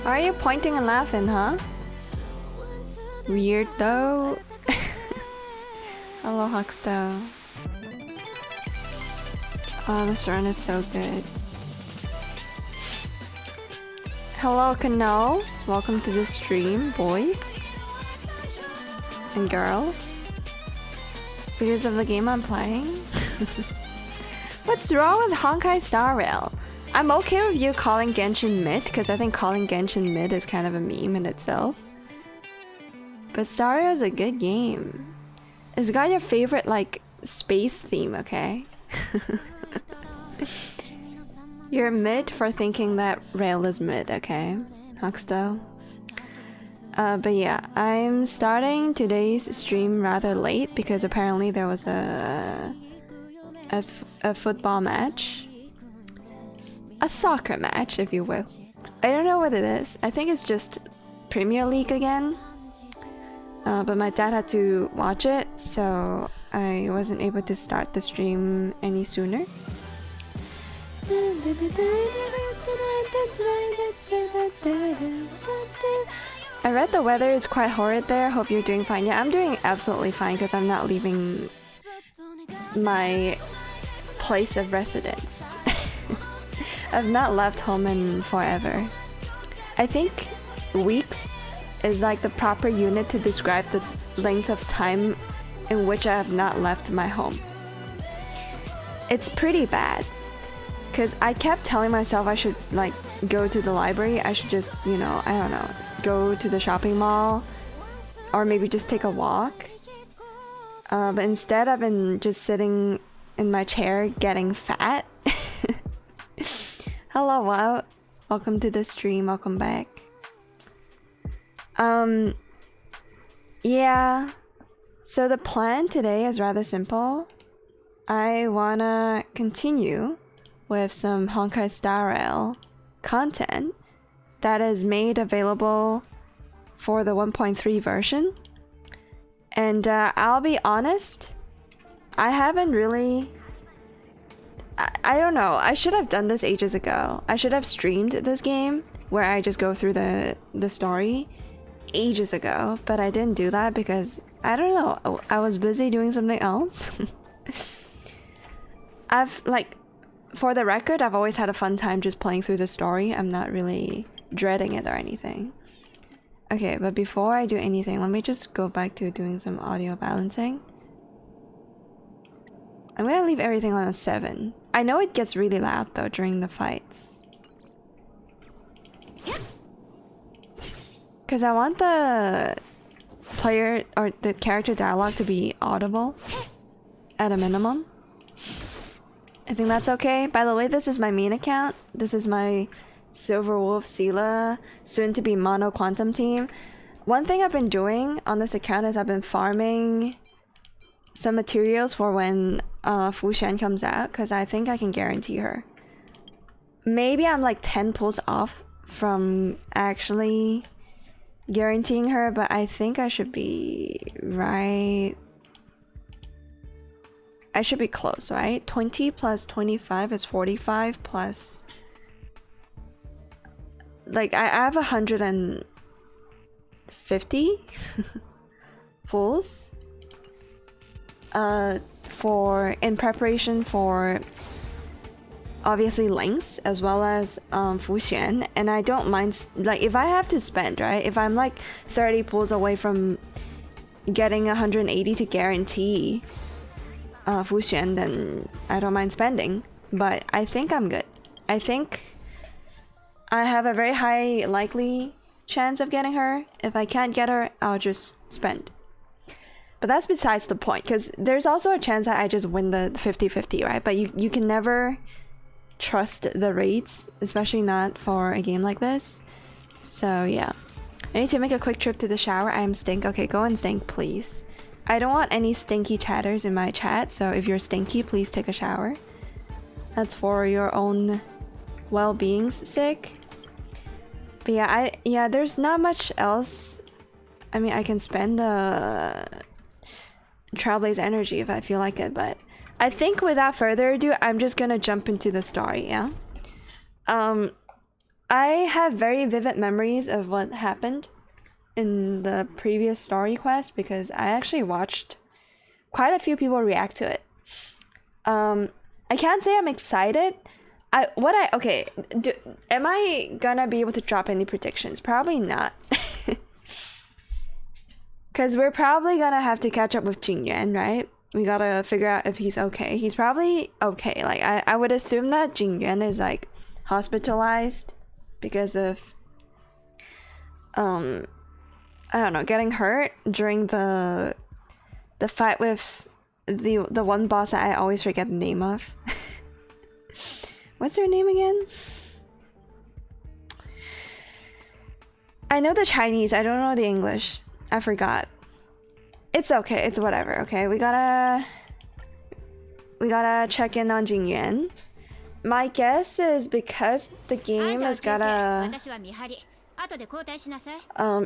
Why are you pointing and laughing, huh? Weirdo. Hello, Huxto. Oh, this run is so good. Hello, Canal. Welcome to the stream, boys and girls. Because of the game I'm playing. What's wrong with Honkai Star Rail? I'm okay with you calling Genshin mid, because I think calling Genshin mid is kind of a meme in itself. But Star Rail is a good game. It's got your favorite, like, space theme, okay? You're mid for thinking that Rail is mid, okay? Huxto. But yeah, I'm starting today's stream rather late because apparently there was a football match. A soccer match, if you will. I don't know what it is. I think it's just Premier League again. But my dad had to watch it, so I wasn't able to start the stream any sooner. I read the weather is quite horrid there. Hope you're doing fine. Yeah, I'm doing absolutely fine because I'm not leaving my place of residence. I've not left home in forever. I think weeks is like the proper unit to describe the length of time in which I have not left my home. It's pretty bad. Because I kept telling myself I should like go to the library. I should just, you know, I don't know, go to the shopping mall. Or maybe just take a walk. But instead I've been just sitting in my chair getting fat. Hello, wow. Welcome to the stream. Welcome back. Yeah. So the plan today is rather simple. I wanna continue with some Honkai Star Rail content that is made available for the 1.3 version. And I'll be honest, I haven't really... I don't know, I should have done this ages ago. I should have streamed this game where I just go through the story ages ago, but I didn't do that because, I don't know, I was busy doing something else. For the record, I've always had a fun time just playing through the story. I'm not really dreading it or anything. Okay, but before I do anything, let me just go back to doing some audio balancing. I'm gonna leave everything on a 7. I know it gets really loud though during the fights. Because I want the player or the character dialogue to be audible at a minimum. I think that's okay. By the way, this is my main account. This is my Silver Wolf Sela, soon to be Mono Quantum team. One thing I've been doing on this account is I've been farming some materials for when Fu Shen comes out, because I think I can guarantee her. Maybe I'm like 10 pulls off from actually guaranteeing her, but I think I should be right. I should be close, right? 20 plus 25 is 45 plus... Like, I have 150 pulls in preparation for obviously links as well as Fuxian, and I don't mind like if I have to spend, right? If I'm like 30 pulls away from getting 180 to guarantee Fuxian, then I don't mind spending. But I think I'm good. I think I have a very high likely chance of getting her. If I can't get her, I'll just spend. But that's besides the point, because there's also a chance that I just win the 50-50, right? But you can never trust the rates, especially not for a game like this. So yeah. I need to make a quick trip to the shower. I am stink. Okay, go and stink, please. I don't want any stinky chatters in my chat, so if you're stinky, please take a shower. That's for your own well-being's sake. But yeah, there's not much else. I mean, I can spend the Trailblaze energy if I feel like it, but I think without further ado, I'm just gonna jump into the story, yeah? I have very vivid memories of what happened in the previous story quest because I actually watched quite a few people react to it. I can't say I'm excited. Am I gonna be able to drop any predictions? Probably not. Because we're probably gonna have to catch up with Jingyuan, right? We gotta figure out if he's okay. He's probably okay. Like, I would assume that Jingyuan is, like, hospitalized because of, I don't know, getting hurt during the fight with the one boss that I always forget the name of. What's her name again? I know the Chinese, I don't know the English. I forgot. It's okay, it's whatever, okay? We gotta check in on Jingyuan. My guess is because the game is gotta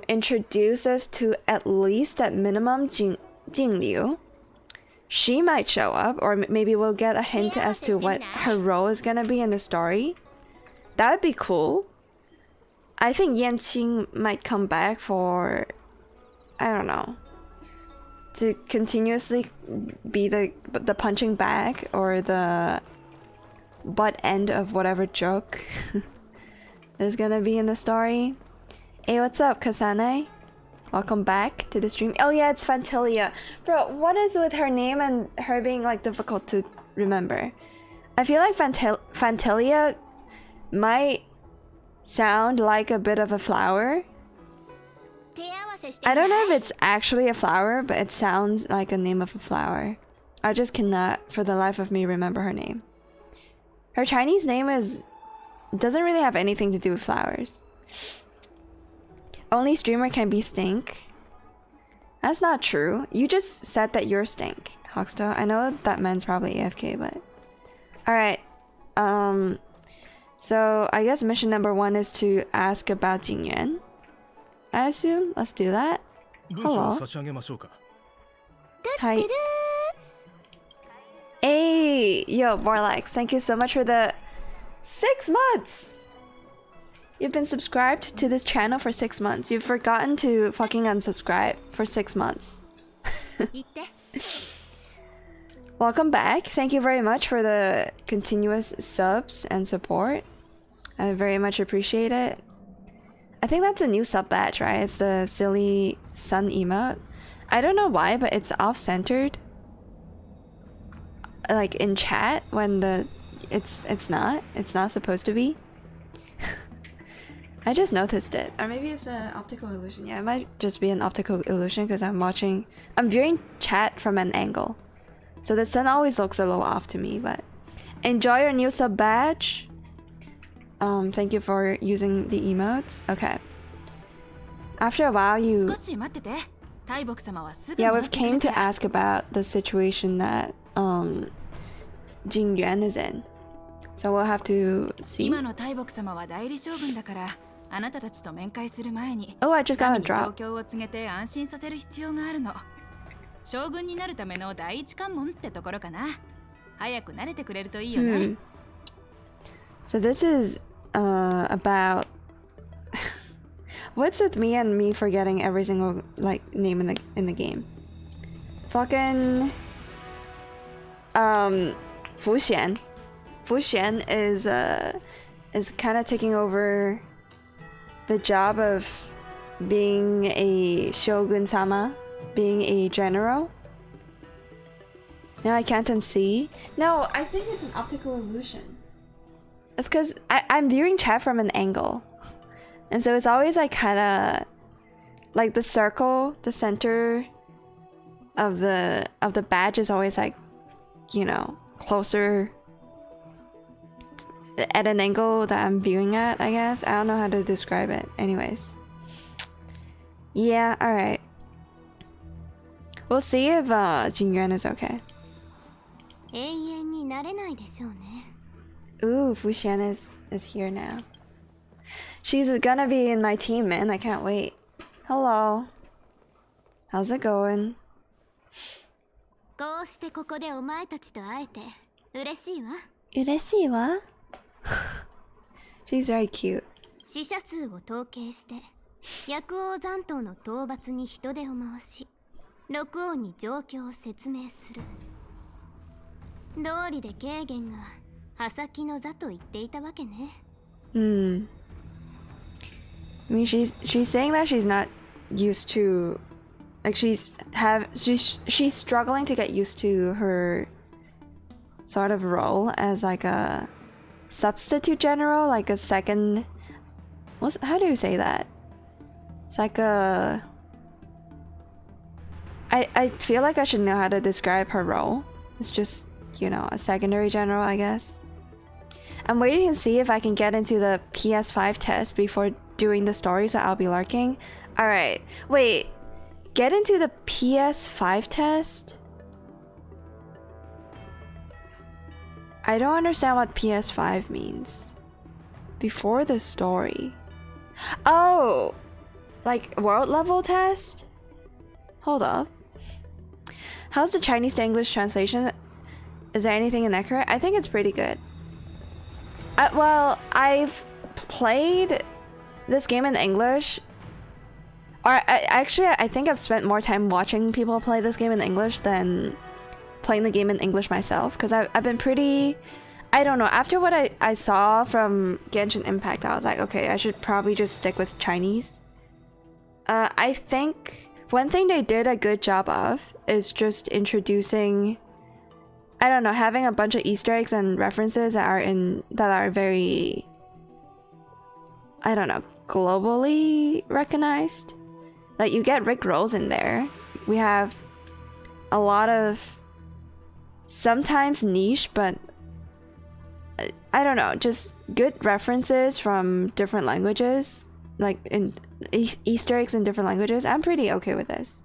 introduce us to at least at minimum Jingliu. She might show up, or maybe we'll get a hint as to what her role is gonna be in the story. That would be cool. I think Yanqing might come back for, I don't know, to continuously be the punching bag or the butt end of whatever joke there's gonna be in the story. Hey, what's up, Kasane? Welcome back to the stream. Oh yeah, it's Fantilia. Bro, what is with her name and her being like difficult to remember? I feel like Fantilia might sound like a bit of a flower. I don't know if it's actually a flower, but it sounds like a name of a flower. I just cannot for the life of me remember her name. Her Chinese name doesn't really have anything to do with flowers. Only streamer can be stink. That's not true. You just said that you're stink, Hoxto. I know that man's probably AFK, but... Alright. So I guess mission number 1 is to ask about Jingyuan. I assume. Let's do that. Hello. Hi. Hey! Yo, Morlax, thank you so much for the 6 months! You've been subscribed to this channel for 6 months. You've forgotten to fucking unsubscribe for 6 months. Welcome back. Thank you very much for the continuous subs and support. I very much appreciate it. I think that's a new sub badge, right? It's the silly sun emote. I don't know why, but it's off-centered. Like in chat when it's not supposed to be. I just noticed it. Or maybe it's an optical illusion. Yeah, it might just be an optical illusion because I'm viewing chat from an angle. So the sun always looks a little off to me, but enjoy your new sub badge. Thank you for using the emotes. Okay. After a while yeah, we've came to ask about the situation that Jingyuan is in. So we'll have to see. Oh, I just got a drop. So this is about what's with me and me forgetting every single like name in the game. Fucking Fuxian. Fuxian is kind of taking over the job of being a shogun-sama, being a general. Now I can't unsee. No, I think it's an optical illusion. It's because I'm viewing chat from an angle. And so it's always like kind of like the circle, the center of the badge is always like, you know, closer at an angle that I'm viewing at, I guess. I don't know how to describe it. Anyways. Yeah, alright. We'll see if Jingyuan is okay. Ooh, Fuxian is here now. She's gonna be in my team, man. I can't wait. Hello. How's it going? Ureshiiwa? She's very cute. 死者数を統計して薬王残党の討伐に人手を回し六王に状況を説明する道理で軽減が刃先の座と言っていたわけね I mean, she's saying that she's not used to, like she's struggling to get used to her sort of role as like a substitute general, like a second. How do you say that? It's like a. I feel like I should know how to describe her role. It's just, you know, a secondary general, I guess. I'm waiting to see if I can get into the PS5 test before doing the story, so I'll be lurking. Alright, wait. Get into the PS5 test? I don't understand what PS5 means. Before the story. Oh! Like world level test? Hold up. How's the Chinese to English translation? Is there anything inaccurate? I think it's pretty good. Well, I've played this game in English. Or I think I've spent more time watching people play this game in English than playing the game in English myself. Because I've been pretty... I don't know. After what I saw from Genshin Impact, I was like, okay, I should probably just stick with Chinese. I think one thing they did a good job of is just introducing... I don't know, having a bunch of Easter eggs and references that are very, I don't know, globally recognized. Like you get Rick Rolls in there. We have a lot of sometimes niche, but I don't know, just good references from different languages, like in Easter eggs in different languages. I'm pretty okay with this.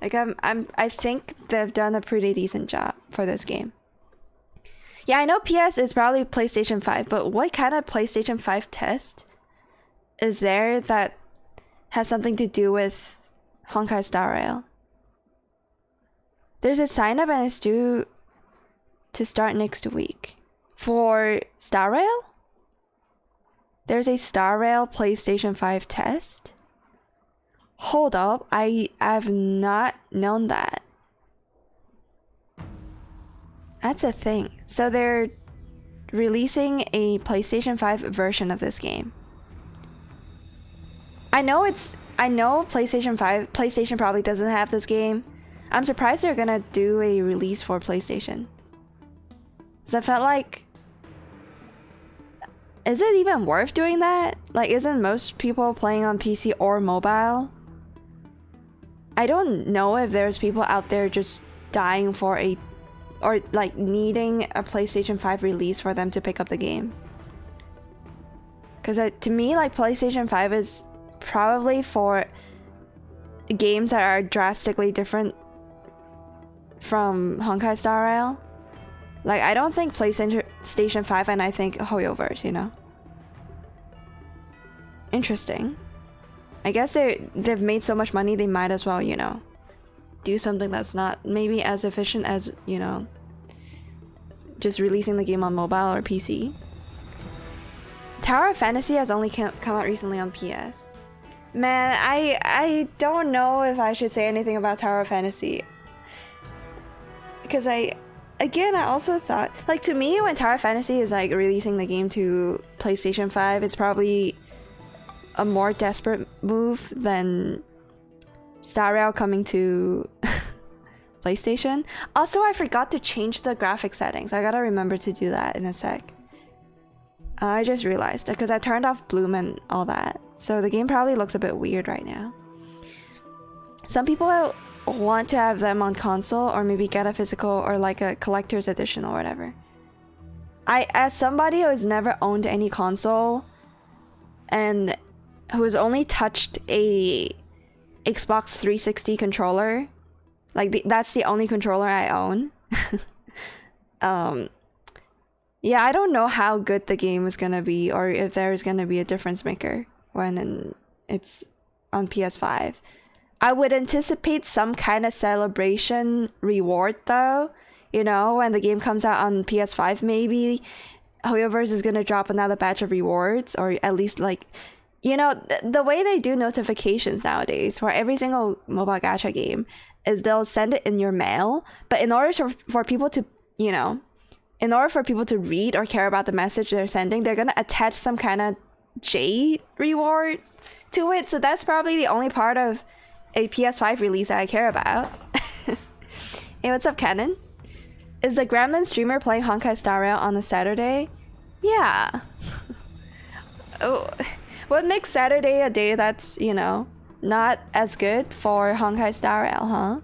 Like I think they've done a pretty decent job for this game. Yeah, I know PS is probably PlayStation 5, but what kind of PlayStation 5 test is there that has something to do with Honkai Star Rail? There's a sign up and it's due to start next week. For Star Rail? There's a Star Rail PlayStation 5 test? Hold up, I've not known that. That's a thing. So they're releasing a PlayStation 5 version of this game. I know PlayStation probably doesn't have this game. I'm surprised they're gonna do a release for PlayStation. So I felt like, is it even worth doing that? Like, isn't most people playing on PC or mobile? I don't know if there's people out there just dying for or like needing a PlayStation 5 release for them to pick up the game. Because to me, like, PlayStation 5 is probably for games that are drastically different from Honkai Star Rail. Like, I don't think PlayStation 5 and I think Hoyoverse, you know? Interesting. I guess they've made so much money, they might as well, you know, do something that's not maybe as efficient as, you know, just releasing the game on mobile or PC. Tower of Fantasy has only come out recently on PS. Man, I don't know if I should say anything about Tower of Fantasy. Because again, I also thought, like, to me, when Tower Fantasy is like releasing the game to PlayStation 5, it's probably a more desperate move than Star Rail coming to PlayStation. Also, I forgot to change the graphic settings. I gotta remember to do that in a sec. I just realized because I turned off bloom and all that, so the game probably looks a bit weird right now. Some people want to have them on console or maybe get a physical or like a collector's edition or whatever. As somebody who has never owned any console and who has only touched a Xbox 360 controller, like that's the only controller I own. Yeah, I don't know how good the game is gonna be or if there's gonna be a difference maker when it's on PS5. I would anticipate some kind of celebration reward though, you know, when the game comes out on PS5 maybe Hoyoverse is gonna drop another batch of rewards, or at least like, you know, the way they do notifications nowadays for every single mobile gacha game is they'll send it in your mail, but in order for people to, you know, in order for people to read or care about the message they're sending, they're gonna attach some kind of J reward to it. So that's probably the only part of a PS5 release that I care about. Hey, what's up, Canon? Is the Gremlin streamer playing Honkai Star Rail on a Saturday? Yeah. Oh, what makes Saturday a day that's, you know, not as good for Honkai Star Rail, huh?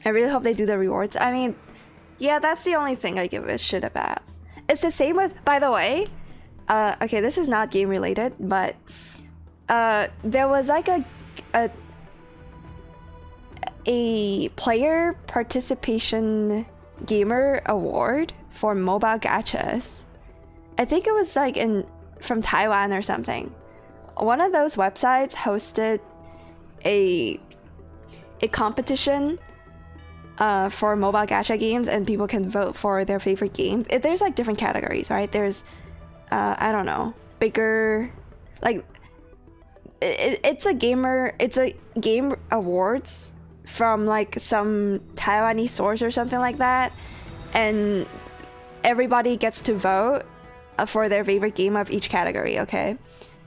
I really hope they do the rewards. I mean, yeah, that's the only thing I give a shit about. It's the same with, by the way, okay, this is not game related, but there was like a player participation gamer award for mobile gachas. I think it was like from Taiwan or something. One of those websites hosted a competition for mobile gacha games, and people can vote for their favorite game. There's like different categories, right? There's I don't know, bigger, like it's a game awards from like some Taiwanese source or something like that, and everybody gets to vote for their favorite game of each category, okay?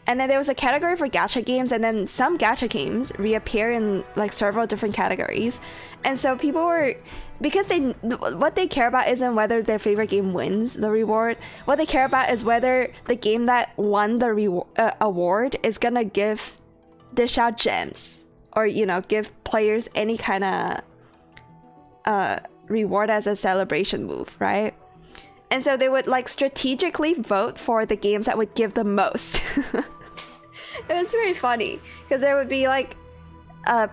And then there was a category for gacha games, and then some gacha games reappear in like several different categories. And so people were, because what they care about isn't whether their favorite game wins the reward. What they care about is whether the game that won the award is gonna dish out gems, or, you know, give players any kind of reward as a celebration move, right? And so they would like strategically vote for the games that would give the most. It was very funny because there would be like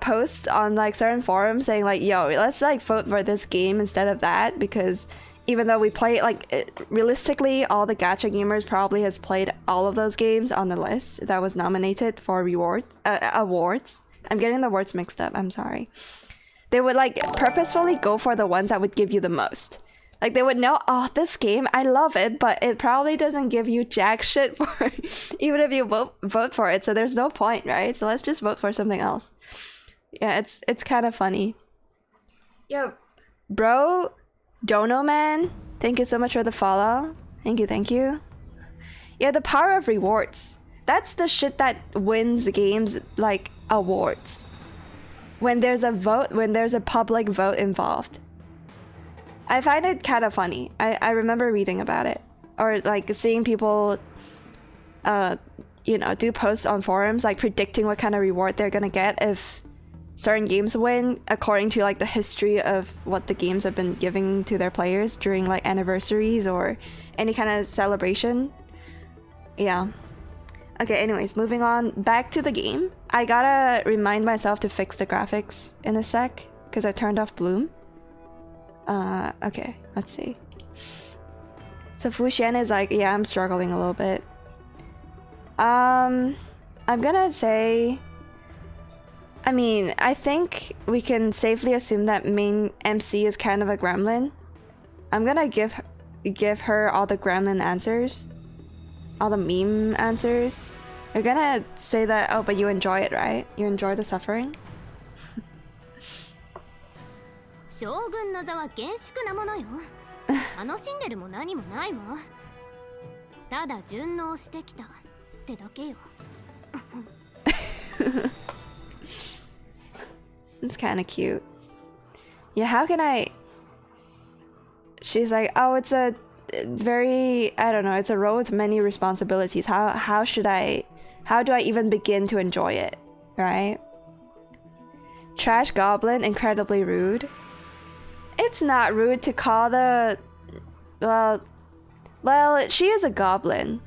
posts on like certain forums saying like, yo, let's like vote for this game instead of that, because even though we play like realistically all the gacha gamers probably has played all of those games on the list that was nominated for awards. I'm getting the words mixed up, I'm sorry. They would like purposefully go for the ones that would give you the most. Like they would know, oh, this game, I love it, but it probably doesn't give you jack shit for even if you vote for it. So there's no point, right? So let's just vote for something else. Yeah, it's kind of funny. Yo, bro, Dono Man, thank you so much for the follow. Thank you. Yeah, the power of rewards. That's the shit that wins games like awards. When there's a vote, when there's a public vote involved. I find it kind of funny. I remember reading about it, or like seeing people you know, do posts on forums like predicting what kind of reward they're gonna get if certain games win, according to like the history of what the games have been giving to their players during like anniversaries or any kind of celebration. Yeah. Okay, anyways, moving on back to the game. I gotta remind myself to fix the graphics in a sec because I turned off bloom. Okay, let's see. So Fuxian is like, yeah, I'm struggling a little bit. I'm gonna say, I mean, I think we can safely assume that main MC is kind of a gremlin. I'm gonna give her all the gremlin answers, all the meme answers. You're gonna say that, oh, but you enjoy it, right? You enjoy the suffering? 将軍の座は厳粛なものよ。楽しんでるも何もないわ。ただ順応してきたってだけよ。It's kind of cute. Yeah, how can I... She's like, oh, it's a very... I don't know, it's a role with many responsibilities. How should I... How do I even begin to enjoy it? Right? Trash goblin, incredibly rude. It's not rude to call the... Well, she is a goblin.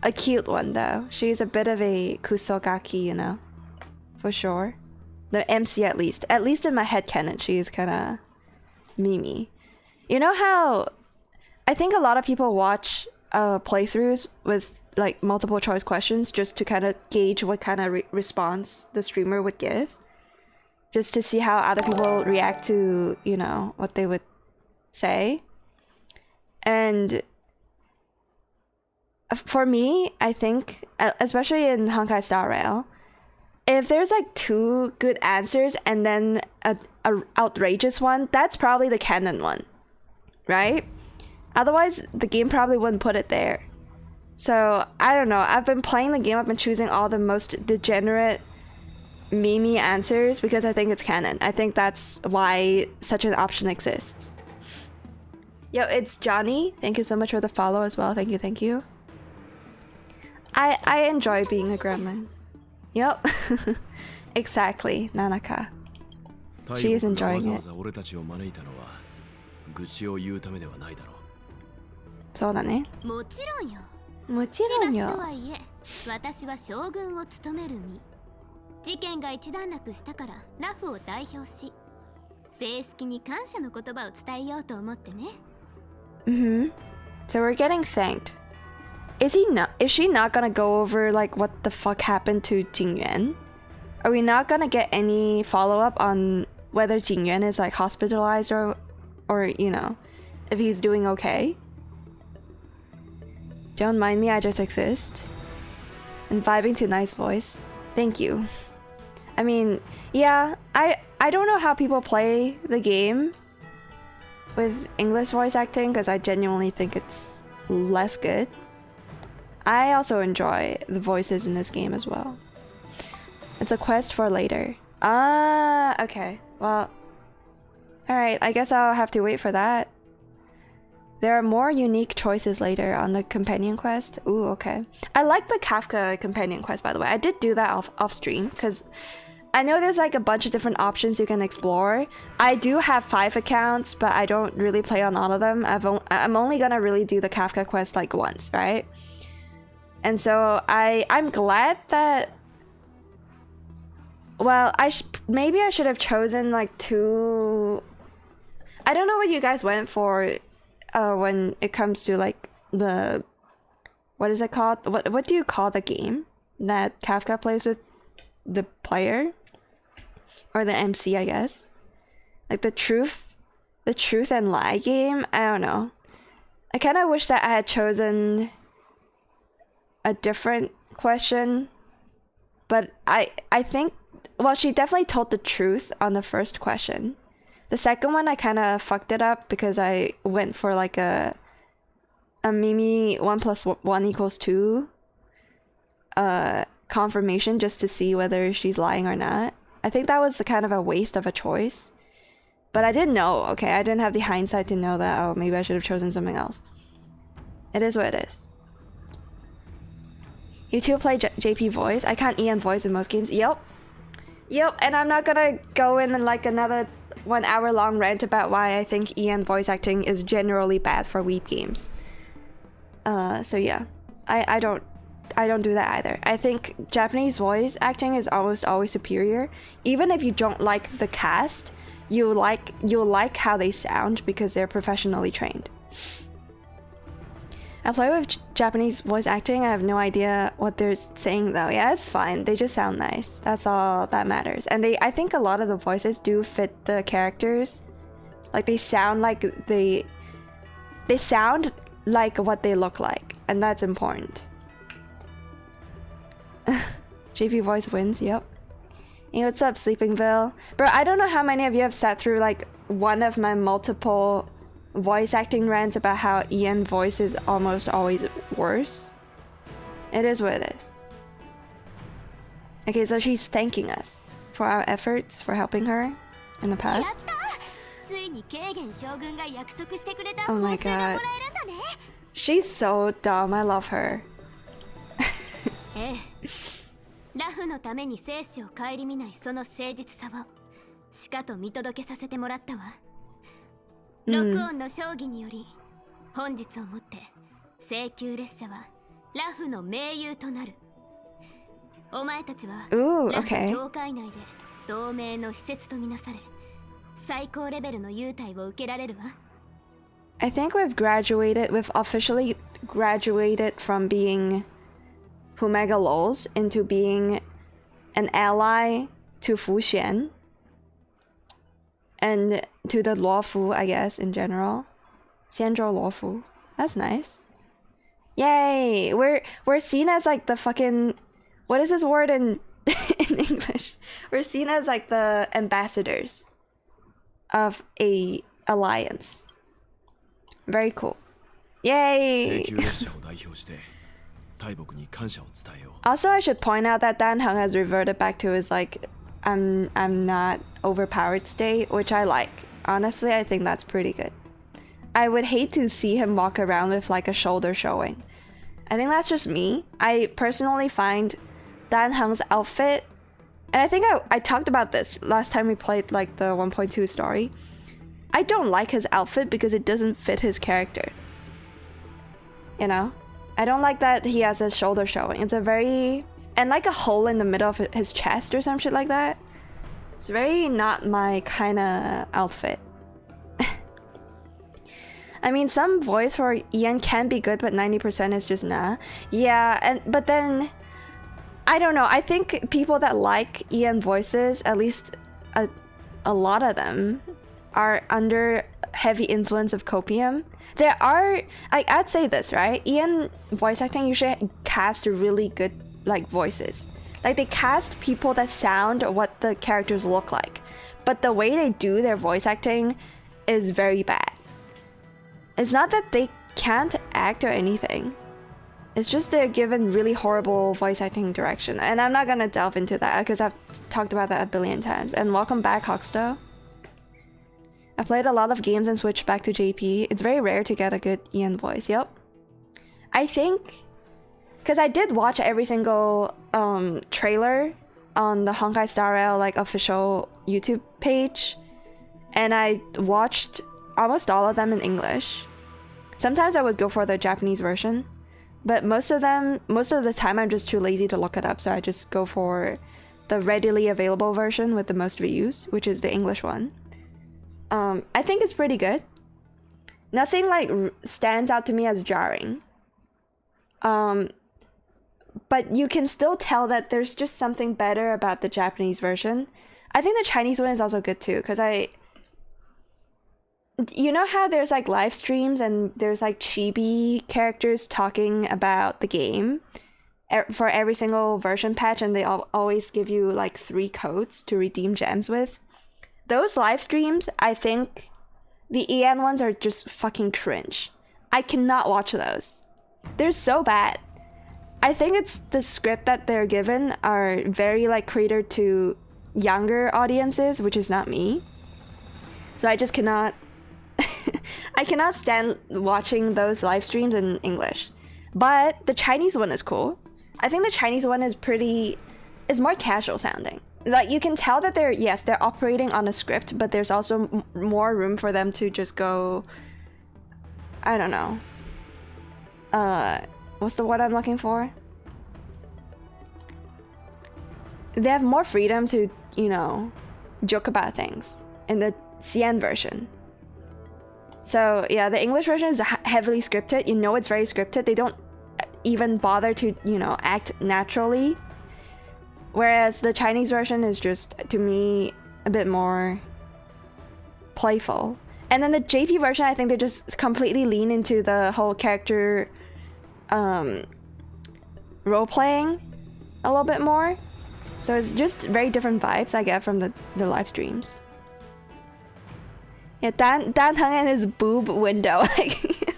A cute one, though. She's a bit of a kusogaki, you know? For sure. The MC at least. At least in my headcanon, she's kind of Mimi. You know how... I think a lot of people watch playthroughs with like multiple choice questions just to kind of gauge what kind of response the streamer would give. Just to see how other people react to, you know, what they would say. And for me, I think, especially in Honkai Star Rail, if there's like 2 good answers and then a outrageous one, that's probably the canon one, right? Otherwise, the game probably wouldn't put it there. So, I don't know. I've been playing the game, I've been choosing all the most degenerate Mimi answers because I think it's canon. I think that's why such an option exists. Yo, it's Johnny. Thank you so much for the follow as well. Thank you, thank you. I enjoy being a gremlin. Yep. Exactly, Nanaka. She is enjoying it. そうだね。もちろんよ。もちろんよ。しばしとはいえ、私は将軍を務める身。事件が一段落したからラフを代表し、正式に感謝の言葉を伝えようと思ってね。So we're getting thanked. Is she not gonna go over like what the fuck happened to Jingyuan? Are we not gonna get any follow-up on whether Jingyuan is like hospitalized or you know, if he's doing okay? Don't mind me, I just exist. And vibing to nice voice. Thank you. I mean, yeah, I don't know how people play the game with English voice acting because I genuinely think it's less good. I also enjoy the voices in this game as well. It's a quest for later. Ah, okay. Well, alright, I guess I'll have to wait for that. There are more unique choices later on the companion quest. Ooh, okay. I like the Kafka companion quest, by the way. I did do that off stream because I know there's like a bunch of different options you can explore. I do have 5 accounts, but I don't really play on all of them. I'm only gonna really do the Kafka quest like once, right? And so I'm glad that... Well, maybe I should have chosen like 2... I don't know what you guys went for when it comes to like the... What is it called? What do you call the game that Kafka plays with the player? Or the MC, I guess. Like the truth and lie game? I don't know. I kind of wish that I had chosen a different question. But I think... Well, she definitely told the truth on the first question. The second one, I kind of fucked it up because I went for like a Mimi 1 + 1 = 2 confirmation just to see whether she's lying or not. I think that was kind of a waste of a choice. But I didn't know, okay? I didn't have the hindsight to know that, oh, maybe I should have chosen something else. It is what it is. You two play JP voice? I can't EN voice in most games. Yep, and I'm not gonna go in like another 1 hour long rant about why I think EN voice acting is generally bad for weeb games. So yeah, I don't do that either. I think Japanese voice acting is almost always superior. Even if you don't like the cast, you'll like how they sound because they're professionally trained. I play with Japanese voice acting. I have no idea what they're saying though. Yeah, it's fine. They just sound nice. That's all that matters. And I think a lot of the voices do fit the characters. Like they sound like they sound like what they look like, and that's important. JP voice wins. Yep. Hey, what's up, Sleepingville? Bro, I don't know how many of you have sat through like one of my multiple voice acting rants about how Ian voice is almost always worse. It is what it is. Okay, so she's thanking us for our efforts, for helping her in the past. Oh my god. She's so dumb, I love her. ラフのために生死を顧みないその誠実さをしかと見届けさせてもらったわ。録音の将棋により本日をもって請求列車はラフの盟友となる。お前たちはラフ教会内で同盟の施設とみなされ最高レベルの優待を受けられるわ。I think we've officially graduated from being Humega Lols into being an ally to Fu Xian and to the Luofu, I guess, in general. Xianzhou Luofu. That's nice. Yay! We're seen as like the fucking, what is this word in in English? We're seen as like the ambassadors of a alliance. Very cool. Yay! Also, I should point out that Dan Heng has reverted back to his like I'm not overpowered state, which I like. Honestly, I think that's pretty good. I would hate to see him walk around with like a shoulder showing. I think that's just me. I personally find Dan Heng's outfit, and I think I talked about this last time we played like the 1.2 story. I don't like his outfit because it doesn't fit his character. You know? I don't like that he has a shoulder showing. It's a very... and like a hole in the middle of his chest or some shit like that. It's very not my kind of outfit. I mean, some voice for Ian can be good, but 90% is just nah. Yeah, but then... I don't know. I think people that like Ian voices, at least a lot of them, are under heavy influence of copium. There are, I'd say this, right? Ian voice acting usually cast really good like voices. Like they cast people that sound what the characters look like, but the way they do their voice acting is very bad. It's not that they can't act or anything. It's just they're given really horrible voice acting direction, and I'm not gonna delve into that because I've talked about that a billion times. And welcome back, Hoxto. I played a lot of games and switched back to JP. It's very rare to get a good Ian voice. Yep. I think... because I did watch every single trailer on the Honkai Star Rail like official YouTube page. And I watched almost all of them in English. Sometimes I would go for the Japanese version. But most of the time I'm just too lazy to look it up. So I just go for the readily available version with the most views, which is the English one. I think it's pretty good. Nothing like stands out to me as jarring. But you can still tell that there's just something better about the Japanese version. I think the Chinese one is also good too, because you know how there's like live streams and there's like chibi characters talking about the game for every single version patch, and they always give you like 3 codes to redeem gems with. Those live streams, I think the Ian ones are just fucking cringe. I cannot watch those. They're so bad. I think it's the script that they're given are very like catered to younger audiences, which is not me. So I just cannot... I cannot stand watching those live streams in English. But the Chinese one is cool. I think the Chinese one is more casual sounding. Like you can tell that they're operating on a script, but there's also more room for them to just go, I don't know. What's the word I'm looking for? They have more freedom to, you know, joke about things in the CN version. So yeah, the English version is heavily scripted. You know it's very scripted. They don't even bother to, you know, act naturally. Whereas the Chinese version is just, to me, a bit more playful. And then the JP version, I think they just completely lean into the whole character role-playing a little bit more. So it's just very different vibes I get from the live streams. Yeah, Dan hung in his boob window. Like,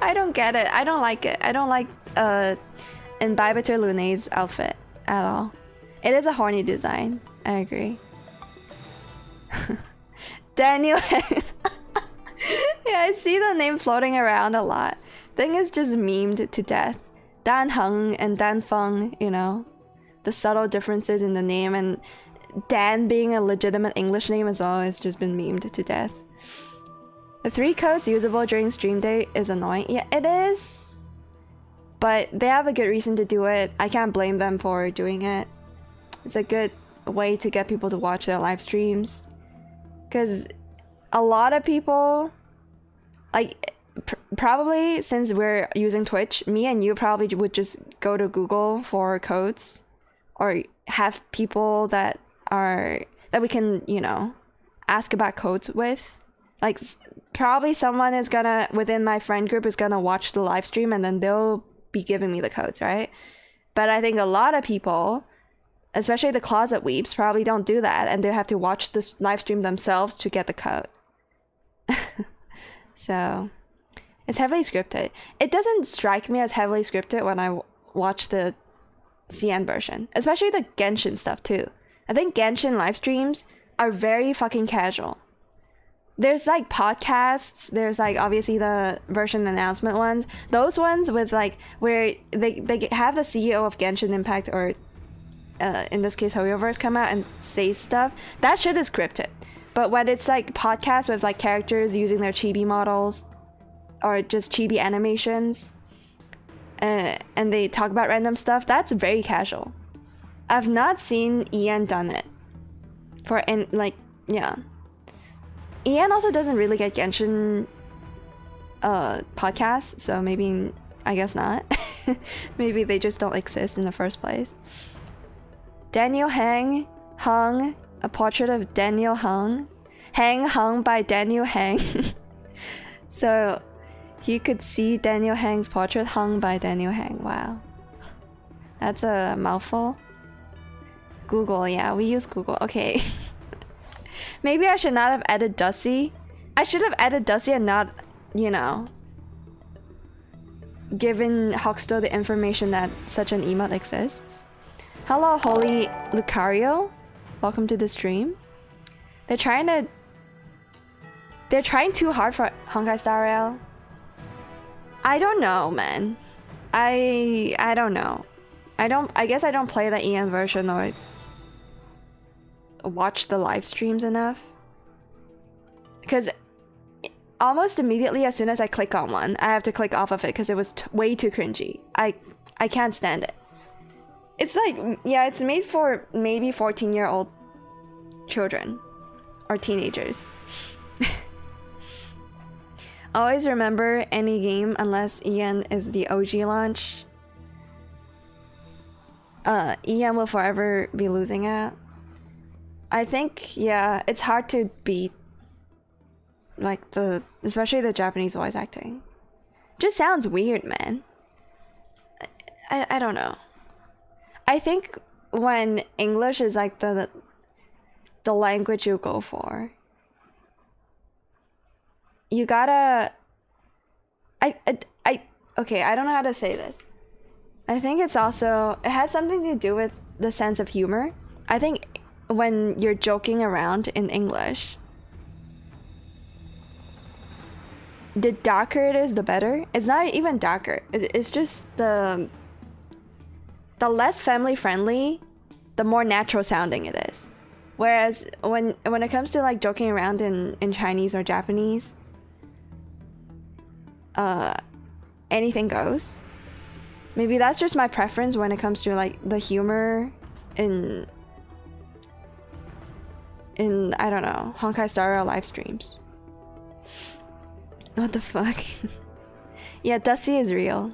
I don't get it. I don't like it. I don't like Imbibitor Lunay's outfit at all. It is a horny design. I agree. Daniel. Yeah, I see the name floating around a lot. Thing is just memed to death. Dan Heng and Dan Feng, you know, the subtle differences in the name, and Dan being a legitimate English name as well has just been memed to death. The 3 codes usable during stream day is annoying. Yeah, it is. But they have a good reason to do it. I can't blame them for doing it. It's a good way to get people to watch their live streams. Because a lot of people, like, probably since we're using Twitch, me and you probably would just go to Google for codes, or have people that we can, you know, ask about codes with. Like, probably someone is gonna, within my friend group, is gonna watch the live stream and then they'll be giving me the codes, right? But I think a lot of people, especially the closet weeps, probably don't do that, and they have to watch this live stream themselves to get the code. So it's heavily scripted. It doesn't strike me as heavily scripted when I watch the CN version, especially the Genshin stuff too. I think Genshin live streams are very fucking casual. There's like podcasts, there's like obviously the version announcement ones. Those ones with like where they have the CEO of Genshin Impact, or in this case Hoyoverse, come out and say stuff. That shit is scripted. But when it's like podcasts with like characters using their chibi models or just chibi animations, and they talk about random stuff, that's very casual. I've not seen Ian done it for, and like, yeah. Ian also doesn't really get Genshin podcasts, so maybe, I guess not. Maybe they just don't exist in the first place. Daniel Heng hung a portrait of Daniel Heng. Hung by Daniel Heng. So you could see Daniel Heng's portrait hung by Daniel Heng. Wow. That's a mouthful. Google, yeah, we use Google. Okay. Maybe I should not have added Dusty. I should have added Dusty and not, you know, given Hoxto the information that such an emote exists. Hello, Holy Lucario. Welcome to the stream. They're trying too hard for Honkai Star Rail. I don't know, man. I don't know. I guess I don't play the EN version or watch the live streams enough. Because almost immediately as soon as I click on one, I have to click off of it because it was way too cringy. I can't stand it. It's like, yeah, it's made for maybe 14-year-old children or teenagers. Always remember, any game unless EN is the OG launch, EN will forever be losing out. I think, yeah, it's hard to beat, like, especially the Japanese voice acting. Just sounds weird, man. I don't know. I think when English is like the language you go for, you gotta, okay, I don't know how to say this. I think it's also, it has something to do with the sense of humor. I think when you're joking around in English, the darker it is, the better. It's not even darker. It's just the less family friendly, the more natural sounding it is. Whereas when it comes to like joking around in Chinese or Japanese, anything goes. Maybe that's just my preference when it comes to like the humor in I don't know, Honkai Star Rail live streams. What the fuck? Yeah, Dusty is real.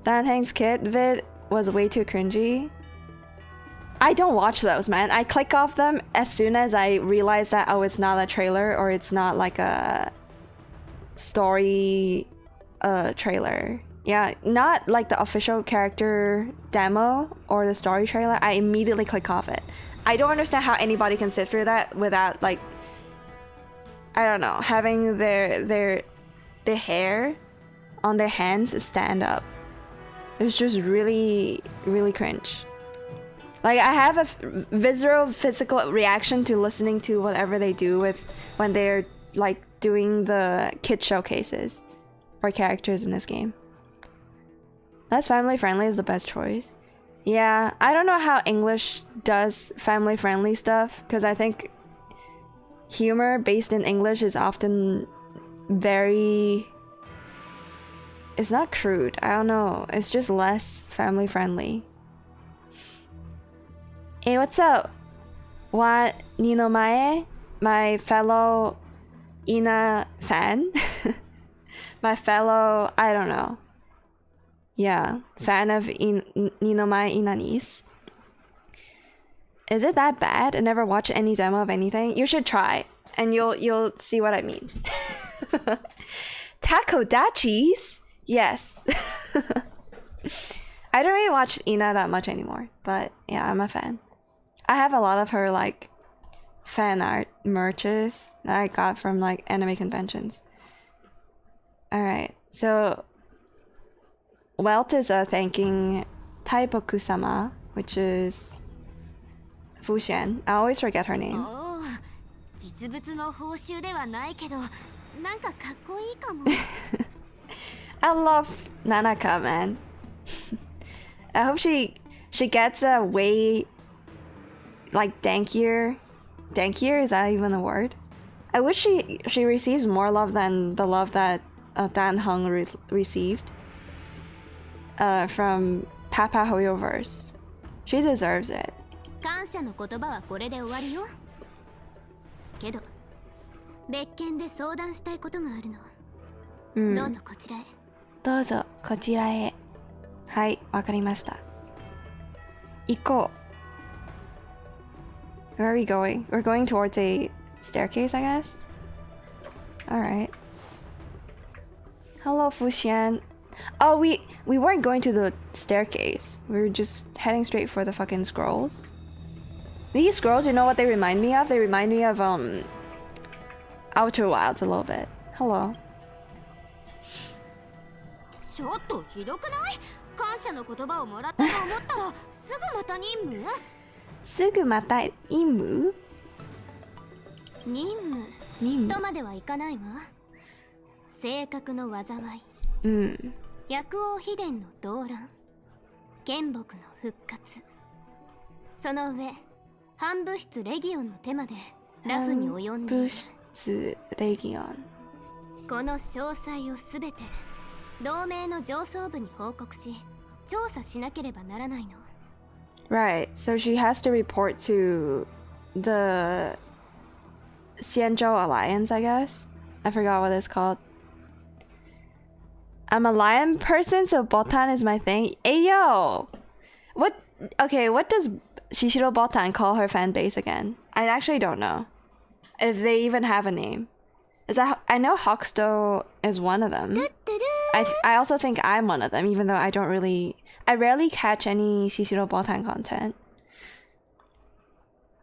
Dan Heng's Kid vid was way too cringy. I don't watch those, man. I click off them as soon as I realize that, oh, it's not a trailer or it's not like a story trailer. Yeah, not like the official character demo or the story trailer. I immediately click off it. I don't understand how anybody can sit through that without like I don't know, having their hair on their hands stand up. It's just really, really cringe. Like, I have a visceral physical reaction to listening to whatever they do with when they're like doing the kid showcases for characters in this game. Less family friendly is the best choice. Yeah, I don't know how English does family friendly stuff, because I think humor based in English is often very... It's not crude, I don't know. It's just less family friendly. Hey, what's up? Wa Nino Mae? My fellow Ina fan? My fellow, I don't know. Yeah, fan of Nino Mae Inanis. Is it that bad? I never watched any demo of anything. You should try, and you'll see what I mean. Takodachis? Yes. I don't really watch Ina that much anymore, but yeah, I'm a fan. I have a lot of her like fan art merches that I got from like anime conventions. Alright, so Welt is thanking Taiboku-sama, which is Fuxian. I always forget her name. I love Nanaka, man. I hope she gets a way like dankier. Dankier, is that even a word? I wish she receives more love than the love that Dan Heng received from Papa Hoyoverse. She deserves it. 感謝の言葉はこれで終わりよ。けど別件で相談したいことがあるの。どうぞこちらへ。どうぞこちらへ。はい、わかりました。行こう。Where are we going? We're going towards a staircase, I guess. All right. Hello, Fuxian. Oh, we weren't going to the staircase. We were just heading straight for the fucking scrolls. These scrolls, you know what they remind me of? They remind me of Outer Wilds a little bit. Hello. ちょっとひどくない？感謝の言葉をもらったと思ったらすぐまた任務？すぐまた任務？任務とまではいかないわ。性格の災い。薬王秘伝の動乱。剣木の復活。その上、反物質レギオンの手までラフに及んでいる。物質レギオン。この詳細をすべて同盟の上層部に報告し、調査しなければならないの。Right, so she has to report to the Xianzhou Alliance, I guess. I forgot what it's called. I'm a lion person, so Botan is my thing. Ayo! What? Okay, what does Shishiro Botan call her fan base again? I actually don't know if they even have a name. Is that? I know Hoxto is one of them. I also think I'm one of them, even though I rarely catch any Shishiro Botan content.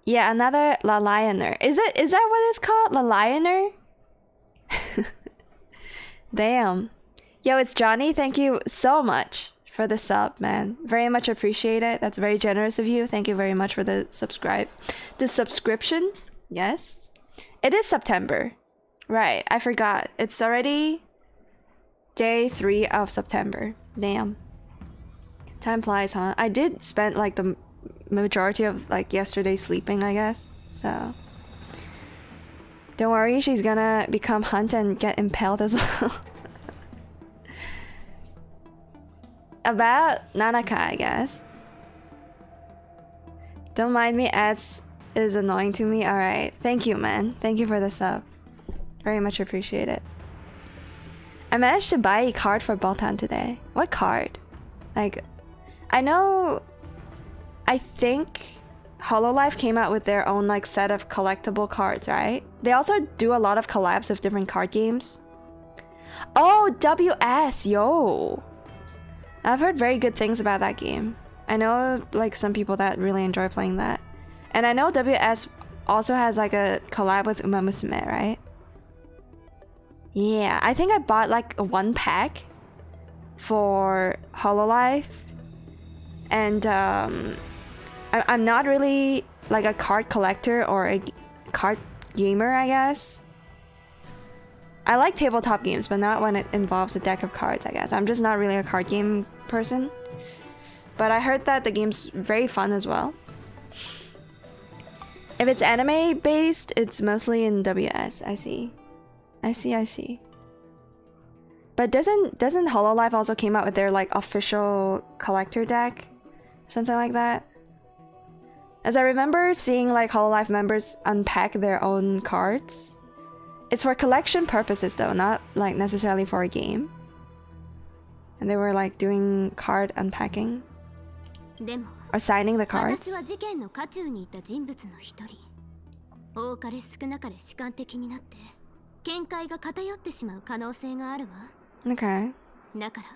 Yeah, another La Lioner. Is that what it's called? La Lioner? Damn. Yo, it's Johnny. Thank you so much for the sub, man. Very much appreciate it. That's very generous of you. Thank you very much for the subscription. Yes. It is September. Right, I forgot. It's already day 3 of September. Damn. Time flies, huh? I did spend like the majority of like yesterday sleeping, I guess. So don't worry, she's gonna become Hunt and get impaled as well. About Nanaka, I guess. Don't mind me, ads is annoying to me. Alright, thank you, man. Thank you for the sub. Very much appreciate it. I managed to buy a card for Baltan today. What card? Like, I think Hololive came out with their own like set of collectible cards, right? They also do a lot of collabs of different card games. Oh, WS, yo! I've heard very good things about that game. I know like some people that really enjoy playing that. And I know WS also has like a collab with Uma Musume, right? Yeah, I think I bought like a 1 pack for Hololive, and I'm not really like a card collector or a card gamer, I guess. I like tabletop games, but not when it involves a deck of cards, I guess. I'm just not really a card game person. But I heard that the game's very fun as well. If it's anime based, it's mostly in WS. I see. But doesn't Hololive also came out with their like official collector deck? Something like that? As I remember seeing like Hololive members unpack their own cards. It's for collection purposes though, not like necessarily for a game. And they were like doing card unpacking. Or signing the cards. 多かれ少なかれ主観的になって見解が偏ってしまう可能性があるわ。Okay. だから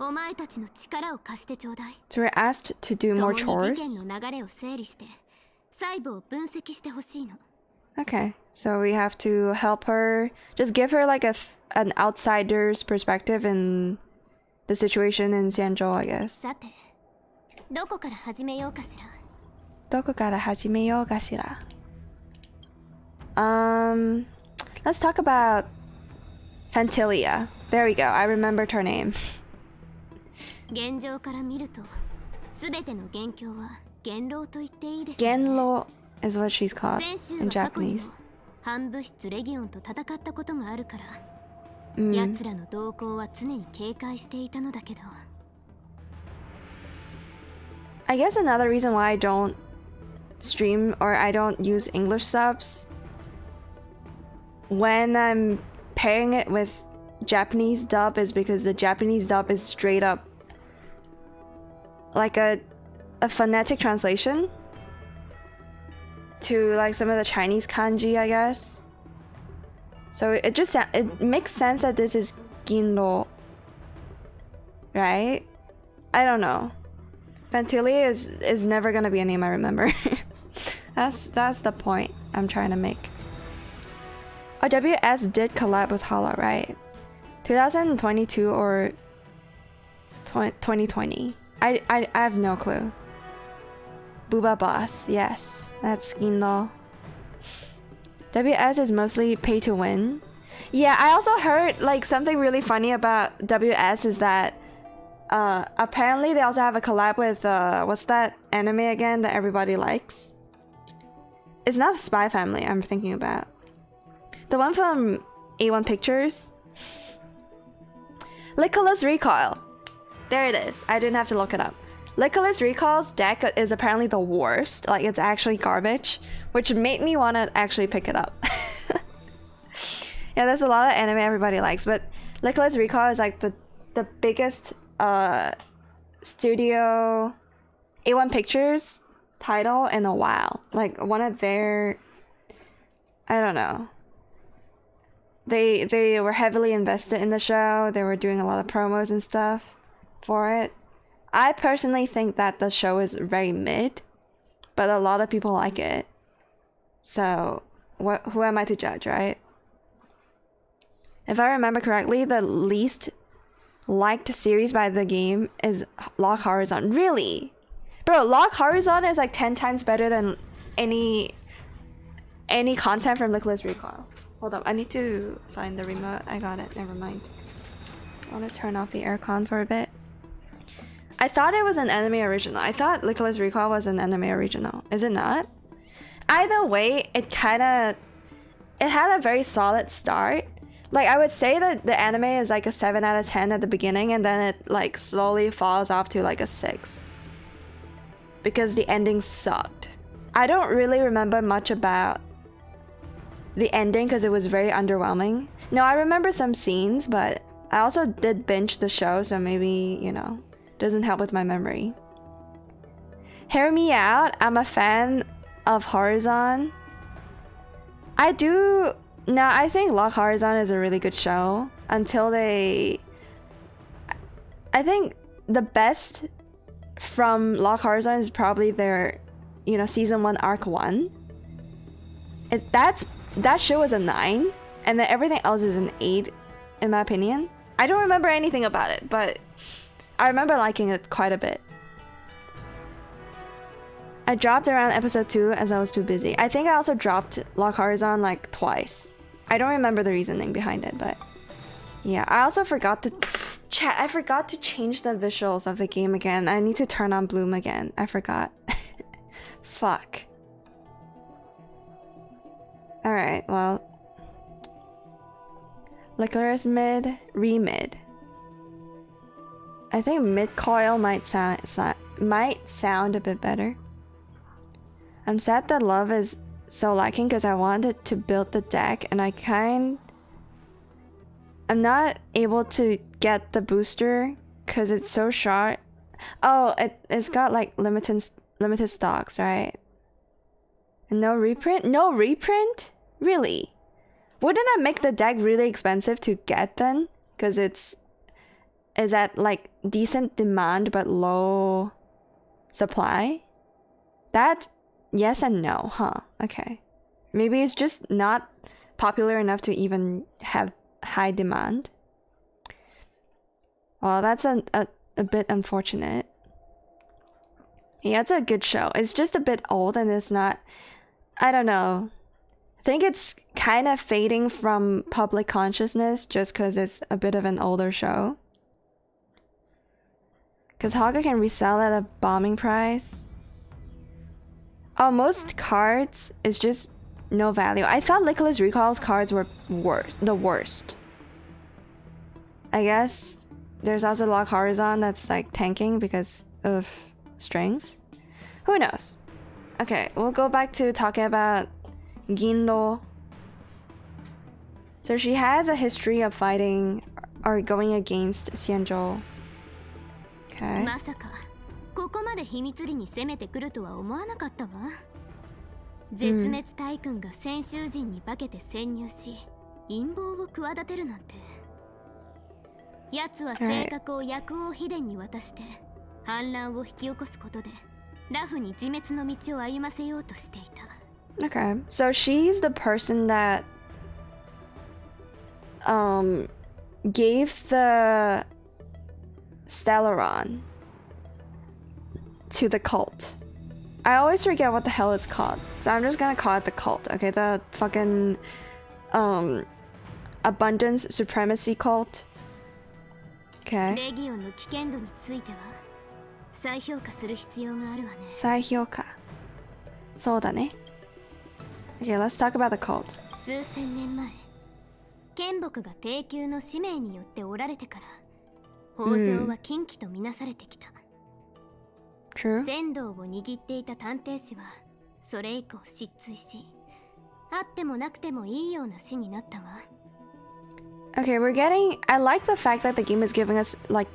お前たちの力を貸してちょうだい。So we're asked to do more chores. 事件の流れを整理して細部を分析してほしいの。Okay, so we have to help her, just give her like an outsider's perspective in the situation in Xianzhou, I guess. さて、どこから始めようかしら。どこから始めようかしら。Let's talk about Fantilia. There we go. I remembered her name. 現状から見ると、すべての元凶は元老と言っていいでしょう。元老 is what she's called in Japanese. 反物質レギオンと戦ったことがあるから、Mm. 奴らの動向は常に警戒していたのだけど。I guess another reason why I don't stream or I don't use English subs when I'm pairing it with Japanese dub is because the Japanese dub is straight up like a phonetic translation to like some of the Chinese kanji, I guess. So it makes sense that this is Ginro, right? I don't know. Fantilia is never gonna be a name I remember. That's the point I'm trying to make. Oh, WS did collab with Hala, right? 2022 or 2020. I have no clue. Booba Boss, yes, that's Ginro. WS is mostly pay to win. Yeah, I also heard like something really funny about WS is that apparently they also have a collab with what's that anime again that everybody likes? It's not Spy Family I'm thinking about. The one from A1 Pictures. Licorice Recoil. There it is. I didn't have to look it up. Licorice Recoil's deck is apparently the worst. Like it's actually garbage, which made me want to actually pick it up. Yeah, there's a lot of anime everybody likes, but Licorice Recoil is like the biggest studio A1 Pictures title in a while. Like one of their, I don't know. They were heavily invested in the show. They were doing a lot of promos and stuff for it. I personally think that the show is very mid, but a lot of people like it. So, who am I to judge, right? If I remember correctly, the least liked series by the game is Lock Horizon. Really? Bro, Lock Horizon is like 10 times better than any content from Licorice Recoil. Hold up, I need to find the remote. I got it, never mind. I want to turn off the aircon for a bit. I thought it was an anime original. I thought Licorice Recoil was an anime original. Is it not? Either way, it had a very solid start. Like, I would say that the anime is like a 7 out of 10 at the beginning, and then it like slowly falls off to like a 6. Because the ending sucked. I don't really remember much about the ending because it was very underwhelming. No, I remember some scenes, but I also did binge the show, so maybe, you know, doesn't help with my memory. Hear me out, I'm a fan of Horizon. I think Lock Horizon is a really good show until I think the best from Lock Horizon is probably their, you know, season 1 arc 1. That show is a 9, and then everything else is an 8, in my opinion. I don't remember anything about it, but I remember liking it quite a bit. I dropped around episode 2 as I was too busy. I think I also dropped Lock Horizon like twice. I don't remember the reasoning behind it, but yeah. I also forgot to I forgot to change the visuals of the game again. I need to turn on Bloom again. I forgot. Fuck. Alright, well. Licorice mid, re-mid. I think mid-coil might sound a bit better. I'm sad that love is so lacking because I wanted to build the deck and I'm not able to get the booster because it's so short. Oh, it's got like limited stocks, right? And no reprint? No reprint? Really? Wouldn't that make the deck really expensive to get then? Because it's at like decent demand but low supply? That, yes and no, huh? Okay. Maybe it's just not popular enough to even have high demand. Well, that's a bit unfortunate. Yeah, it's a good show. It's just a bit old and it's not... I don't know. I think it's kind of fading from public consciousness just because it's a bit of an older show. Because Honkai can resell at a bombing price. Oh, most cards is just no value. I thought Nicholas Recall's cards were the worst. I guess there's also Lock Horizon that's like tanking because of strength. Who knows? Okay, we'll go back to talking about Ginro. So she has a history of fighting or going against Xianzhou. Okay. まさかここまで秘密裏に攻めてくるとは思わなかったわ。絶滅大軍が先週人に化けて潜入し、陰謀を企てるなんて。奴は性格を薬王秘伝に渡して反乱を引き起こすことでラフに自滅の道を歩ませようとしていた。Okay, so she's the person that gave the Stellaron to the cult. I always forget what the hell it's called, so I'm just gonna call it the cult. Okay, the fucking abundance supremacy cult. Okay. レギオンの危険度については再評価する必要があるわね。再評価。そうだね。Okay, let's talk about the cult. 数千年前、剣木が帝宮の使命によっておられてから、北条は禁忌とみなされてきた。True. 仙道を握っていた探偵士は、それ以降失墜し、あってもなくてもいいような死になったわ。Okay, I like the fact that the game is giving us like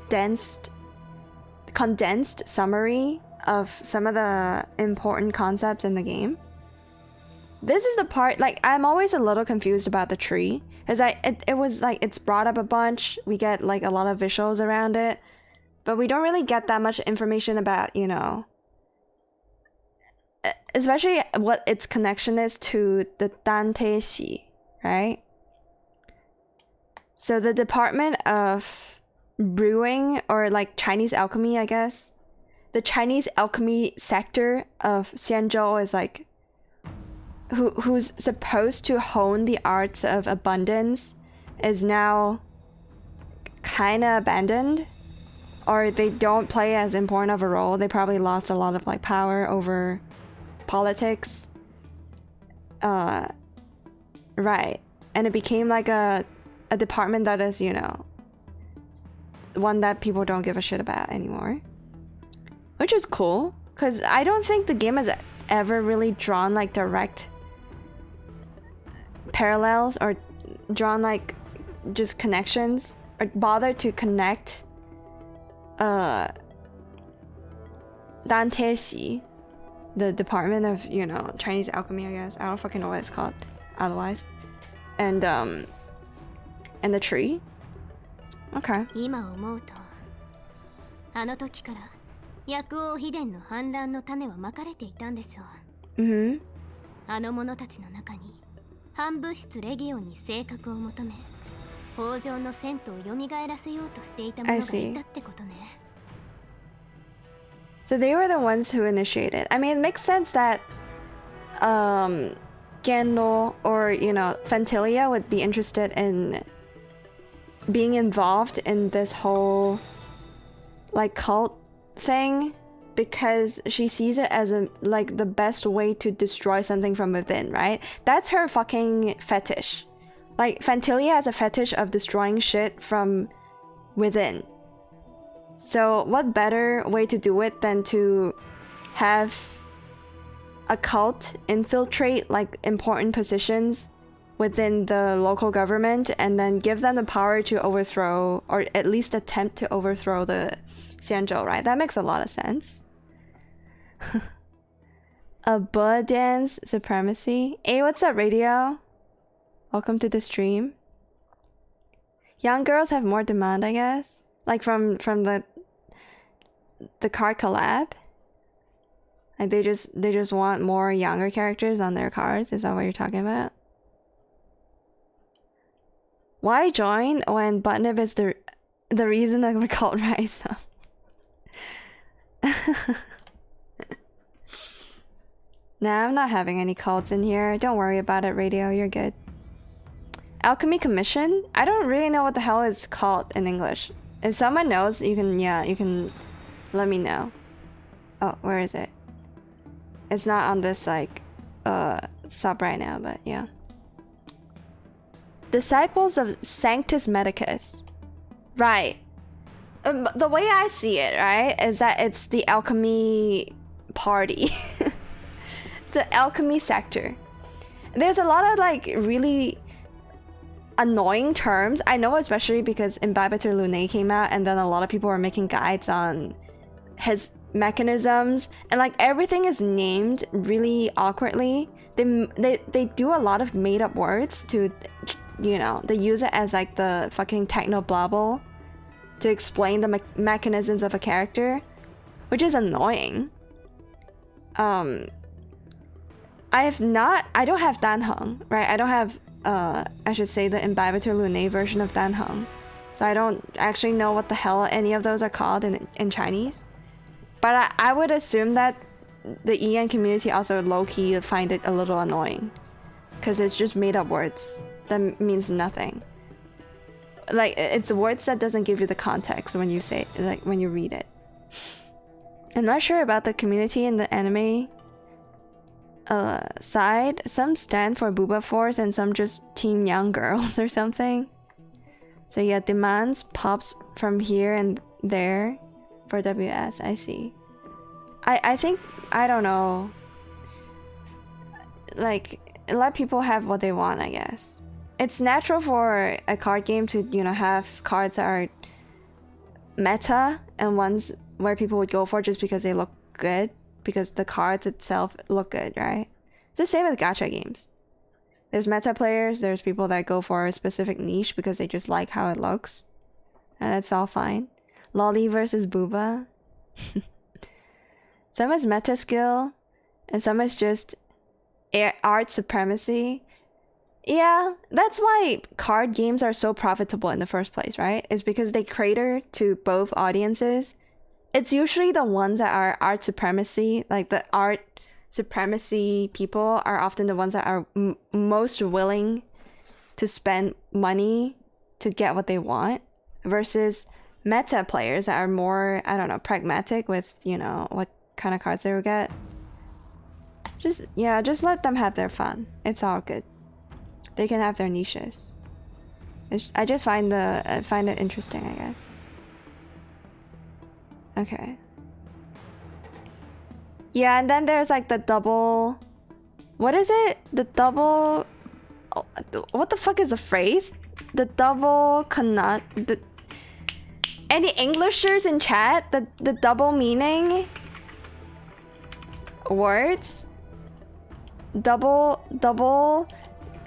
condensed summary of some of the important concepts in the game. This is the part, like, I'm always a little confused about the tree. Because it was like, it's brought up a bunch, we get like a lot of visuals around it, but we don't really get that much information about, you know, especially what its connection is to the Danteishi, right? So the Department of Brewing, or like Chinese alchemy, I guess. The Chinese alchemy sector of Xianzhou is like who's supposed to hone the arts of abundance is now kind of abandoned, or they don't play as important of a role. They probably lost a lot of like power over politics. Right. And it became like a department that is, you know, one that people don't give a shit about anymore. Which is cool, because I don't think the game has ever really drawn like direct parallels or drawn like just connections or bothered to connect Danteishi, the department of, you know, Chinese alchemy, I guess. I don't fucking know what it's called otherwise. And the tree. Okay. 今思うと、あの時から薬王秘伝の反乱の種はまかれていたんでしょう。あの者たちの中に反物質レギオンに性格を求め北条のセントを蘇らせようとしていた者がいたってことね。 So they were the ones who initiated. I mean, it makes sense that Gandalf or, you know, Fantilia would be interested in being involved in this whole like cult thing because she sees it as a like the best way to destroy something from within, right? That's her fucking fetish. Like Fantilia has a fetish of destroying shit from within. So what better way to do it than to have a cult infiltrate like important positions within the local government and then give them the power to overthrow or at least attempt to overthrow the Xianzhou, right? That makes a lot of sense. A butt dance supremacy. Hey, what's up, radio? Welcome to the stream. Young girls have more demand, I guess. Like from the card collab. Like they just want more younger characters on their cards. Is that what you're talking about? Why join when Butnib is the reason that we call rise up? Nah, I'm not having any cults in here. Don't worry about it, radio. You're good. Alchemy Commission? I don't really know what the hell it's called in English. If someone knows, you can let me know. Oh, where is it? It's not on this like sub right now, but yeah. Disciples of Sanctus Medicus. Right. The way I see it, right, is that it's the alchemy party. It's an alchemy sector. There's a lot of like really annoying terms. I know, especially because Imbibitor Lunae came out and then a lot of people were making guides on his mechanisms and like everything is named really awkwardly. They do a lot of made up words to, you know, they use it as like the fucking techno blabble to explain the mechanisms of a character, which is annoying. I don't have Danheng, right? I don't have I should say the Imbibitor Lunae version of Danheng. So I don't actually know what the hell any of those are called in Chinese. But I would assume that the EN community also low-key find it a little annoying. Because it's just made up words that means nothing. Like, it's words that doesn't give you the context when you say, like, when you read it. I'm not sure about the community in the anime side. Some stand for Booba Force and some just Team Young Girls or something. So yeah, demands pops from here and there for WS, I see. I think, I don't know. Like, let people have what they want, I guess. It's natural for a card game to, you know, have cards that are meta and ones where people would go for just because they look good, because the cards itself look good, right? It's the same with gacha games. There's meta players, there's people that go for a specific niche because they just like how it looks. And it's all fine. Lolly versus Booba. Some is meta skill, and some is just art supremacy. Yeah, that's why card games are so profitable in the first place, right? It's because they cater to both audiences. It's usually the ones that are art supremacy, like the art supremacy people are often the ones that are most willing to spend money to get what they want, versus meta players that are more, I don't know, pragmatic with, you know, what kind of cards they will get. Just let them have their fun. It's all good. They can have their niches. I just find it interesting, I guess. Okay. Yeah, and then there's like the double... What is it? The double... Oh, what the fuck is the phrase? The double cannot... Any Englishers in chat? The double meaning? Words? Double...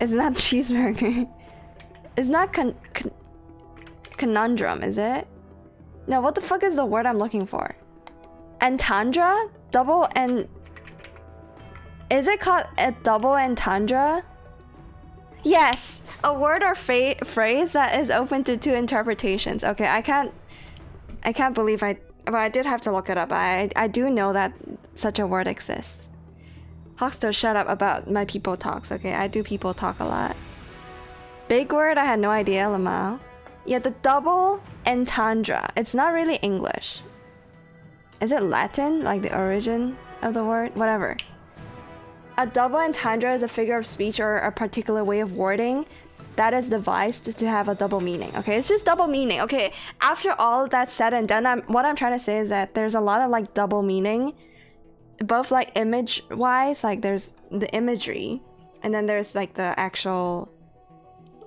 It's not cheeseburger. It's not conundrum, is it? No, what the fuck is the word I'm looking for? Entendre? Double and... Is it called a double entendre? Yes, a word or phrase that is open to two interpretations. Okay, I can't believe but I did have to look it up. I do know that such a word exists. Hoxto, shut up about my people talks, okay? I do people talk a lot. Big word, I had no idea, Lamau. Yeah, the double entendre. It's not really English. Is it Latin? Like the origin of the word? Whatever. A double entendre is a figure of speech or a particular way of wording that is devised to have a double meaning. Okay, it's just double meaning. Okay, after all that's said and done, what I'm trying to say is that there's a lot of like double meaning, both like image wise, like there's the imagery, and then there's like the actual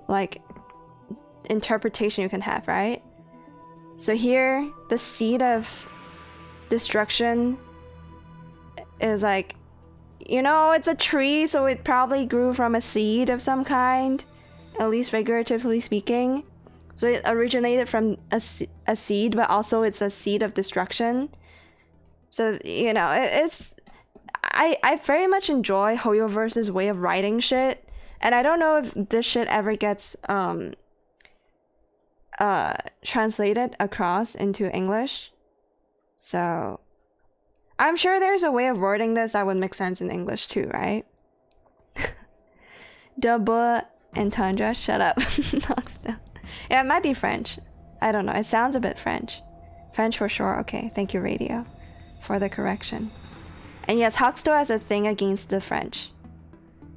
like interpretation you can have, right? So here, the seed of destruction is like, you know, it's a tree, so it probably grew from a seed of some kind, at least figuratively speaking. So it originated from a seed, but also it's a seed of destruction. So, you know, I very much enjoy Hoyoverse's way of writing shit, and I don't know if this shit ever gets translated across into English. So I'm sure there's a way of wording this that would make sense in English too, right? Double entendre, shut up. Yeah, it might be French. I don't know. It sounds a bit French. French for sure. Okay, thank you, Radio, for the correction. And yes, Hoxto has a thing against the French.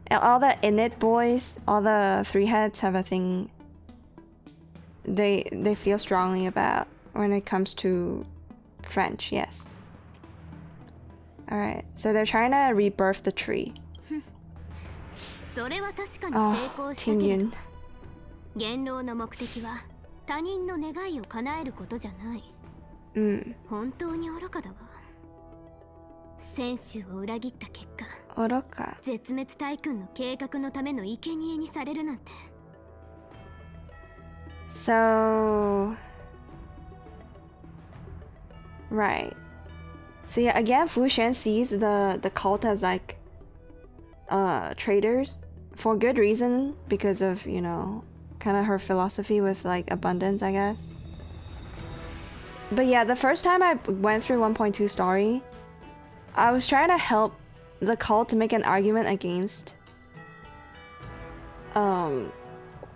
And all the Init boys, all the three heads have a thing they feel strongly about when it comes to French, yes. Alright, so they're trying to rebirth the tree. Oh, Ting Yun. 言論の目的は他人の願いを叶えることじゃない。本当に愚かだわ。選手を裏切った結果、愚か。絶滅大君の計画のための生贄にされるなんて。So, right. So yeah, again, Fu Xuan sees the cult as like traitors for good reason, because of, you know, kind of her philosophy with like abundance, I guess. But yeah, the first time I went through 1.2 story, I was trying to help the cult to make an argument against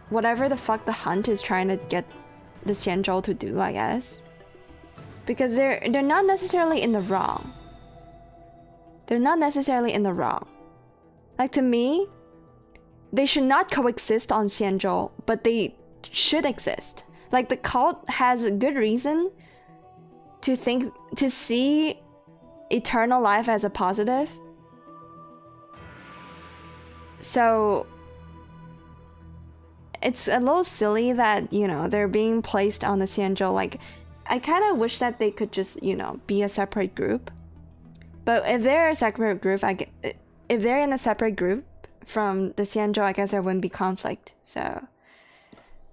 whatever the fuck the hunt is trying to get the Xianzhou to do, I guess. Because they're not necessarily in the wrong. They're not necessarily in the wrong. Like, to me, they should not coexist on Xianzhou, but they should exist. Like, the cult has a good reason to see eternal life as a positive. So it's a little silly that, you know, they're being placed on the Xianzhou. Like, I kind of wish that they could just, you know, be a separate group. But if they're a separate group, if they're in a separate group from the Xianzhou, I guess there wouldn't be conflict. So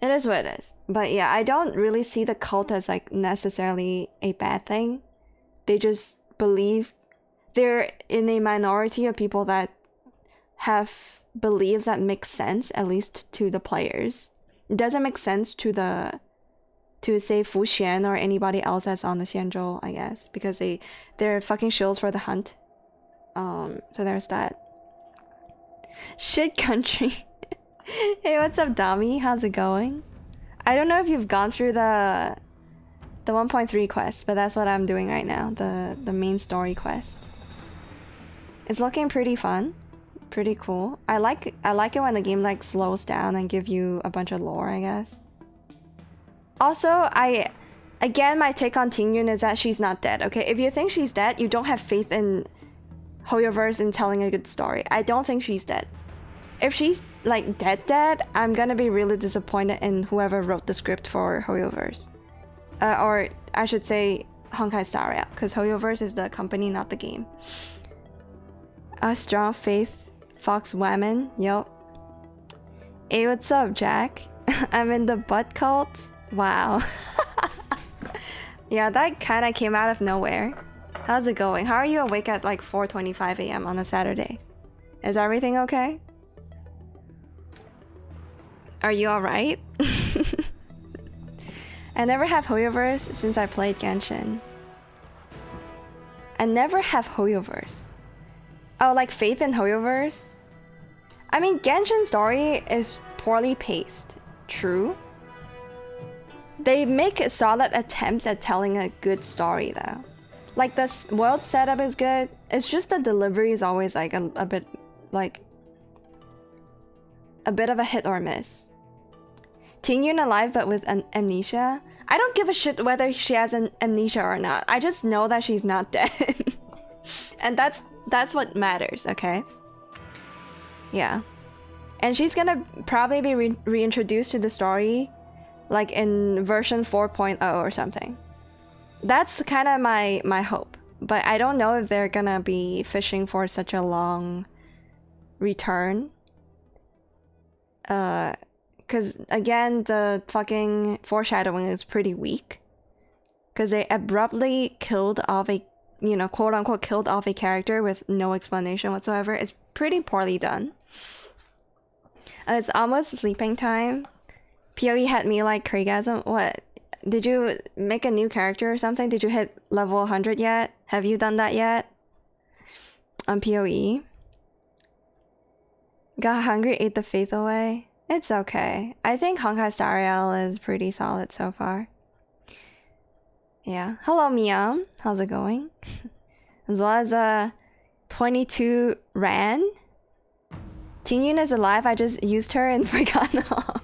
it is what it is. But yeah, I don't really see the cult as like necessarily a bad thing. They just believe they're in a minority of people that have beliefs that make sense, at least to the players. It doesn't make sense to say Fu Xuan or anybody else that's on the Xianzhou, I guess, because they're fucking shills for the hunt. So there's that. Shit country. Hey, what's up, Dami? How's it going? I don't know if you've gone through the 1.3 quest, but that's what I'm doing right now, the main story quest. It's looking pretty fun, pretty cool. I like it when the game like slows down and give you a bunch of lore, I guess. Also, again, my take on Ting Yun is that she's not dead, okay? If you think she's dead, you don't have faith in Hoyoverse in telling a good story. I don't think she's dead. If she's like dead, I'm gonna be really disappointed in whoever wrote the script for Hoyoverse. Or I should say Honkai Star Rail, because Hoyoverse is the company, not the game. A strong faith, Fox Woman, yup. Hey, what's up, Jack? I'm in the butt cult. Wow. Yeah, that kind of came out of nowhere. How's it going? How are you awake at like 4:25 a.m. on a Saturday? Is everything okay? Are you alright? I never have Hoyoverse since I played Genshin. I never have Hoyoverse. Oh, like faith in Hoyoverse? I mean, Genshin's story is poorly paced. True. They make solid attempts at telling a good story though. Like the world setup is good. It's just the delivery is always like a bit like a bit of a hit or miss. Tingyun alive but with an amnesia. I don't give a shit whether she has an amnesia or not. I just know that she's not dead. And that's what matters, okay? Yeah. And she's gonna probably be reintroduced to the story like in version 4.0 or something. That's kind of my hope. But I don't know if they're gonna be fishing for such a long return. Because again, the fucking foreshadowing is pretty weak. Because they abruptly killed off a, you know, quote unquote killed off a character with no explanation whatsoever. It's pretty poorly done. And it's almost sleeping time. PoE had me like Craigasm. What? Did you make a new character or something? Did you hit level 100 yet? Have you done that yet? On PoE? Got hungry, ate the faith away. It's okay. I think Honkai Star Rail is pretty solid so far. Yeah. Hello, Miam. How's it going? As well as 22 Ran. Tingyun is alive. I just used her and forgot off.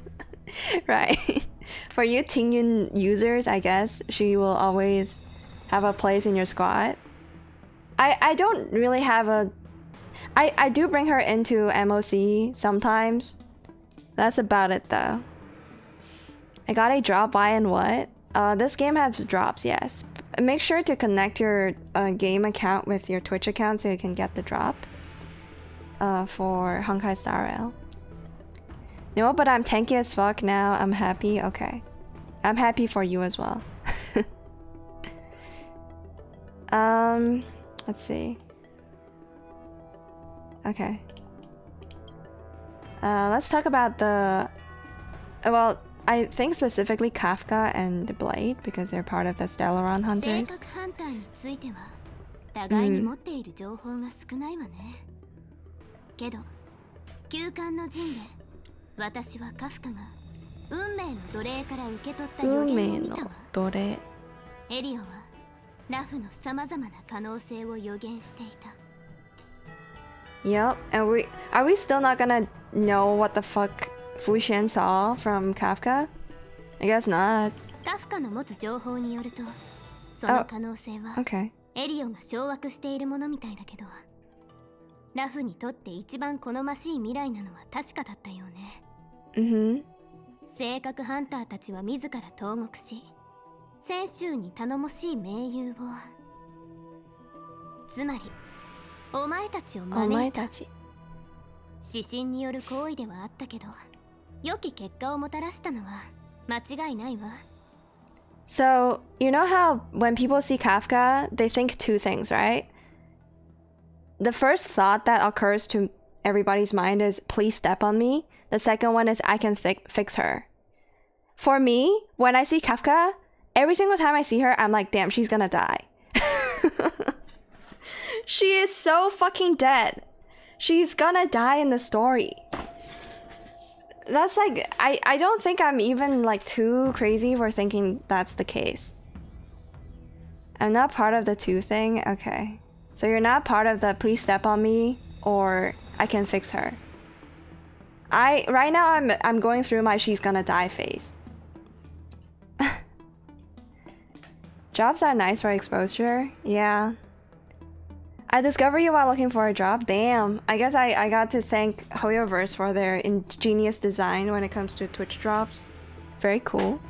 Right. For you Tingyun users, I guess she will always have a place in your squad. I don't really have a... I do bring her into MOC sometimes. That's about it though. I got a drop by and what? This game has drops, yes. Make sure to connect your game account with your Twitch account so you can get the drop. For Honkai Star Rail. No, but I'm tanky as fuck now. I'm happy. Okay. I'm happy for you as well. Let's see. Okay. Let's talk about the... Well, I think specifically Kafka and Blade because they're part of the Stellaron Hunters. Yep, and are we still not gonna know what the fuck Fuxian saw from Kafka? I guess not. Oh, okay. ラフにとって一番好ましい未来なのは確かだったよね。性格ハンターたちは自ら投獄し、泉州に頼もしい盟友を。つまり、お前たちを招いた。指針による行為ではあったけど、良き結果をもたらしたのは間違いないわ。So, you know how when people see Kafka, they think two things, right? The first thought that occurs to everybody's mind is, please step on me. The second one is, I can fix her. For me, when I see Kafka, every single time I see her, I'm like, damn, she's gonna die. She is so fucking dead. She's gonna die in the story. That's like, I don't think I'm even like too crazy for thinking that's the case. I'm not part of the two thing? Okay. So you're not part of the please step on me or I can fix her. Right now I'm going through my she's gonna die phase. Jobs are nice for exposure. Yeah. I discovered you while looking for a job. Damn. I guess I got to thank Hoyoverse for their ingenious design when it comes to Twitch drops. Very cool.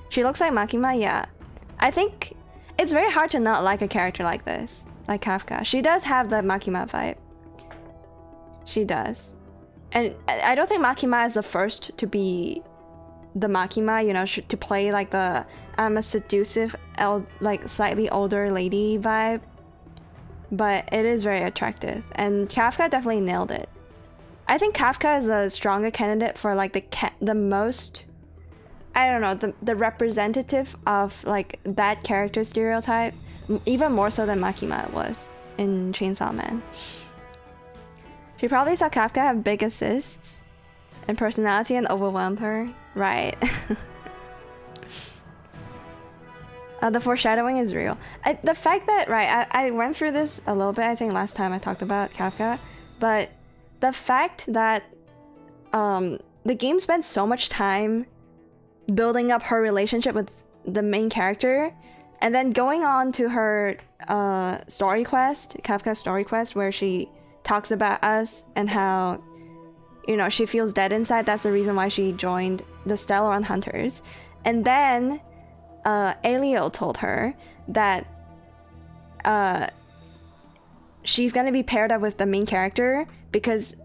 She looks like Makima, yeah. I think it's very hard to not like a character like this. Like Kafka. She does have the Makima vibe. She does. And I don't think Makima is the first to be the Makima, you know, to play like the I'm a seductive, like slightly older lady vibe. But it is very attractive. And Kafka definitely nailed it. I think Kafka is a stronger candidate for like the most, I don't know, the representative of like that character stereotype, even more so than Makima was in Chainsaw Man. She probably saw Kafka have big assists and personality and overwhelmed her, right? The foreshadowing is real. The fact that, right, I went through this a little bit, I think last time I talked about Kafka, but the fact that the game spent so much time building up her relationship with the main character, and then going on to her story quest, Kafka's story quest, where she talks about us and how, you know, she feels dead inside. That's the reason why she joined the Stellaron Hunters. And then Elio told her that she's gonna be paired up with the main character because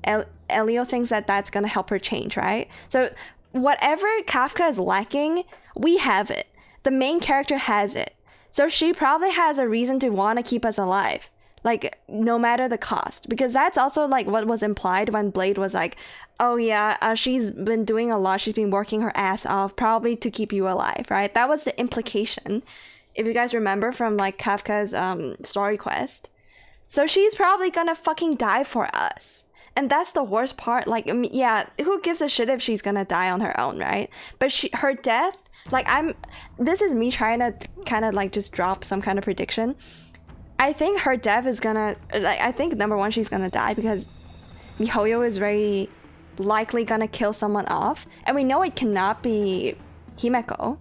Elio thinks that that's gonna help her change, right? So whatever Kafka is lacking, we have it. The main character has it. So she probably has a reason to want to keep us alive, like no matter the cost, because that's also like what was implied when Blade was like, oh yeah, she's been doing a lot, she's been working her ass off probably to keep you alive, right? That was the implication, if you guys remember from like Kafka's story quest. So she's probably gonna fucking die for us, and that's the worst part. Like, I mean, yeah, who gives a shit if she's gonna die on her own, right? But her death, like, this is me trying to kind of like just drop some kind of prediction. I think her death is gonna, like, I think number one, she's gonna die because MiHoYo is very likely gonna kill someone off, and we know it cannot be Himeko,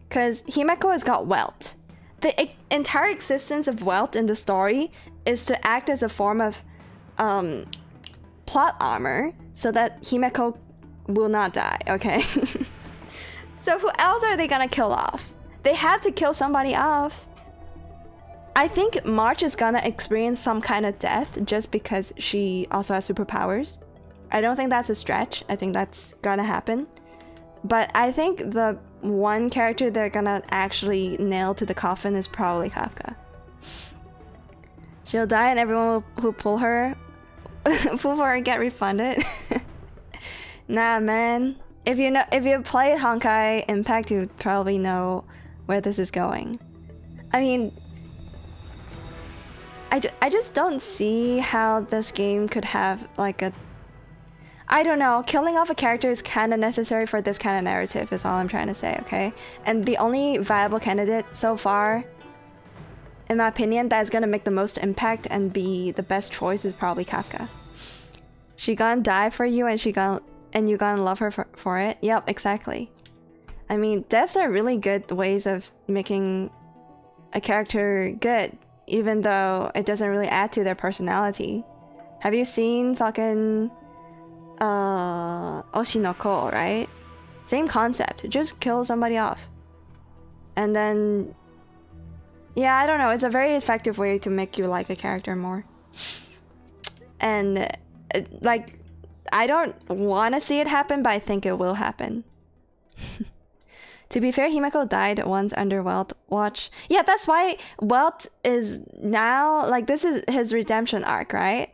because Himeko has got Welt. The entire existence of Welt in the story is to act as a form of plot armor so that Himeko will not die, okay? So who else are they gonna kill off? They have to kill somebody off. I think March is gonna experience some kind of death just because she also has superpowers. I don't think that's a stretch. I think that's gonna happen. But I think the one character they're gonna actually nail to the coffin is probably Kafka. She'll die and everyone who pull her for her get refunded. Nah, man. If you played Honkai Impact, you probably know where this is going. I mean, I just don't see how this game could have like a, I don't know, killing off a character is kind of necessary for this kind of narrative is all I'm trying to say, okay? And the only viable candidate so far, in my opinion, that is gonna make the most impact and be the best choice is probably Kafka. She gonna die for you and you gonna love her for it? Yep, exactly. I mean, deaths are really good ways of making a character good, even though it doesn't really add to their personality. Have you seen fucking Oshinoko, right? Same concept, just kill somebody off. And then, yeah, I don't know, it's a very effective way to make you like a character more. And like, I don't want to see it happen, but I think it will happen. To be fair, Himeko died once under Welt watch. Yeah, that's why Welt is now, like, this is his redemption arc, right?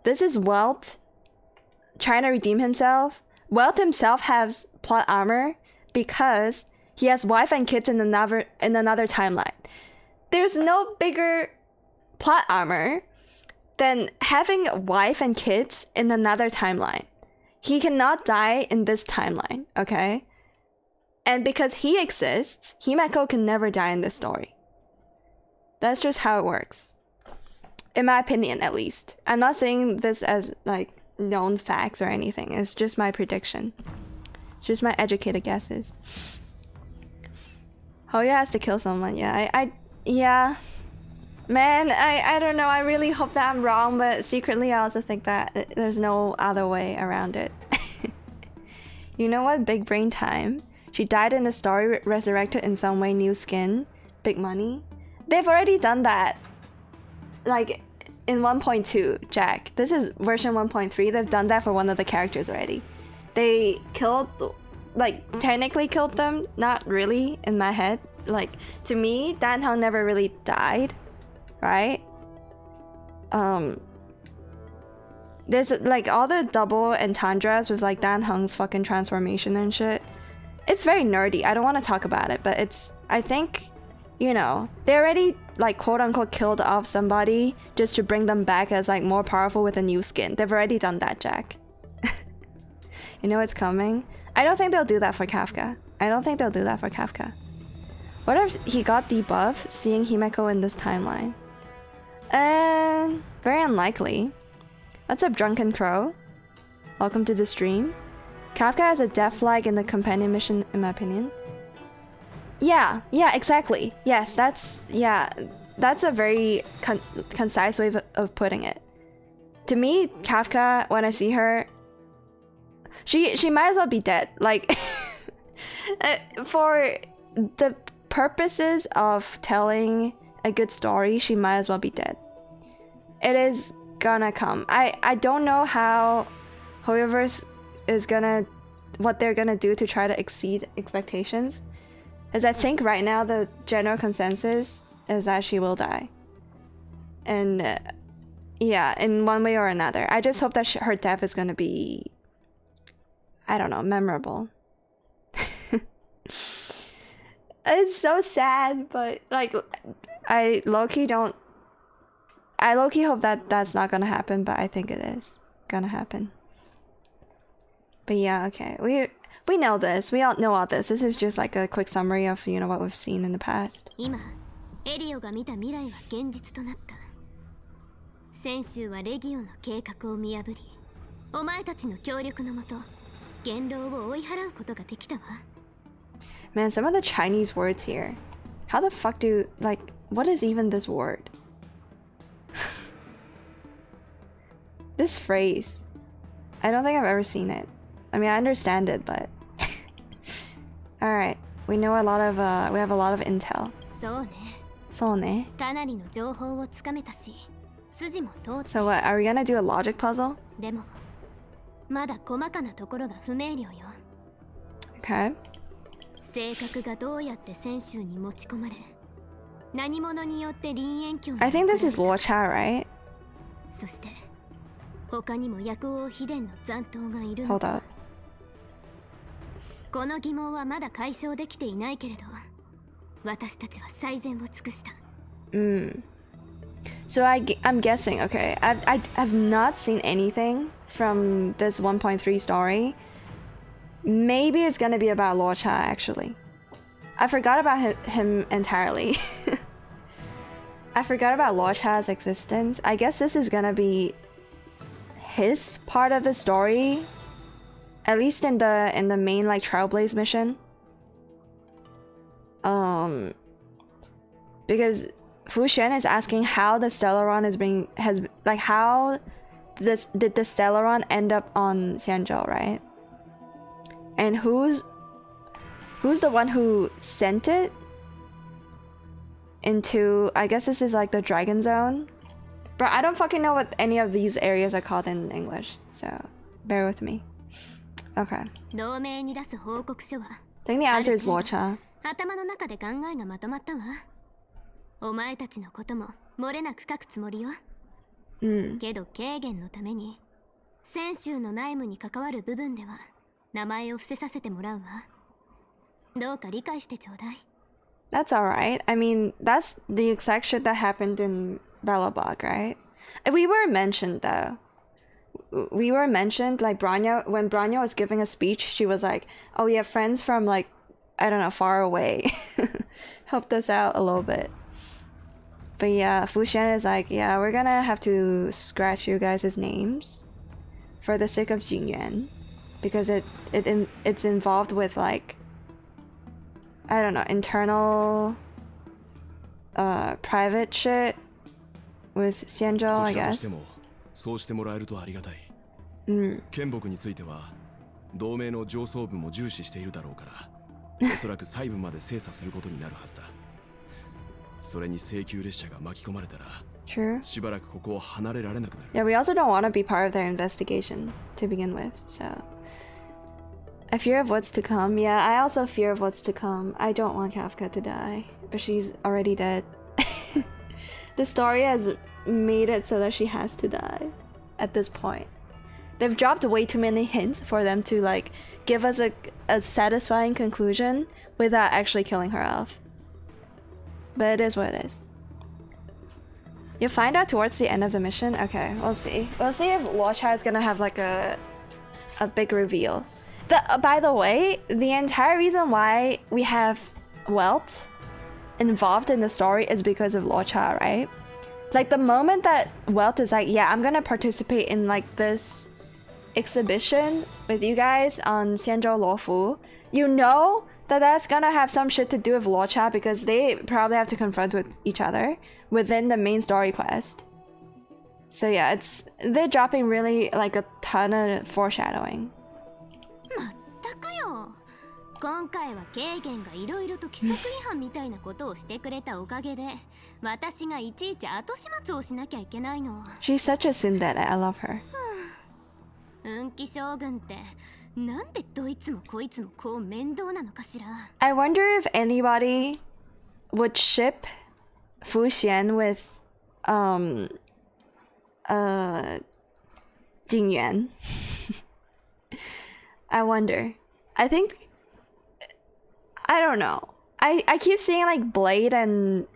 This is Welt trying to redeem himself. Welt himself has plot armor because he has wife and kids in another timeline. There's no bigger plot armor than having a wife and kids in another timeline. He cannot die in this timeline, okay? And because he exists, Himeko can never die in this story. That's just how it works. In my opinion, at least. I'm not saying this as, like, known facts or anything. It's just my prediction. It's just my educated guesses. Hoya has to kill someone. Yeah, yeah. Man, I don't know. I really hope that I'm wrong, but secretly I also think that there's no other way around it. You know what? Big brain time. She died in the story, resurrected in some way, new skin, big money. They've already done that. Like, in 1.2, Jack. This is version 1.3. They've done that for one of the characters already. They killed, like, technically killed them. Not really, in my head. Like, to me, Danhao never really died. Right? There's like all the double entendres with like Dan Heng's fucking transformation and shit. It's very nerdy. I don't want to talk about it, but it's, I think, you know, they already like quote unquote killed off somebody just to bring them back as like more powerful with a new skin. They've already done that, Jack. You know it's coming. I don't think they'll do that for Kafka. I don't think they'll do that for Kafka. What if he got debuff seeing Himeko in this timeline? Very unlikely. What's up, Drunken Crow? Welcome to the stream. Kafka has a death flag in the companion mission, in my opinion. Yeah, exactly. Yes, that's a very concise way of putting it. To me, Kafka, when I see her, she might as well be dead. Like, for the purposes of telling a good story, she might as well be dead. It is gonna come. I don't know how Hoyoverse is gonna, what they're gonna do to try to exceed expectations, as I think right now the general consensus is that she will die, and yeah, in one way or another. I just hope that her death is gonna be, I don't know, memorable. It's so sad, but like I low-key hope that that's not gonna happen, but I think it is gonna happen. But yeah, okay. We know this. We all know all this. This is just like a quick summary of, you know, what we've seen in the past. 今、エリオが見た未来は現実となった。先週はレギオの計画を見破り、お前たちの協力のもと、元老を追い払うことができたわ。Man, some of the Chinese words here. How the fuck do, like, what is even this word? This phrase. I don't think I've ever seen it. I mean, I understand it, but... Alright, we know a lot of, we have a lot of intel. そうね。そうね。かなりの情報をつかめたし、筋も通って。 So what, are we gonna do a logic puzzle? でも、まだ細かなところが不明瞭よ。 Okay. 性格がどうやって泉州に持ち込まれ、何者によって林縁境に。 I think this is Luo Cha, right? そして、他にも薬王秘伝の残党がいるの Hold か。 up. この疑問はまだ解消できていないけれど、私たちは最善を尽くした。So I'm guessing, okay, I've not seen anything from this 1.3 story. Maybe it's gonna be about Luo Cha, actually. I forgot about him entirely. I forgot about Luo Cha's existence. I guess this is gonna be his part of the story. At least in the main like Trailblaze mission. Because Fu Xuan is asking how the Stellaron how did the Stellaron end up on Xianzhou, right? And who's the one who sent it into, I guess this is like the Dragon Zone? But I don't fucking know what any of these areas are called in English, so bear with me. Okay. I 同盟に出す報告書は think the answer is Luo Cha. 頭の中で考えがまとまったわ。お前たちのことも漏れなく書くつもりよ。けど軽減のために泉州の内務に関わる部分では名前を伏せさせてもらうわ。どうか理解してちょうだい。 That's alright. I mean, that's the exact shit that happened in Bellabog, right? We were mentioned though. We were mentioned, like Branya, when Branya was giving a speech, she was like, oh, we have friends from like, I don't know, far away. Helped us out a little bit. But yeah, Fu Xuan is like, yeah, we're gonna have to scratch you guys' names for the sake of Jingyuan. Because it's involved with like, I don't know, internal private shit with Xianzhou, I guess. そうしてもらえるとありがたい。剣木については同盟の上層部も重視しているだろうから、おそらく細部まで精査することになるはずだ。それに請求列車が巻き込まれたら、しばらくここを離れられなくなる。Yeah, we also don't want to be part of their investigation to begin with, so. I fear of what's to come. Yeah, I also fear of what's to come. I don't want Kafka to die, but she's already dead. The story has made it so that she has to die at this point. They've dropped way too many hints for them to like give us a satisfying conclusion without actually killing her off. But it is what it is. You find out towards the end of the mission? Okay, we'll see. We'll see if Luocha is gonna have like a big reveal. By the way, the entire reason why we have Welt involved in the story is because of Luocha, right? Like the moment that Welt is like, yeah, I'm gonna participate in like this exhibition with you guys on Xianzhou Luofu, you know that that's gonna have some shit to do with Luocha because they probably have to confront with each other within the main story quest. So yeah, they're dropping really like a ton of foreshadowing. 全くよ。今回はゲーゲンがいろいろと規則違反みたいなことをしてくれたおかげで、私がいちいち後始末をしなきゃいけないの。She's such a tsundere. I love her. 運気将軍ってなんでどいつもこいつもこう面倒なのかしら。I wonder if anybody would ship Fu Xian with Jing Yuan. I wonder. I think I don't know. I keep seeing like Blade and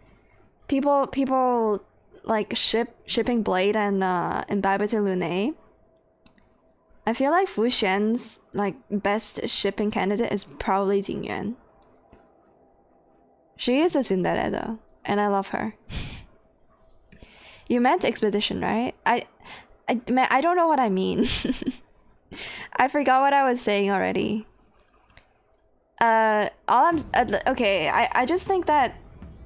people like shipping Blade and Imbibe to Lune. I feel like Fu Xian's like best shipping candidate is probably Jing Yuan. She is a tsundere though, and I love her. You meant expedition, right? I don't know what I mean. I forgot what I was saying already. Okay, I just think that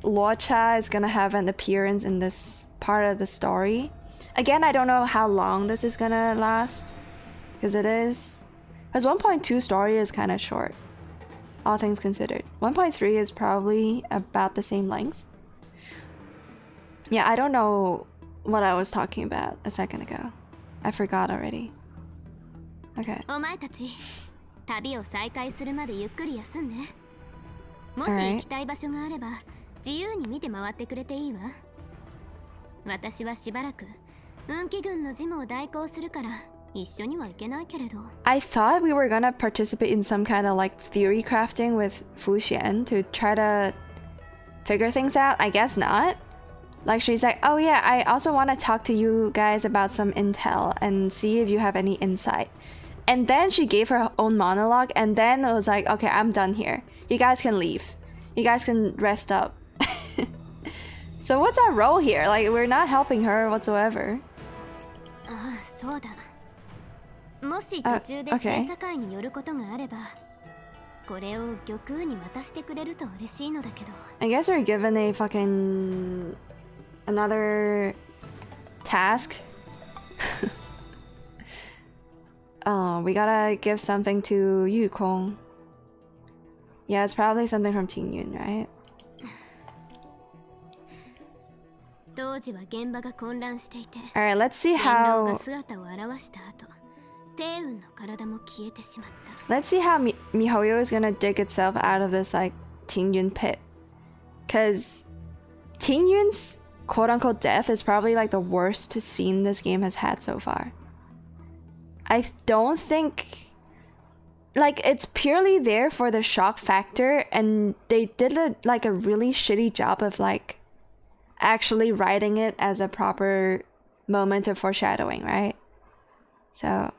Luocha is gonna have an appearance in this part of the story. Again, I don't know how long this is gonna last, because it is. Because 1.2 story is kind of short, all things considered. 1.3 is probably about the same length. Yeah, I don't know what I was talking about a second ago. I forgot already. Okay. お前たち、旅を再開するまでゆっくり休んで。もし行きたい場所があれば、自由に見て回ってくれていいわ。私はしばらく運気軍の事務を代行するから一緒には行けないけれど。I thought we were gonna participate in some kind of like theory crafting with Fu Xian to try to figure things out. I guess not. Like she's like, oh yeah, I also want to talk to you guys about some intel and see if you have any insight. And then she gave her own monologue, and then it was like, okay, I'm done here. You guys can leave. You guys can rest up. So what's our role here? Like, we're not helping her whatsoever. ああ、そうだ。もし途中で審査会によることがあれば、これを玉空に渡してくれると嬉しいのだけど。I guess we're given a fucking another task. We gotta give something to Yukong. Yeah, it's probably something from Ting Yun, right? 当時は現場が混乱していて、 Alright, let's see 天狼 how が姿を現した後、帝雲の体も消えてしまった。 let's see how MiHoYo is gonna dig itself out of this like Ting Yun pit. Cause Ting Yun's quote-unquote death is probably like the worst scene this game has had so far. I don't think like it's purely there for the shock factor, and they did like a really shitty job of like actually writing it as a proper moment of foreshadowing, right? So,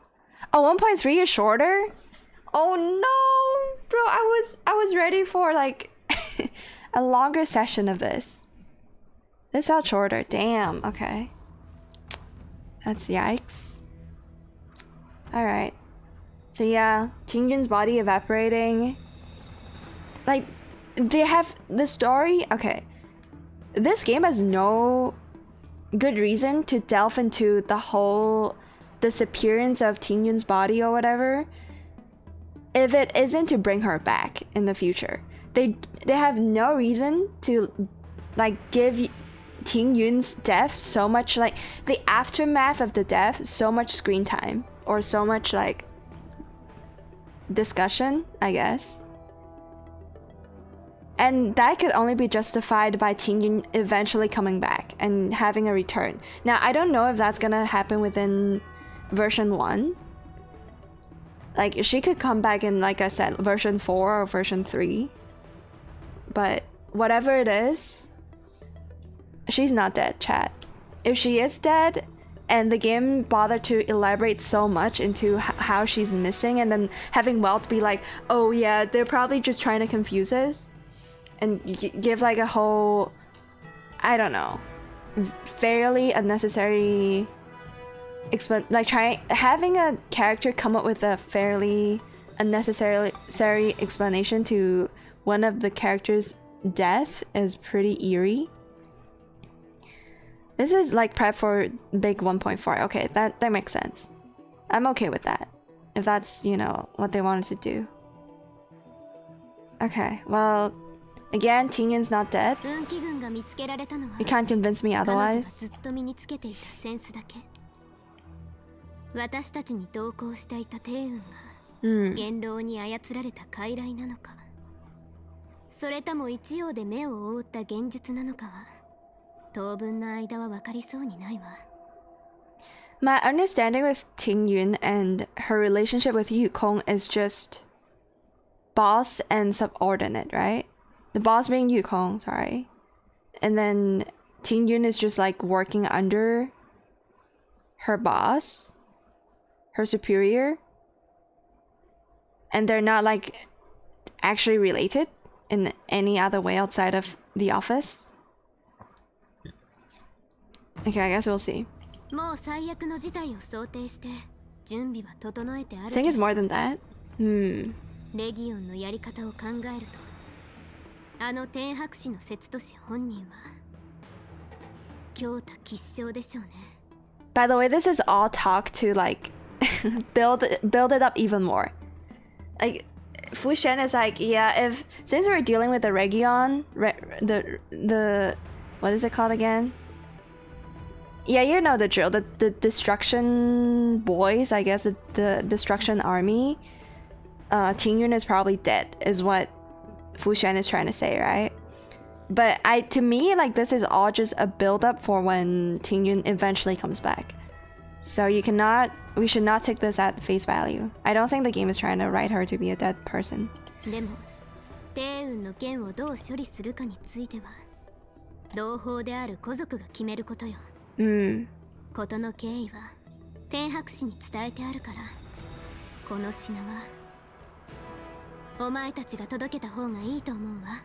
oh, 1.3 is shorter? Oh no, bro, I was ready for like a longer session of this. This felt shorter. Damn, okay. That's yikes. Alright. So yeah, Ting Yun's body evaporating. Like, they have the story. Okay. This game has no good reason to delve into the whole disappearance of Ting Yun's body or whatever if it isn't to bring her back in the future. They have no reason to like give Ting Yun's death so much, like the aftermath of the death, so much screen time or so much like discussion, I guess. And that could only be justified by Ting Yun eventually coming back and having a return. Now, I don't know if that's gonna happen within version 1, Like, she could come back in, like I said, version 4 or version 3. But whatever it is, she's not dead, chat. If she is dead, and the game bothered to elaborate so much into how she's missing, and then having Welt be like, oh yeah, they're probably just trying to confuse us, and give like a whole, I don't know, fairly unnecessary having a character come up with a fairly unnecessary explanation to one of the characters' death is pretty eerie. This is like prep for big 1.4. Okay, that makes sense. I'm okay with that, if that's, you know, what they wanted to do. Okay, well, again, Tingyun's not dead. You can't convince me otherwise. 私たちに同行していた帝雲が元老に操られた傀儡なのか、それとも一葉で目を覆った現実なのかは当分の間は分かりそうにないわ。My understanding with Tingyun and her relationship with Yukong is just boss and subordinate, right? The boss being Yukong, sorry. And then Tingyun is just like working under her boss, her superior, and they're not like actually related in any other way outside of the office. Okay, I guess we'll see. I think it's more than that. レギオンのやり方を考えると、あの天白氏の節都氏本人は強太吉祥でしょうね。By the way, this is all talk to like build it up even more. Like Fu Shen is like, yeah, since we're dealing with the Region, the what is it called again? Yeah, you know the drill. The destruction boys, I guess, the destruction army. Tingyun is probably dead, is what Fu Shen is trying to say, right? But to me, like, this is all just a build-up for when Tingyun eventually comes back. So we should not take this at face value. I don't think the game is trying to write her to be a dead person. でも、帝雲の件をどう処理するかについては、同胞である皇族が決めることよ。事の経緯は天白氏に伝えてあるから、この品はお前たちが届けた方がいいと思うわ。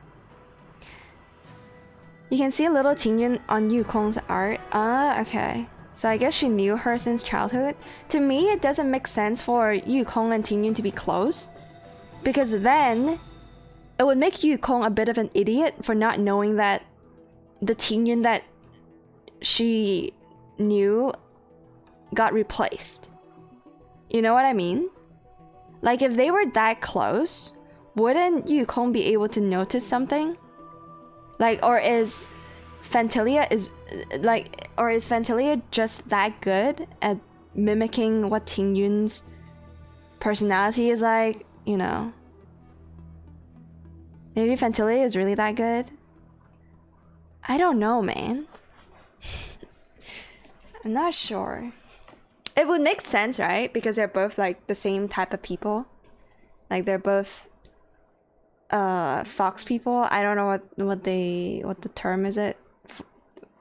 You can see a little Tingyun on Yukong's art. Okay. So I guess she knew her since childhood. To me, it doesn't make sense for Yukong and Tingyun to be close, because then it would make Yukong a bit of an idiot for not knowing that the Tingyun that she knew got replaced. You know what I mean? Like, if they were that close, wouldn't Yukong be able to notice something? Like, or is Fantilia just that good at mimicking what Tingyun's personality is like? You know, maybe Fantilia is really that good. I don't know, man. I'm not sure. It would make sense, right? Because they're both like the same type of people. Like, they're both fox people. I don't know what the term is in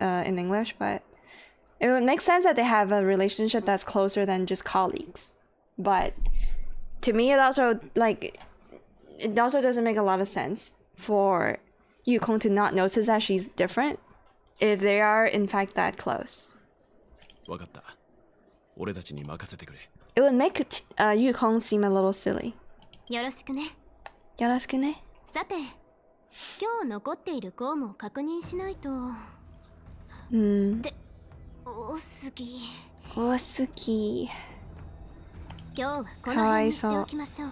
English, but it would make sense that they have a relationship that's closer than just colleagues. But to me, it also doesn't make a lot of sense for Yukong to not notice that she's different if they are in fact that close. It would make Yukong seem a little silly. よろしくね。よろしくね。さて、今日残っている公務を確認しないと。で、多すぎ。多すぎ。今日はこの辺にしておきましょう。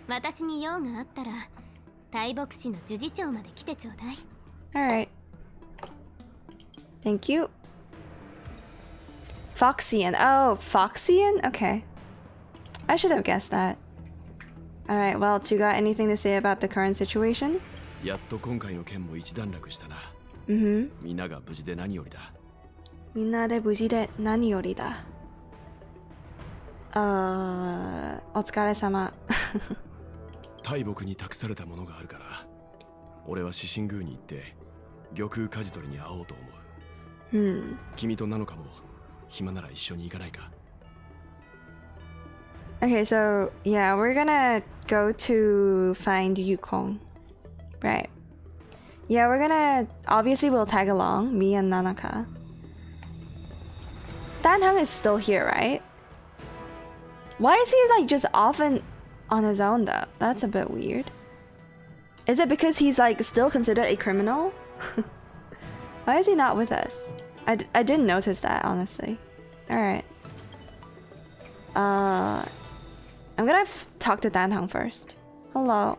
私に用があったら、大牧師の呪事長まで来てちょうだい。Alright. Thank you. Foxian. Oh, Foxian? Okay. I should have guessed that. Alright, well, you got anything to say about the current situation? やっと今回の件も一段落したな。みんなが無事で何よりだ。みんなで無事で何よりだ。お疲れ様。大木に託されたものがあるから、俺は獅子宮に行って玉空舵取りに会おうと思う。君とナノカも暇なら一緒に行かないか? Okay, so yeah, we're gonna go to find Yukong. Right. Yeah, we're gonna... Obviously, we'll tag along, me and Nanaka. Danheng is still here, right? Why is he like just off and on his own though? That's a bit weird. Is it because he's like still considered a criminal? Why is he not with us? I didn't notice that, honestly. Alright. I'm gonna talk to Danheng first. Hello.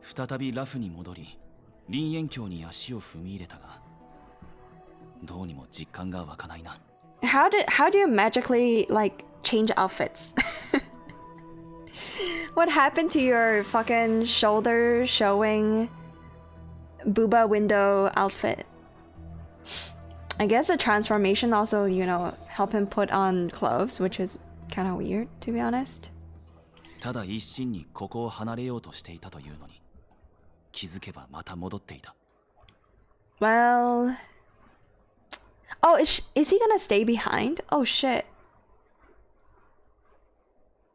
再びラフに戻り、林縁峡に足を踏み入れたが、どうにも実感が湧かないな。How do you magically like change outfits? What happened to your fucking shoulder showing booba window outfit? I guess the transformation also, you know, help him put on clothes, which is kind of weird, to be honest. ただ一心にここを離れようとしていたというのに、気づけばまた戻っていた。Well... Oh, is he gonna stay behind? Oh shit.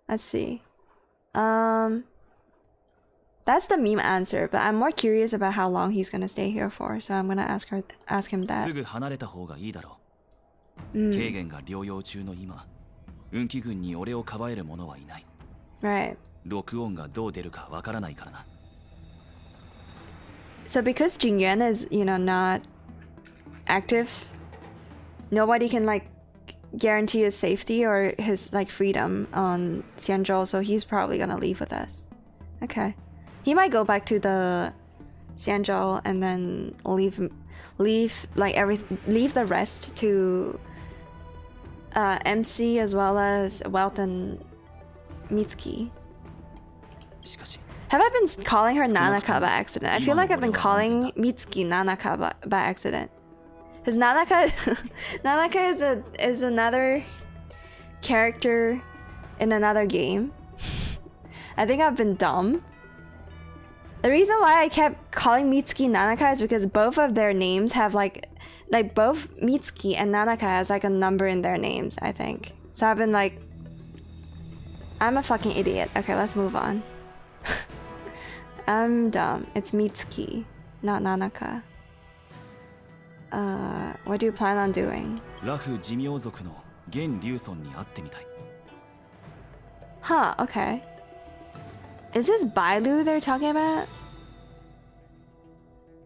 Let's see. That's the meme answer, but I'm more curious about how long he's gonna stay here for, so I'm gonna ask him that. すぐ離れた方がいいだろう。軽減が療養中の今、運気軍に俺をかばえる者はいない。Right. 録音がどう出るかわからないからな。So because Jingyuan is, you know, not active, nobody can like guarantee his safety or his like freedom on Xianzhou, so he's probably gonna leave with us. Okay. He might go back to the Xianzhou and then leave the rest to MC as well as Welt and Mitsuki. しかし Have I been calling her Nanaka by accident? I feel like I've been calling Mitsuki Nanaka by accident. Because Nanaka is another character in another game. I think I've been dumb. The reason why I kept calling Mitsuki Nanaka is because both of their names have like both Mitsuki and Nanaka has like a number in their names, I think. So I've been like, I'm a fucking idiot. Okay, let's move on. I'm dumb. It's Mitsuki, not Nanaka. What do you plan on doing? ラフ寿命族の現竜尊に会ってみたい。 Huh, okay. Is this Bailu they're talking about?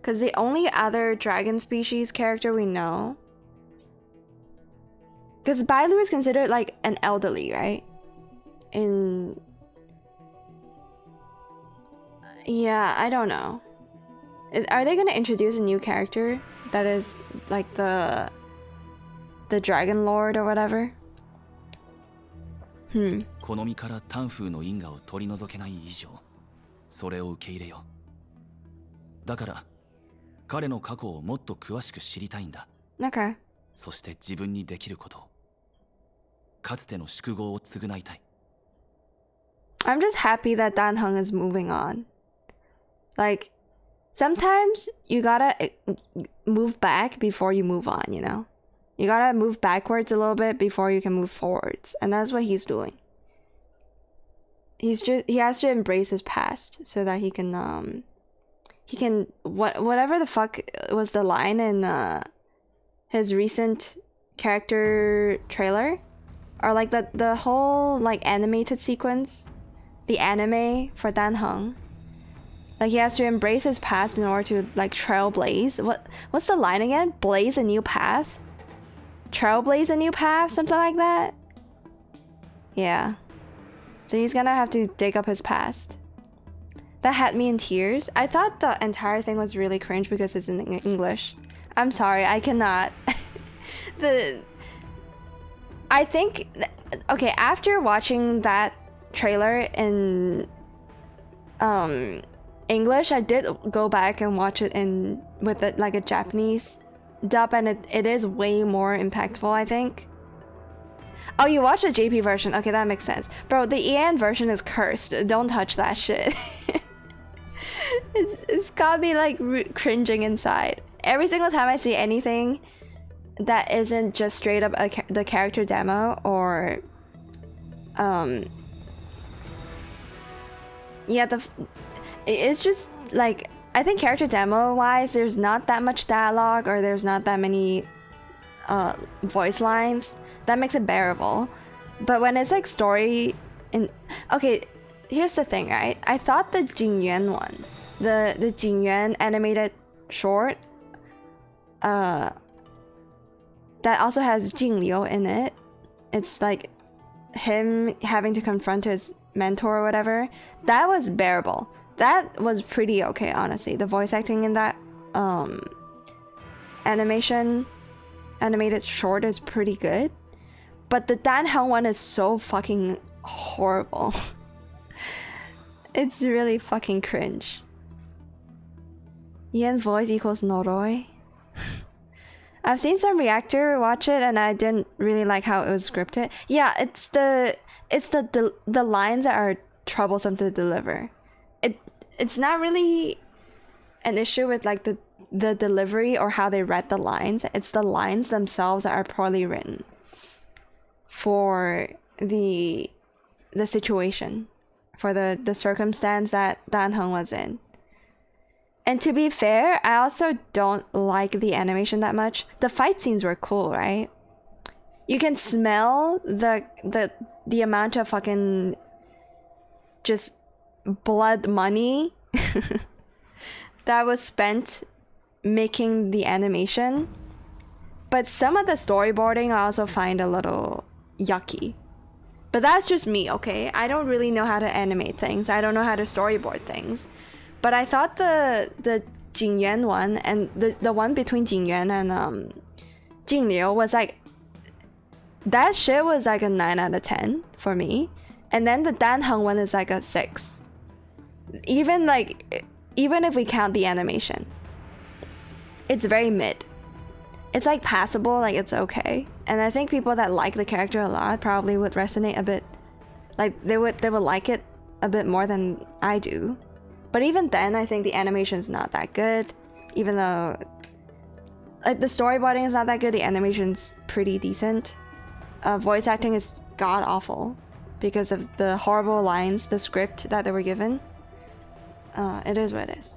Because the only other dragon species character we know... Because Bailu is considered like an elderly, right? Yeah, I don't know. Are they gonna introduce a new character that is like the Dragon Lord or whatever? この身からタンフーの因果を取り除けない以上、それを受け入れよう。だから、彼の過去をもっと詳しく知りたいんだ。Okay. そして自分にできることを、かつての宿業を償いたい。I'm just happy that Danheng is moving on. Like, sometimes you gotta move back before you move on, you know? You gotta move backwards a little bit before you can move forwards. And that's what he's doing. He has to embrace his past so that he can whatever the fuck was the line in his recent character trailer, or like the whole like animated sequence, the anime for Danheng. Like he has to embrace his past in order to like trailblaze. What's the line again? Blaze a new path? Trailblaze a new path? Something like that? Yeah. So he's gonna have to dig up his past. That had me in tears. I thought the entire thing was really cringe because it's in English. I'm sorry, I cannot. I think... Okay, after watching that trailer in English, I did go back and watch it with like a Japanese dub, and it is way more impactful, I think. Oh, you watched the JP version. Okay, that makes sense. Bro, the EN version is cursed. Don't touch that shit. It's got me like cringing inside. Every single time I see anything that isn't just straight up the character demo or yeah, it's just like, I think character demo wise there's not that much dialogue or there's not that many voice lines that makes it bearable. But when it's like story okay, here's the thing, right? I thought the Jingyuan one, the Jingyuan animated short that also has Jingliu in it, it's like him having to confront his mentor or whatever, that was bearable. That was pretty okay, honestly. The voice acting in that animated short is pretty good. But the Dan Heng one is so fucking horrible. It's really fucking cringe. Ian's voice equals Noroi. I've seen some reactor watch it and I didn't really like how it was scripted. Yeah, it's the lines that are troublesome to deliver. It's not really an issue with like the delivery or how they read the lines. It's the lines themselves that are poorly written for the situation, for the circumstance that Dan Heng was in. And to be fair, I also don't like the animation that much. The fight scenes were cool, right? You can smell the amount of fucking just blood money that was spent making the animation. But some of the storyboarding I also find a little yucky. But that's just me, okay? I don't really know how to animate things. I don't know how to storyboard things. But I thought the Jingyuan one and the one between Jingyuan and Jingliu was like, that shit was like a 9 out of 10 for me. And then the Dan Heng one is like a 6. Even if we count the animation, it's very mid. It's like passable, like it's okay. And I think people that like the character a lot probably would resonate a bit, like they would like it a bit more than I do. But even then, I think the animation's not that good. Even though like the storyboarding is not that good, the animation's pretty decent. Voice acting is god awful because of the horrible lines, the script that they were given. It is what it is.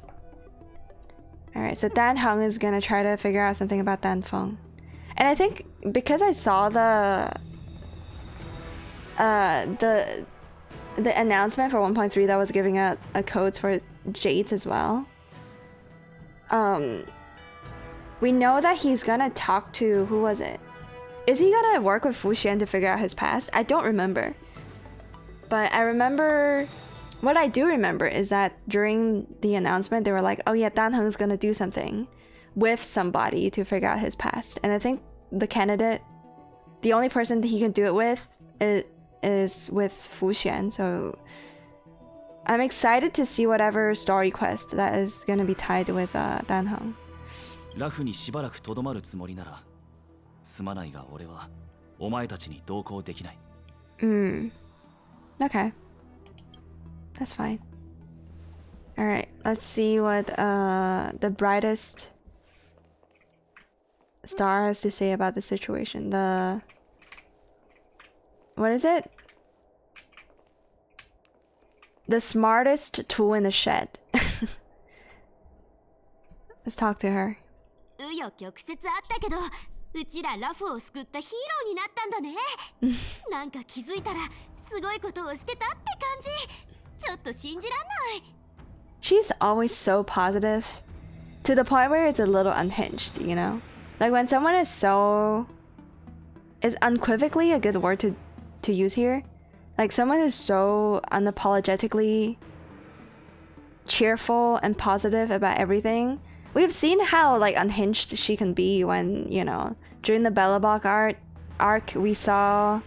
Alright, so Dan Heng is gonna try to figure out something about Dan Feng. And I think because I saw the announcement for 1.3 that was giving out a codes for Jade as well. We know that he's gonna talk to, who was it? Is he gonna work with Fu Xian to figure out his past? I don't remember. But I remember, what I do remember is that during the announcement, they were like, oh yeah, Dan Heng's gonna do something with somebody to figure out his past. And I think the candidate, the only person that he can do it with is with Fu Xian. So I'm excited to see whatever story quest that is gonna be tied with Dan Heng. ラフにしばらくとどまるつもりなら、すまないが俺はお前たちに同行できない。Okay. That's fine. Alright, let's see what the brightest star has to say about the situation. What is it? The smartest tool in the shed. Let's talk to her. 紆余曲折あったけど、うちらラフを救ったヒーローになったんだね。なんか気づいたらすごいことをしてたって感じ。ちょっと信じらんない。She's always so positive, to the point where it's a little unhinged, you know? Like when someone is unequivocally a good word to use here. Like someone who's so unapologetically cheerful and positive about everything. We've seen how like unhinged she can be when, you know, during the Bellabok arc we saw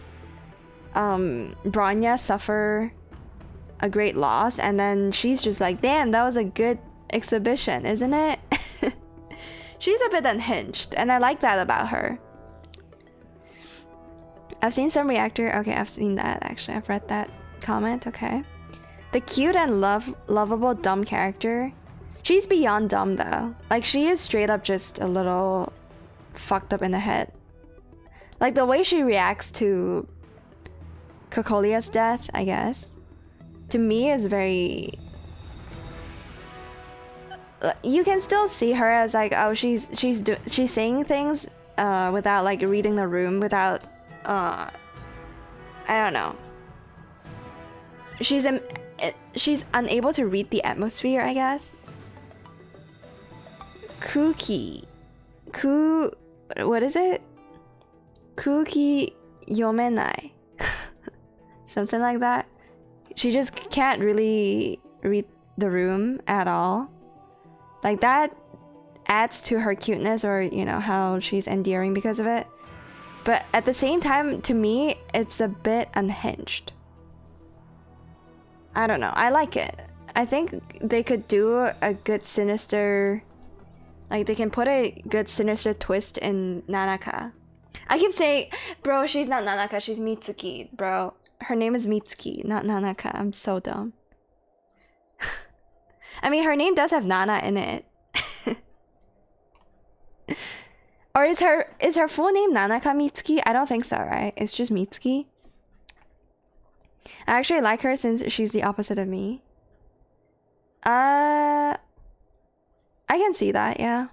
Bronya suffer a great loss and then she's just like, damn, that was a good exhibition, isn't it? She's a bit unhinged and I like that about her. I've seen some reactor. Okay, I've seen that actually. I've read that comment. Okay. The cute and lovable dumb character. She's beyond dumb though. Like she is straight up just a little fucked up in the head. Like the way she reacts to Kokolia's death, I guess, to me is very... You can still see her as like, oh, she's saying things without like reading the room, without I don't know. She's unable to read the atmosphere, I guess. What is it? Kuki yomenai. Something like that. She just can't really read the room at all. Like that adds to her cuteness, or you know, how she's endearing because of it. But at the same time, to me, it's a bit unhinged. I don't know. I like it. I think they could do a good sinister... Like, they can put a good sinister twist in Nanaka. I keep saying, bro, she's not Nanaka, she's Mitsuki, bro. Her name is Mitsuki, not Nanaka. I'm so dumb. I mean, her name does have Nana in it. Or is her full name Nanaka Mitsuki? I don't think so, right? It's just Mitsuki. I actually like her since she's the opposite of me. I can see that, yeah.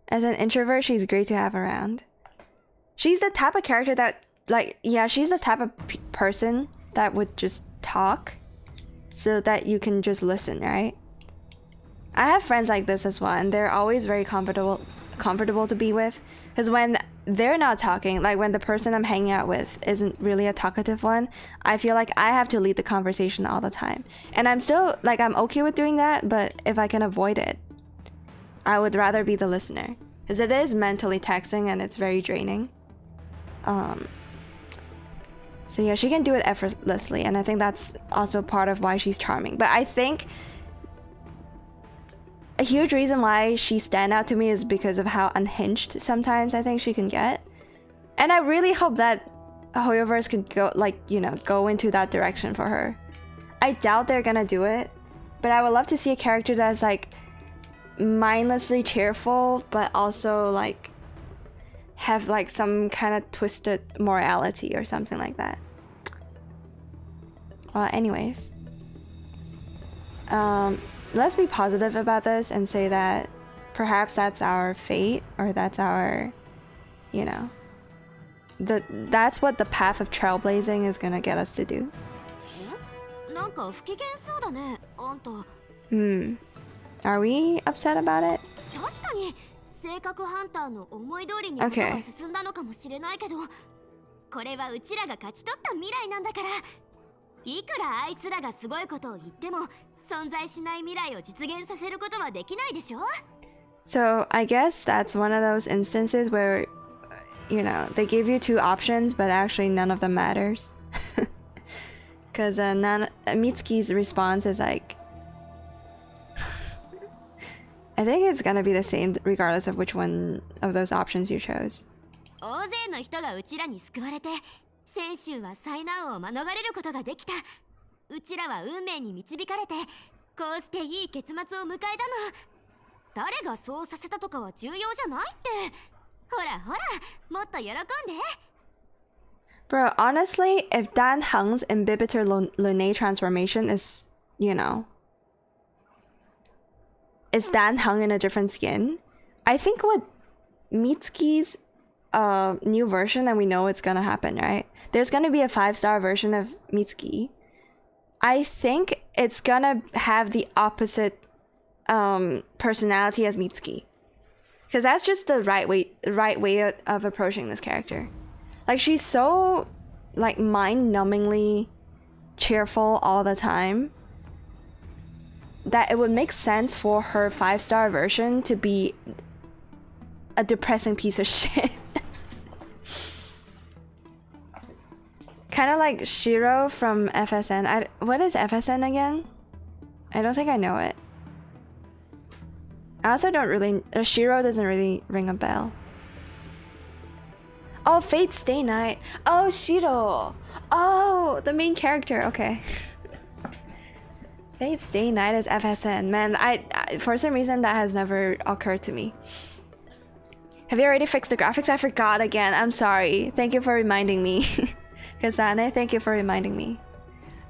As an introvert, she's great to have around. She's the type of character that, like, yeah, she's the type of person that would just talk so that you can just listen, right? I have friends like this as well, and they're always very comfortable to be with. Because when they're not talking, like when the person I'm hanging out with isn't really a talkative one, I feel like I have to lead the conversation all the time. And I'm still, like, I'm okay with doing that, but if I can avoid it, I would rather be the listener. Because it is mentally taxing and it's very draining. So yeah, she can do it effortlessly, and I think that's also part of why she's charming. But I think a huge reason why she stand out to me is because of how unhinged sometimes I think she can get. And I really hope that Hoyoverse can go, like, you know, go into that direction for her. I doubt they're gonna do it, but I would love to see a character that's like mindlessly cheerful, but also like have like some kind of twisted morality or something like that. Well, anyways, let's be positive about this and say that perhaps that's our fate, or that's our, you know, that's what the path of trailblazing is gonna get us to do. Are we upset about it? Okay. So I guess that's one of those instances where, you know, they give you two options, but actually none of them matters. Because Mitsuki's response is like, I think it's gonna be the same regardless of which one of those options you chose. Bro, honestly, if Dan Heng's Imbibitor Lune transformation is, you know, it's Dan Heng in a different skin, I think what Mitsuki's new version, and we know it's gonna happen, right? There's gonna be a 5-star version of Mitsuki. I think it's gonna have the opposite personality as Mitsuki, because that's just the right way of approaching this character. Like, she's so like mind-numbingly cheerful all the time that it would make sense for her 5-star version to be a depressing piece of shit. Kind of like Shiro from FSN. What is FSN again? I don't think I know it. I also don't really... Shiro doesn't really ring a bell. Oh, Fate Stay Night. Oh, Shiro. Oh, the main character. Okay. Fate Stay Night is FSN. Man, I for some reason that has never occurred to me. Have you already fixed the graphics? I forgot again. I'm sorry. Thank you for reminding me. Kazane, thank you for reminding me.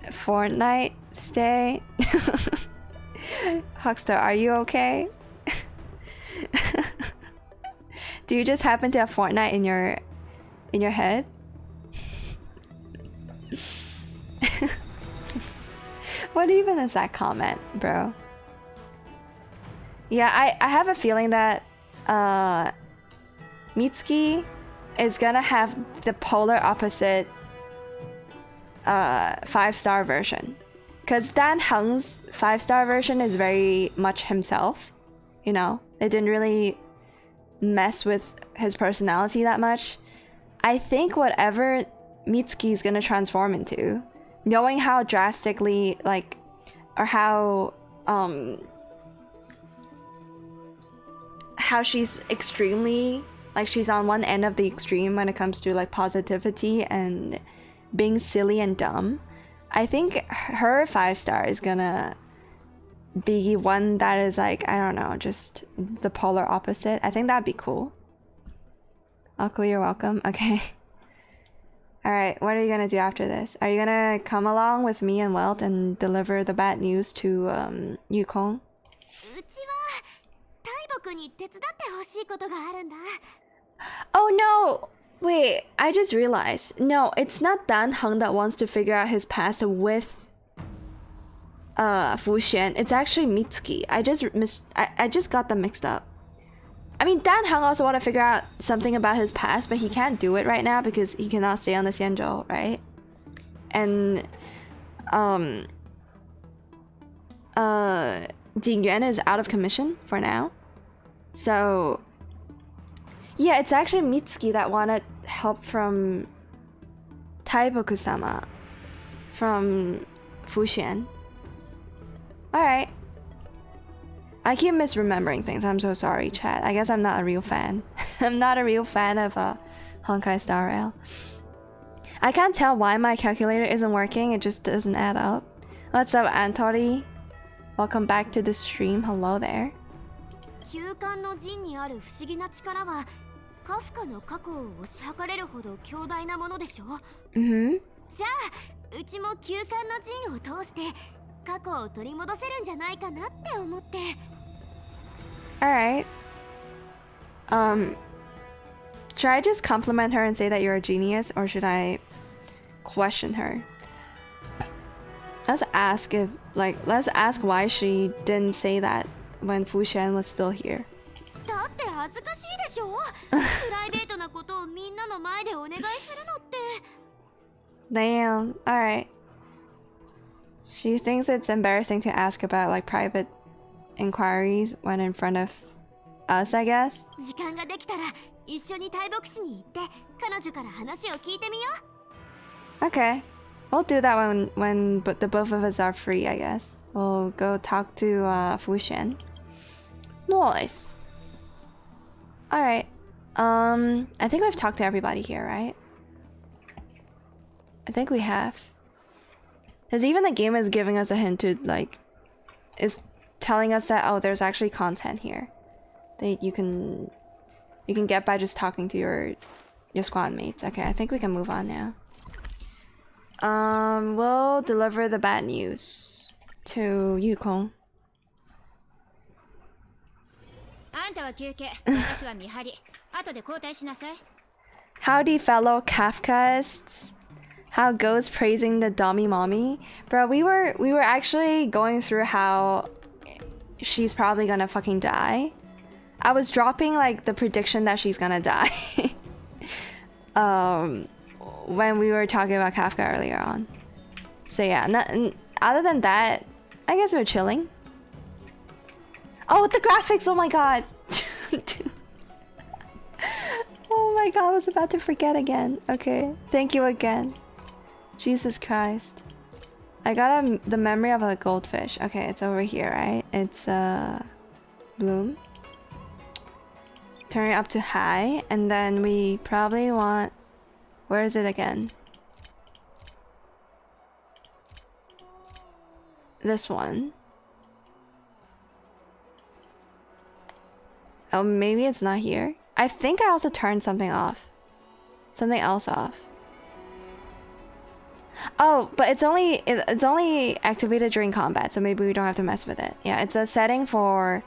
Fortnite, stay. Huckster, are you okay? Do you just happen to have Fortnite in your head? What even is that comment, bro? Yeah, I have a feeling that Mitsuki is gonna have the polar opposite 5-star version. Because Dan Heng's 5-star version is very much himself, you know? It didn't really mess with his personality that much. I think whatever Mitsuki is gonna transform into, knowing how drastically, like, or how she's extremely, like, she's on one end of the extreme when it comes to, like, positivity and being silly and dumb. I think her 5-star is gonna be one that is, like, I don't know, just the polar opposite. I think that'd be cool. Uncle, you're welcome. Okay. Alright, what are you gonna do after this? Are you gonna come along with me and Welt and deliver the bad news to Yukong? Oh no! Wait, I just realized. No, it's not Dan Heng that wants to figure out his past with Fu Xuan. It's actually Mitsuki. I just got them mixed up. I mean, Dan Heng also want to figure out something about his past, but he can't do it right now because he cannot stay on the Xianzhou, right? And Jing Yuan is out of commission for now. So yeah, it's actually Mitsuki that wanted help from Taiboku-sama from Fu Xuan. Alright. I keep misremembering things. I'm so sorry, chat. I guess I'm not a real fan. I'm not a real fan of Honkai Star Rail. I can't tell why my calculator isn't working. It just doesn't add up. What's up, Antori? Welcome back to the stream. Hello there. Mm-hmm. Alright. Should I just compliment her and say that you're a genius, or should I question her? Let's ask why she didn't say that when Fu Xuan was still here. Damn, alright. She thinks it's embarrassing to ask about, like, private inquiries when in front of us, I guess. Okay. We'll do that when the both of us are free, I guess. We'll go talk to Fu Xuan. Nice. Alright. I think we've talked to everybody here, right? I think we have. Because even the game is giving us a hint to, like, is telling us that, oh, there's actually content here that you can get by just talking to your squad mates. Okay, I think we can move on now. We'll deliver the bad news to Yukong. Howdy, fellow Kafkaists. How goes praising the dummy mommy? Bro, we were actually going through how she's probably gonna fucking die. I was dropping, like, the prediction that she's gonna die. When we were talking about Kafka earlier on. So yeah, other than that, I guess we're chilling. Oh, the graphics! Oh my god! Oh my god, I was about to forget again. Okay, thank you again. Jesus Christ. I got the memory of a goldfish. Okay, it's over here, right? It's Bloom. turn it up to high, and then we probably want... Where is it again? This one. Oh, maybe it's not here. I think I also turned something off. Something else off. Oh, but it's only activated during combat, so maybe we don't have to mess with it. Yeah, it's a setting for,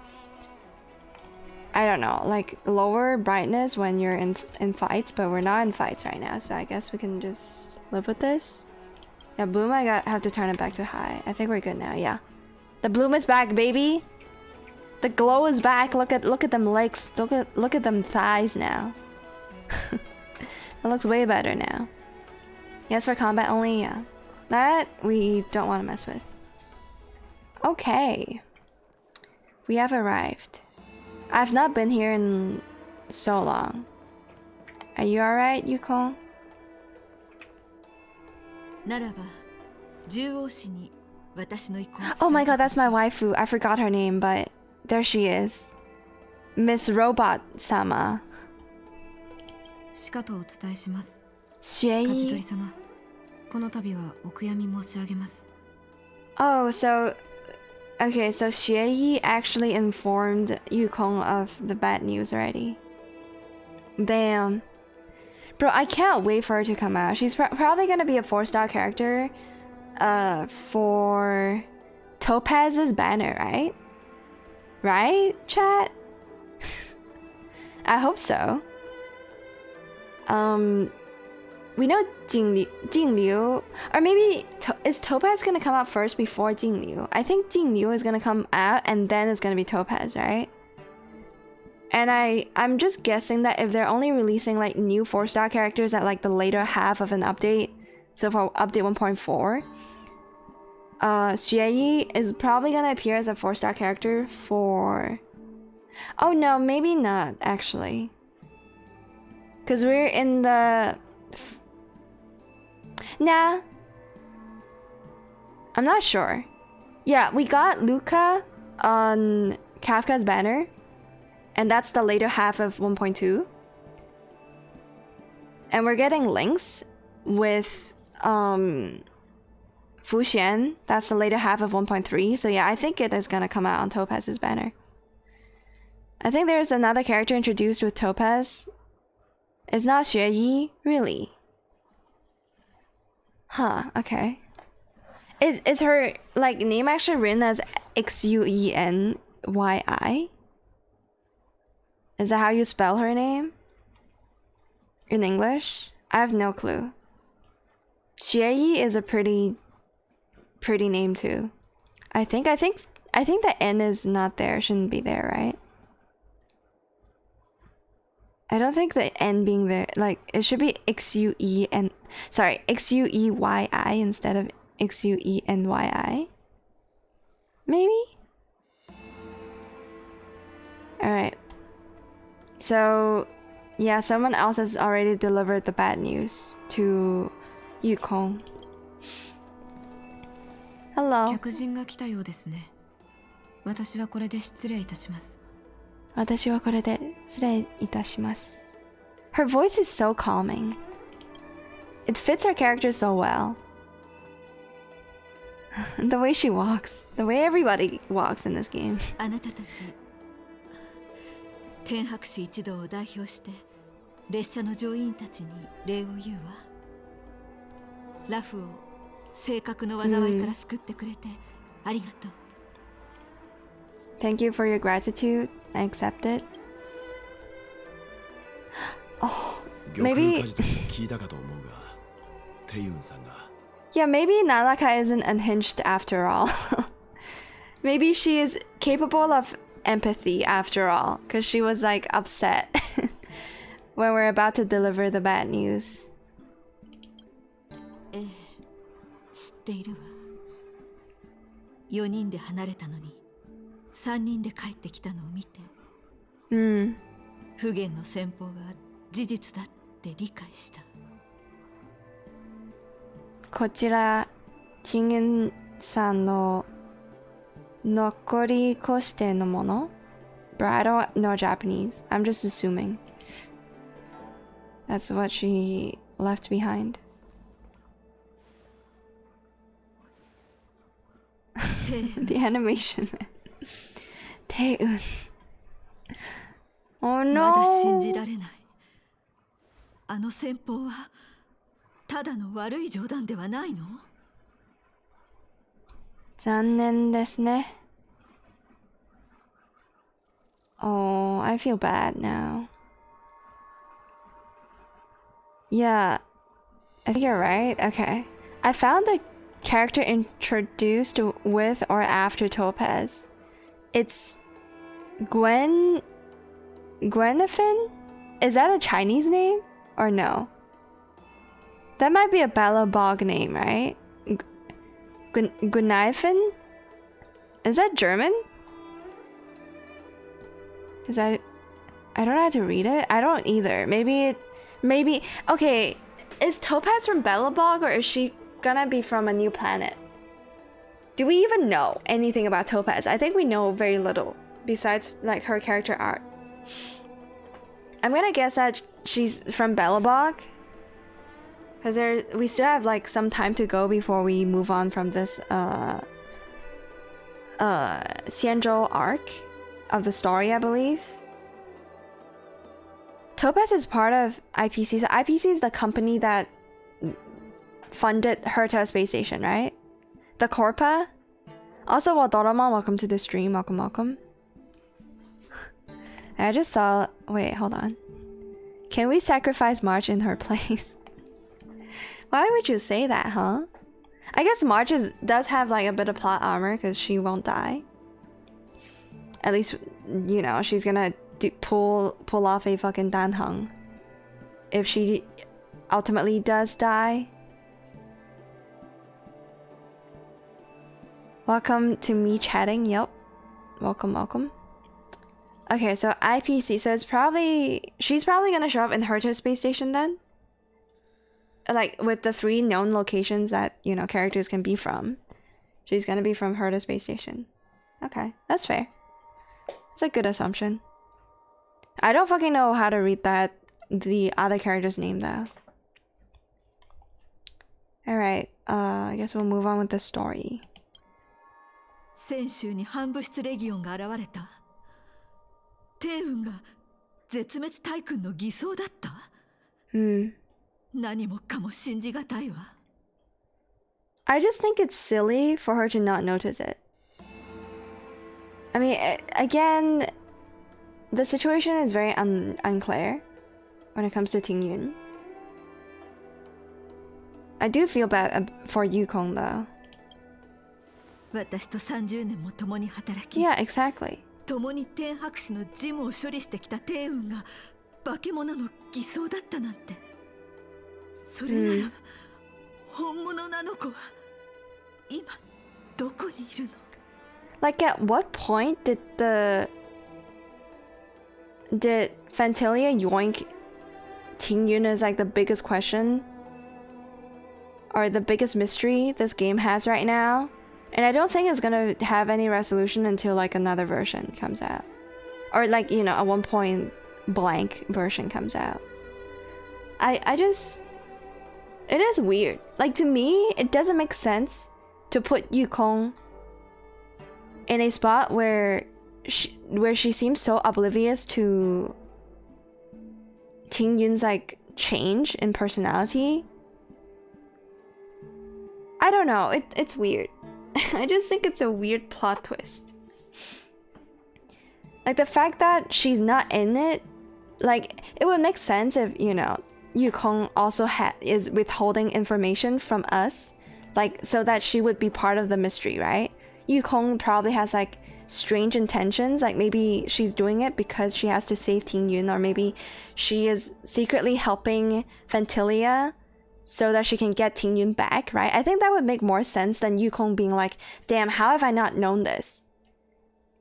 I don't know, like lower brightness when you're in fights, but we're not in fights right now, so I guess we can just live with this. Yeah, bloom, have to turn it back to high. I think we're good now. Yeah, the bloom is back, baby. The glow is back. Look at them legs. Look at them thighs now. It looks way better now. Yes, for combat only. Yeah, that we don't want to mess with. Okay, we have arrived. I've not been here in so long. Are you alright, Yuko? Oh my god, that's my waifu. I forgot her name, but there she is. Miss Robot Sama. Oh, so... Okay, so Xie actually informed Yukong of the bad news already. Damn. Bro, I can't wait for her to come out. She's probably gonna be a 4-star character for Topaz's banner, right? Right, chat? I hope so. We know Jingliu, or maybe is Topaz gonna come out first before Jingliu? I think Jingliu is gonna come out and then it's gonna be Topaz, right? And I'm just guessing that if they're only releasing like new 4-star characters at like the later half of an update, so for update 1.4, Xue is probably gonna appear as a 4-star character for... Oh no, maybe not actually. Cause we're in the... Nah. I'm not sure. Yeah, we got Luca on Kafka's banner. And that's the later half of 1.2. And we're getting links with Fuxian. That's the later half of 1.3. So yeah, I think it is gonna come out on Topaz's banner. I think there's another character introduced with Topaz. It's not Xue, really? Huh, okay. Is her like name actually written as Xuenyi? Is that how you spell her name? In English? I have no clue. Xie is a pretty name too. I think the N is not there, shouldn't be there, right? I don't think the N being there, like it should be Xueyi instead of Xuenyi. Maybe? Alright. So, yeah, someone else has already delivered the bad news to Yukong. Hello. Her voice is so calming. It fits her character so well. The way she walks, the way everybody walks in this game. 天白市一同を代表して列車の乗員たちに礼を言うわ。ラフを正確の災いから救ってくれてありがとう。Thank you for your gratitude. I accept it. Oh, maybe. Yeah, maybe Nanaka isn't unhinged after all. Maybe she is capable of empathy after all, because she was like upset when we're about to deliver the bad news. 知っているわ。4人で離れたのに3人で帰ってきたのを見て、不言の戦法が事実だって理解した。こちらティンゲンさんの残り越してのもの Bro, I don't know Japanese. I'm just assuming. That's what she left behind. The animation, man. Taeun. Oh まだ信じ no. られない。あの戦法はただの悪い冗談ではないの？残念ですね. Oh, I feel bad now. Yeah, I think you're right. Okay. I found the character introduced with or after Topaz. It's Gwenfin? Is that a Chinese name? Or no? That might be a Balabog name, right? Gwenfin? Is that German? Because I don't know how to read it. I don't either. Maybe okay, is Topaz from Belobog or is she gonna be from a new planet? Do we even know anything about Topaz? I think we know very little besides like her character art. I'm gonna guess that she's from Belobog, because we still have like some time to go before we move on from this Xianzhou arc of the story, I believe. Topaz is part of IPC. So IPC is the company that funded her to a space station, right? The Corpa. Also, Wadorama, welcome to the stream. Welcome, welcome. I just saw... Wait, hold on. Can we sacrifice March in her place? Why would you say that, huh? I guess March does have like a bit of plot armor because she won't die. At least, you know, she's gonna pull off a fucking danheng if she ultimately does die. Welcome to me chatting. Yep. Welcome, welcome. Okay, so IPC. So she's probably gonna show up in Herta space station then. Like with the 3 known locations that, you know, characters can be from. She's gonna be from Herta space station. Okay, that's fair. It's a good assumption. I don't fucking know how to read the other character's name though. Alright, I guess we'll move on with the story. 先週に反物質レギオンが現れた。帝雲が絶滅大君の偽装だった。何もかも信じがたいわ。I just think it's silly for her to not notice it. I mean, again, the situation is very unclear when it comes to Tingyun. I do feel bad for Yukong though. 私と30年も共に働き、 Yeah, exactly. 共に天白氏の事務を処理してきた帝雲が化け物の偽装だったなんて。それなら、本物なの子は今どこにいるの？ Like at what point did Fantilia yoink Tingyun as like the biggest question or the biggest mystery this game has right now? And I don't think it's gonna have any resolution until like another version comes out. Or like, you know, a 1 point blank version comes out. I just... It is weird. Like to me, it doesn't make sense to put Yukong in a spot where she seems so oblivious to Tingyun's like change in personality. I don't know, it's weird. I just think it's a weird plot twist. Like the fact that she's not in it, like it would make sense if, you know, Yukong also is withholding information from us, like so that she would be part of the mystery, right? Yukong probably has like strange intentions, like maybe she's doing it because she has to save Tingyun, or maybe she is secretly helping Fantilia so that she can get Tingyun back, right? I think that would make more sense than Yukong being like, damn, how have I not known this?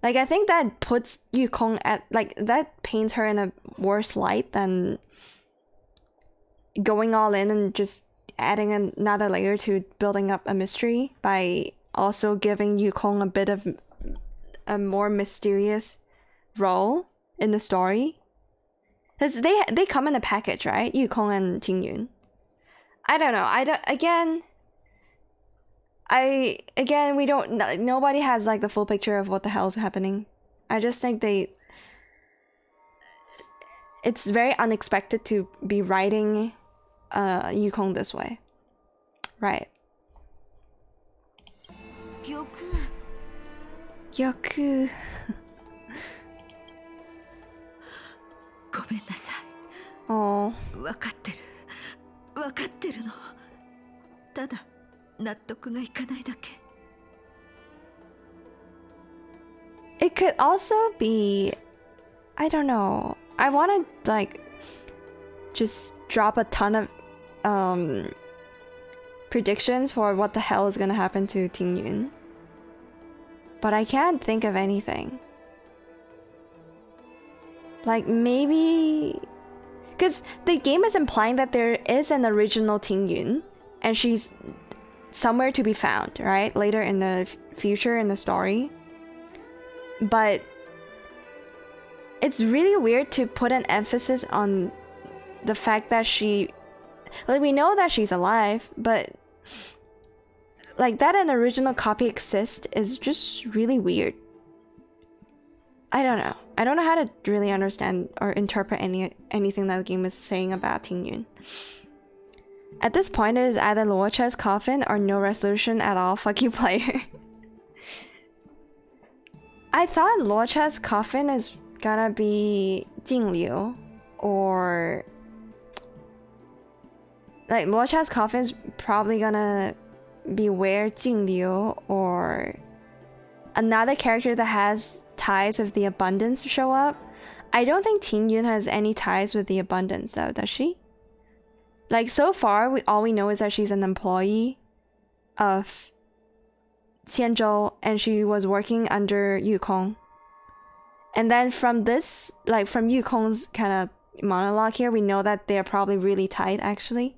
Like, I think that puts Yukong at, like, that paints her in a worse light than going all in and just adding another layer to building up a mystery by also giving Yukong a bit of a more mysterious role in the story? Because they come in a package, right? Yukong and Tingyun. I don't know. We don't. Nobody has like the full picture of what the hell is happening. I just think it's very unexpected to be writing Yukong this way, right? Gyoku. ごめんなさい。 Oh. 分かってるの。ただ納得がいかないだけ。 It could also be, I don't know. I want to like just drop a ton of predictions for what the hell is gonna happen to Tingyun, but I can't think of anything. Like maybe because the game is implying that there is an original Tingyun and she's somewhere to be found, right? Later in the future in the story. But it's really weird to put an emphasis on the fact that we know that she's alive, but like that an original copy exists is just really weird. I don't know. I don't know how to really understand or interpret anything that the game is saying about Tingyun. At this point, it is either Luocha's coffin or no resolution at all. Fuck you, player. I thought Luocha's coffin is gonna be Jingliu, or like Luocha's coffin is probably gonna be where Jingliu or another character that has ties with the abundance show up. I don't think Tingyun has any ties with the abundance though, does she? Like so far, all we know is that she's an employee of Qianzhou and she was working under Yukong. And then from this, like from Yukong's kind of monologue here, we know that they're probably really tight actually.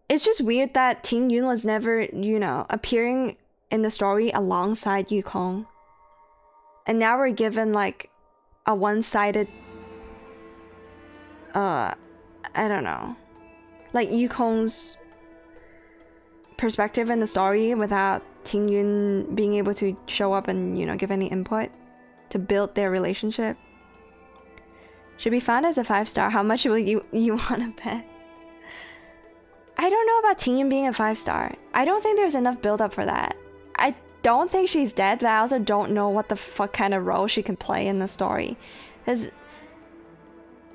It's just weird that Tingyun was never, you know, appearing in the story alongside Yukong. And now we're given like a one-sided I don't know, like Yukong's perspective in the story without Tingyun being able to show up and, you know, give any input to build their relationship. Should be found as a 5-star. How much will you want to bet? I don't know about Tingyun being a 5-star. I don't think there's enough build up for that. I don't think she's dead, but I also don't know what the fuck kind of role she can play in the story. Because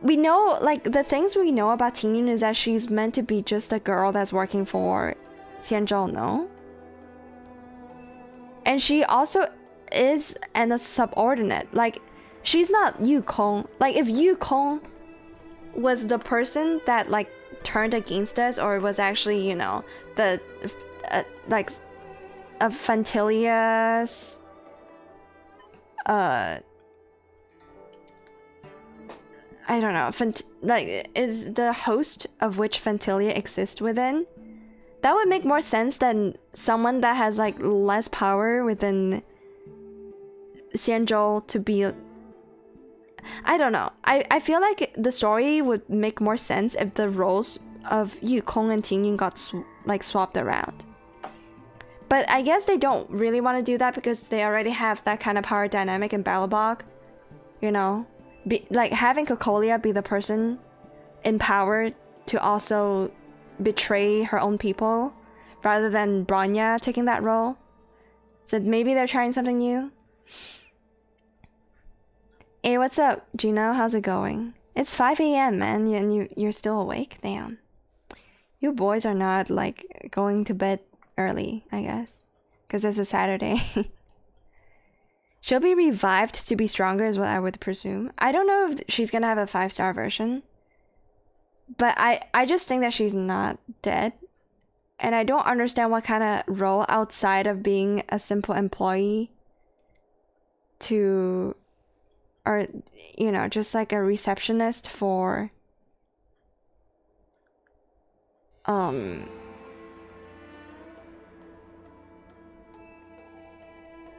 we know, like, the things we know about Tingyun is that she's meant to be just a girl that's working for Qianzhou, no? And she also is a subordinate. Like, she's not Yukong. Like, if Yukong was the person that, like, turned against us, or was actually, you know, the, like, a Fantilia's, I don't know, like, is the host of which Fantilia exists within, that would make more sense than someone that has, like, less power within Xianzhou to be... I don't know. I feel like the story would make more sense if the roles of Yukong and Tingyun got swapped around. But I guess they don't really want to do that because they already have that kind of power dynamic in Balabog. You know? Like, having Cocolia be the person in power to also betray her own people, rather than Bronya taking that role. So maybe they're trying something new. Hey, what's up, Gino? How's it going? It's 5 a.m, man, and you're still awake? Damn. You boys are not, like, going to bed early, I guess. Because it's a Saturday. She'll be revived to be stronger is what I would presume. I don't know if she's gonna have a 5-star version. But I just think that she's not dead. And I don't understand what kind of role outside of being a simple employee to... or, you know, just like a receptionist for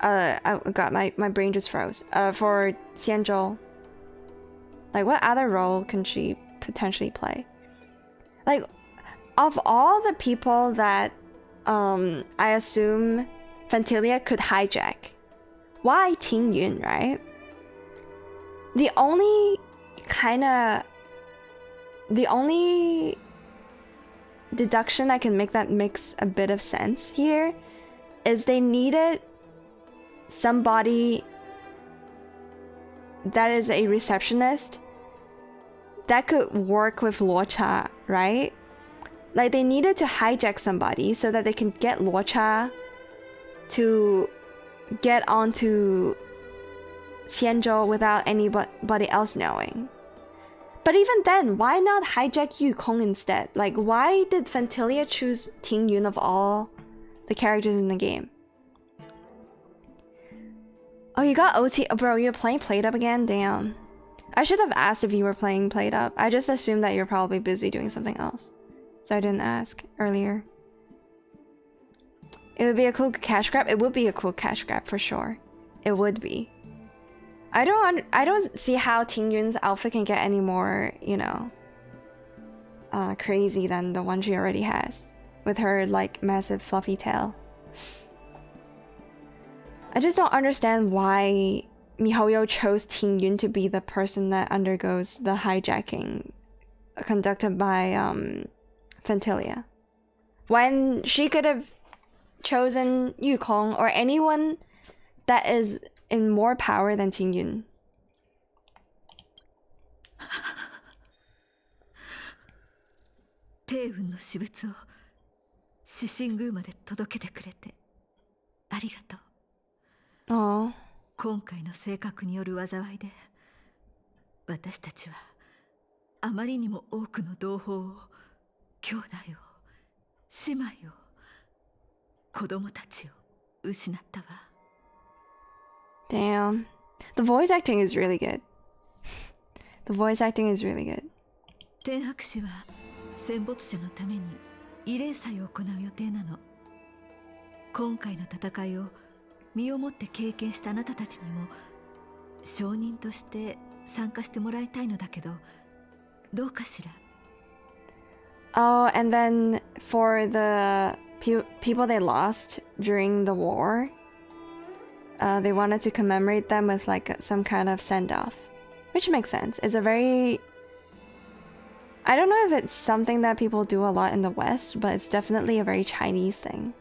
I got my brain just froze. For Xianzhou, like what other role can she potentially play? Like, of all the people that I assume Fantilia could hijack, why Ting Yun, right? The only deduction I can make that makes a bit of sense here is they needed somebody that is a receptionist that could work with Luocha, right? Like they needed to hijack somebody so that they can get Luocha to get onto Xianzhou without anybody else knowing. But even then, why not hijack Yu Kong instead? Like, why did Fantilia choose Ting Yun of all the characters in the game? Oh, you got OT. Oh, bro, you're playing Played Up again? Damn. I should have asked if you were playing Played Up. I just assumed that you're probably busy doing something else. So I didn't ask earlier. It would be a cool cash grab. It would be a cool cash grab for sure. It would be. I don't see how Ting Yun's outfit can get any more, you know, crazy than the one she already has with her like massive fluffy tail. I just don't understand why MiHoYo chose Ting Yun to be the person that undergoes the hijacking conducted by Fantilia, when she could have chosen Yu Kong or anyone that is in more power than Ting Yun. 帝雲の私物を獅神宮まで届けてくれてありがとう。Oh. 今回の性格による災いで私たちはあまりにも多くの同胞を、兄弟を、姉妹を、子供たちを失ったわ。Damn. The voice acting is really good. The voice acting is really good. 天白氏は戦没者のために慰霊祭を行う予定なの。今回の戦いを身をもって経験したあなたたちにも証人として参加してもらいたいのだけど、どうかしら。Oh, and then for the people they lost during the war, they wanted to commemorate them with like some kind of send-off, which makes sense. It's a very... I don't know if it's something that people do a lot in the West, but it's definitely a very Chinese thing.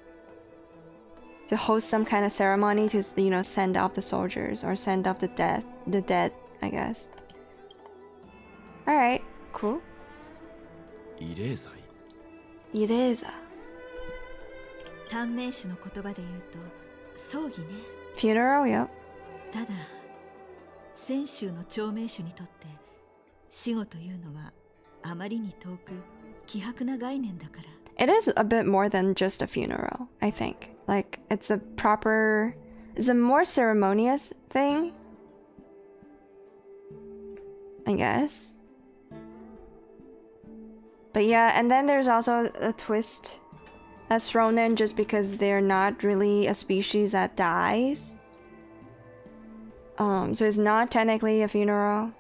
To host some kind of ceremony to, you know, send off the soldiers or send off the dead, I guess. Alright, cool. 慰霊祭？慰霊祭。短命種の言葉で言うと葬儀ね。Funeral, yep. ただ泉州の長命種にとって死後というのはあまりに遠く希薄な概念だから。It is a bit more than just a funeral, I think. Like, it's a more ceremonious thing, I guess. But yeah, and then there's also a twist that's thrown in just because they're not really a species that dies. So it's not technically a funeral.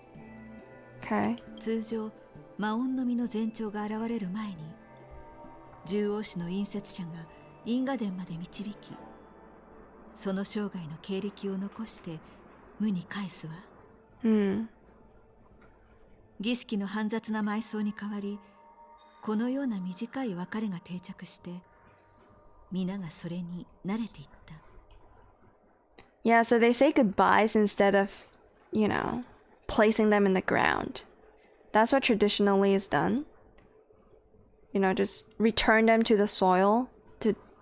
Okay. 通常魔音の実の前兆が現れる前に獣王氏の引説者が因果殿まで導き、その生涯の経歴を残して無に返すわ。儀式の煩雑な埋葬に代わり、このような短い別れが定着して、皆がそれに慣れていった。Yeah, so they say goodbyes instead of, you know, placing them in the ground. That's what traditionally is done. You know, just return them to the soil,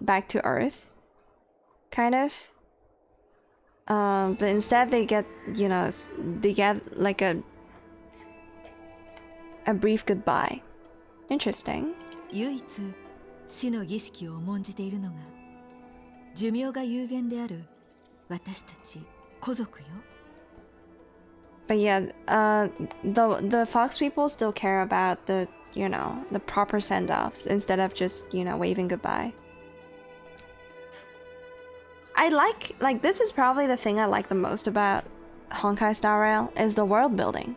back to earth, kind of. But instead they get, you know, they get like a brief goodbye. Interesting. 唯一死の儀式を重んじているのが寿命が有限である私たち古族よ。But yeah, the Fox people still care about the, you know, the proper send-offs instead of just, you know, waving goodbye. I like this is probably the thing I like the most about Honkai Star Rail is the world building.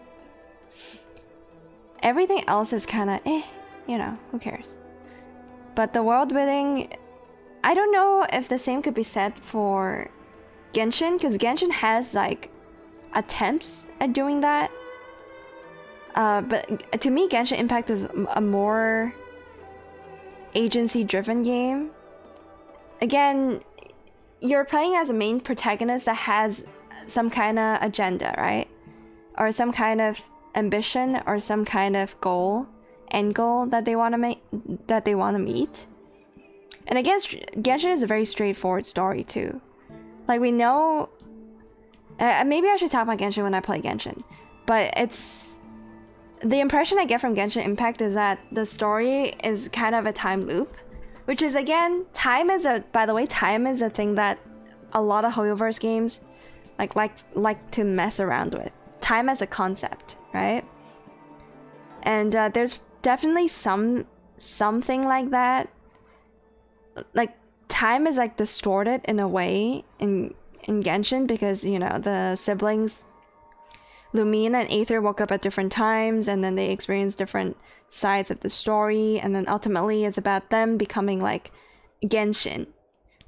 Everything else is kind of you know, who cares? But the world building, I don't know if the same could be said for Genshin, because Genshin has like attempts at doing that. But to me, Genshin Impact is a more agency-driven game. Again, you're playing as a main protagonist that has some kind of agenda, right? Or some kind of ambition or some kind of goal, end goal that they want to meet. And again, Genshin is a very straightforward story too. Like we know, maybe I should talk about Genshin when I play Genshin, but it's the impression I get from Genshin Impact is that the story is kind of a time loop, which is again, by the way, time is a thing that a lot of Hoyoverse games like to mess around with. Time as a concept, right? And there's definitely something like that. Like time is like distorted in a way in Genshin because, you know, the siblings Lumine and Aether woke up at different times and then they experience different sides of the story, and then ultimately it's about them becoming like Genshin.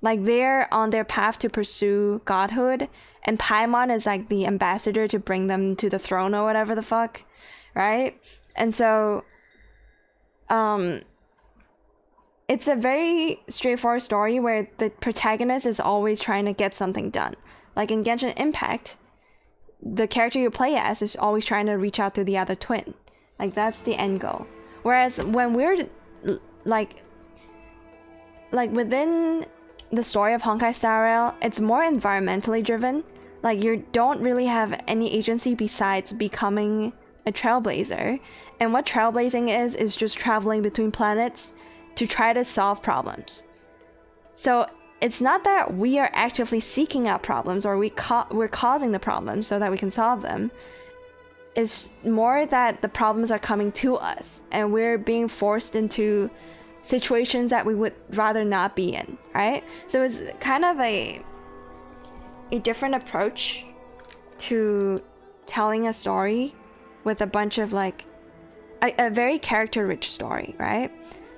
Like they're on their path to pursue godhood, and Paimon is like the ambassador to bring them to the throne or whatever the fuck, right? And so it's a very straightforward story where the protagonist is always trying to get something done. Like in Genshin Impact, the character you play as is always trying to reach out to the other twin. Like that's the end goal. Whereas when we're like within the story of Honkai Star Rail, it's more environmentally driven. Like you don't really have any agency besides becoming a trailblazer. And what trailblazing is just traveling between planets to try to solve problems. So it's not that we are actively seeking out problems or we're causing the problems so that we can solve them. It's more that the problems are coming to us and we're being forced into situations that we would rather not be in, right? So it's kind of a different approach to telling a story with a bunch of like a very character-rich story, right?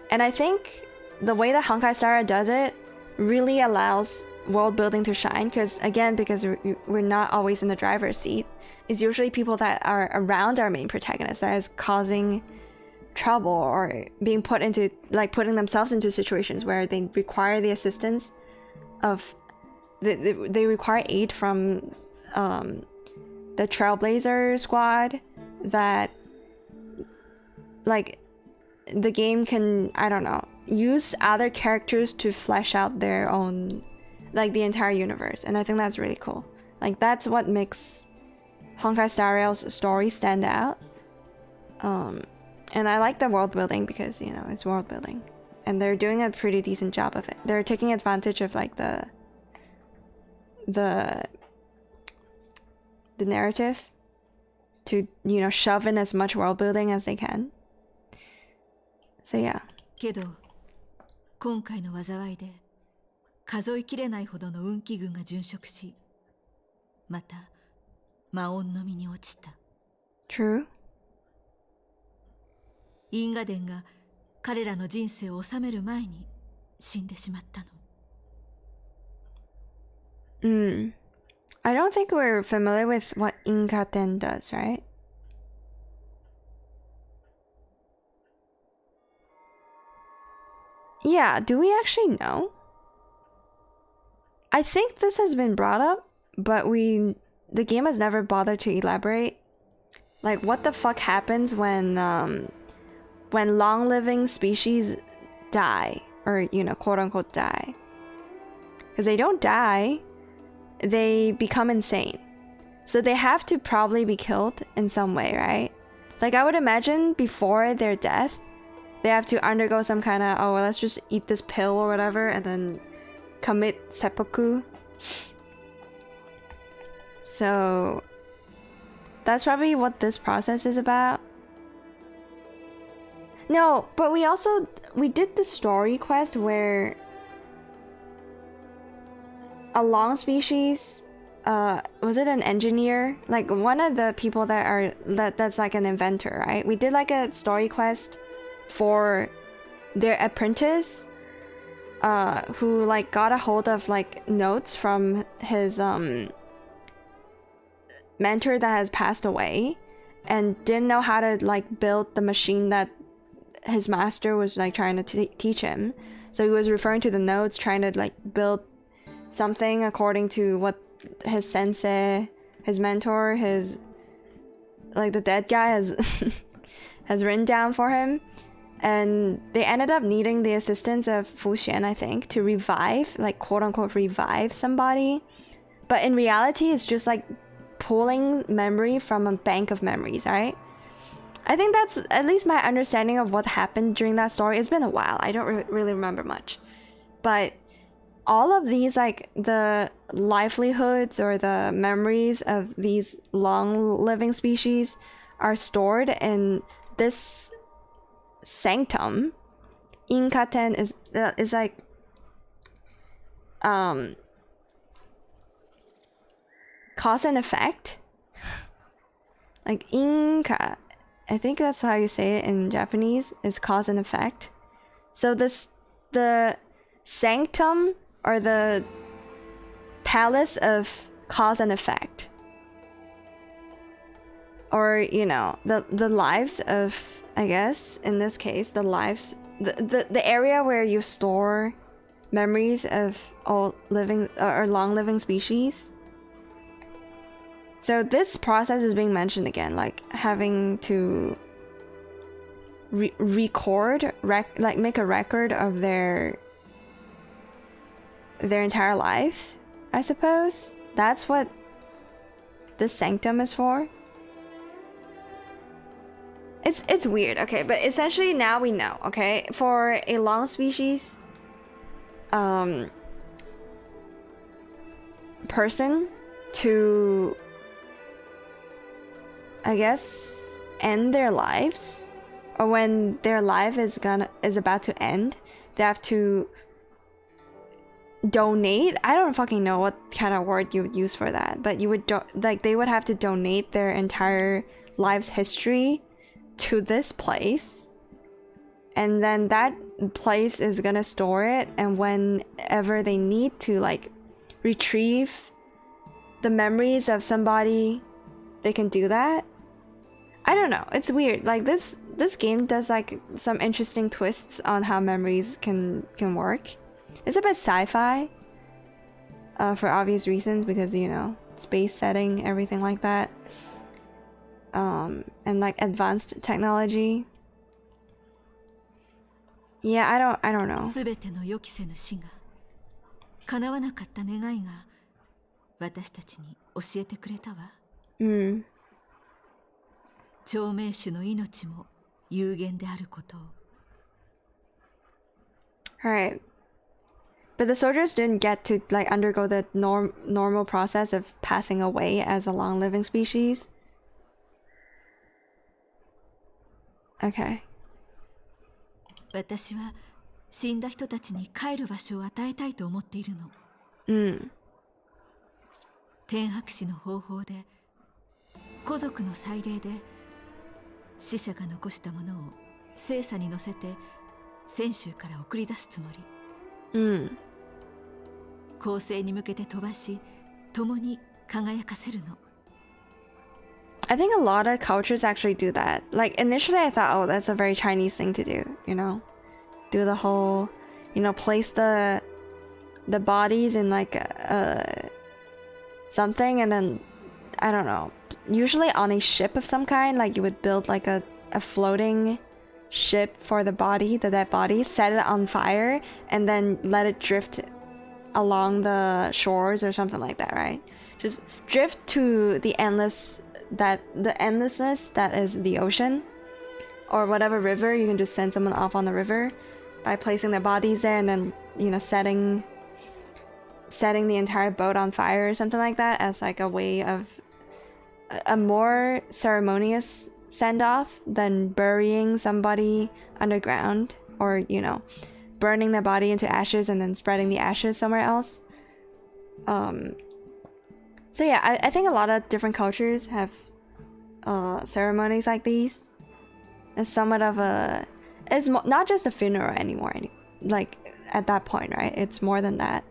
And I think the way that Honkai Star Rail does it really allows world building to shine, because we're not always in the driver's seat. It's usually people that are around our main protagonist that is causing trouble or being put into, like, putting themselves into situations where they require the assistance of they require aid from the Trailblazer squad, that like the game can, I don't know, use other characters to flesh out their own, like, the entire universe. And I think that's really cool. Like, that's what makes Honkai Star Rail's story stand out. And I like the world building because, you know, it's world building. And they're doing a pretty decent job of it. They're taking advantage of, like, the narrative to, you know, shove in as much world building as they can. So yeah. けど今回の災いで数えきれないほどの運気群が殉職し、また魔音の身に落ちた。 True. 因果伝が彼らの人生を治める前に死んでしまったの。I don't think we're familiar with what Inkaten does, right? Yeah, do we actually know? I think this has been brought up, but the game has never bothered to elaborate. Like, what the fuck happens when long-living species die, or, you know, quote-unquote die? Because they don't die, they become insane. So they have to probably be killed in some way, right? Like, I would imagine before their death, they have to undergo some kind of, oh, well, let's just eat this pill or whatever, and then commit seppuku. So that's probably what this process is about. No, but we did the story quest where a long species. Was it an engineer? Like one of the people that's like an inventor, right? We did like a story quest for their apprentice, who like got a hold of like notes from his mentor that has passed away, and didn't know how to like build the machine that his master was like trying to teach him. So he was referring to the notes, trying to like build something according to what his sensei, his mentor, his like the dead guy has has written down for him. And they ended up needing the assistance of Fu Xian, I think, to revive, like quote unquote revive somebody. But in reality, it's just like pulling memory from a bank of memories, right? I think that's at least my understanding of what happened during that story. It's been a while. I don't really remember much. But all of these, like the livelihoods or the memories of these long living species are stored in this sanctum. Inkaten is like cause and effect. Like Inka, I think that's how you say it in Japanese, is cause and effect. So the sanctum, or the palace of cause and effect, or you know, the lives of, I guess in this case, the lives, the area where you store memories of all living or long living species. So this process is being mentioned again, like having to record, like make a record of their entire life, I suppose. That's what this sanctum is for. It's weird, okay, but essentially now we know, okay? For a long species person to, I guess, end their lives, or when their life is about to end, they have to donate. I don't fucking know what kind of word you would use for that, but you would they would have to donate their entire life's history to this place, and then that place is gonna store it, and whenever they need to like retrieve the memories of somebody, they can do that. I don't know, it's weird. Like this game does like some interesting twists on how memories can work. It's a bit sci-fi, for obvious reasons, because, you know, space setting, everything like that, and like advanced technology. Yeah, I don't know. すべての予期せぬ死が叶わなかった願いが私たちに教えてくれたわ。長命種の命も有限であることを。Alright. But the soldiers didn't get to like undergo the normal process of passing away as a long living species. Okay. 私は死んだ人たちに帰る場所を与えたいと思っているの。天白氏の方法で、古族の祭礼で、死者が残したものを聖査に乗せて泉州から送り出すつもり。後世に向けて飛ばし、共に輝かせるの。I think a lot of cultures actually do that. Like initially I thought, oh, that's a very Chinese thing to do, you know? Do the whole, you know, place the bodies in like something, and then, I don't know, usually on a ship of some kind, like you would build like a floating ship for the body, the dead body, set it on fire, and then let it drift along the shores or something like that, right? Just drift to the endlessness that is the ocean, or whatever river. You can just send someone off on the river by placing their bodies there, and then, you know, setting the entire boat on fire or something like that, as like a way of a more ceremonious send-off than burying somebody underground, or, you know, burning their body into ashes and then spreading the ashes somewhere else. So yeah, I think a lot of different cultures have ceremonies like these. It's somewhat of a... It's not just a funeral anymore, like at that point, right? It's more than that.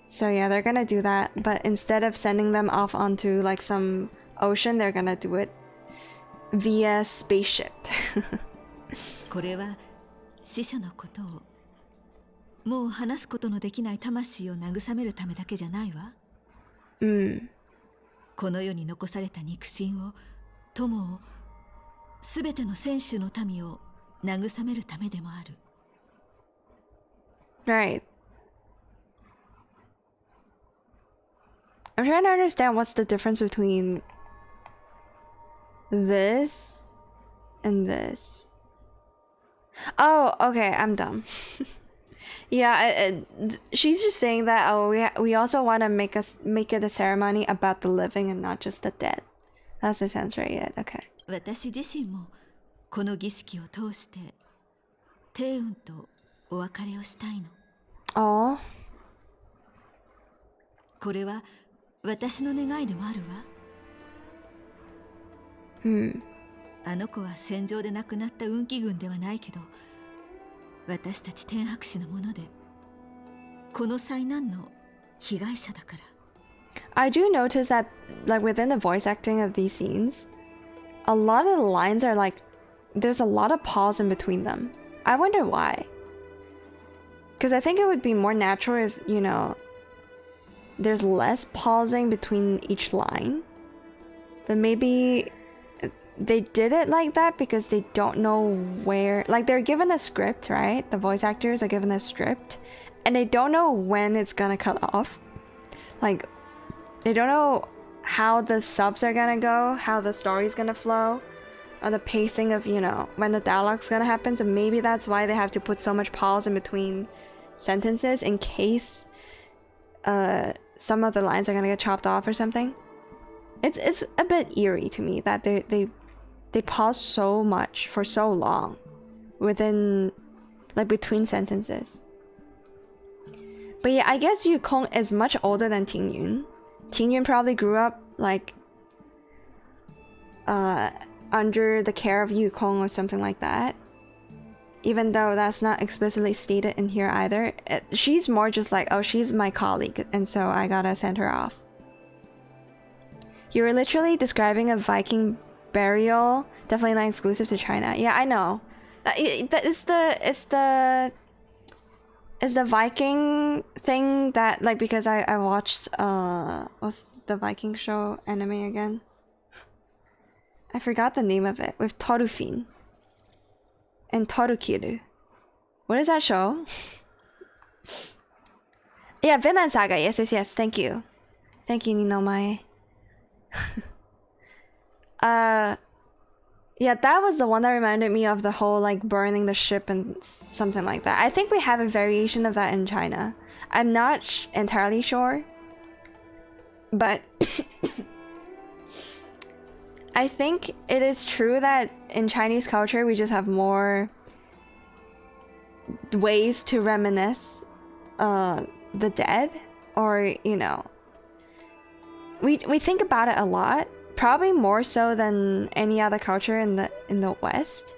So yeah, they're gonna do that, but instead of sending them off onto like some ocean, they're gonna do it via spaceship. これは死者のことをもう話すことのできない魂を慰めるためだけじゃないわ。この世に残された肉親を、友を、すべての選手の民を慰めるためでもある。Right. I'm trying to understand what's the difference between this and this. Oh, okay, I'm dumb. Yeah, she's just saying that, oh, we also want to make it a ceremony about the living and not just the dead. That's the sense, right? Yeah, okay. 私自身もこの儀式を通して帝雲とお別れをしたいの。Oh. これは私の願いでもあるわ。あの子は戦場で亡くなった運気軍ではないけど、私たち天白士のもので、この災難の被害者だから。I do notice that, like within the voice acting of these scenes, a lot of the lines are like, there's a lot of pause in between them. I wonder why. Because I think it would be more natural if, you know, there's less pausing between each line. But maybe they did it like that because they don't know where... Like, they're given a script, right? The voice actors are given a script. And they don't know when it's gonna cut off. Like, they don't know how the subs are gonna go, how the story's gonna flow, or the pacing of, you know, when the dialogue's gonna happen. So maybe that's why they have to put so much pause in between sentences in case some of the lines are gonna get chopped off or something. It's a bit eerie to me that they pause so much for so long within, like, between sentences. But yeah, I guess Yukong is much older than Tingyun. Tingyun probably grew up like under the care of Yukong or something like that. Even though that's not explicitly stated in here either. She's more just like, oh, she's my colleague, and so I gotta send her off. You were literally describing a Viking burial. Definitely not exclusive to China. Yeah, I know. It's the Viking thing that, like, because I watched what's the Viking show anime again? I forgot the name of it, with Thorfinn and Torukiru. What is that show? Yeah, Vinland Saga. Yes. Thank you, Ninomai. Yeah, that was the one that reminded me of the whole, like, burning the ship and something like that. I think we have a variation of that in China. I'm not entirely sure, but I think it is true that in Chinese culture we just have more ways to reminisce the dead, or, you know, we think about it a lot. Probably more so than any other culture in the West.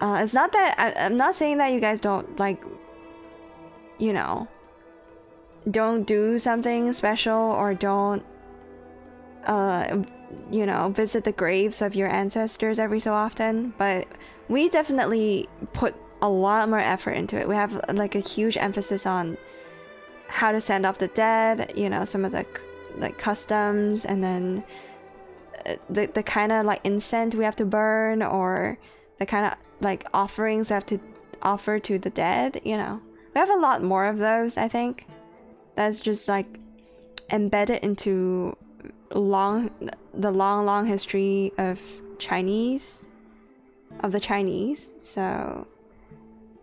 It's not that I'm not saying that you guys don't, like, you know, don't do something special or don't you know, visit the graves of your ancestors every so often, but we definitely put a lot more effort into it. We have, like, a huge emphasis on how to send off the dead, you know, some of the, like, customs, and then the kind of, like, incense we have to burn, or the kind of, like, offerings we have to offer to the dead, you know. We have a lot more of those, I think. That's just, like, embedded into the long history of the Chinese. So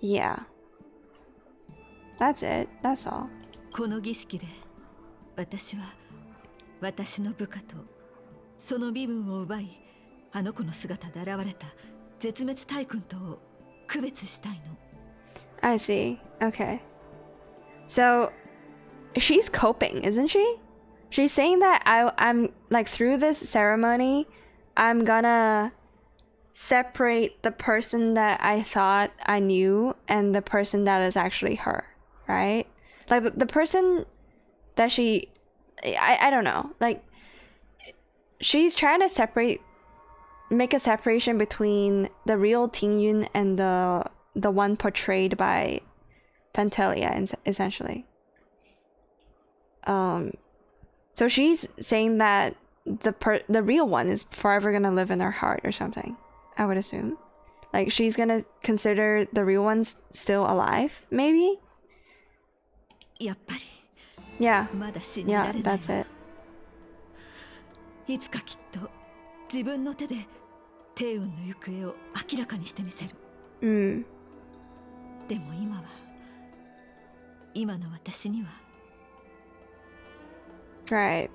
yeah, that's it. That's all. この儀式で私は私の部下とその身分を奪い、あの子の姿で現れた絶滅大君とを区別したいの。I see. Okay. So she's coping, isn't she? She's saying that I'm like, through this ceremony, I'm gonna separate the person that I thought I knew and the person that is actually her, right? Like the person that she, I don't know, like she's trying to make a separation between the real Tingyun and the one portrayed by Pentelia, essentially. So she's saying that the real one is forever gonna live in her heart or something, I would assume. Like she's gonna consider the real ones still alive, maybe? Yeah, that's it. いつかきっと自分の手で帝雲の行方を明らかにしてみせる。でも今の私には。Right.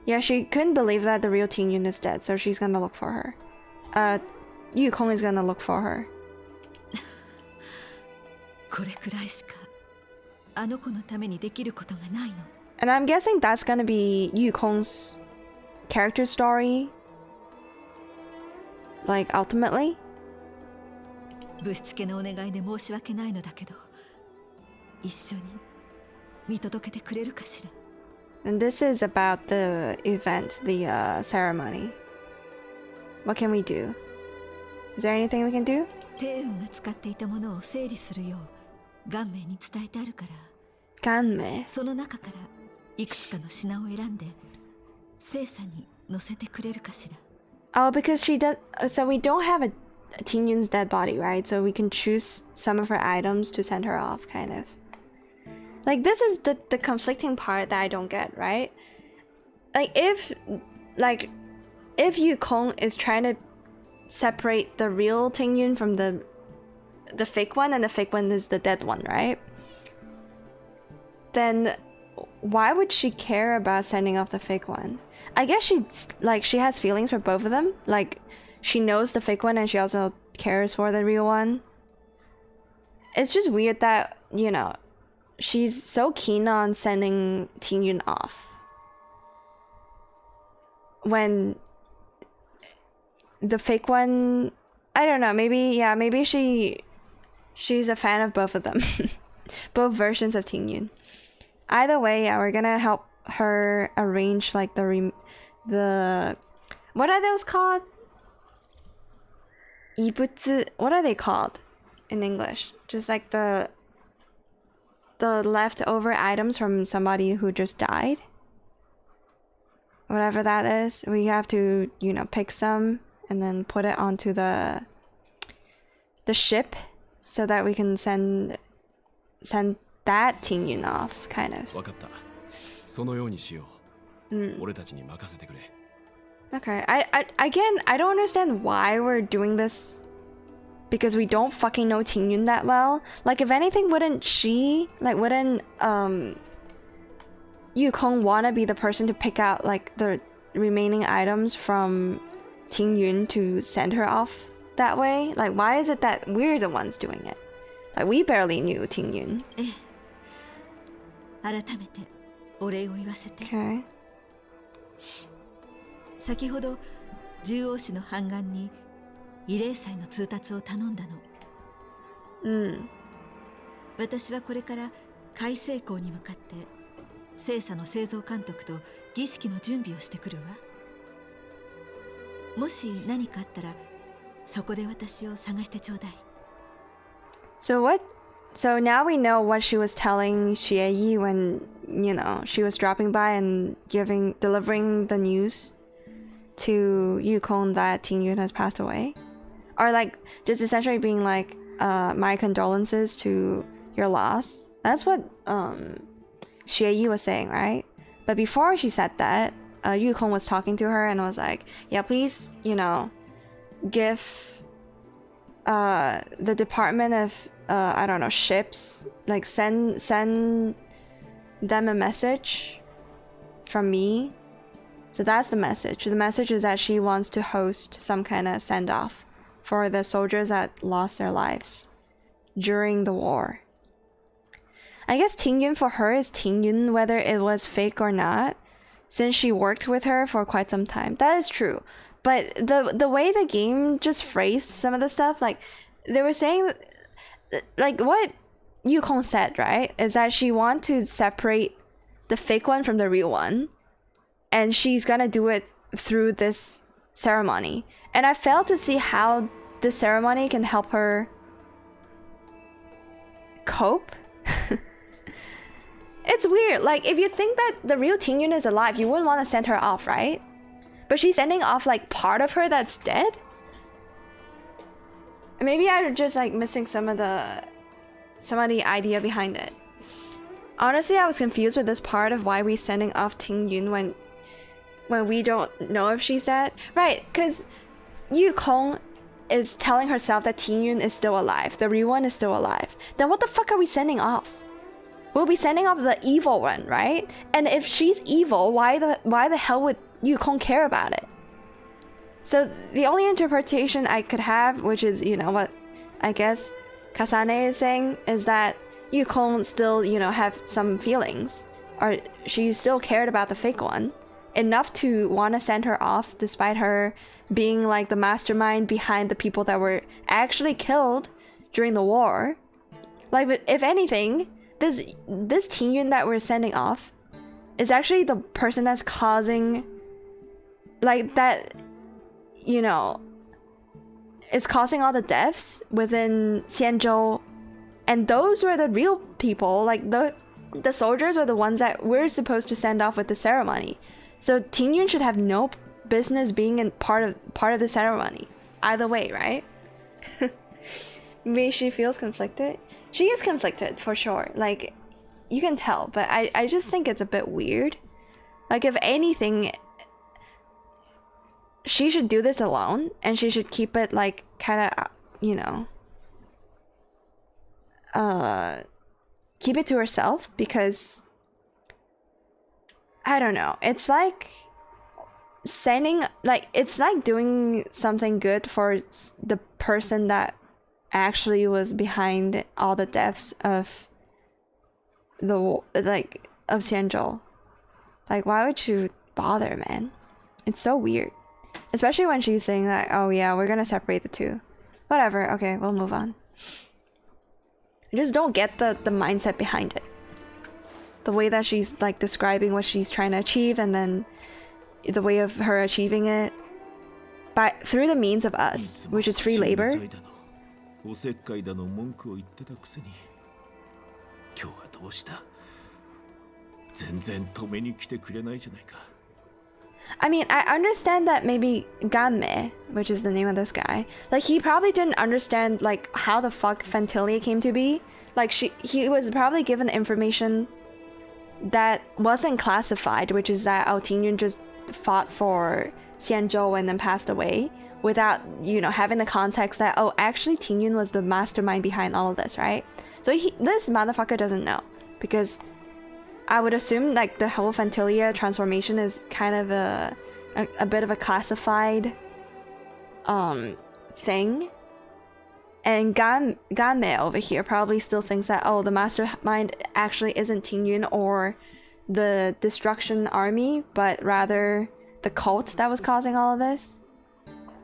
Yeah, she couldn't believe that the real Tingyun is dead, so she's gonna look for her. Yukong is gonna look for her. これくらいしかあの子のためにできることがないの。And I'm guessing that's gonna be Yukong's character story, like ultimately. ぶしつけのお願いで申し訳ないのだけど、一緒に見届けてくれるかしら。And this is about the event, the ceremony. What can we do? Is there anything we can do? 帝雲が使っていたものを整理するよう顔面に伝えてあるから。顔面。その中からいくつかの品を選んで聖査に乗せてくれるかしら。Oh, because she does. So we don't have a Tingyun's dead body, right? So we can choose some of her items to send her off, kind of. Like this is the conflicting part that I don't get, right? Like if Yukong is trying to separate the real Tingyun from the fake one, and the fake one is the dead one, right? Then why would she care about sending off the fake one? I guess she has feelings for both of them. Like she knows the fake one and she also cares for the real one. It's just weird that, you know, she's so keen on sending Tingyun off when the fake one, I don't know, maybe she's a fan of both of them. Both versions of Tingyun. Either way, yeah, we're gonna help her arrange like the what are those called? Ibutsu, what are they called in English? Just like the leftover items from somebody who just died. Whatever that is, we have to, you know, pick some and then put it onto the ship so that we can send that Tingyun off, kind of. わかった。そのようにしよう。俺たちに任せてくれ。Okay, again, I don't understand why we're doing this. Because we don't fucking know Tingyun that well. Like, if anything, wouldn't Yukong wanna be the person to pick out like the remaining items from Tingyun to send her off that way? Like, why is it that we're the ones doing it? Like, we barely knew Tingyun. 改めてお礼を言わせて。Okay. 先ほど獣王氏の判官に慰霊祭の通達を頼んだの。私はこれから海成港に向かって聖査の製造監督と儀式の準備をしてくるわ。もし何かあったらそこで私を探してちょうだい。So now we know what she was telling Xie when, you know, she was dropping by and delivering the news to Yukong that Tingyun has passed away. Or like just essentially being like, my condolences to your loss. That's what Xie was saying, right? But before she said that, Yukong was talking to her and was like, yeah, please, you know, give the department of I don't know, ships, like send them a message from me. So that's the message. The message is that she wants to host some kind of send-off for the soldiers that lost their lives during the war. I guess Tingyun for her is Tingyun whether it was fake or not, since she worked with her for quite some time. That is true. But the way the game just phrased some of the stuff, like they were saying, like what Yukong said, right, is that she wants to separate the fake one from the real one, and she's gonna do it through this ceremony. And I failed to see how this ceremony can help her cope. It's weird. Like, if you think that the real Tingyun is alive, you wouldn't want to send her off, right? But she's sending off like part of her that's dead. Maybe I'm just like missing some of the idea behind it. Honestly, I was confused with this part of why we sending off Tingyun when we don't know if she's dead. Right, because Yukong is telling herself that Tingyun is still alive. The real one is still alive. Then what the fuck are we sending off? We'll be sending off the evil one, right? And if she's evil, why the hell would Yukong care about it? So the only interpretation I could have, which is, you know, what I guess Kasane is saying, is that Yukong still, you know, have some feelings, or she still cared about the fake one enough to want to send her off, despite her being like the mastermind behind the people that were actually killed during the war. Like, if anything, this Tingyun that we're sending off is actually the person that's causing, like, that, you know, is causing all the deaths within Xianzhou. And those were the real people. Like, the soldiers were the ones that we're supposed to send off with the ceremony. So Tingyun should have no business being in part of the ceremony. Either way, right? Maybe she feels conflicted. She is conflicted for sure. Like, you can tell, but I just think it's a bit weird. Like, if anything, she should do this alone, and she should keep it like kind of, you know, keep it to herself, because I don't know. It's like sending, like, it's like doing something good for the person that actually was behind all the deaths of of Xianzhou. Like, why would you bother, man? It's so weird. Especially when she's saying that, oh yeah, we're gonna separate the two. Whatever, okay, we'll move on. I just don't get the mindset behind it. The way that she's like describing what she's trying to achieve, and then the way of her achieving it through the means of us, which is free labor. I mean, I understand that maybe Gaem, which is the name of this guy, like, he probably didn't understand like how the fuck Fantilia came to be. Like, he was probably given information that wasn't classified, which is that Tingyun just fought for Xianzhou and then passed away, without, you know, having the context that, oh, actually Tingyun was the mastermind behind all of this, right? So this motherfucker doesn't know, because I would assume like the whole Fantilia transformation is kind of a bit of a classified thing. And Gaem over here probably still thinks that, oh, the mastermind actually isn't Tingyun or the destruction army, but rather the cult that was causing all of this.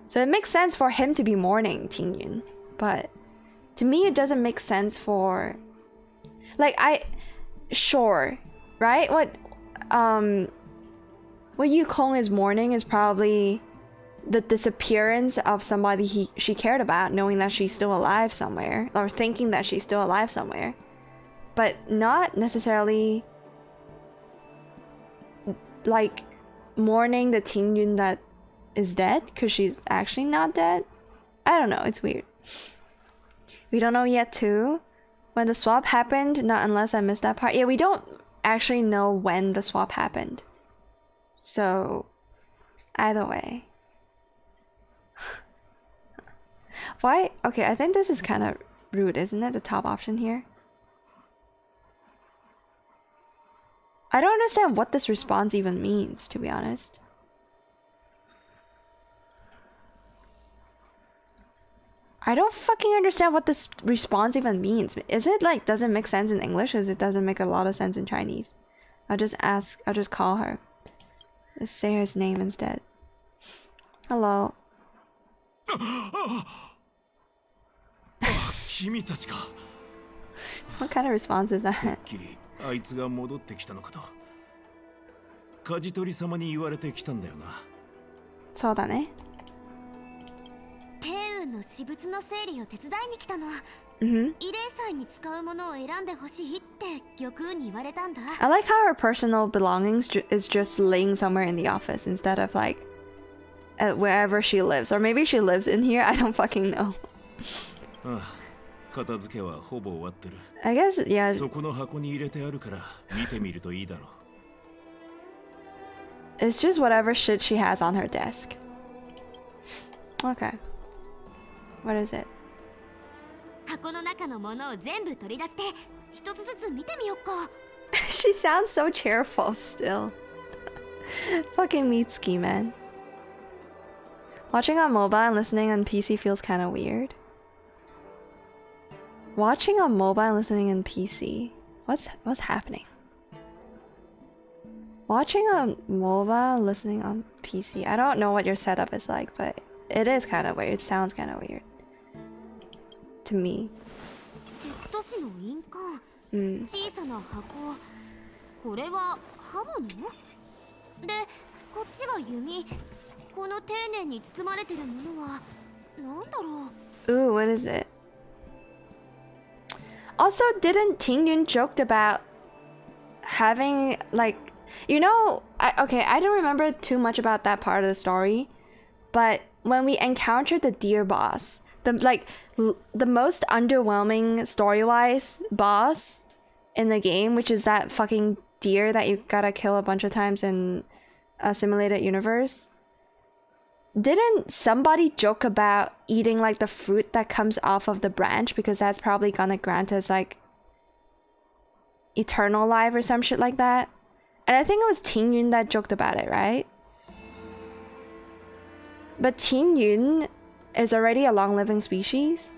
So it makes sense for him to be mourning Tingyun, but to me it doesn't make sense for, like, sure, right? What Yukong is mourning is probably the disappearance of somebody she cared about, knowing that she's still alive somewhere, or thinking that she's still alive somewhere, but not necessarily like mourning the Tingyun that is dead, because she's actually not dead. I don't know, it's weird. We don't know yet too when the swap happened, not unless I missed that part. Yeah, we don't actually know when the swap happened, so either way. Why? Okay, I think this is kind of rude, isn't it? The top option here. I don't understand what this response even means, to be honest. I don't fucking understand what this response even means. Is it like doesn't make sense in English as it doesn't make a lot of sense in Chinese? I'll just call her. Just say his name instead. Hello. What kind of response is that? あいつが戻ってきたのかと。舵取り様に言われてきたんだよな。そうだね。天運の私物の整理を手伝いに来たの。Mm-hmm. 慰霊祭に使うものを選んでほしいって玉雲に言われたんだ。I like how her personal belongings is just laying somewhere in the office instead of like at wherever she lives, or maybe she lives in here. I don't fucking know. ああ、片付けはほぼ終わってる。I guess yeah. そこの箱に入れてあるから見てみるといいだろう。It's just whatever shit she has on her desk. Okay. What is it? 箱の中のものを全部取り出して一つずつ見てみよっか。She sounds so cheerful still. Fucking Mitsuki, man. Watching on mobile and listening on PC feels kind of weird. Watching on mobile and listening on PC. What's happening? Watching on mobile, listening on PC. I don't know what your setup is like, but it is kind of weird. It sounds kind of weird to me. 節都市の印鑑、小さな箱。これは刃物？で、こっちが弓。この丁寧に包まれてるものはなんだろう？ Ooh, what is it? Also, didn't Tingyun joked about having like, you know, I don't remember too much about that part of the story, but when we encountered the deer boss, the most underwhelming story-wise boss in the game, which is that fucking deer that you gotta kill a bunch of times in a simulated universe. Didn't somebody joke about eating like the fruit that comes off of the branch because that's probably gonna grant us like eternal life or some shit like that? And I think it was Tingyun that joked about it, right? But Tingyun is already a long-living species.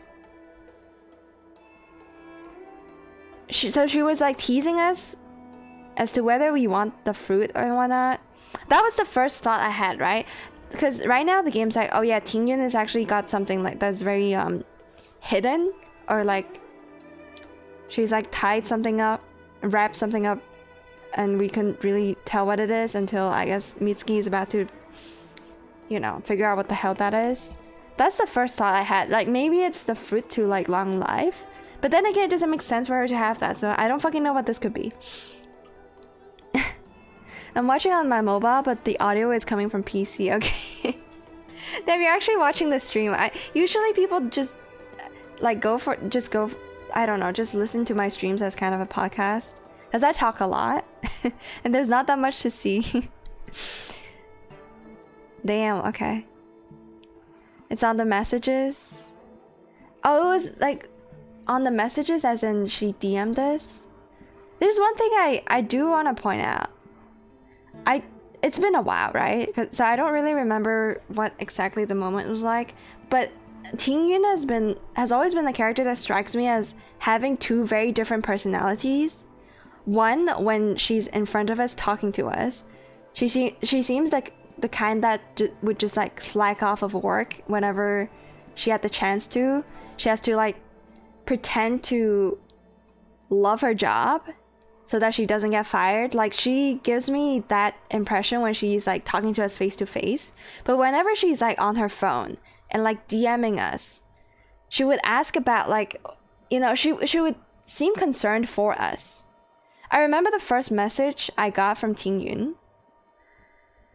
So she was like teasing us as to whether we want the fruit or whatnot. That was the first thought I had, right? Because right now the game's like, oh yeah, Tingyun has actually got something like that's very hidden, or like she's like tied something up, wrapped something up, and we couldn't really tell what it is until I guess Mitsuki is about to, you know, figure out what the hell that is. That's the first thought I had. Like maybe it's the fruit to like long life, but then again, it doesn't make sense for her to have that. So I don't fucking know what this could be. I'm watching on my mobile, but the audio is coming from PC. Okay. Then you're actually watching the stream. Usually people just like I don't know, just listen to my streams as kind of a podcast, because I talk a lot and there's not that much to see. Damn, okay. It's on the messages. Oh, it was like on the messages as in she DM'd us. There's one thing I do want to point out. It's been a while, right? So I don't really remember what exactly the moment was like, but Tingyun has always been the character that strikes me as having two very different personalities. One, when she's in front of us talking to us, she seems like the kind that would just like slack off of work whenever she had the chance to. She has to like pretend to love her job so that she doesn't get fired. Like she gives me that impression when she's like talking to us face to face. But whenever she's like on her phone and like DMing us, she would ask about like, you know, she would seem concerned for us. I remember the first message I got from Tingyun.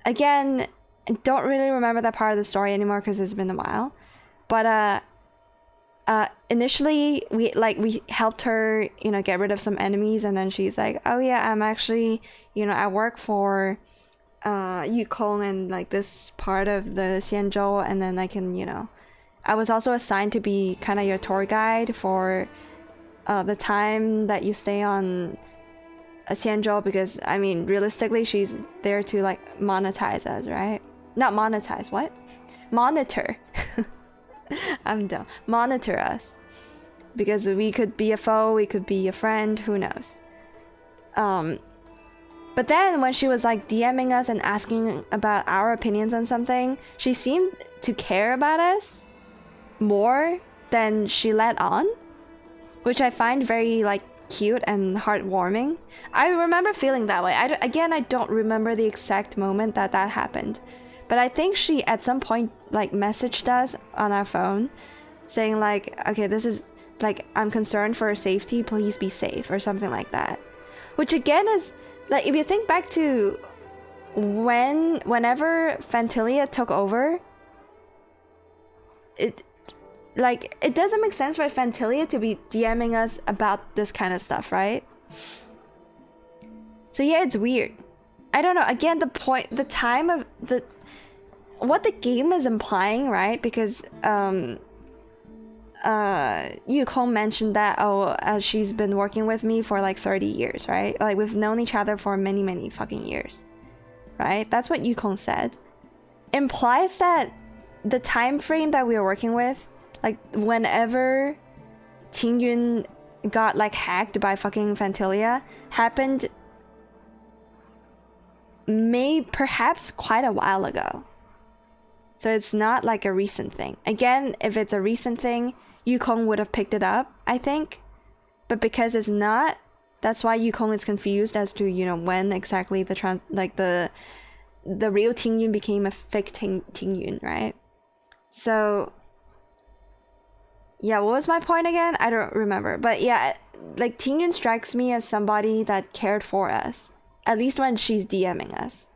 Again, I don't really remember that part of the story anymore because it's been a while. But initially we helped her, you know, get rid of some enemies, and then she's like, oh yeah, I'm actually, you know, I work for Yukong and like this part of the Xianzhou, and then I can, you know, I was also assigned to be kind of your tour guide for the time that you stay on Xianzhou, because I mean realistically she's there to like monetize us, right? Not monetize, what? Monitor. I'm dumb. Monitor us. Because we could be a foe, we could be a friend, who knows. But then when she was like DMing us and asking about our opinions on something, she seemed to care about us more than she let on, which I find very like cute and heartwarming. I remember feeling that way. I don't remember the exact moment that happened, but I think she at some point like messaged us on our phone saying like, okay, this is like, I'm concerned for her safety, please be safe, or something like that. Which again is like, if you think back to whenever Fantilia took over, it doesn't make sense for Fantilia to be DMing us about this kind of stuff, right? So yeah, it's weird. I don't know. Again, the time of what the game is implying, right? Because Yukong mentioned that she's been working with me for like 30 years, right? Like we've known each other for many fucking years, right? That's what Yukong said. Implies that the time frame that we were working with, like whenever Tingyun got like hacked by fucking Fantilia, happened perhaps quite a while ago. So it's not like a recent thing. Again, if it's a recent thing, Yukong would have picked it up, I think. But because it's not, that's why Yukong is confused as to, you know, when exactly the real Tingyun became a fake Tingyun, right? So yeah, what was my point again? I don't remember. But yeah, like Tingyun strikes me as somebody that cared for us, at least when she's DMing us,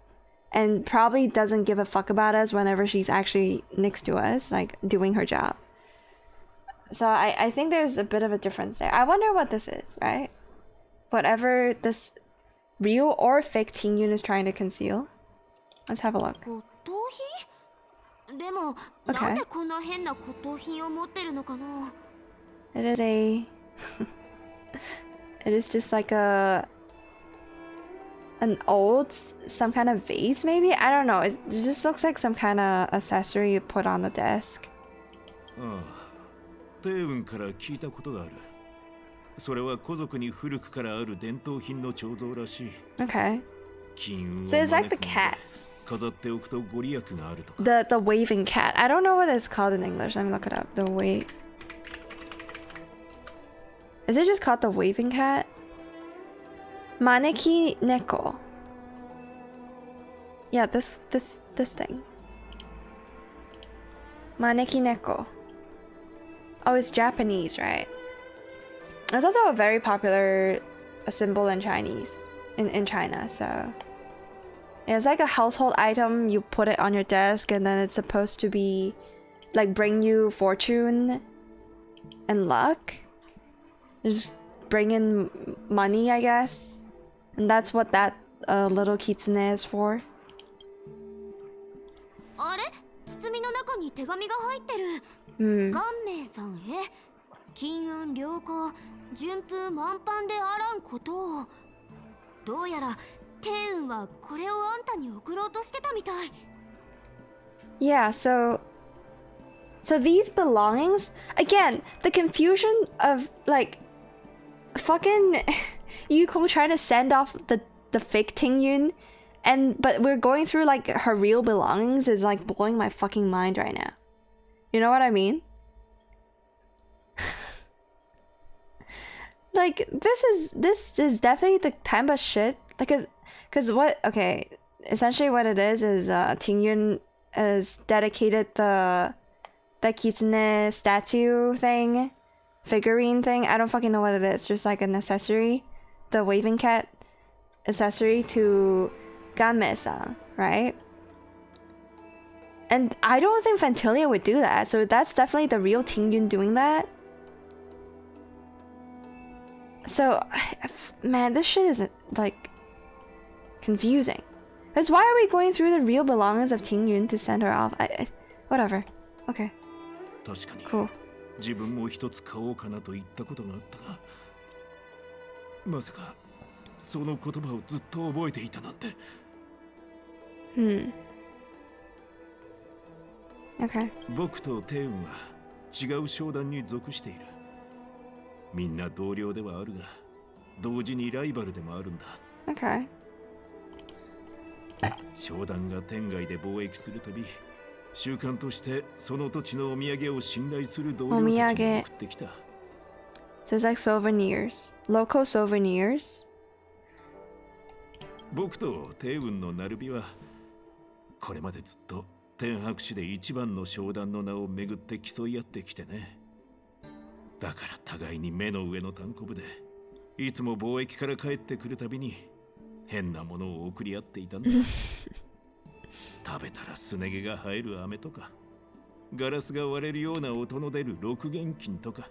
and probably doesn't give a fuck about us whenever she's actually next to us, like doing her job. So I think there's a bit of a difference there. I wonder what this is, right? Whatever this real or fake Tingyun is trying to conceal. Let's have a look. Okay. It is a... It is just like an old, some kind of vase maybe? I don't know. It just looks like some kind of accessory you put on the desk. Okay. So it's like the cat. The waving cat. I don't know what it's called in English. Let me look it up. Is it just called the waving cat? Maneki neko. Yeah, this thing. Maneki neko. Oh, it's Japanese, right? It's also a very popular symbol in Chinese, in China, so... Yeah, it's like a household item, you put it on your desk, and then it's supposed to be... like, bring you fortune and luck. Just bring in money, I guess. And that's what that little kitsune is for. Hmm. Yeah, so these belongings, again, the confusion of like fucking Yukong trying to send off the fake Tingyun, but we're going through like her real belongings is like blowing my fucking mind right now. You know what I mean? Like this is definitely the type of shit, like cause what, okay, essentially what it is Tingyun is dedicated the kitsune statue thing, figurine thing, I don't fucking know what it is, just like an accessory, the waving cat accessory to Game-san, right? And I don't think Fantilia would do that, so that's definitely the real Tingyun doing that. So, man, this shit is like confusing. Because why are we going through the real belongings of Tingyun to send her off? Whatever. Okay. Cool. Okay. 違う商談に属している。みんな同僚ではあるが、同時にライバルでもあるんだ。Okay. 商談が天外で貿易するたび、習慣としてその土地のお土産を信頼する同僚たちに送ってきた。So it's like souvenirs. Local souvenirs? 僕と帝雲のナルビは、これまでずっと天白市で一番の商談の名をめぐって競い合ってきてね。だから互いに目の上の単行部で、いつも貿易から帰ってくるたびに変なものを送り合っていたんだ。食べたらすね毛が生える飴とか、ガラスが割れるような音の出る六元金とか。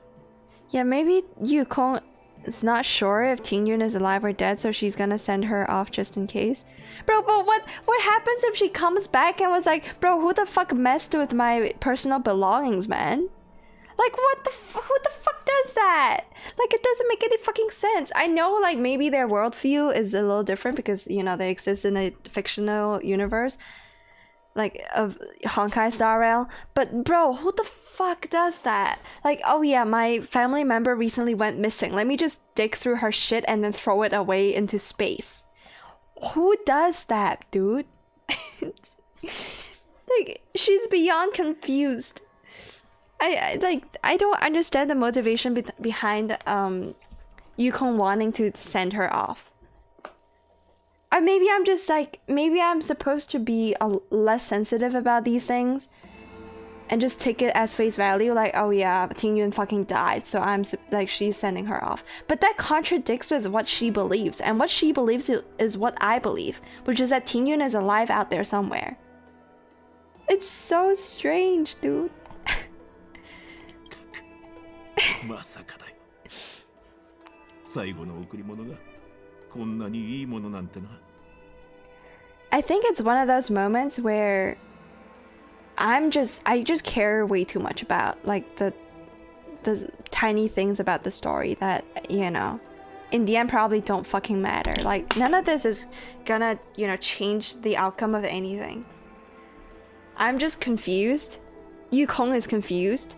Yeah, maybe Yukong is not sure if Tingyun is alive or dead, so she's gonna send her off just in case. Bro, but what happens if she comes back and was like, bro, who the fuck messed with my personal belongings, man? Like, who the fuck does that? Like, it doesn't make any fucking sense. I know, like, maybe their worldview is a little different because, you know, they exist in a fictional universe, like, of Honkai Star Rail. But, bro, who the fuck does that? Like, oh yeah, my family member recently went missing. Let me just dig through her shit and then throw it away into space. Who does that, dude? Like, she's beyond confused. I don't understand the motivation behind Yukong wanting to send her off. Or maybe I'm just like, maybe I'm supposed to be less sensitive about these things and just take it as face value, like, oh yeah, Tingyun fucking died, so I'm like, she's sending her off. But that contradicts with what she believes, and what she believes is what I believe, which is that Tingyun is alive out there somewhere. It's so strange, dude. まさかだよ。最後の贈り物がこんなにいいものなんてな。I think it's one of those moments where I just care way too much about like the tiny things about the story that, you know, in the end probably don't fucking matter. Like, none of this is gonna, you know, change the outcome of anything. I'm just confused. Yukong is confused.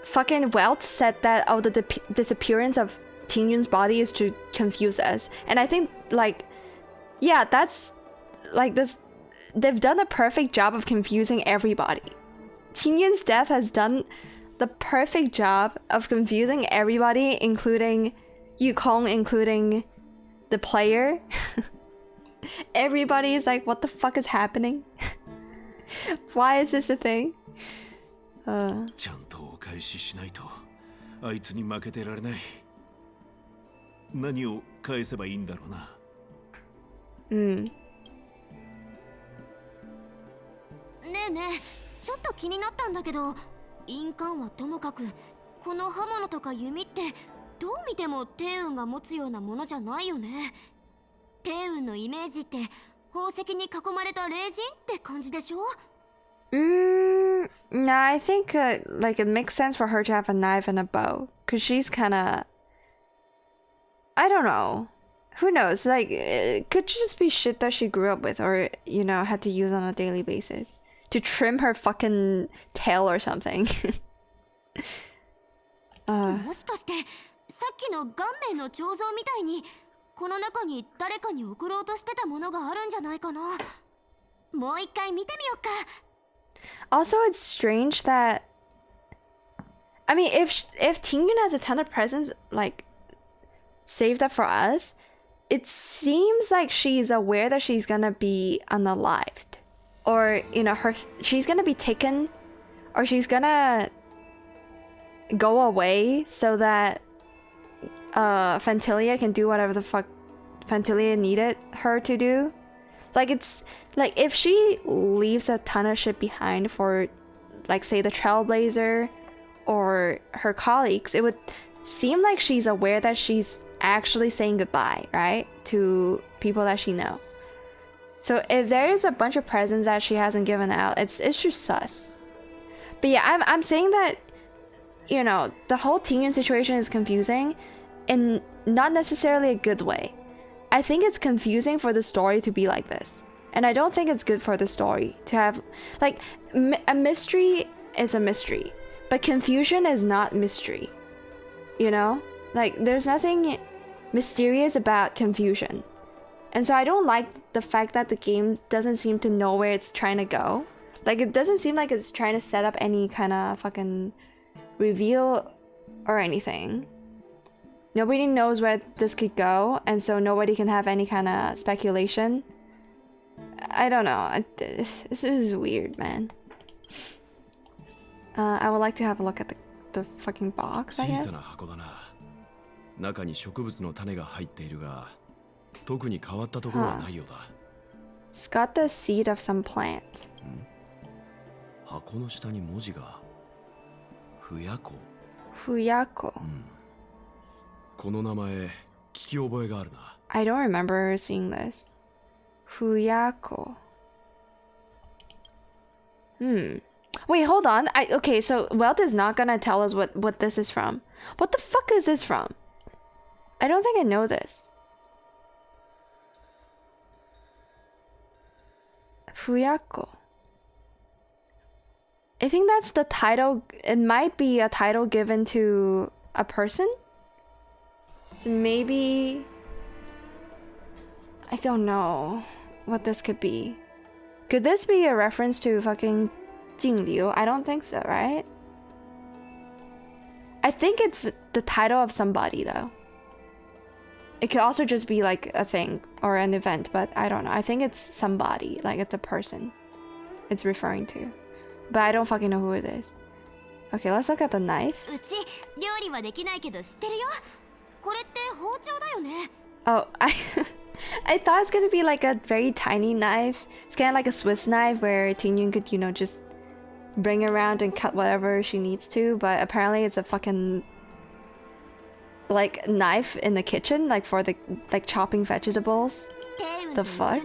Fucking Welt said that, oh, the disappearance of Tingyun's body is to confuse us. And I think, like, yeah, that's, like, this, they've done a perfect job of confusing everybody. Tingyun's death has done the perfect job of confusing everybody, including Yukong, including the player. Everybody is like, what the fuck is happening? Why is this a thing? ちゃんとお返ししないとあいつに負けてられない。何を返せばいいんだろうな。ねえねえ、ちょっと気になったんだけど、印鑑はともかく、この刃物とか弓ってどう見ても帝雲が持つようなものじゃないよね。帝雲のイメージって宝石に囲まれた霊人って感じでしょ？No, I think like it makes sense for her to have a knife and a bow, cause she's kind of, I don't know, who knows? Like, it could just be shit that she grew up with, or, you know, had to use on a daily basis to trim her fucking tail or something. もしかしてさっきの顔面の彫像みたいにこの中に誰かに送ろうとしてたものがあるんじゃないかな。もう一回見てみよっか。Also, it's strange that, I mean, if Tingyun has a ton of presents, like, saved up for us, it seems like she's aware that she's gonna be unalived, or, you know, she's gonna be taken, or she's gonna go away so that Fantilia can do whatever the fuck Fantilia needed her to do. Like, it's like if she leaves a ton of shit behind for, like, say the Trailblazer or her colleagues, it would seem like she's aware that she's actually saying goodbye, right, to people that she knows. So if there is a bunch of presents that she hasn't given out, it's just sus. But yeah, I'm saying that, you know, the whole Tingyun situation is confusing in not necessarily a good way. I think it's confusing for the story to be like this. And I don't think it's good for the story to have, like, a mystery is a mystery. But confusion is not mystery. You know? Like, there's nothing mysterious about confusion. And so I don't like the fact that the game doesn't seem to know where it's trying to go. Like, it doesn't seem like it's trying to set up any kind of fucking reveal or anything. Nobody knows where this could go, and so nobody can have any kind of speculation. I don't know. This is weird, man. I would like to have a look at the fucking box, I guess. 小さな箱だな。中に植物の種が入っているが、特に変わったところはないようだ。It's got the seed of some plant. 箱の下に文字が。ふやこ。ふやこ。この名前、聞き覚えがあるな。I don't remember seeing this. ふやこ。Wait, hold on. Okay, so Welt is not gonna tell us what this is from. What the fuck is this from? I don't think I know this. Fuyako. I think that's the title. It might be a title given to a person. So maybe... I don't know what this could be. Could this be a reference to fucking Jingliu? I don't think so, right? I think it's the title of somebody, though. It could also just be like a thing or an event, but I don't know. I think it's somebody, like it's a person it's referring to. But I don't fucking know who it is. Okay, let's look at the knife. Oh, I thought it's gonna be like a very tiny knife. It's kind of like a Swiss knife where Tingyun could, you know, just bring around and cut whatever she needs to. But apparently it's a fucking like knife in the kitchen, like for the chopping vegetables. The fuck?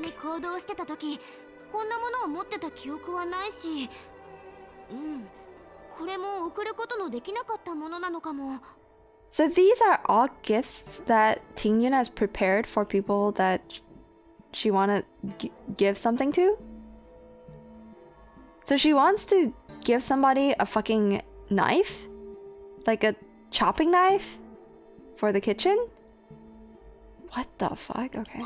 So these are all gifts that Tingyun has prepared for people that she wanna give something to? So she wants to give somebody a fucking knife? Like a chopping knife? For the kitchen? What the fuck? Okay.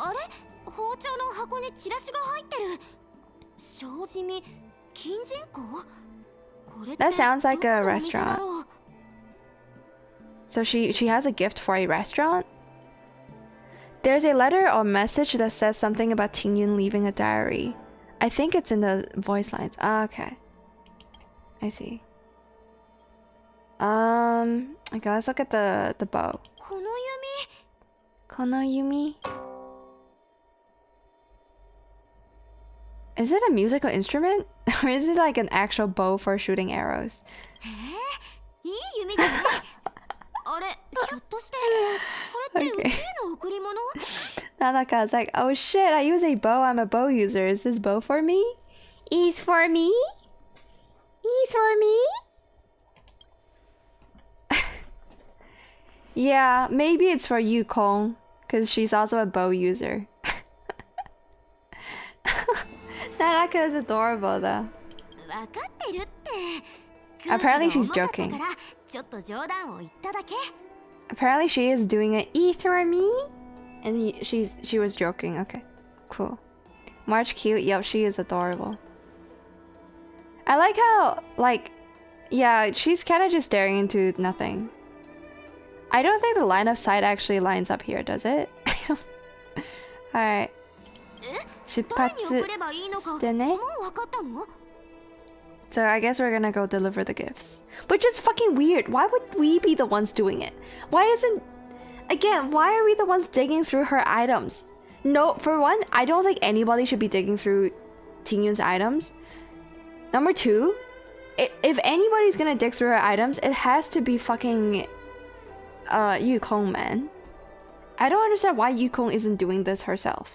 That sounds like a restaurant. So she has a gift for a restaurant? There's a letter or message that says something about Tingyun leaving a diary. I think it's in the voice lines. Ah, okay. I see. Okay, let's look at the bow. Konoyumi? Is it a musical instrument? Or is it like an actual bow for shooting arrows? Okay. Nanaka's like, oh shit, I use a bow, I'm a bow user. Is this bow for me? Is for me? Is for me? Yeah, maybe it's for you, Kong, because she's also a bow user. Nanaka is adorable, though. Apparently she's joking. Apparently she is doing an E for me? And she was joking. Okay, cool. March cute. Yep, she is adorable. I like how, like, yeah, she's kind of just staring into nothing. I don't think the line of sight actually lines up here, does it? Alright. 出発してね. So I guess we're gonna go deliver the gifts. Which is fucking weird. Why would we be the ones doing it? Why isn't... Again, why are we the ones digging through her items? No, for one, I don't think anybody should be digging through Tingyun's items. Number two, if anybody's gonna dig through her items, it has to be fucking... Yukong, man. I don't understand why Yukong isn't doing this herself.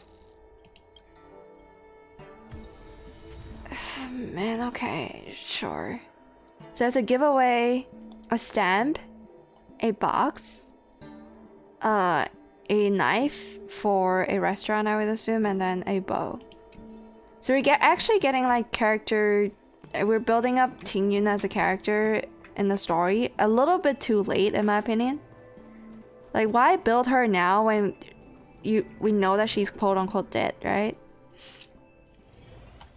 Man, okay, sure. So to give away a stamp, a box, a knife for a restaurant, I would assume, and then a bow. So we're actually getting like character. We're building up Tingyun as a character in the story. A little bit too late, in my opinion. Like, why build her now when we know that she's quote-unquote dead, right?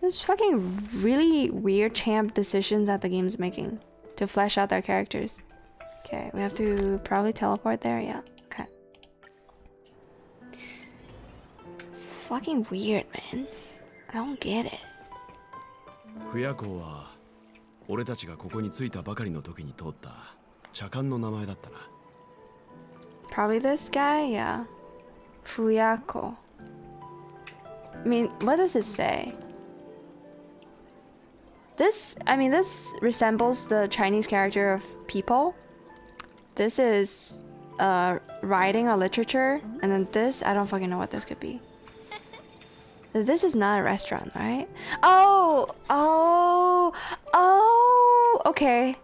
There's fucking really weird champ decisions that the game's making to flesh out their characters. Okay, we have to probably teleport there, yeah. Okay. It's fucking weird, man. I don't get it. 不夜行は俺たちがここに着いたばかりの時に通った茶館の名前だったな。Probably this guy, yeah. Fuyako. I mean, what does it say? This resembles the Chinese character of people. This is writing or literature, and then this, I don't fucking know what this could be. This is not a restaurant, right? Okay.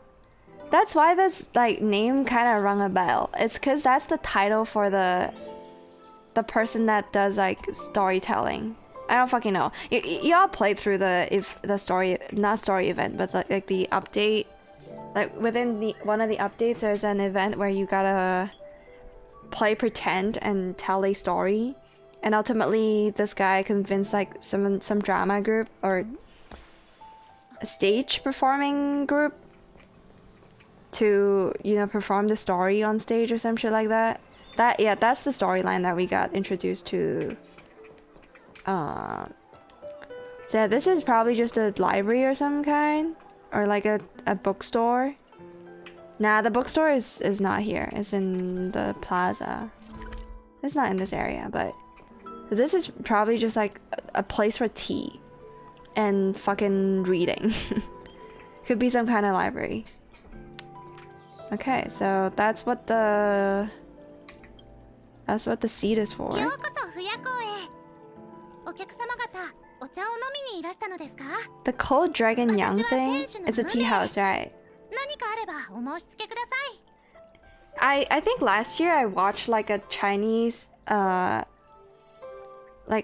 That's why this like name kind of rung a bell. It's because that's the title for the person that does like storytelling. I don't fucking know. Y'all played through the story, not story event, but like the update. Like within one of the updates, there's an event where you gotta play pretend and tell a story, and ultimately this guy convinced like some drama group or a stage performing group to, you know, perform the story on stage or some shit like that. That's the storyline that we got introduced to. So yeah, this is probably just a library or some kind, or like a bookstore. Nah, the bookstore is not here. It's in the plaza. It's not in this area, but this is probably just like a place for tea and fucking reading. Could be some kind of library. Okay, so that's what the seat is for. The cold dragon young thing? It's a tea house, right? I think last year I watched like a Chinese like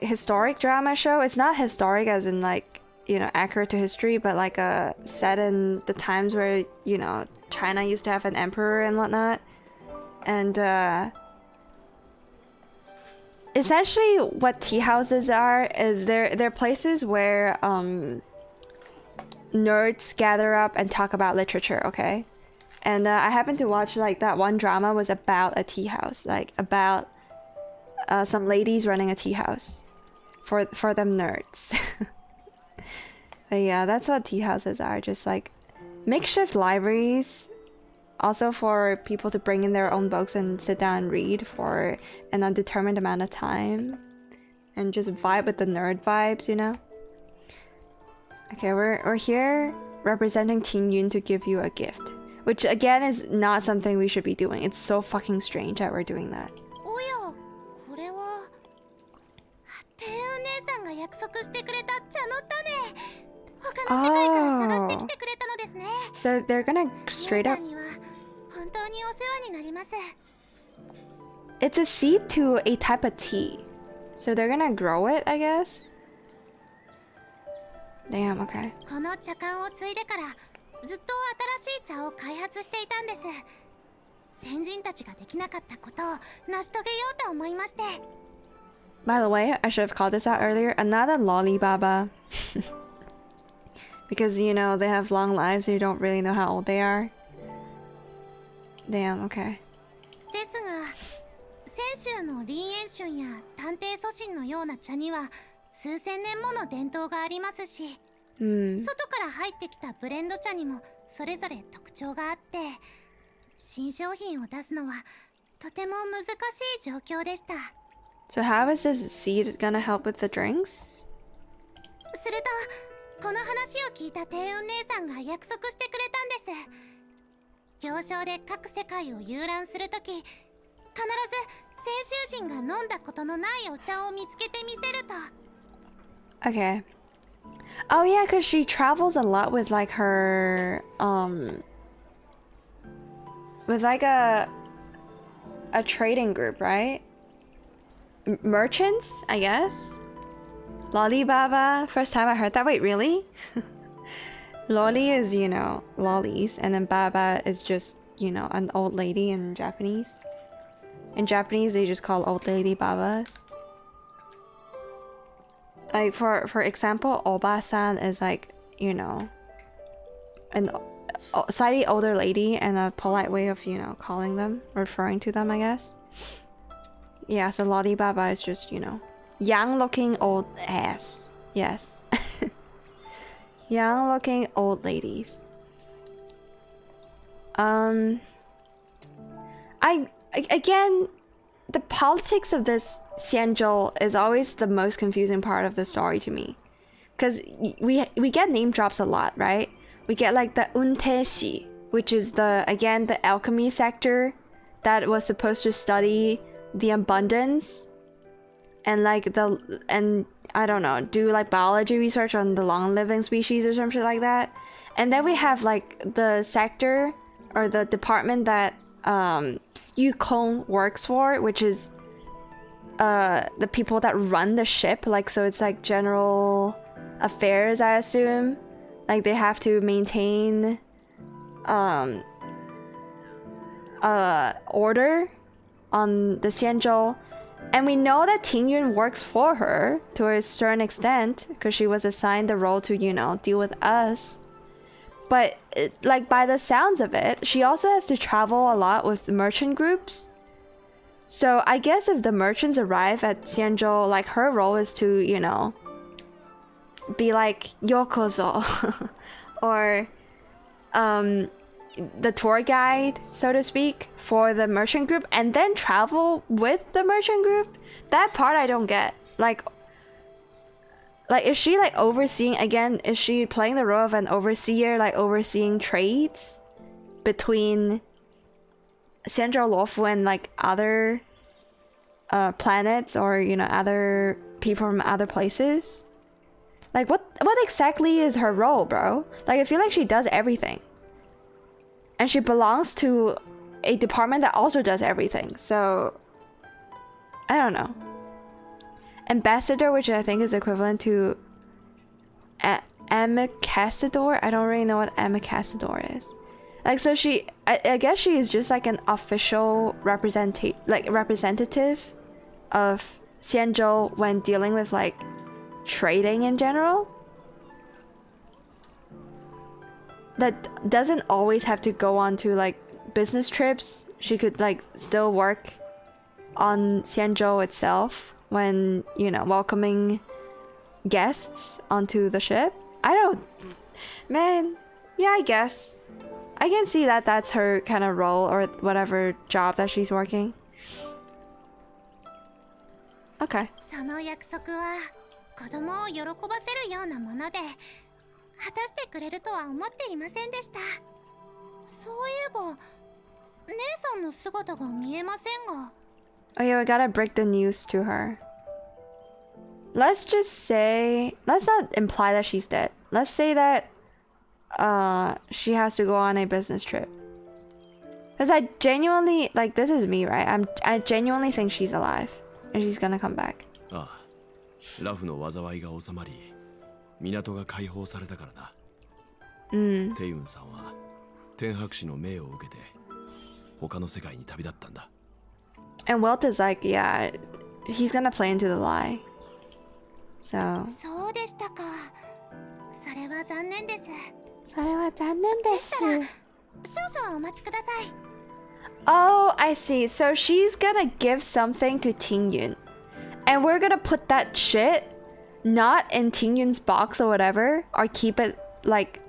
historic drama show. It's not historic as in like, you know, accurate to history, but like set in the times where, you know, China used to have an emperor and whatnot. And essentially what tea houses are is they're places where nerds gather up and talk about literature, okay? And I happened to watch like that one drama was about a tea house, like about some ladies running a tea house for them nerds. But yeah, that's what tea houses are, just like makeshift libraries, also for people to bring in their own books and sit down and read for an undetermined amount of time and just vibe with the nerd vibes, you know? Okay, we're here representing Teen Yun to give you a gift, which again is not something we should be doing. It's so fucking strange that we're doing that. Oh. So they're gonna straight up... It's a seed to a type of tea. So they're gonna grow it, I guess? Damn, okay. By the way, I should have called this out earlier. Another lollibaba. Because, you know, they have long lives and you don't really know how old they are. Damn, okay. So how is this seed gonna help with the drinks? この話を聞いた帝雲姉さんが約束してくれたんです。行商で各世界を遊覧するとき、必ず先州人が飲んだことのないお茶を見つけてみせると。Okay. Oh yeah, because she travels a lot with like her with like a trading group, right? Merchants, I guess. Lollibaba. First time I heard that. Wait, really? Loli is, you know, lollies, and then baba is just, you know, an old lady in Japanese. In Japanese, they just call old lady babas. Like, for example, oba-san is like, you know, an slightly older lady and a polite way of, you know, calling them, referring to them, I guess. Yeah, so loli baba is just, you know, young-looking old ass. Yes. Young-looking old ladies. Again, the politics of this Xianzhou is always the most confusing part of the story to me, because we get name drops a lot, right? We get like the Unteshi, which is the alchemy sector that was supposed to study the abundance and I don't know, do like biology research on the long living species or some shit like that. And then we have like the sector or the department that Yukong works for, which is the people that run the ship. Like, so it's like general affairs, I assume. Like, they have to maintain order on the Xianzhou. And we know that Tingyun works for her to a certain extent, because she was assigned the role to, you know, deal with us. But, like, by the sounds of it, she also has to travel a lot with merchant groups. So I guess if the merchants arrive at Xianzhou, like, her role is to, you know, be like, yokozo. Or, the tour guide, so to speak, for the merchant group, and then travel with the merchant group. That part I don't get. Like is she like overseeing, again, is she playing the role of an overseer, like overseeing trades between Xianzhou Luofu and like other planets, or, you know, other people from other places? Like, what exactly is her role, bro? Like, I feel like she does everything. And she belongs to a department that also does everything. So, I don't know. Ambassador, which I think is equivalent to Ambassador. I don't really know what Ambassador is. Like, so I guess she is just like an official representative of Xianzhou when dealing with like trading in general. That doesn't always have to go on to like business trips. She could like still work on Xianzhou itself when, you know, welcoming guests onto the ship. Man, yeah, I guess I can see that that's her kind of role, or whatever job that she's working. Okay. その約束は子供を喜ばせるようなもので、果たしてくれるとは思っていませんでした。そういえば、姉さんの姿が見えませんが。Oh yeah, we gotta break the news to her. Let's just say, let's not imply that she's dead. Let's say that she has to go on a business trip. Because I genuinely, like, this is me, right? I genuinely think she's alive and she's gonna come back. ああ、ラフの災いが収まり、港が解放されたからな。テイウンさんは天白氏の命を受けて他の世界に旅立ったんだ。And Welt is like, yeah, he's gonna play into the lie. So. そうでしたか。それは残念です。それは残念です。少々お待ちください。Oh, I see. So she's gonna give something to Tingyun. And we're gonna put that shit not in Tingyun's box or whatever, or keep it like,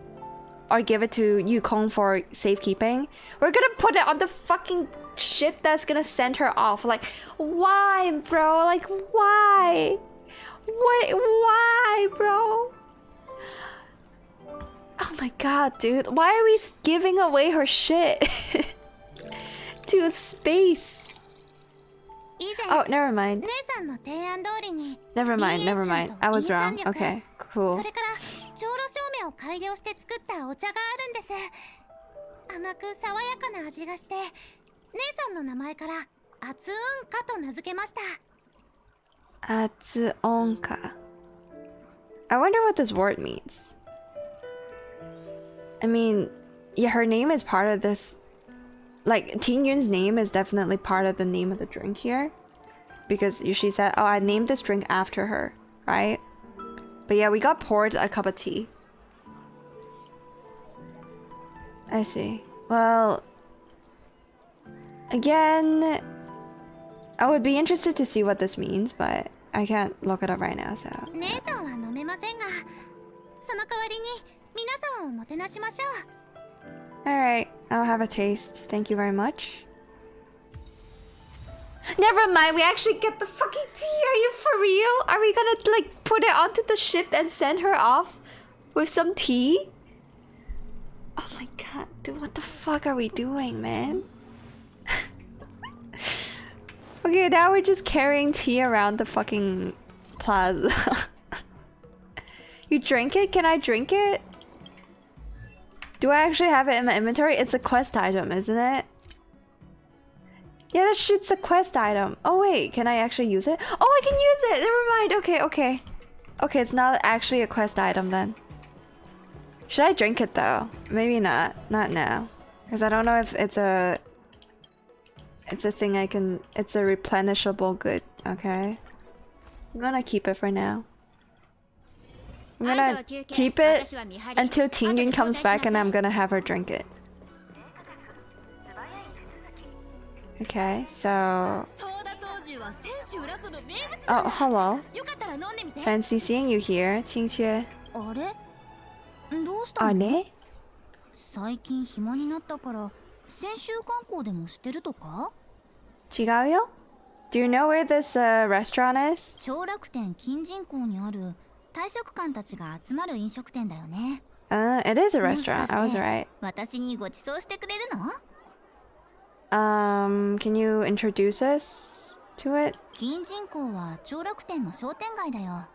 or give it to Yukong for safekeeping. We're gonna put it on the fucking ship that's gonna send her off. Like, why, bro? Like, why? Why, bro? Oh my god, dude. Why are we giving away her shit? To space. Oh, never mind. Never mind. I was wrong. Okay, cool. それから長老照明を改良して作ったお茶があるんです。甘く爽やかな味がして、姉さんの名前からアツウンカと名付けました。アツオンカ。I wonder what this word means. I mean, yeah, her name is part of this. Like, Ting Yun's name is definitely part of the name of the drink here. Because she said, oh, I named this drink after her, right? But yeah, we got poured a cup of tea. I see. Well, again, I would be interested to see what this means, but I can't look it up right now, so. Alright, I'll have a taste. Thank you very much. Never mind, we actually get the fucking tea. Are you for real? Are we gonna like put it onto the ship and send her off with some tea? Oh my god, dude, what the fuck are we doing, man? Okay, now we're just carrying tea around the fucking plaza. You drink it? Can I drink it? Do I actually have it in my inventory? It's a quest item, isn't it? Yeah, that shit's a quest item. Oh wait, can I actually use it? Oh, I can use it! Never mind. Okay, okay. Okay, it's not actually a quest item then. Should I drink it though? Maybe not. Not now. Because I don't know if it's a... It's a thing I can... It's a replenishable good. Okay. I'm gonna keep it for now. I'm gonna keep it until Ting Yun comes back and I'm gonna have her drink it. Okay, so... Oh, hello. Fancy seeing you here, Qingxue. Ane? 最近暇になったから先週観光でもしてるとか? Chigayo? Do you know where this restaurant is? 長楽天近人口にある大食館たちが集まる飲食店だよね。It is a restaurant. I was right. 私にご馳走してくれるの? Can you introduce us to it? 近人口は長楽天の商店街だよ。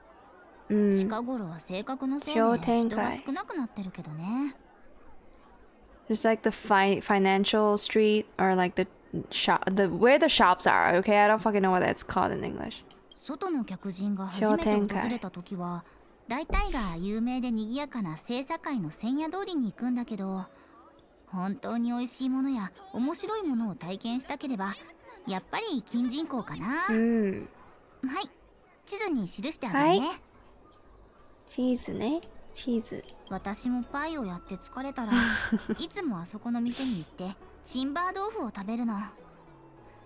近頃は性格のせいで人が少なくなってるけどね。Just like the financial street or like the shop, where the shops are. Okay, I don't fucking know what that's called in English. 外の客人が初めて訪れた時は大体が有名で賑やかな聖茶会の千夜通りに行くんだけど、本当に美味しいものや面白いものを体験したければやっぱり近人口かな。はい、地図に記してあるね。チーズね、チーズ。私もパイをやって疲れたらいつもあそこの店に行ってチンバー豆腐を食べるの。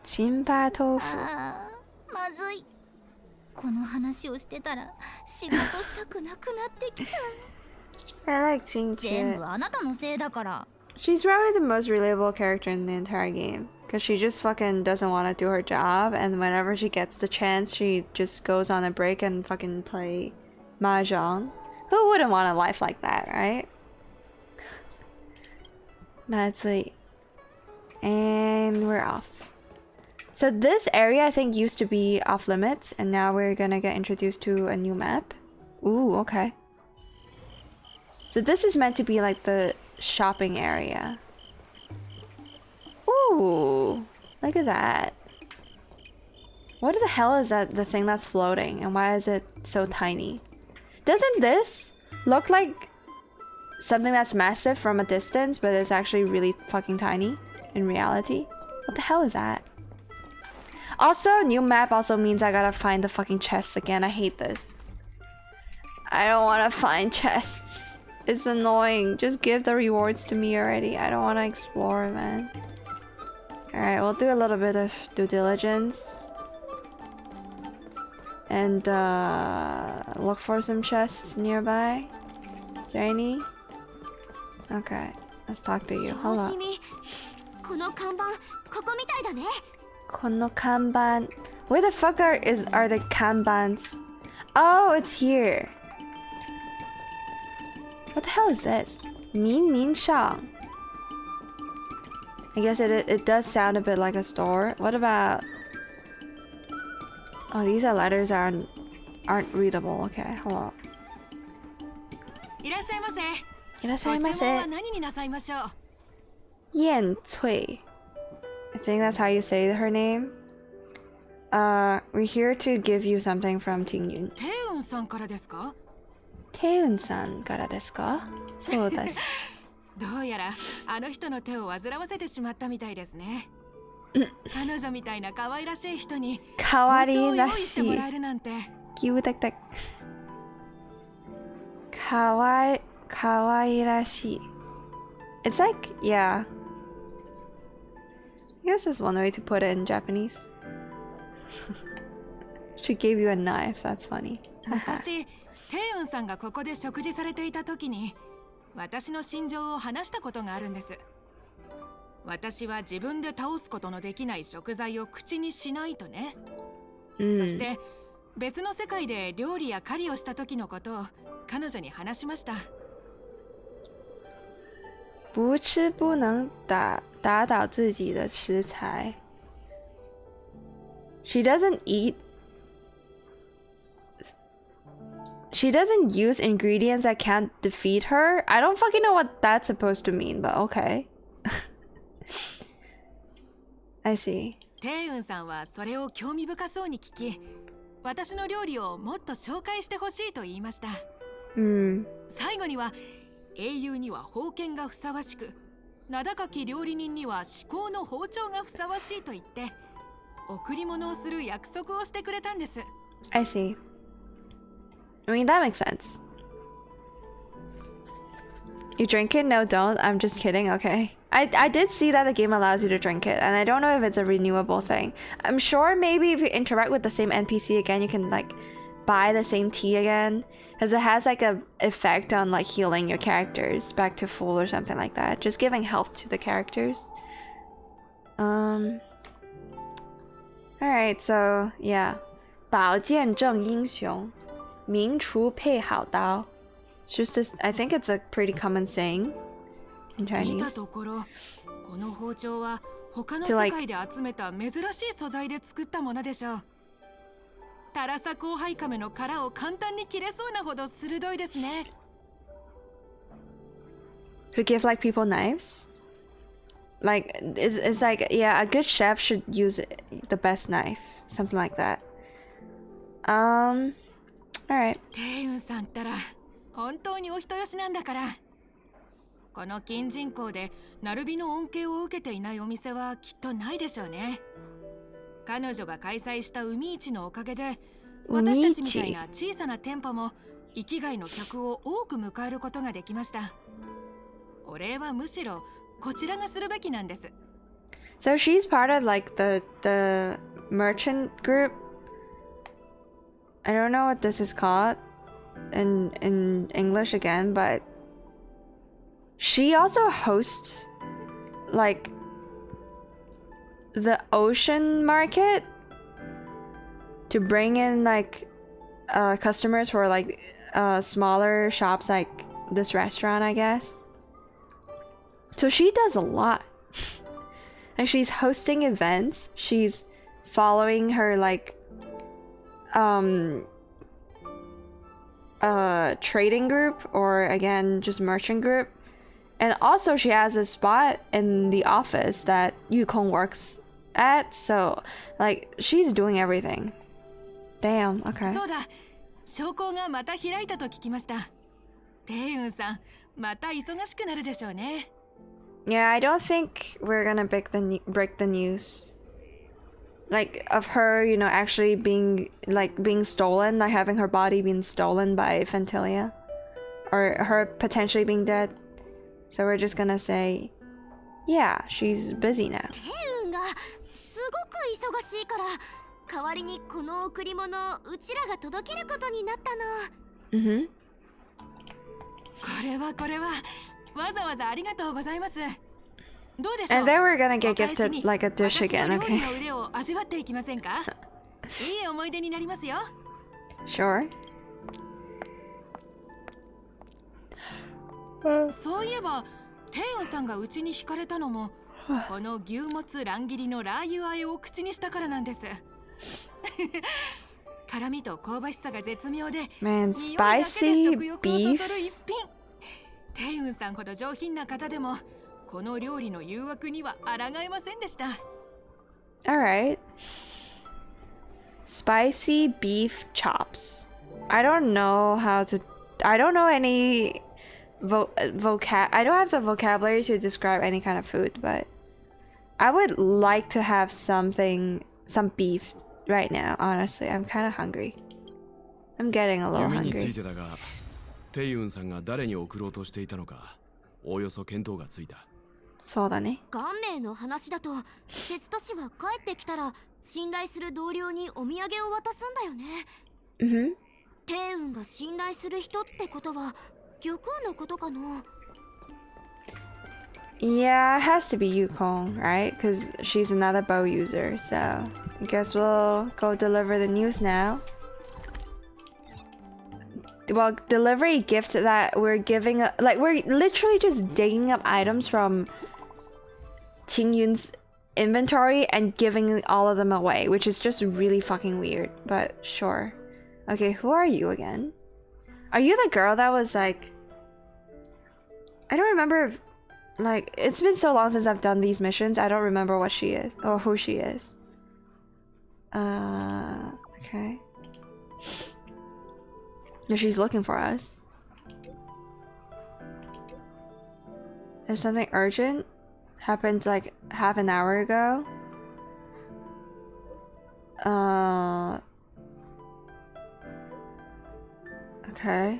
チンバー豆腐。あー、まずい。この話をしてたら仕事したくなくなってきた。I like Qingxue. 全部あなたのせいだから。She's probably the most relatable character in the entire game. Because she just fucking doesn't want to do her job, and whenever she gets the chance, she just goes on a break and fucking play mahjong. Who wouldn't want a life like that, right? That's it. And we're off. So this area I think used to be off limits, and now we're gonna get introduced to a new map. Ooh, okay. So this is meant to be like the shopping area. Ooh, look at that. What the hell is that, the thing that's floating, and why is it so tiny? Doesn't this look like something that's massive from a distance, but it's actually really fucking tiny in reality? What the hell is that? Also, new map also means I gotta find the fucking chests again. I hate this. I don't want to find chests. It's annoying. Just give the rewards to me already. I don't want to explore, man. Alright, we'll do a little bit of due diligence. And look for some chests nearby. Is there any? Okay, let's talk to you. Hello. この看板、ここみたいだね。この看板. Where the fuck are the kanbans? Oh, it's here. What the hell is this? Min Shang. I guess it does sound a bit like a store. What about... Oh, these are letters that aren't readable. Okay, hello. いらっしゃいませ。いらっしゃいませ。ご注文は何になさいましょう。Yan Cui. I think that's how you say her name. We're here to give you something from Ting Yun. テウンさんからですか？テウンさんからですか？そうです。どうやらあの人の手を煩わせてしまったみたいですね。彼女みたいな可愛らしい人に可愛包丁を用らしい意してもらえるなんて。キュータクタク。可愛らしい。It's like, yeah. I guess that's one way to put it in Japanese. She gave you a knife. That's funny. 昔、テイウンさんがここで食事されていた時に、私の心情を話したことがあるんです。私は自分で倒すことのできない食材を口にしないとね。そして別の世界で料理や狩りをした時のことを彼女に話しました。不吃不能打倒自己的食材。She doesn't eat. She doesn't use ingredients that can't defeat her. I don't fucking know what that's supposed to mean, but okay. I see. テイウンさんはそれを興味深そうに聞き、私の料理をもっと紹介してほしいと言いました。最後には英雄には宝剣がふさわしく、名高き料理人には至高の包丁がふさわしいと言って贈り物をする約束をしてくれたんです。I see. I mean, that makes sense. You drink it? No, don't. I'm just kidding. Okay. I did see that the game allows you to drink it, and I don't know if it's a renewable thing. I'm sure maybe if you interact with the same NPC again, you can like buy the same tea again, because it has like a effect on like healing your characters back to full or something like that. Just giving health to the characters. Alright, so yeah. 宝剑正英雄，名厨配好刀. It's just this, I think it's a pretty common saying in 見 Chinese. たところ、この包丁は他の世界で集めた珍しい素材で作ったものでしょう。タラサコウハイカメの殻を簡単に切れそうなほど鋭いですね。To give like people knives? Like it's like, yeah, a good chef should use the best knife, something like that. Alright. テイウンさんったら本当にお人よしなんだから。この近人口でナルビの恩恵を受けていないお店はきっとないでしょうね。彼女が開催した海市のおかげで、私たちみたいな小さな店舗も生きがいの客を多く迎えることができました。お礼はむしろこちらがするべきなんです。So she's part of like the merchant group. I don't know what this is called in English again, but she also hosts like the ocean market to bring in like customers for like smaller shops like this restaurant, I guess. So she does a lot. And she's hosting events. She's following her like trading group, or again just merchant group. And also she has a spot in the office that Yukong works at, so like she's doing everything. Damn, okay. そうだ、商工がまた開いたと聞きました。テイウンさん、また忙しくなるでしょうね。Yeah, I don't think we're gonna break the news. Like of her, you know, actually being stolen, like having her body being stolen by Fentilia, or her potentially being dead. So we're just gonna say, yeah, she's busy now. テイウンがすごく忙しいから、代わりにこの贈り物をうちらが届けることになったの。Mm-hmm. これはわざわざありがとうございます。どうでしょう。 And then we're gonna get gifted like a dish again, 私の料 okay? 理の腕を味わっていきませんか？いい思い出になりますよ。Sure. そういえば、テイウンさんがうちに惹かれたのも、この牛もつ乱切りのラー油和えを口にしたからなんです。辛みと香ばしさが絶妙で、 Man, 匂いだけで spicy 食欲をそそ beef. る一品。テイウンさんほど上品な方でも、この料理の誘惑には抗えませんでした。Alright. Spicy beef chops. I don't know any I don't have the vocabulary to describe any kind of food, but I would like to have some beef right now. Honestly, I'm kind of hungry. I'm getting a little hungry. テイウンさんが誰に送ろうとしていたのか、おおよそ見当がついた。そうだね。元名の話だと、節都市は帰ってきたら信頼する同僚にお土産を渡すんだよね。テイウンが信頼する人ってことは玉のことかな。Yeah, it has to be Yukong, right? Because she's another bow user. So I guess we'll go deliver the news now. Well, delivery gift that we're giving, like we're literally just digging up items from Qingyun's inventory and giving all of them away, which is just really fucking weird, but sure. Okay, who are you again? Are you the girl that was like... I don't remember if, like, it's been so long since I've done these missions, I don't remember what she is, or who she is. Okay. No, she's looking for us. There's something urgent. Happened like half an hour ago. Okay.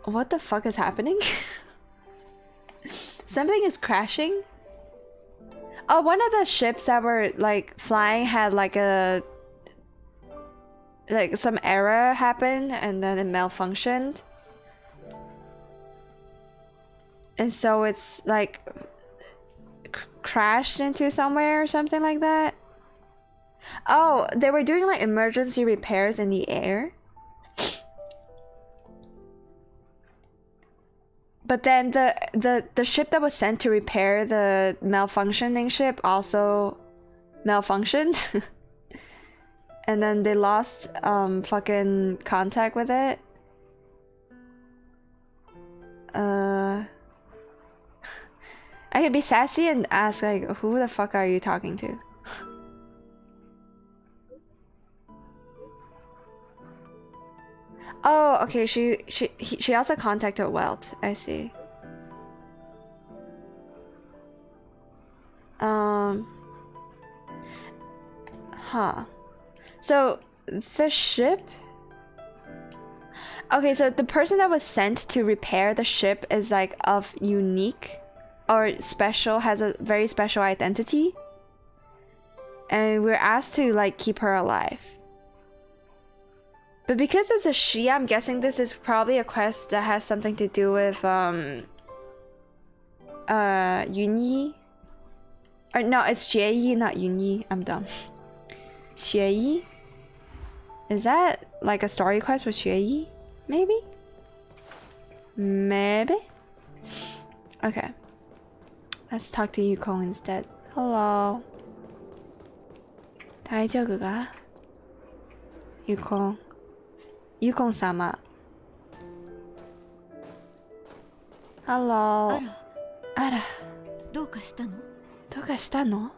What the fuck is happening? Something is crashing? Oh, one of the ships that were like flying had like some error happened and then it malfunctioned. And so it's like crashed into somewhere or something like that. Oh, they were doing like emergency repairs in the air. But then the ship that was sent to repair the malfunctioning ship also malfunctioned. And then they lost fucking contact with it. I could be sassy and ask like, who the fuck are you talking to? Oh, okay. She also contacted Welt. I see. Huh. So the ship. Okay, so the person that was sent to repair the ship is like of unique or special, has a very special identity. And we're asked to like keep her alive. But because it's a she, I'm guessing this is probably a quest that has something to do with Yunyi. Or no, it's Xue, not Yunyi. I'm dumb. Xue? Is that like a story quest with Xue? Maybe? Maybe? Okay. Let's talk to Yukong instead. Hello. 大丈夫か? Yukong. Yukong-sama. Hello. Ara. どうかしたの? どうかしたの?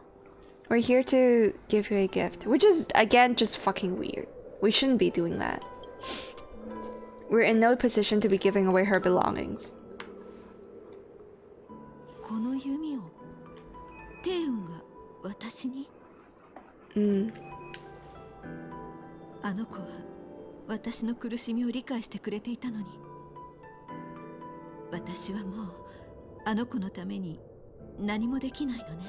We're here to give you a gift, which is again just fucking weird. We shouldn't be doing that. We're in no position to be giving away her belongings. この弓をテウンが私に? あの子は私の苦しみを理解してくれていたのに、私はもうあの子のために何もできないのね。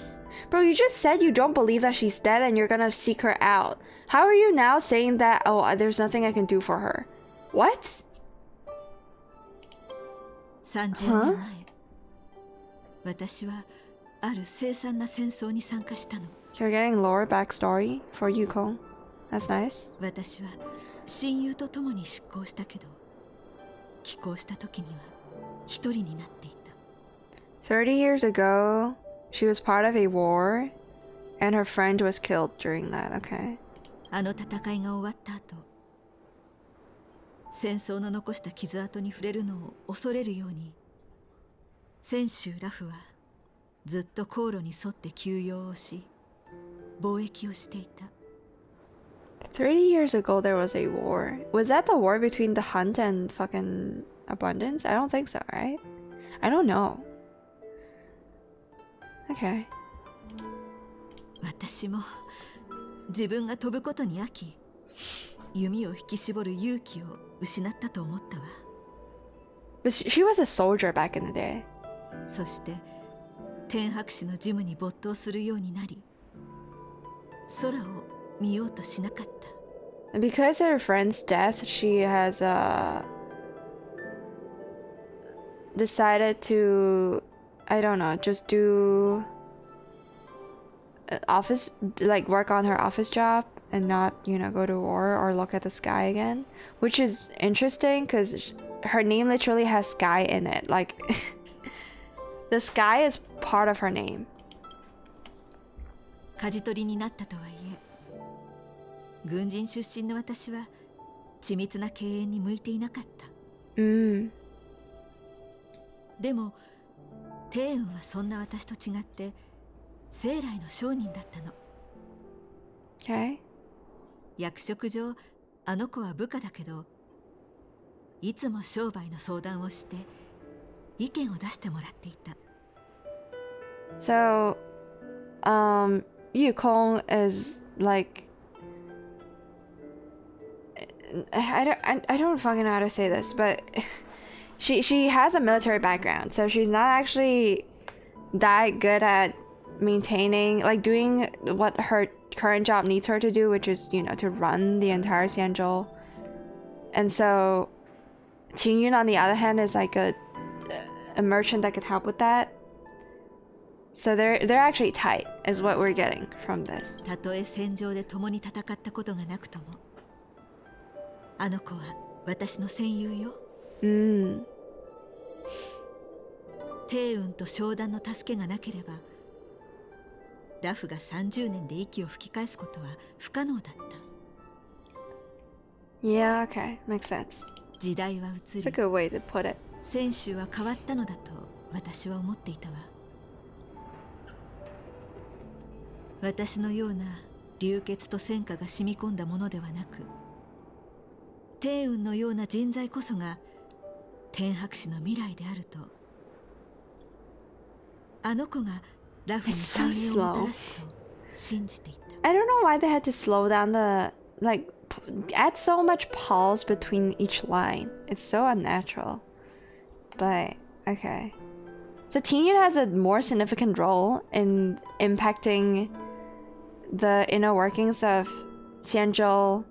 Bro, you just said you don't believe that she's dead and you're gonna seek her out. How are you now saying that, oh, there's nothing I can do for her? What? 30年前、私はある凄惨な戦争に参加したの。You're getting lore backstory for Yukong. That's nice. 私は親友と共に出航したけど、帰港した時には一人になっていた。30 years ago, she was part of a war, and her friend was killed during that. Okay. あの戦いが終わった後、戦争の残した傷跡に触れるのを恐れるように、船主ラフはずっと航路に沿って休養をし、貿易をしていた。30 years ago there was a war. Was that the war between the Hunt and fucking Abundance? I don't think so, right? I don't know. Okay. 私も自分が飛ぶことに飽き、弓を引き絞る勇気を失ったと思ったわ。But she was a soldier back in the day. そして天白氏のジムに没頭するようになり、空を見ようとしなかった。Because of her friend's death, she has decided to, I don't know, just do office, like work on her office job and not, you know, go to war or look at the sky again, which is interesting because her name literally has sky in it. Like the sky is part of her name. 舵取りになったとはいえ、軍人出身の私は緻密な経営に向いていなかった。でも帝雲はそんな私と違って生来の商人だったの。Okay. 役職上あの子は部下だけど、いつも商売の相談をして意見を出してもらっていた。So, Yukong is like, I don't fucking know how to say this, but she has a military background, so she's not actually that good at maintaining, like doing what her current job needs her to do, which is, you know, to run the entire Xianzhou. And so Qingyun, on the other hand, is like a merchant that could help with that. So they're actually tight, is what we're getting from this. たとえ戦場で共に戦ったことがなくとも、あの子は私の戦友よ。帝雲と商談の助けがなければ、ラフが30年で息を吹き返すことは不可能だった。Yeah, okay, makes sense. 時代は移り、 It's a good way to put it. 選手は変わったのだと私は思っていたわ。私のような流血と戦火が染み込んだものではなく、帝雲のような人材こそが天白氏の未来であると、あの子がラフに繁栄をもたらすと信じていた。I don't know why they had to slow down the, like, add so much pause between each line. It's so unnatural. But, okay. So Tinyun has a more significant role in impacting the inner workings of Xianzhou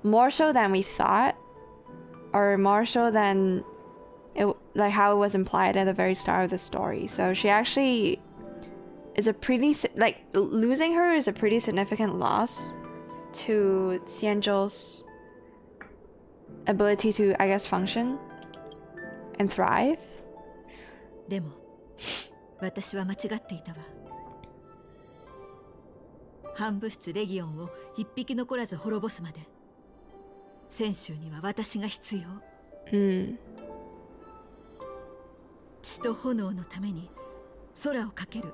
more so than we thought, or more so than it, like how it was implied at the very start of the story. So she actually is a pretty, like, losing her is a pretty significant loss to Xianzhou's ability to, I guess, function and thrive. でも私は間違っていたわ。反物質レギオンを一匹残らず滅ぼすまで、戦州には私が必要。血と炎のために空をかける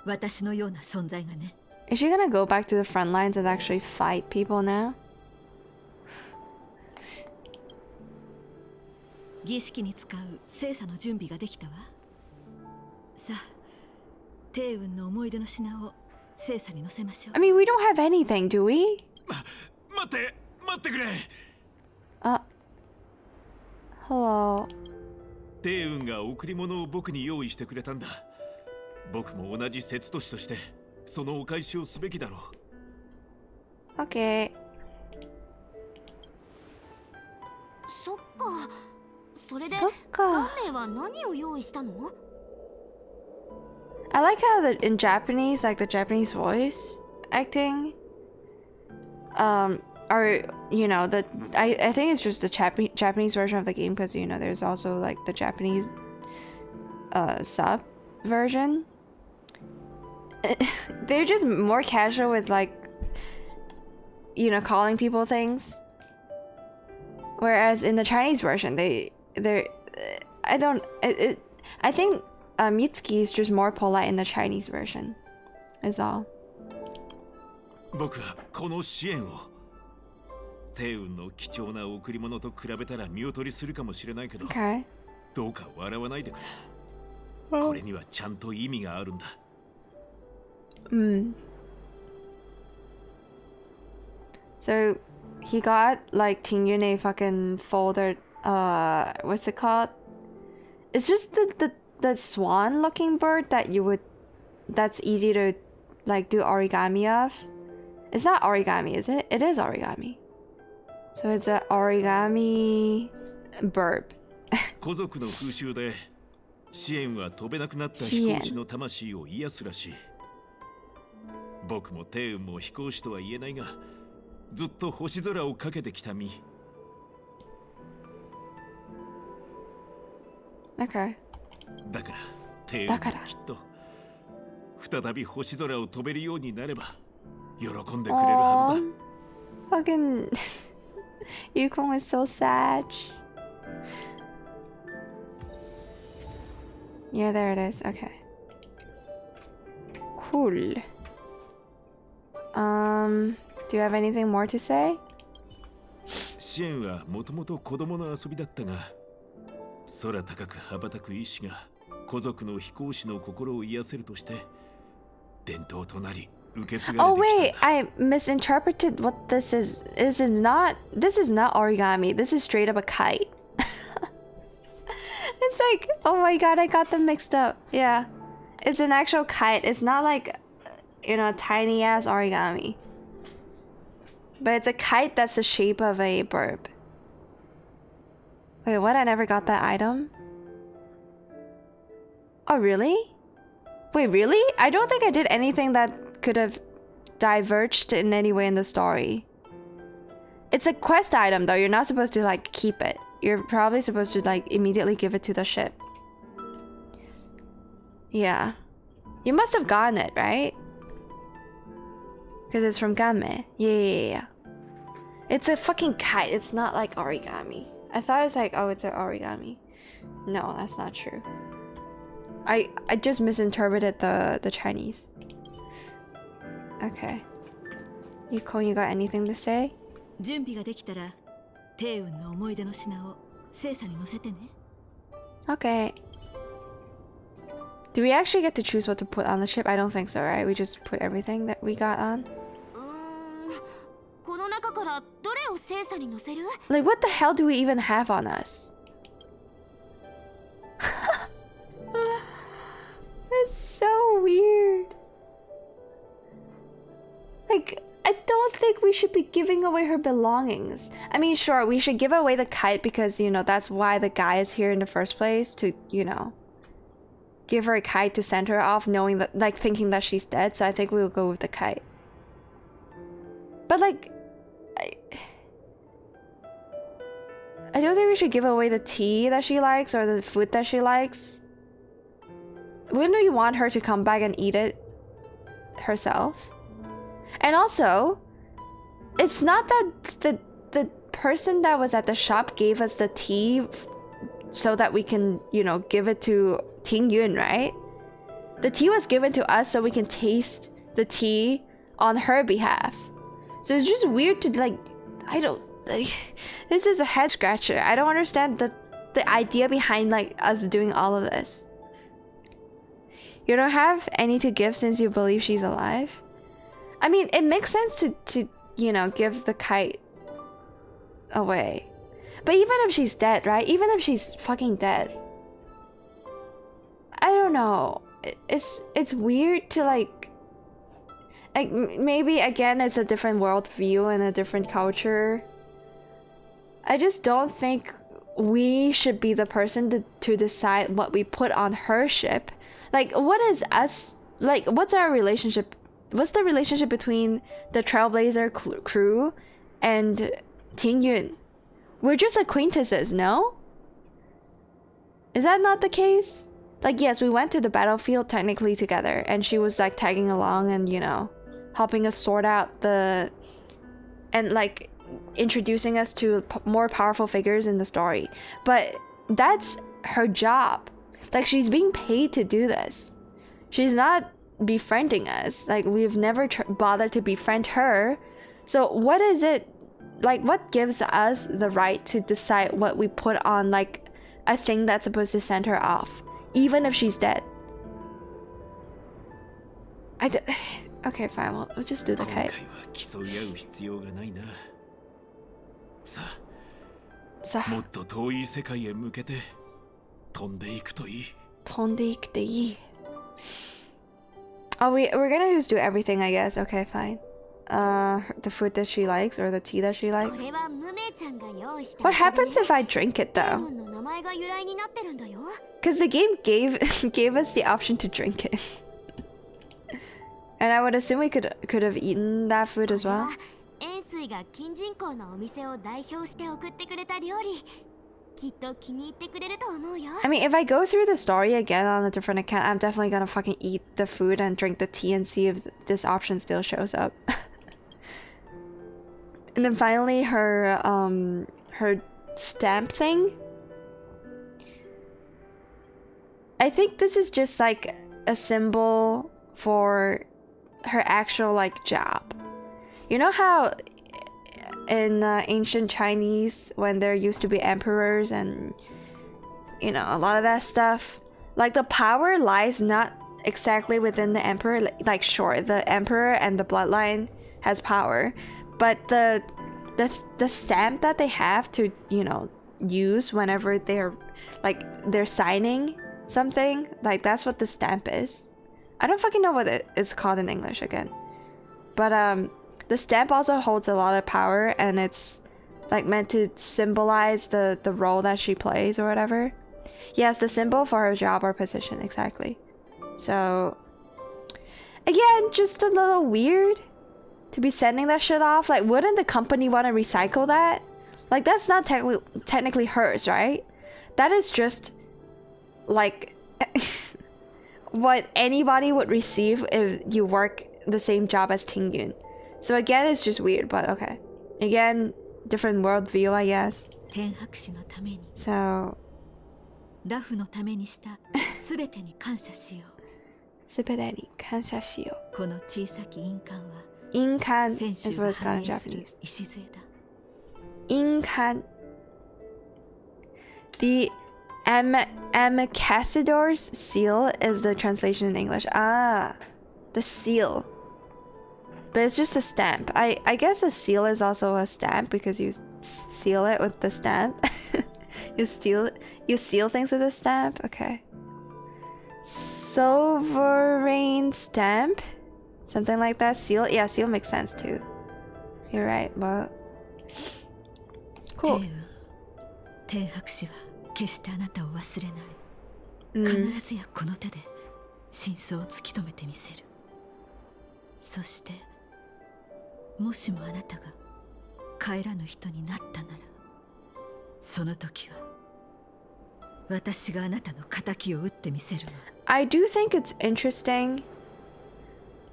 私のような存在がね。Is she gonna go back to the front lines and actually fight people now? 儀式に使う聖査の準備ができたわ。さあ、帝雲の思い出の品を聖査に乗せましょう。I mean, we don't have anything, do we? 待ってくれ。Hello. 帝雲が贈り物を僕に用意してくれたんだ。僕も同じ節都市としてそのお返しをすべきだろう。Okay. そっか。それでそっか。ガンメイは何を用意したの？ I like how in Japanese, like the Japanese voice acting, or you know, I think it's just the Japanese version of the game, because you know there's also like the Japanese sub version. They're just more casual with, like, you know, calling people things, whereas in the Chinese version I think Mitsuki is just more polite in the Chinese version is all. 僕はこの支援を帝雲の貴重な贈り物と比べたら見劣りするかもしれないけど、Okay. どうか笑わないでくれ。これにはちゃんと意味があるんだ。So he got like Tingyun a fucking folder. What's it called? It's just the swan looking bird that you would. That's easy to like do origami of. It's not origami, is it? It is origami. So it's an origami burb. 古族の風習で支援は飛べなくなった飛行士の魂を癒すらしい。僕も帝雲も飛行士とは言えないが、ずっと星空をかけてきた身。Okay. だから帝雲もきっと再び星空を飛べるようになれば喜んでくれるはずだ。Fucking Yukon is so sad. Yeah, there it is. Okay. Cool. Do you have anything more to say? 支援はもともと子供の遊びだったが、空高く羽ばたく意志が古族の飛行士の心を癒せるとして伝統となり受け継がれてきたんだ。Oh wait, I misinterpreted what this is. This is not origami. This is straight up a kite. It's like, oh my god, I got them mixed up. Yeah. It's an actual kite. It's not like, you know, tiny ass origami. But it's a kite that's the shape of a burb. Wait, what? I never got that item? Oh, really? Wait, really? I don't think I did anything that could have diverged in any way in the story. It's a quest item though. You're not supposed to like keep it. You're probably supposed to like immediately give it to the ship. Yeah. You must have gotten it, right? Because it's from gaem. Yeah. It's a fucking kite. It's not like origami. I thought it was like, oh, it's an origami. No, that's not true. I just misinterpreted the Chinese. Okay. Yukon, you got anything to say? 準備ができたら帝雲の思い出の品を精査に載せてね。 Okay. Do we actually get to choose what to put on the ship? I don't think so, right? We just put everything that we got on. この中からどれを精査に載せる？ Like, what the hell do we even have on us? It's so weird. Like, I don't think we should be giving away her belongings. I mean, sure, we should give away the kite because, you know, that's why the guy is here in the first place. To, you know, give her a kite to send her off knowing that, like, thinking that she's dead. So I think we will go with the kite. But, like, I don't think we should give away the tea that she likes or the food that she likes. Wouldn't we want her to come back and eat it herself? And also, it's not that the person that was at the shop gave us the tea so that we can, you know, give it to Tingyun, right? The tea was given to us so we can taste the tea on her behalf. So it's just weird to, like, I don't, like, this is a head scratcher. I don't understand the idea behind, like, us doing all of this. You don't have any to give since you believe she's alive? I mean, it makes sense to you know, give the kite away. But even if she's dead, right? Even if she's fucking dead, I don't know. It's weird to like maybe again it's a different worldview and a different culture. I just don't think we should be the person to decide what we put on her ship. Like, what is us? Like, what's our relationship? What's the relationship between the Trailblazer crew and Tingyun? We're just acquaintances, no? Is that not the case? Like, yes, we went to the battlefield technically together, and she was like tagging along and, you know, helping us sort out the... and like introducing us to more powerful figures in the story. But that's her job. Like, she's being paid to do this. She's not befriending us. Like, we've never bothered to befriend her. So what is it, like, what gives us the right to decide what we put on, like, a thing that's supposed to send her off, even if she's dead? Okay, fine, we'll just do the kite. さあ、もっと遠い世界へ向けて飛んでいくといい。飛んでいくといい。Oh, we're gonna just do everything, I guess. Okay, fine. The food that she likes or the tea that she likes. What happens if I drink it though? Because the game gave us the option to drink it. And I would assume we could have eaten that food as well. I mean, if I go through the story again on a different account, I'm definitely gonna fucking eat the food and drink the tea and see if this option still shows up. And then finally, her stamp thing. I think this is just like a symbol for her actual like job. You know how in ancient Chinese, when there used to be emperors and, you know, a lot of that stuff, like the power lies not exactly within the emperor. Like sure, the emperor and the bloodline has power, but the stamp that they have to, you know, use whenever they're signing something, like that's what the stamp is. I don't fucking know what it's called in English again, but the stamp also holds a lot of power, and it's like meant to symbolize the role that she plays or whatever. Yes, the symbol for her job or position, exactly. So again, just a little weird to be sending that shit off. Like, wouldn't the company want to recycle that? Like, that's not technically hers, right? That is just like what anybody would receive if you work the same job as Tingyun. So again, it's just weird, but okay. Again, different worldview, I guess. So ラフのためにしたすべてに感謝しよう。すべてに感謝しよう。この小さき印鑑は印鑑 is what it's called in Japanese. 礎だ。印鑑 The ambassador's seal is the translation in English. Ah, the seal. But it's just a stamp. I guess a seal is also a stamp because you seal it with the stamp. you seal things with a stamp? Okay. Sovereign stamp? Something like that. Seal? Yeah, seal makes sense too. You're right, but cool. 天白氏は決してあなたを忘れない。必ずやこの手で真相を突き止めてみせる。そしてもしもあなたが帰らぬ人になったなら、その時は私があなたの仇を討ってみせるわ。I do think it's interesting.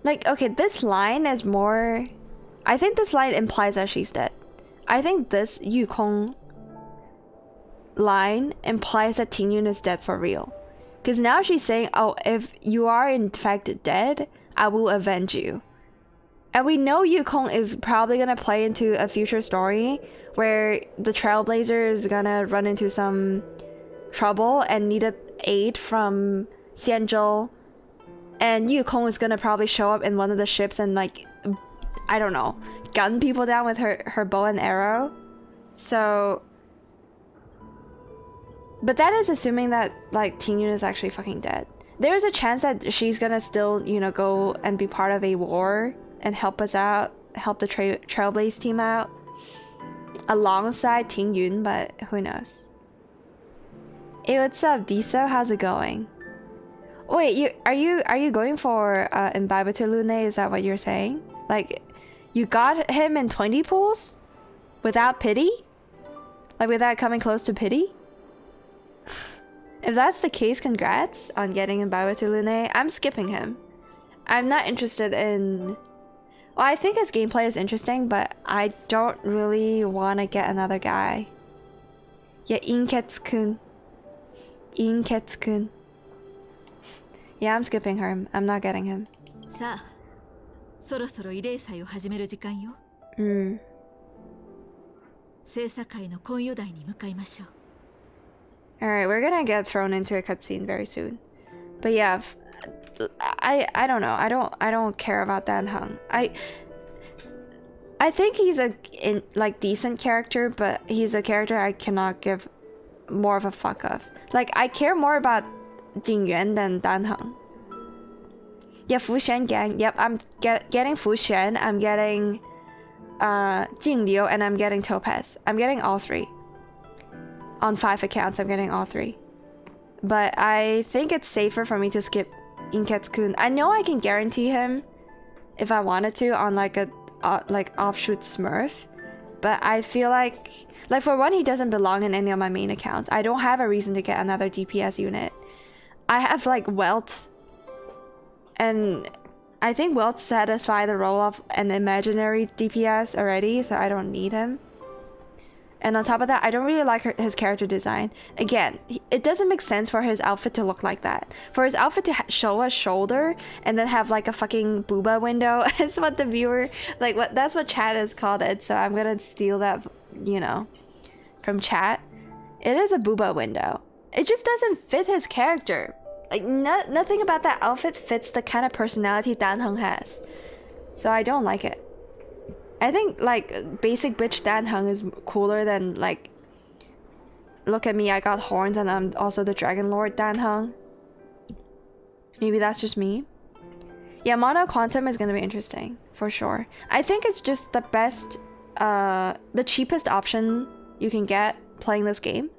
Like, okay, this line is more. I think this line implies that she's dead. I think this Yukong line implies that Tingyun is dead for real. Because now she's saying, oh, if you are in fact dead, I will avenge you. And we know Yukong is probably gonna play into a future story where the Trailblazer is gonna run into some trouble and needed aid from Xianzhou. And Yukong is gonna probably show up in one of the ships and, like, I don't know, gun people down with her bow and arrow. So... But that is assuming that, like, Tingyun is actually fucking dead. There's a chance that she's gonna still, you know, go and be part of a war and help us out, help the Trailblaze team out alongside Tingyun, but who knows. Hey, what's up, Diso? How's it going? Wait, are you going for Imbibe to Lune? Is that what you're saying? Like, you got him in 20 pools? Without pity? Like, without coming close to pity? If that's the case, congrats on getting Imbibe to Lune. I'm skipping him. I'm not interested in... Well, I think his gameplay is interesting, but I don't really want to get another guy. Yeah, Inkets-kun. Inkets-kun. Yeah, I'm skipping her. I'm not getting him. さあ、そろそろ慰霊祭を始める時間よ。制作会の根拠台に向かいましょう。Alright, we're gonna get thrown into a cutscene very soon. But yeah, I don't know. I don't care about Dan Heng. I think he's a like decent character, but he's a character I cannot give more of a fuck of. Like I care more about Jing Yuan than Dan Heng. Yeah, Fu Xuan gang. Yep, I'm getting Fu Xuan. I'm getting Jing Liu, and I'm getting Topaz. I'm getting all three. On 5 accounts, I'm getting all three. But I think it's safer for me to skip Inketsu-kun. I know I can guarantee him if I wanted to on like a like offshoot Smurf, but I feel like for one, he doesn't belong in any of my main accounts. I don't have a reason to get another DPS unit. I have like Welt, and I think Welt satisfy the role of an imaginary DPS already, so I don't need him. And on top of that, I don't really like his character design. Again, it doesn't make sense for his outfit to look like that. For his outfit to show a shoulder and then have like a fucking booba window is what the viewer, like that's what chat has called it. So I'm gonna steal that, you know, from chat. It is a booba window. It just doesn't fit his character. Like nothing about that outfit fits the kind of personality Dan Heng has. So I don't like it. I think like basic bitch Dan Heng is cooler than like, look at me, I got horns and I'm also the Dragon Lord Dan Heng. Maybe that's just me. Yeah, Mono Quantum is gonna be interesting for sure. I think it's just the best, the cheapest option you can get playing this game.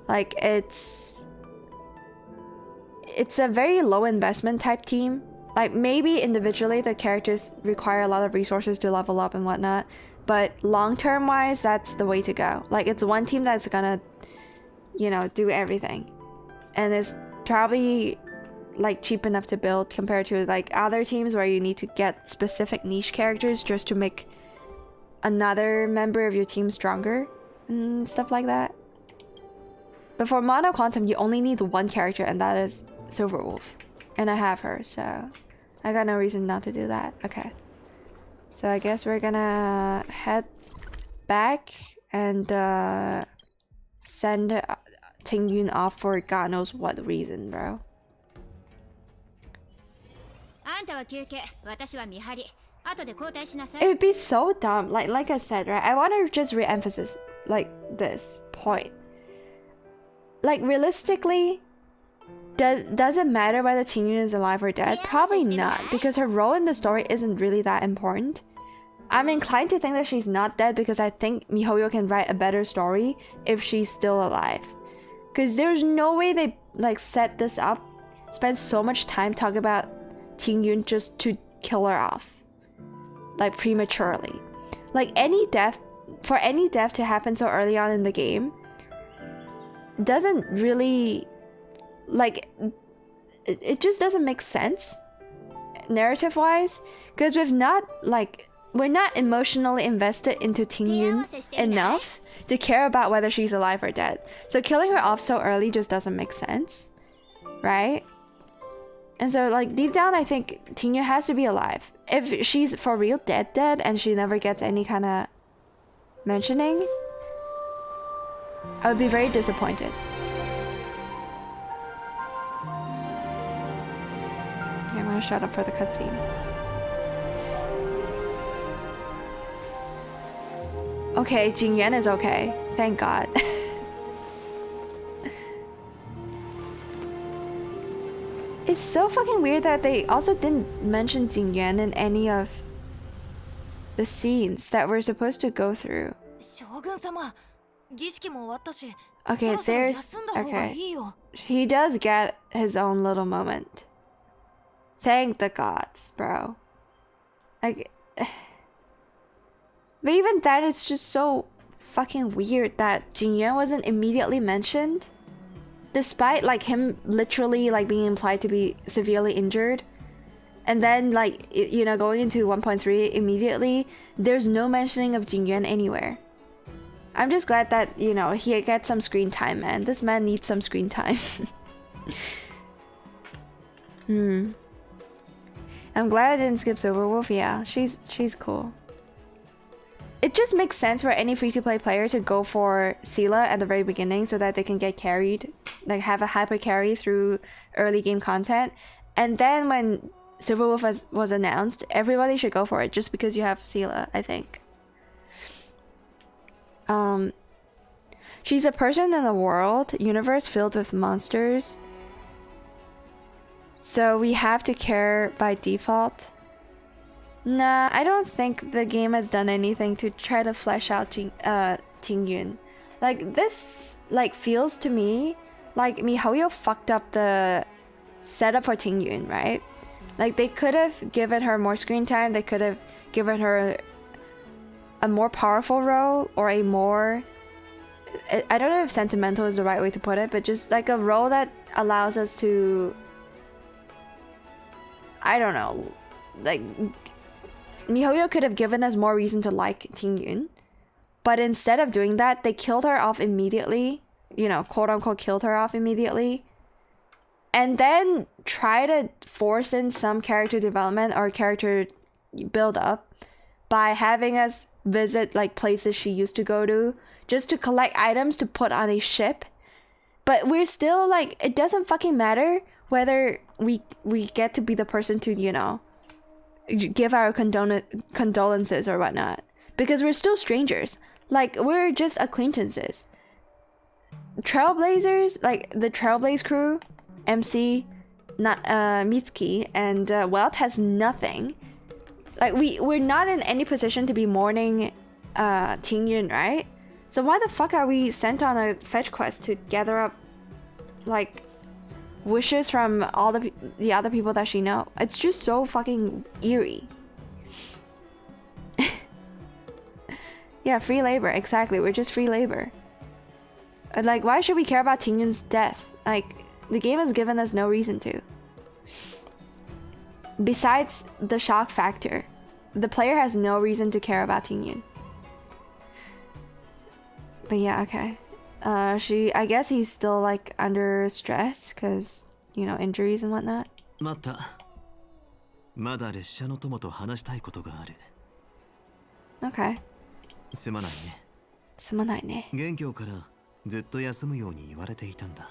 Like it's a very low investment type team. Like, maybe individually the characters require a lot of resources to level up and whatnot, but long-term wise, that's the way to go. Like, it's one team that's gonna, you know, do everything. And it's probably, like, cheap enough to build compared to, like, other teams where you need to get specific niche characters just to make another member of your team stronger and stuff like that. But for Mono Quantum, you only need one character, and that is Silverwolf. And I have her, so I got no reason not to do that. Okay. So I guess we're gonna head back and send Ting Yun off for God knows what reason, bro. It would be so dumb. Like I said, right? I want to just re-emphasize like this point. Like realistically, does it matter whether Ting Yun is alive or dead? Probably not, because her role in the story isn't really that important. I'm inclined to think that she's not dead because I think MiHoYo can write a better story if she's still alive. Because there's no way they like set this up, spend so much time talking about Ting Yun just to kill her off, like prematurely. Like any death to happen so early on in the game doesn't really, like, it just doesn't make sense narrative wise, because we're not emotionally invested into Ting Yun enough to care about whether she's alive or dead. So killing her off so early just doesn't make sense, right? And so like deep down I think Ting Yun has to be alive. If she's for real dead and she never gets any kind of mentioning, I would be very disappointed. Okay, I'm gonna shut up for the cutscene. Okay, Jing Yuan is okay. Thank God. It's so fucking weird that they also didn't mention Jing Yuan in any of the scenes that we're supposed to go through. Okay, okay. He does get his own little moment. Thank the gods, bro. Like, but even that, it's just so fucking weird that Jing Yuan wasn't immediately mentioned, despite like him literally like being implied to be severely injured. And then like, you know, going into 1.3 immediately, there's no mentioning of Jing Yuan anywhere. I'm just glad that, you know, he gets some screen time, man. This man needs some screen time. Hmm. I'm glad I didn't skip Silverwolf. Yeah, she's cool. It just makes sense for any free-to-play player to go for Sela at the very beginning so that they can get carried, like have a hyper carry through early game content. And then when Silverwolf was announced, everybody should go for it just because you have Sela, I think. She's a person in a world, universe filled with monsters. So we have to care by default. Nah, I don't think the game has done anything to try to flesh out Tingyun. Like, this feels to me like MiHoYo fucked up the setup for Tingyun, right? Like, they could have given her more screen time, they could have given her a more powerful role, or a more... I don't know if sentimental is the right way to put it, but just like a role that allows us to... I don't know, like... MiHoYo could have given us more reason to like Tingyun, but instead of doing that, they killed her off immediately, you know, quote-unquote killed her off immediately, and then try to force in some character development or character build-up by having us visit like places she used to go to, just to collect items to put on a ship. But we're still like, it doesn't fucking matter whether we get to be the person to, you know, give our condolences or whatnot, because we're still strangers. Like, we're just acquaintances. Trailblazers, like the Trailblaze crew, MC, Mitsuki, and Welt has nothing. Like, we're not in any position to be mourning Tingyun, right? So why the fuck are we sent on a fetch quest to gather up like wishes from all the other people that she knows? It's just so fucking eerie. Yeah, free labor, exactly. We're just free labor. Like, why should we care about Tingyun's death? Like, the game has given us no reason to. Besides the shock factor, the player has no reason to care about Tingyun. But yeah, okay. I guess he's still like under stress because, you know, injuries and whatnot. Okay. すまないね。すまないね。元凶からずっと休むように言われていたんだ。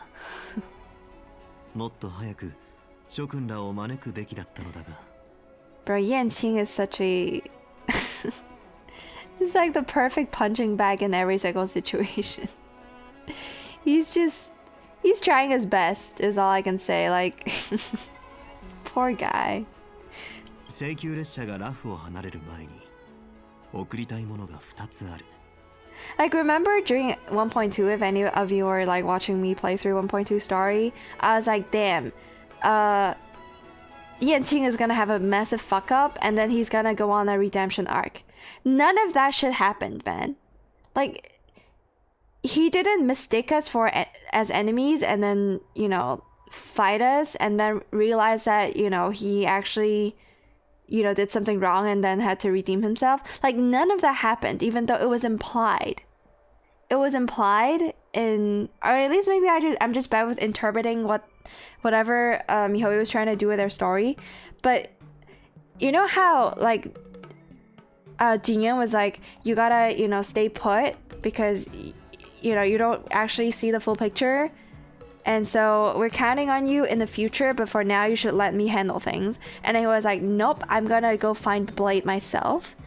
もっと早く諸君らを招くべきだったのだが。Bro, Yanqing is such a... He's like the perfect punching bag in every single situation. He's trying his best is all I can say. Like, poor guy. 請求列車がラフを離れる前に送りたいものが2つある。 Like, remember during 1.2, if any of you were like watching me play through 1.2 story, I was like, damn, Yanqing is gonna have a massive fuck up and then he's gonna go on a redemption arc. None of that shit happened, man. Like, he didn't mistake us as enemies and then, you know, fight us and then realize that, you know, he actually, you know, did something wrong and then had to redeem himself. Like, none of that happened, even though it was implied. It was implied in, or at least maybe I'm just bad with interpreting whatever MiHoYo was trying to do with their story. But you know how, like, Jinyan was like, you gotta, you know, stay put because, you know, you don't actually see the full picture. And so we're counting on you in the future, but for now you should let me handle things. And he was like, nope, I'm gonna go find Blade myself.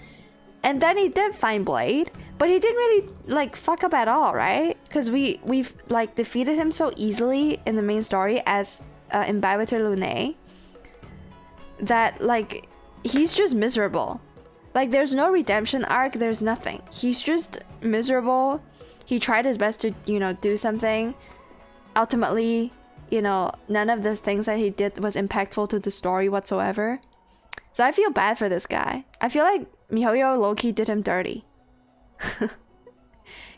And then he did find Blade, but he didn't really like fuck up at all, right? Because we've like defeated him so easily in the main story as Imbibitor Lune that like he's just miserable. Like, there's no redemption arc, there's nothing. He's just miserable. He tried his best to, you know, do something. Ultimately, you know, none of the things that he did was impactful to the story whatsoever. So I feel bad for this guy. I feel like MiHoYo low-key did him dirty.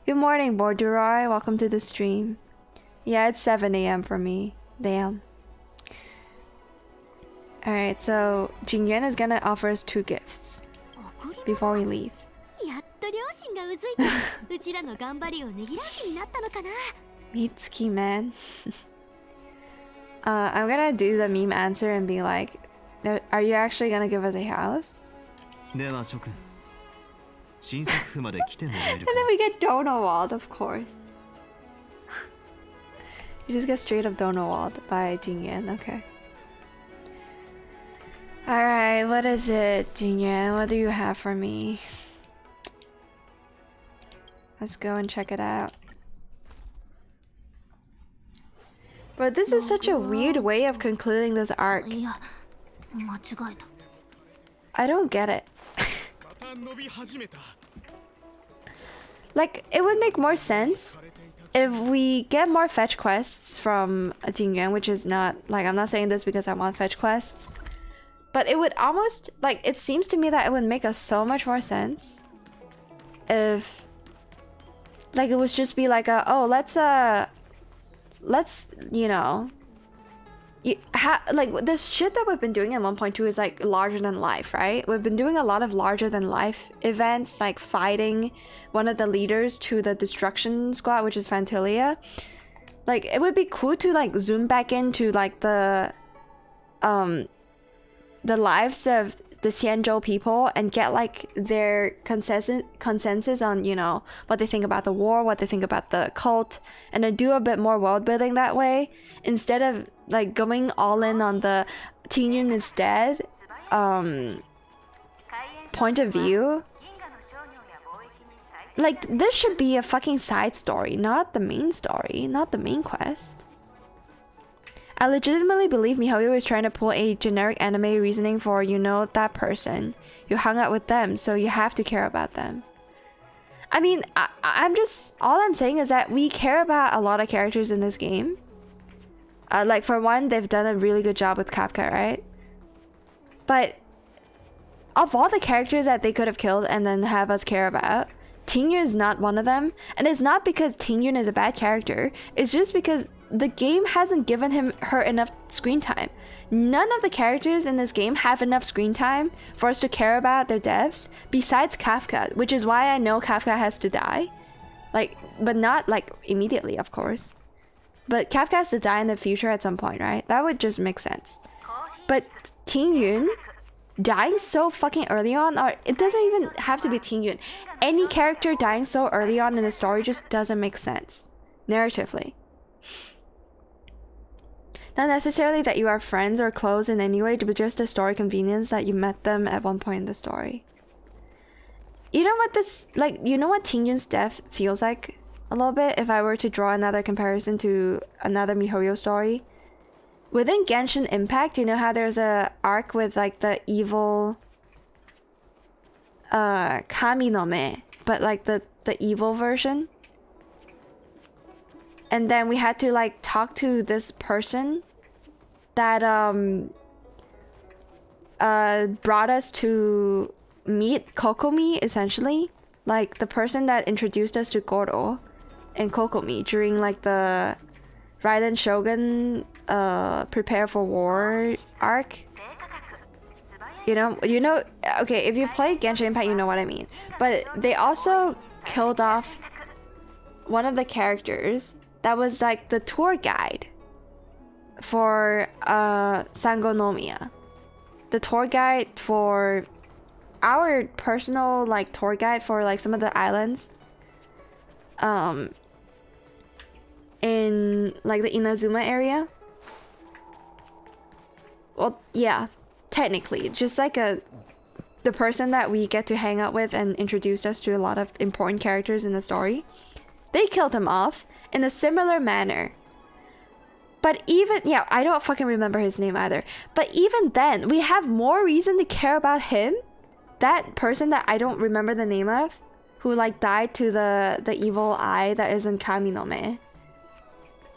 Good morning, Borduroy. Welcome to the stream. Yeah, it's 7 a.m. for me. Damn. Alright, so Jingyuan is gonna offer us 2 gifts before we leave. やっと両親がうずいてうちらの頑張りをねぎらう気になったのかな。Mitsuki, man. I'm gonna do the meme answer and be like, are you actually gonna give us a house? では諸君、新作府まで来てもらえる And か then we get Donowald, of course. You just get straight up Donowald by Jinyan, okay. Alright, what is it, Jinyan? What do you have for me? Let's go and check it out. But this is such a weird way of concluding this arc. I don't get it. Like, it would make more sense if we get more fetch quests from Jingyuan, which is not, like, I'm not saying this because I want fetch quests. But it would almost, like, it seems to me that it would make us so much more sense if, like, it would just be like a, oh, let's, you know, like, this shit that we've been doing in 1.2 is, like, larger than life, right? We've been doing a lot of larger than life events, like fighting one of the leaders to the destruction squad, which is Fantilia. Like, it would be cool to, like, zoom back into, like, the lives of the Xianzhou people and get, like, their consensus on, you know, what they think about the war, what they think about the cult, and then do a bit more world building that way, instead of, like, going all in on the Tingyun is dead point of view. Like, this should be a fucking side story, not the main story, not the main quest. I legitimately believe Mihoyo is trying to pull a generic anime reasoning for, you know, that person. You hung out with them, so you have to care about them. I mean, I'm just... all I'm saying is that we care about a lot of characters in this game. Like, for one, they've done a really good job with Kafka, right? But of all the characters that they could have killed and then have us care about, Tingyun is not one of them. And it's not because Tingyun is a bad character. It's just because the game hasn't given her enough screen time. None of the characters in this game have enough screen time for us to care about their deaths, besides Kafka, which is why I know Kafka has to die. Like, but not, like, immediately, of course. But Kafka has to die in the future at some point, right? That would just make sense. But Tingyun dying so fucking early on, or it doesn't even have to be Tingyun. Any character dying so early on in the story just doesn't make sense, narratively. Not necessarily that you are friends or close in any way, but just a story convenience that you met them at one point in the story. You know what this, like, you know what Tingyun's death feels like a little bit if I were to draw another comparison to another Mihoyo story? Within Genshin Impact, you know how there's a arc with, like, the evil Kami no Me, but, like, the evil version? And then we had to, like, talk to this person that brought us to meet Kokomi, essentially. Like, the person that introduced us to Goro and Kokomi during, like, the Raiden Shogun prepare for war arc. You know, okay, if you play Genshin Impact, you know what I mean. But they also killed off one of the characters that was, like, the tour guide for Sangonomiya. The tour guide for our personal, like, tour guide for, like, some of the islands in, like, the Inazuma area. Well, yeah, technically, just like the person that we get to hang out with and introduced us to a lot of important characters in the story. They killed him off in a similar manner. But even, yeah, I don't fucking remember his name either. But even then, we have more reason to care about him. That person that I don't remember the name of, who, like, died to the evil eye that is in Kami no Me.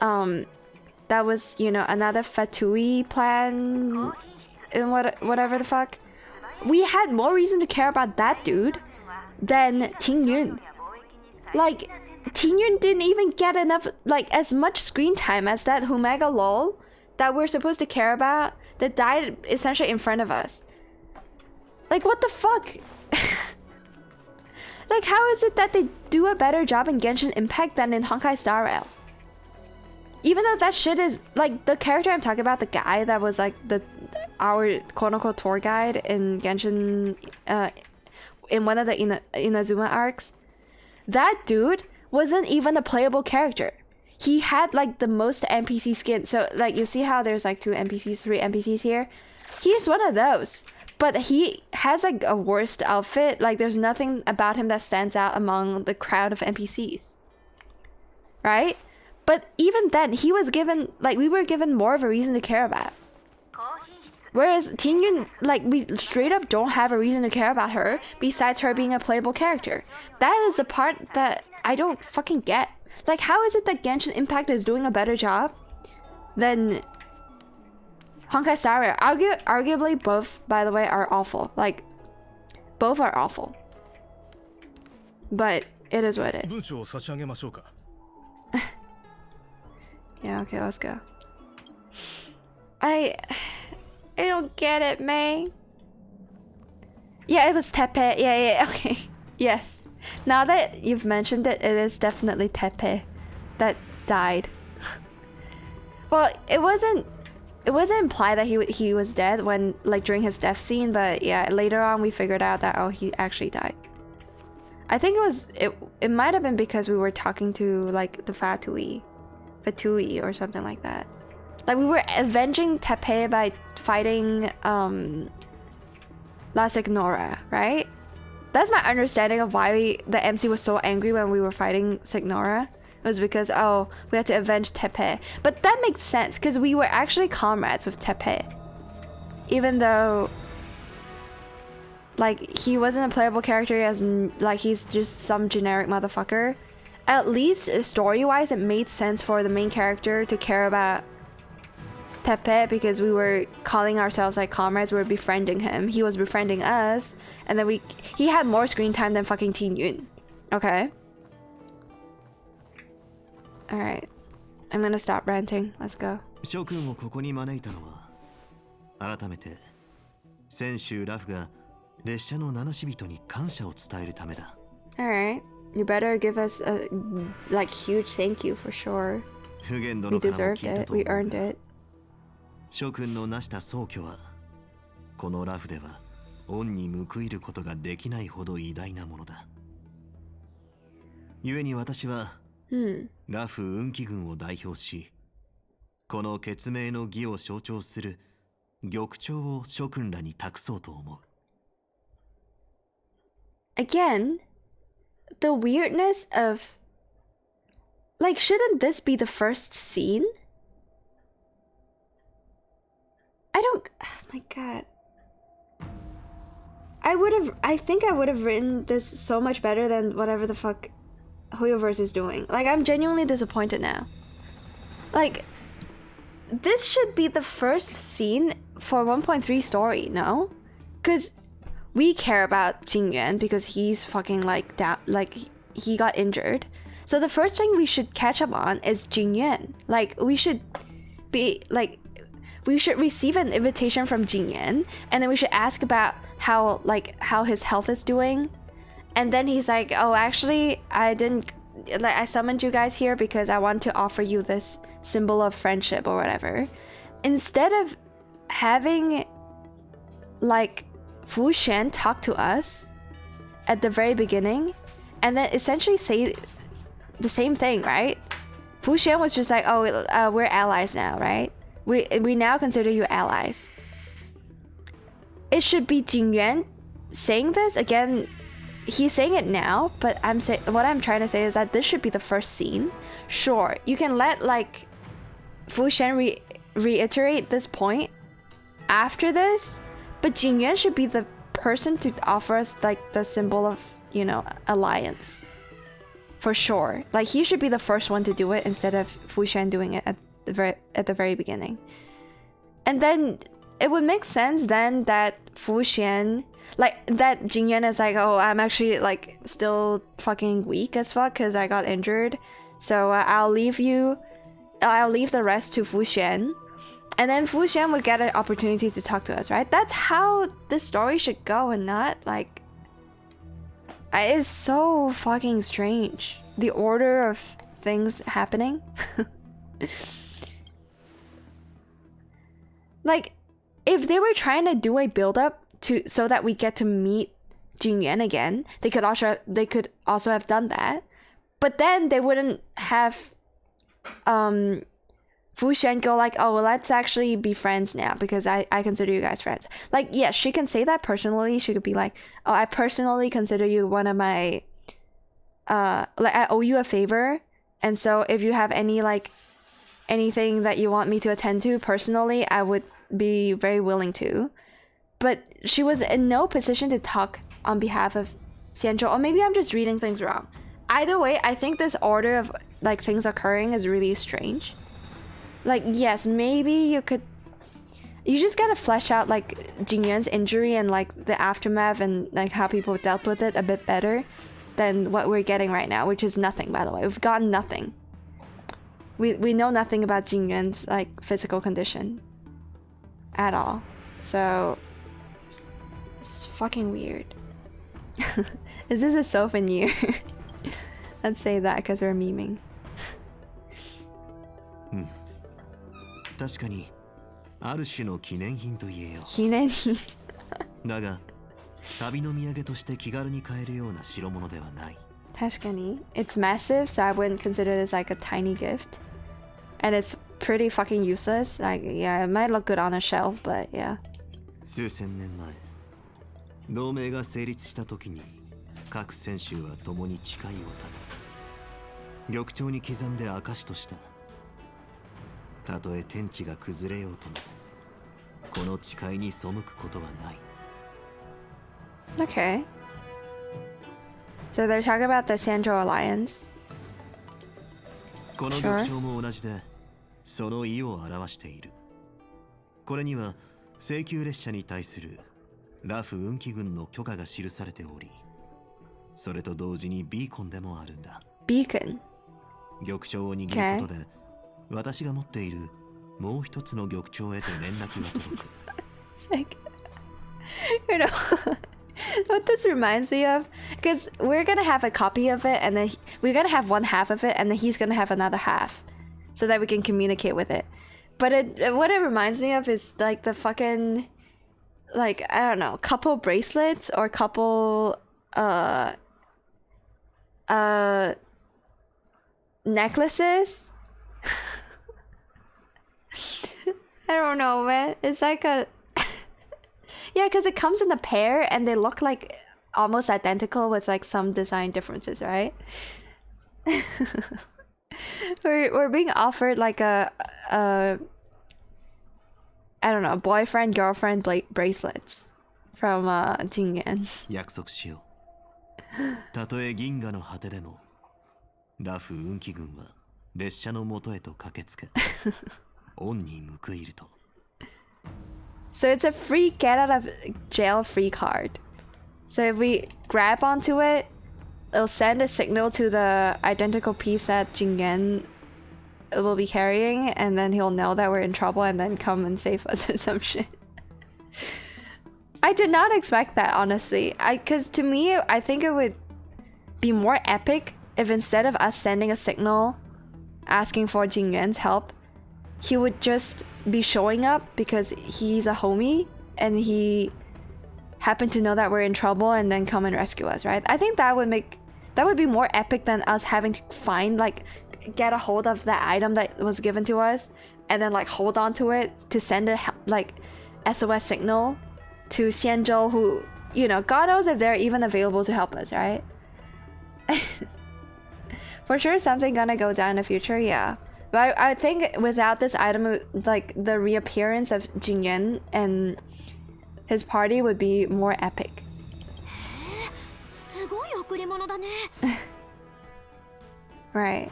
That was, you know, another Fatui plan and whatever the fuck. We had more reason to care about that dude than Tingyun. Like, Tingyun didn't even get enough, like, as much screen time as that Humega lol that we're supposed to care about that died essentially in front of us. Like, what the fuck? Like, how is it that they do a better job in Genshin Impact than in Honkai Star Rail? even though that shit is like the character I'm talking about, the guy that was like our quote-unquote tour guide in Genshin, in one of the Inazuma arcs, that dude wasn't even a playable character. He had like the most NPC skin. So like you see how there's like 2 NPCs, 3 NPCs here? He's one of those. But he has like a worst outfit. Like there's nothing about him that stands out among the crowd of NPCs. Right? But even then, he was given, like we were given more of a reason to care about. Whereas Tingyun, like we straight up don't have a reason to care about her besides her being a playable character. That is the part that I don't fucking get. Like how is it that Genshin Impact is doing a better job than Honkai Star Rail? Arguably both, by the way, are awful. Like both are awful. But it is what it is. Yeah, okay, let's go. I don't get it, May. Yeah, it was Tepe. Yeah, okay. Yes. Now that you've mentioned it, it is definitely Tepe that died. Well, it wasn't implied that he was dead when like during his death scene, but yeah, later on we figured out that he actually died. I think it might have been because we were talking to like the Fatui or something like that. Like we were avenging Tepe by fighting La Signora, right? That's my understanding of why the MC was so angry when we were fighting Signora. It was because, oh, we had to avenge Tepe. But that makes sense, because we were actually comrades with Tepe. Even though, like, he wasn't a playable character, as in, like, he's just some generic motherfucker. At least, story-wise, it made sense for the main character to care about Tepe, because we were calling ourselves like comrades, we were befriending him, he was befriending us, and then he had more screen time than fucking Tingyun. Okay? Alright. I'm gonna stop ranting. Let's go. 諸君をここに招いたのは改めて先週ラフが列車の名なし人に感謝を伝えるためだ。 Alright. You better give us a like huge thank you for sure. We deserved it. We earned it. 諸君の成した宗教はこのラフでは恩に報いることができないほど偉大なものだ。故に私は、ラフ運気軍を代表し、この決命の儀を象徴する玉鳥を諸君らに託そうと思う。Again, the weirdness of like, shouldn't this be the first scene? Oh my god. I think I would have written this so much better than whatever the fuck Hoyoverse is doing. Like, I'm genuinely disappointed now. Like, this should be the first scene for 1.3 story, no? Because we care about Jingyuan because he's fucking like down, like he got injured. So the first thing we should catch up on is Jingyuan. Like, we should be like, we should receive an invitation from Jingyuan, and then we should ask about how his health is doing. And then he's like, oh, actually, I summoned you guys here because I want to offer you this symbol of friendship or whatever. Instead of having like Fu Shen talk to us at the very beginning and then essentially say the same thing, right? Fu Shen was just like, oh, we're allies now, right? We now consider you allies. It should be Jingyuan saying this again. He's saying it now, but what I'm trying to say is that this should be the first scene. Sure, you can let like Fu Shen reiterate this point after this, but Jingyuan should be the person to offer us like the symbol of, you know, alliance. For sure. Like, he should be the first one to do it instead of Fu Shen doing it at the very beginning. And then it would make sense then that Fu Shen, like, that Jingyuan is like, oh, I'm actually like still fucking weak as fuck because I got injured, so I'll leave the rest to Fu Shen, and then Fu Shen would get an opportunity to talk to us, right? That's how the story should go, and not like, it's so fucking strange, the order of things happening. Like, if they were trying to do a build-up to so that we get to meet Jingyuan again, they could also have done that. But then they wouldn't have Fu Xuan go like, oh, well, let's actually be friends now because I consider you guys friends. Like, yeah, she can say that personally. She could be like, oh, I personally consider you one of my, like, I owe you a favor. And so if you have any, like, anything that you want me to attend to personally, I would be very willing to. But she was in no position to talk on behalf of Xianzhou. Or maybe I'm just reading things wrong. Either way, I think this order of, like, things occurring is really strange. Like, yes, maybe you just gotta flesh out, like, Jingyuan's injury and, like, the aftermath and, like, how people dealt with it a bit better than what we're getting right now, which is nothing, by the way. We've gotten nothing. We know nothing about Jingyuan's, like, physical condition at all. So it's fucking weird. Is this a Sofen year? Let's say that because we're memeing. 確かにある種の記念品と言えよ。記念品。だが旅の土産として気軽に買えるような代物ではない。確かに。It's massive, so I wouldn't consider this like a tiny gift. And it's pretty fucking useless. Like, yeah, it might look good on a shelf, but yeah. 数千年前、同盟が成立した時に各選手は共に誓いを立て、玉彫に刻んで証とした。たとえ天地が崩れようとも、この誓いに背くことはない。Okay. So they're talking about the Xianzhou Alliance. この玉彫も同じで、その意を表している。これには請求列車に対するラフ運気軍の許可が記されており、それと同時にビーコンでもあるんだ。Beacon. 玉彫を握ることで、私が持っているもう一つの玉彫へと連絡が届く。Like, you know what this reminds me of? Because we're gonna have a copy of it, and then we're gonna have one half of it, and then he's gonna have another half, so that we can communicate with it. But what it reminds me of is like the fucking, like, I don't know, couple bracelets or couple necklaces. I don't know, man. It's like a yeah, because it comes in a pair and they look like almost identical with like some design differences, right? we're being offered like a I don't know, boyfriend girlfriend bracelets from Jingyuan. 約束しよう。たとえ銀河の果てでも、ラフ運気軍は列車の元へと駆けつけ、恩に報いると。So it's a free get out of jail free card. So if we grab onto it, it'll send a signal to the identical piece that Jingyuan will be carrying, and then he'll know that we're in trouble and then come and save us or some shit. I did not expect that, honestly. Because to me, I think it would be more epic if instead of us sending a signal asking for Jingyuan's help, he would just be showing up because he's a homie and he happened to know that we're in trouble and then come and rescue us, right? I think that would be more epic than us having to find, like, get a hold of that item that was given to us and then like hold on to it to send a like SOS signal to Xianzhou, who, you know, God knows if they're even available to help us, right? For sure something gonna go down in the future, yeah. But I think without this item, like the reappearance of Jingyuan and his party would be more epic. Right.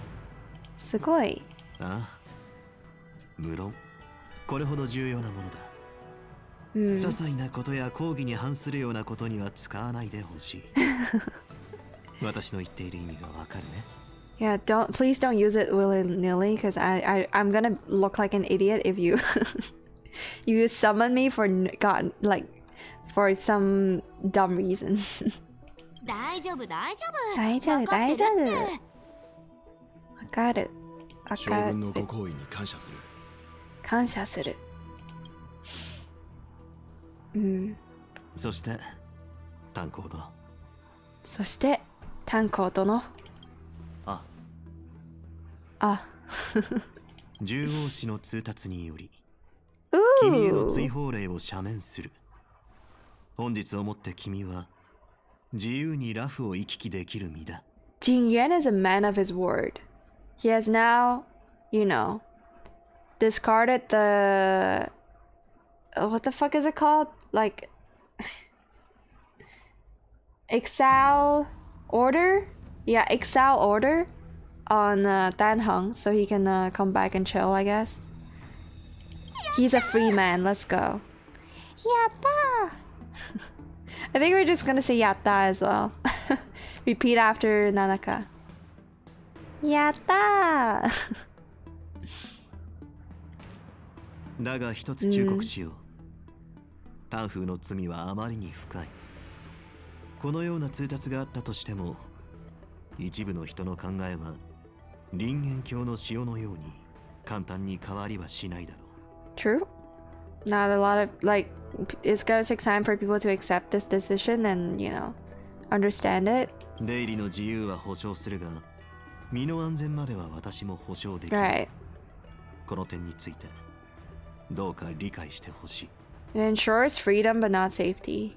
すごい。ああ、無論これほど重要なものだ。些細なことや抗議に反するようなことには使わないでほしい。私の言っている意味がわかるね。Yeah, please don't use it willy-nilly, because I'm gonna look like an idiot if you you summon me for for some dumb reason. 大丈夫。わかる。将軍のご厚意に感謝する。感謝する。うん。そして炭鉱殿。そして炭鉱殿。ああ。獣王氏の通達によりう君への追放令を赦免する。本日をもって君は自由にラフを行き来できる身だ。Jin Yuan is a man of his word. He has now, you know, discarded the... what the fuck is it called? Like... exile order? Yeah, exile order on Dan Heng, so he can come back and chill, I guess. He's a free man, let's go. Yatta! I think we're just gonna say yatta as well. Repeat after Nanaka. Yatta! だが一つ忠告しよう。タンフーの罪はあまりに深い。このような通達があったとしても、一部の人の考えは林元教の潮のように簡単に変わりはしないだろう。True. Not a lot of, like, it's gonna take time for people to accept this decision and, you know, understand it. 出入りの自由は保証するが、身の安全までは私も保証できる。Right. この点についてどうか理解してほしい。It ensures freedom but not safety.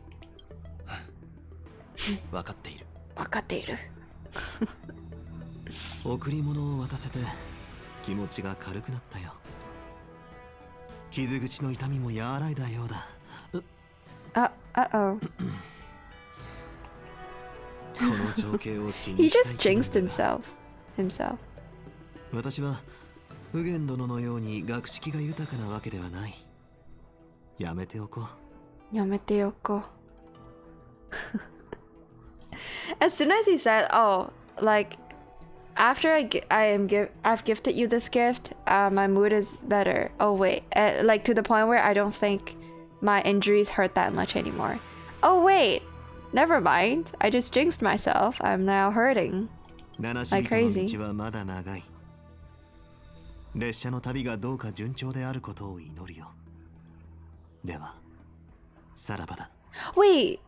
分かっている。分かっている。贈り物を渡せて気持ちが軽くなったよ。傷口の痛みも和らいだようだ。Uh-oh. この情景を信 He じたい just jinxed himself. 私は右源殿のように学識が豊かなわけではない。やめておこう。やめておこう。As soon as he said, "Oh, like after I've gifted you this gift, my mood is better." Oh wait, like to the point where I don't think my injuries hurt that much anymore. Oh wait, never mind. I just jinxed myself. I'm now hurting like crazy. 道はまだ長い。列車の旅がどうか順調であることを祈るよ。では、さらばだ。Wait,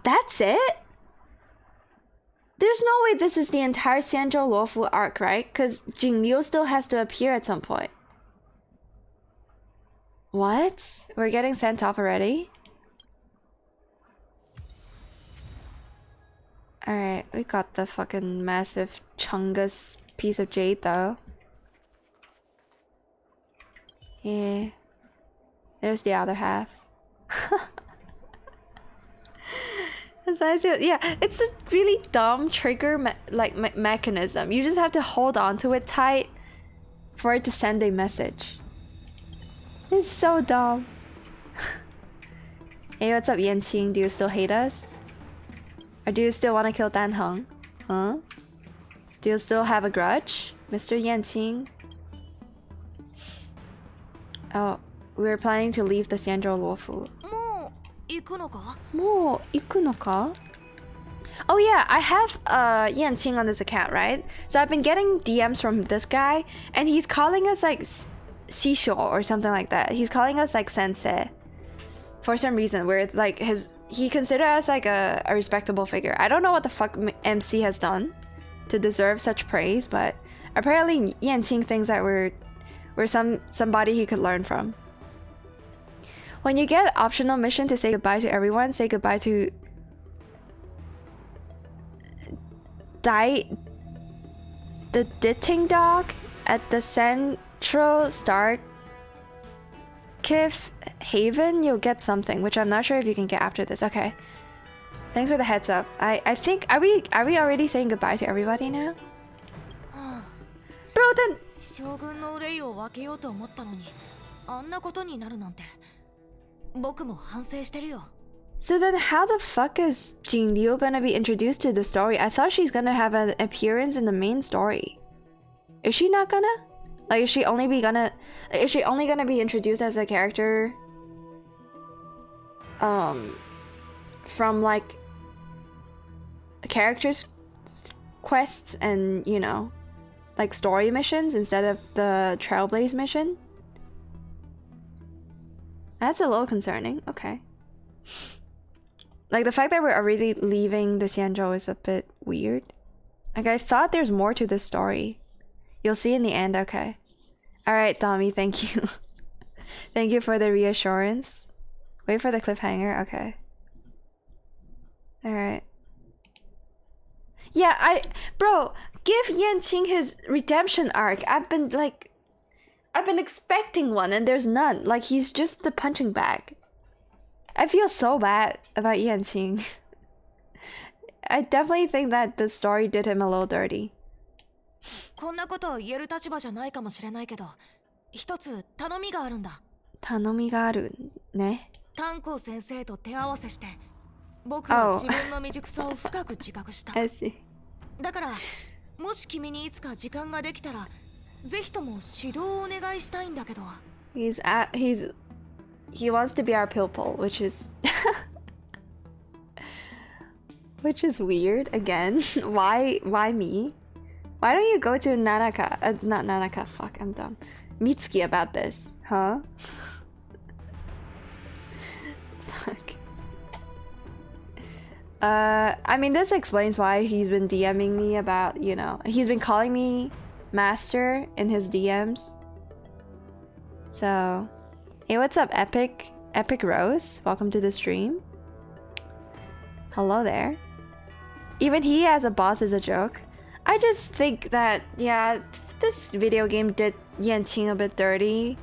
that's it? There's no way this is the entire Sanzhou Luofu arc, right? Because Jing Liu still has to appear at some point. What? We're getting sent off already? Alright, we got the fucking massive Chungus piece of jade though. Yeah. There's the other half. Yeah, it's a really dumb trigger mechanism. You just have to hold on to it tight for it to send a message. It's so dumb. Hey, what's up, Yanqing? Do you still hate us? Or do you still want to kill Dan Heng? Huh? Do you still have a grudge, Mr. Yanqing? Oh, we were planning to leave the Sanzhou Luofu. もう行くのか? Oh yeah, I have Yanqing on this account, right? So I've been getting DMs from this guy, and he's calling us like Shisho or something like that. He's calling us like sensei. For some reason, where like he considers us like a respectable figure. I don't know what the fuck MC has done to deserve such praise, but apparently Yanqing thinks that we're somebody he could learn from. When you get optional mission to say goodbye to everyone, say goodbye to the Ditting Dog at the Central Star Kif Haven. You'll get something, which I'm not sure if you can get after this. Okay. Thanks for the heads up. I think are we already saying goodbye to everybody now? Bro, then 将軍の憂いを分けようと思ったのに、あんなことになるなんて。僕も反省してるよ。So then how the fuck is Jing Liu gonna be introduced to the story? I thought she's gonna have an appearance in the main story. Is she not gonna? Like, is she only gonna be introduced as a character from like characters quests and, you know, like story missions instead of the Trailblaze mission. That's a little concerning. Okay. Like the fact that we're already leaving the Xianzhou is a bit weird. Like I thought there's more to this story. You'll see in the end. Okay. All right, Tommy. Thank you. Thank you for the reassurance. Wait for the cliffhanger. Okay. All right. Yeah, bro, give Yanqing his redemption arc. I've been expecting one and there's none. Like he's just the punching bag. I feel so bad about Yanqing. I definitely think that the story did him a little dirty. こんなことを言える立場じゃないかもしれないけど、一つ頼みがあるんだ。頼みがあるね。炭鉱先生と手合わせして、僕は自分の未熟さを深く自覚した。I see. だから、もし君にいつか時間ができたら、ぜひとも指導をお願いしたいんだけど。He wants to be our pupil, which is weird again. Why me? Why don't you go to Nanaka? Not Nanaka. Fuck, I'm dumb. Mitsuki about this, huh? Fuck. I mean, this explains why he's been DMing me about, you know, he's been calling me master in his DMs. So, hey, what's up, Epic Rose? Welcome to the stream. Hello there. Even he as a boss is a joke. I just think that, yeah, this video game did Yanqing a bit dirty.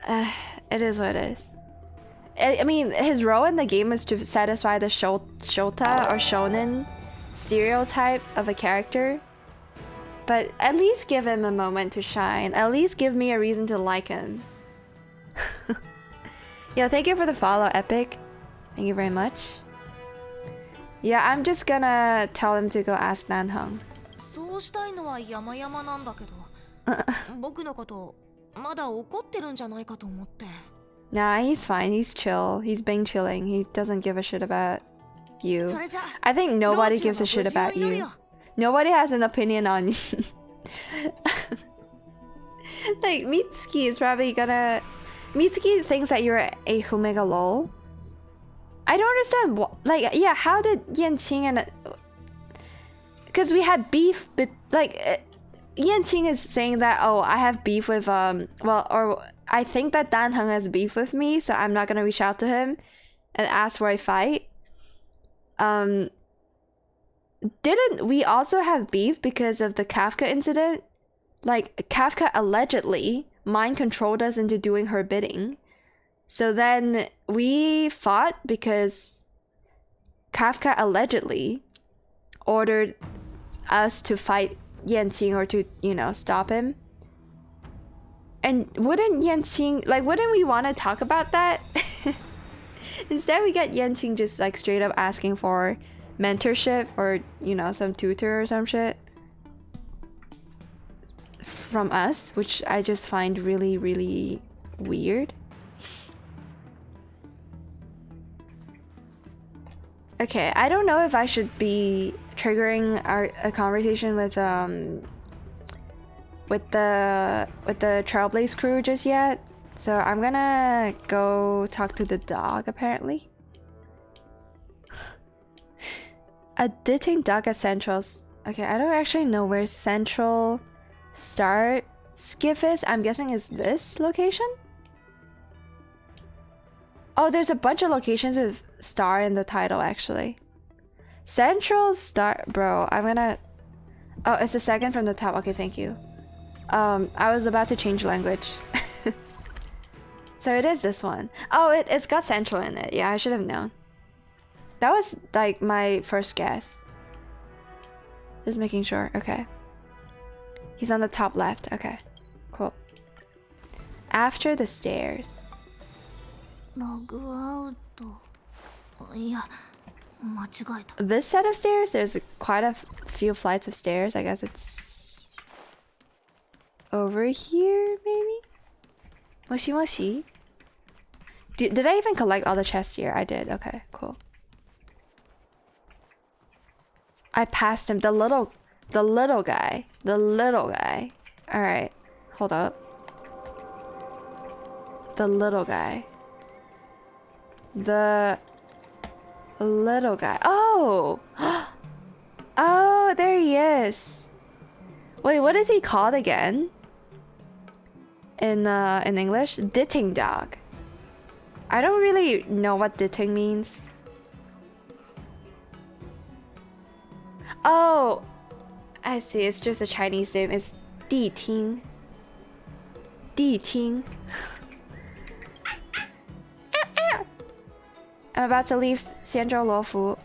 It is what it is. I mean, his role in the game is to satisfy the shota or shonen stereotype of a character. But at least give him a moment to shine. At least give me a reason to like him. Yeah, thank you for the follow, Epic. Thank you very much. Yeah, I'm just gonna tell him to go ask Nanheng. そうしたいのは山々なんだけど、僕のことまだ怒ってるんじゃないかと思って。Nah, he's fine. He's chill. He's been chilling. He doesn't give a shit about you. I think nobody gives a shit about you. Nobody has an opinion on you. Like, Mitsuki is probably gonna... Mitsuki thinks that you're a Humega lol. I don't understand what... Like, yeah, how did Yanqing and... Because we had beef, but, like... Yanqing is saying that, oh, I have beef with, well, or I think that Danheng has beef with me, so I'm not gonna reach out to him and ask for a fight. Didn't we also have beef because of the Kafka incident? Like, Kafka allegedly mind-controlled us into doing her bidding. So then we fought because Kafka allegedly ordered us to fight Yanqing or to, you know, stop him. And wouldn't Yanqing, like, wouldn't we want to talk about that? Instead, we get Yanqing just, like, straight up asking for mentorship or, you know, some tutor or some shit from us, which I just find really, really weird. Okay, I don't know if I should be triggering a conversation with the Trailblaze crew just yet. So I'm gonna go talk to the dog, apparently. Editing dog at Central's. Okay, I don't actually know where Central Star Skiff is. I'm guessing it's this location? Oh, there's a bunch of locations with Star in the title, actually. Central Star... Bro, I'm gonna... Oh, it's the second from the top. Okay, thank you. I was about to change language. So it is this one. Oh, it's got Central in it. Yeah, I should have known. That was, like, my first guess. Just making sure. Okay. He's on the top left. Okay. Cool. After the stairs. This set of stairs? There's quite a few flights of stairs. I guess it's... over here, maybe? Moshi moshi? Did I even collect all the chests here? I did. Okay, cool. I passed him. The little The little guy. The little guy. Alright. Hold up. The little guy. The little guy. Oh! Oh, there he is. Wait, what is he called again? In English? Ditting dog. I don't really know what ditting means. Oh! I see, it's just a Chinese name. It's Di Ting. Di Ting. I'm about to leave Xianzhou Luofu.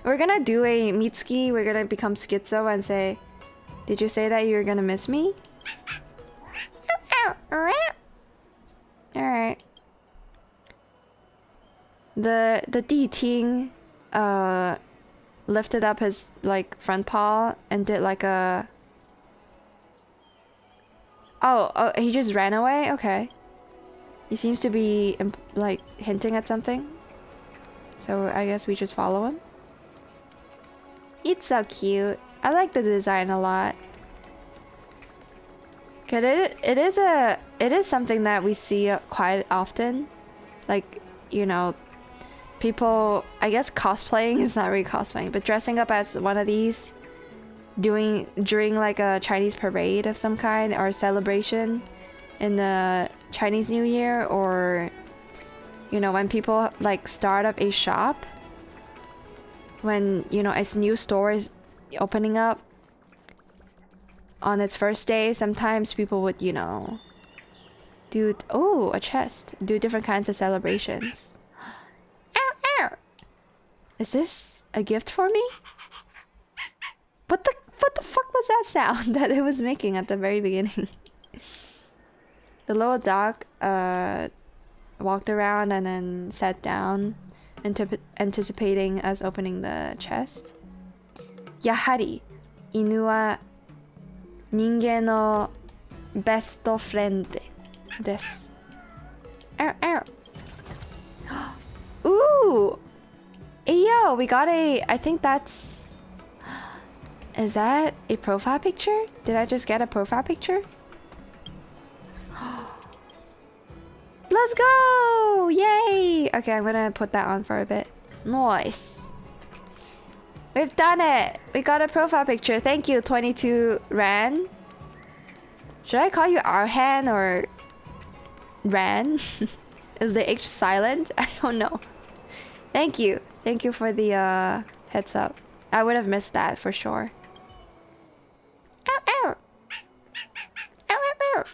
We're gonna do a Mitsuki. We're gonna become schizo and say, did you say that you're gonna miss me? Alright. The Di Ting lifted up his like front paw and did like a Oh, he just ran away? Okay. He seems to be like hinting at something. So I guess we just follow him. It's so cute. I like the design a lot. Cause it is something that we see quite often. Like, you know, people, I guess cosplaying is not really cosplaying, but dressing up as one of these during like a Chinese parade of some kind or celebration in the Chinese New Year, or you know, when people like start up a shop, when you know a new store is opening up on its first day, sometimes people would, you know, do a chest, do different kinds of celebrations. Ow, ow. Is this a gift for me? What the fuck was that sound that it was making at the very beginning? The little dog walked around and then sat down, anticipating us opening the chest. Yahari, inu wa ningen no best friend desu. Ow, ow. Ooh! Hey, yo, we got a... I think that's... Is that a profile picture? Did I just get a profile picture? Let's go! Yay! Okay, I'm gonna put that on for a bit. Nice. We've done it! We got a profile picture. Thank you, 22 Ran. Should I call you Arhan or Ran? Is the H silent? I don't know. Thank you. Thank you for the heads up. I would have missed that for sure. Ow, ow. Ow, ow, ow.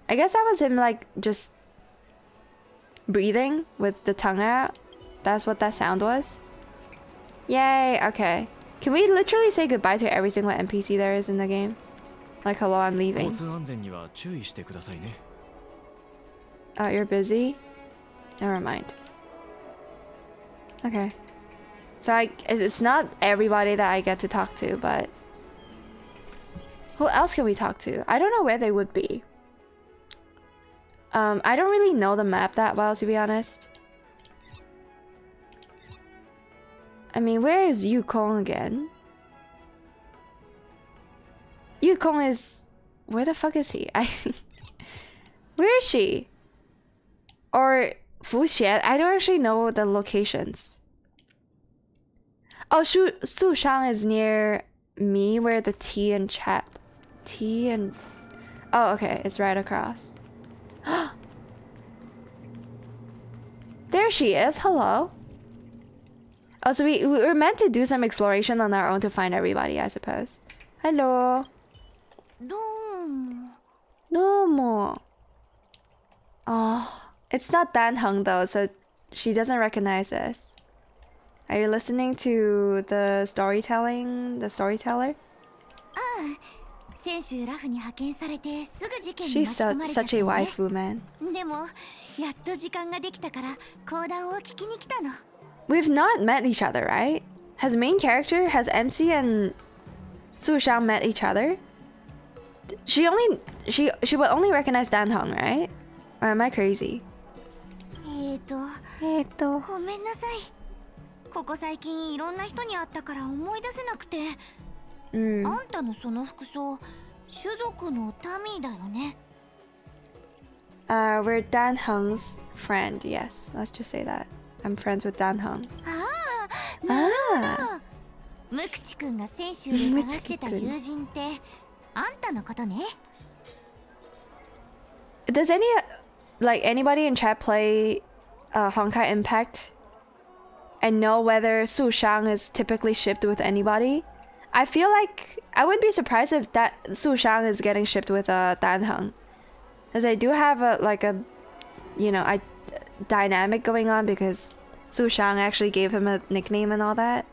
I guess that was him like just breathing with the tongue out. That's what that sound was. Yay, okay. Can we literally say goodbye to every single NPC there is in the game? Like, hello, I'm leaving. Oh, you're busy? Never mind. Okay. So it's not everybody that I get to talk to, but... Who else can we talk to? I don't know where they would be. I don't really know the map that well, to be honest. I mean, where is Yukong again? Yukong is... Where the fuck is he? Where is she? Or Fuxian? I don't actually know the locations. Oh, Sushang is near me, where the T and chat. T and... Oh, okay. It's right across. There she is. Hello. Oh, so we were meant to do some exploration on our own to find everybody, I suppose. Hello. Domo. Oh, it's not Danheng though, so she doesn't recognize us. Are you listening to the storytelling? The storyteller? She's such a waifu, man. We've not met each other, right? Has MC and Sushang met each other? She would only recognize Danheng, right? Or am I crazy? ごめんなさい。ここ最近いろんな人に会ったから思い出せなくて。あんたのその服装、種族のタミーだよね。We're Dan Heng's friend, yes. Let's just say that. I'm friends with Dan Heng. なるほど。ムクチ君が先週で探してた友人ってあんたのことね。Does anybody in chat play Honkai Impact and know whether Su Shang is typically shipped with anybody? I feel like I wouldn't be surprised if that Su Shang is getting shipped with Dan Heng, as I do have a dynamic going on because Su Shang actually gave him a nickname and all that.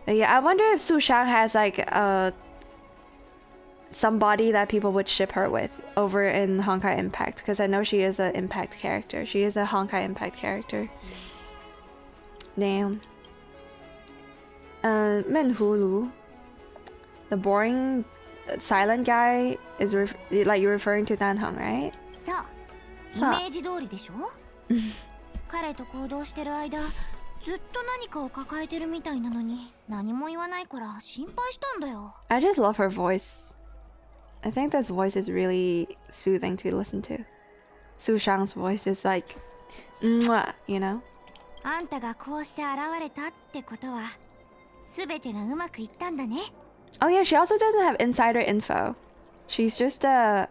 But yeah, I wonder if Su Shang has like somebody that people would ship her with over in Honkai Impact, because I know she is an Impact character. She is a Honkai Impact character. Damn. Menhulu, the boring silent guy, is like you're referring to Dan Heng, right? そう。イメージ通りでしょ？彼と行動してる間、ずっと何かを抱えてるみたいなのに何も言わないから心配したんだよ。I just love her voice. I think this voice is really soothing to listen to. Su Shang's voice is like, mwah, you know? あんたがこうして現れたってことは、すべてがうまくいったんだね。Oh yeah, she also doesn't have insider info. She's just a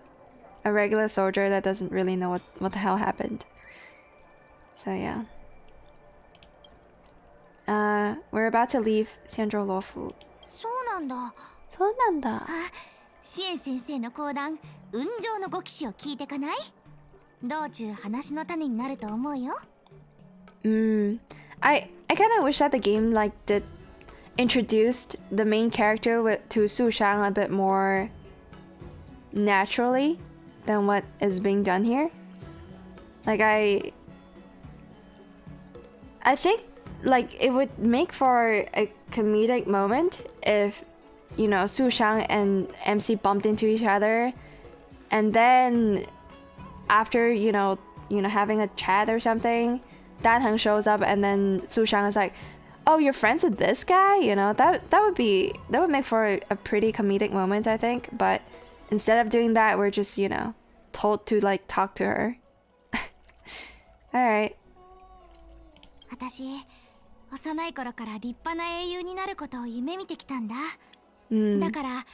regular soldier that doesn't really know what the hell happened. So yeah. We're about to leave Xianzhou Luofu. そうなんだ。そうなんだ。シエン先生の講談、雲上のご騎士を聞いてかない？道中話の種になると思うよ。I kind of wish that the game introduced the main character to Su Shang a bit more naturally than what is being done here. Like I think like it would make for a comedic moment if, you know, Su Shang and MC bumped into each other, and then after you know having a chat or something, Dan Heng shows up and then Su Shang is like, "Oh, you're friends with this guy?" You know, that would make for a pretty comedic moment, I think. But instead of doing that, we're just, you know, told to like talk to her. All right. 私、幼い頃から立派な英雄になることを夢見てきたんだ。だから、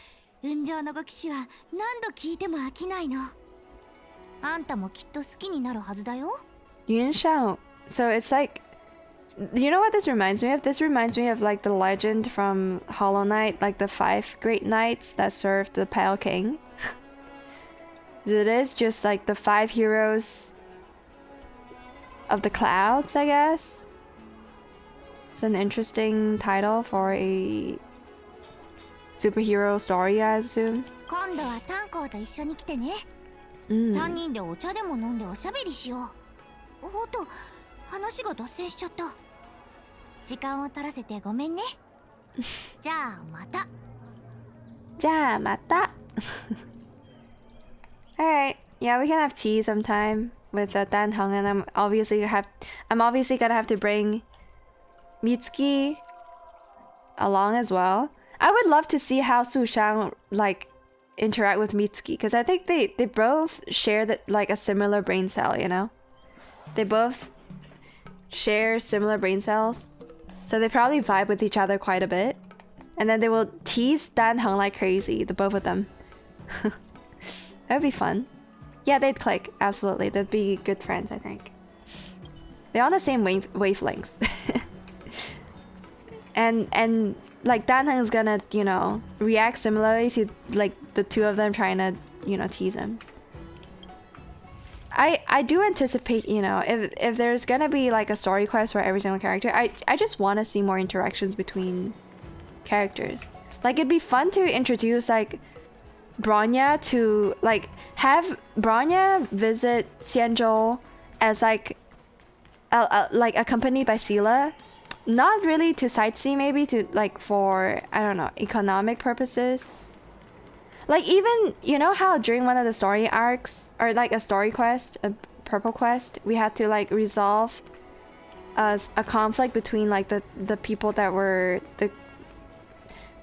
雲上のご騎士は何度聞いても飽きないの。あんたもきっと好きになるはずだよ。Yun Shao. So it's like, you know what this reminds me of? This reminds me of like the legend from Hollow Knight, like the 5 great knights that served the Pale King. It is just like the 5 heroes of the clouds, I guess. It's an interesting title for a superhero story, I assume. 今度は炭鉱と一緒に来てね。3人でお茶でも飲んでおしゃべりしよう。おっと、話が脱線しちゃった。時間を取らせてごめんね。じゃあまた。じゃあまた。Alright, yeah, we can have tea sometime with Dan Heng, and I'm obviously gonna have to bring Mitsuki along as well. I would love to see how Su Shang like interact with Mitsuki, because I think they both share like a similar brain cell, you know? They both share similar brain cells, so they probably vibe with each other quite a bit, and then they will tease Dan Heng like crazy, the both of them. That would be fun. Yeah, they'd click, absolutely. They'd be good friends, I think. They're on the same wavelength. and like Dan Heng is gonna, you know, react similarly to like the two of them trying to, you know, tease him. I do anticipate, you know, if there's gonna be like a story quest for every single character, I just want to see more interactions between characters. Like, it'd be fun to introduce like Bronya to like have Bronya visit Xianzhou as like accompanied by Sela, not really to sightsee, maybe to like for, I don't know, economic purposes. Like even, you know how during one of the story arcs, or like a story quest, a purple quest, we had to like resolve a conflict between like the people that were the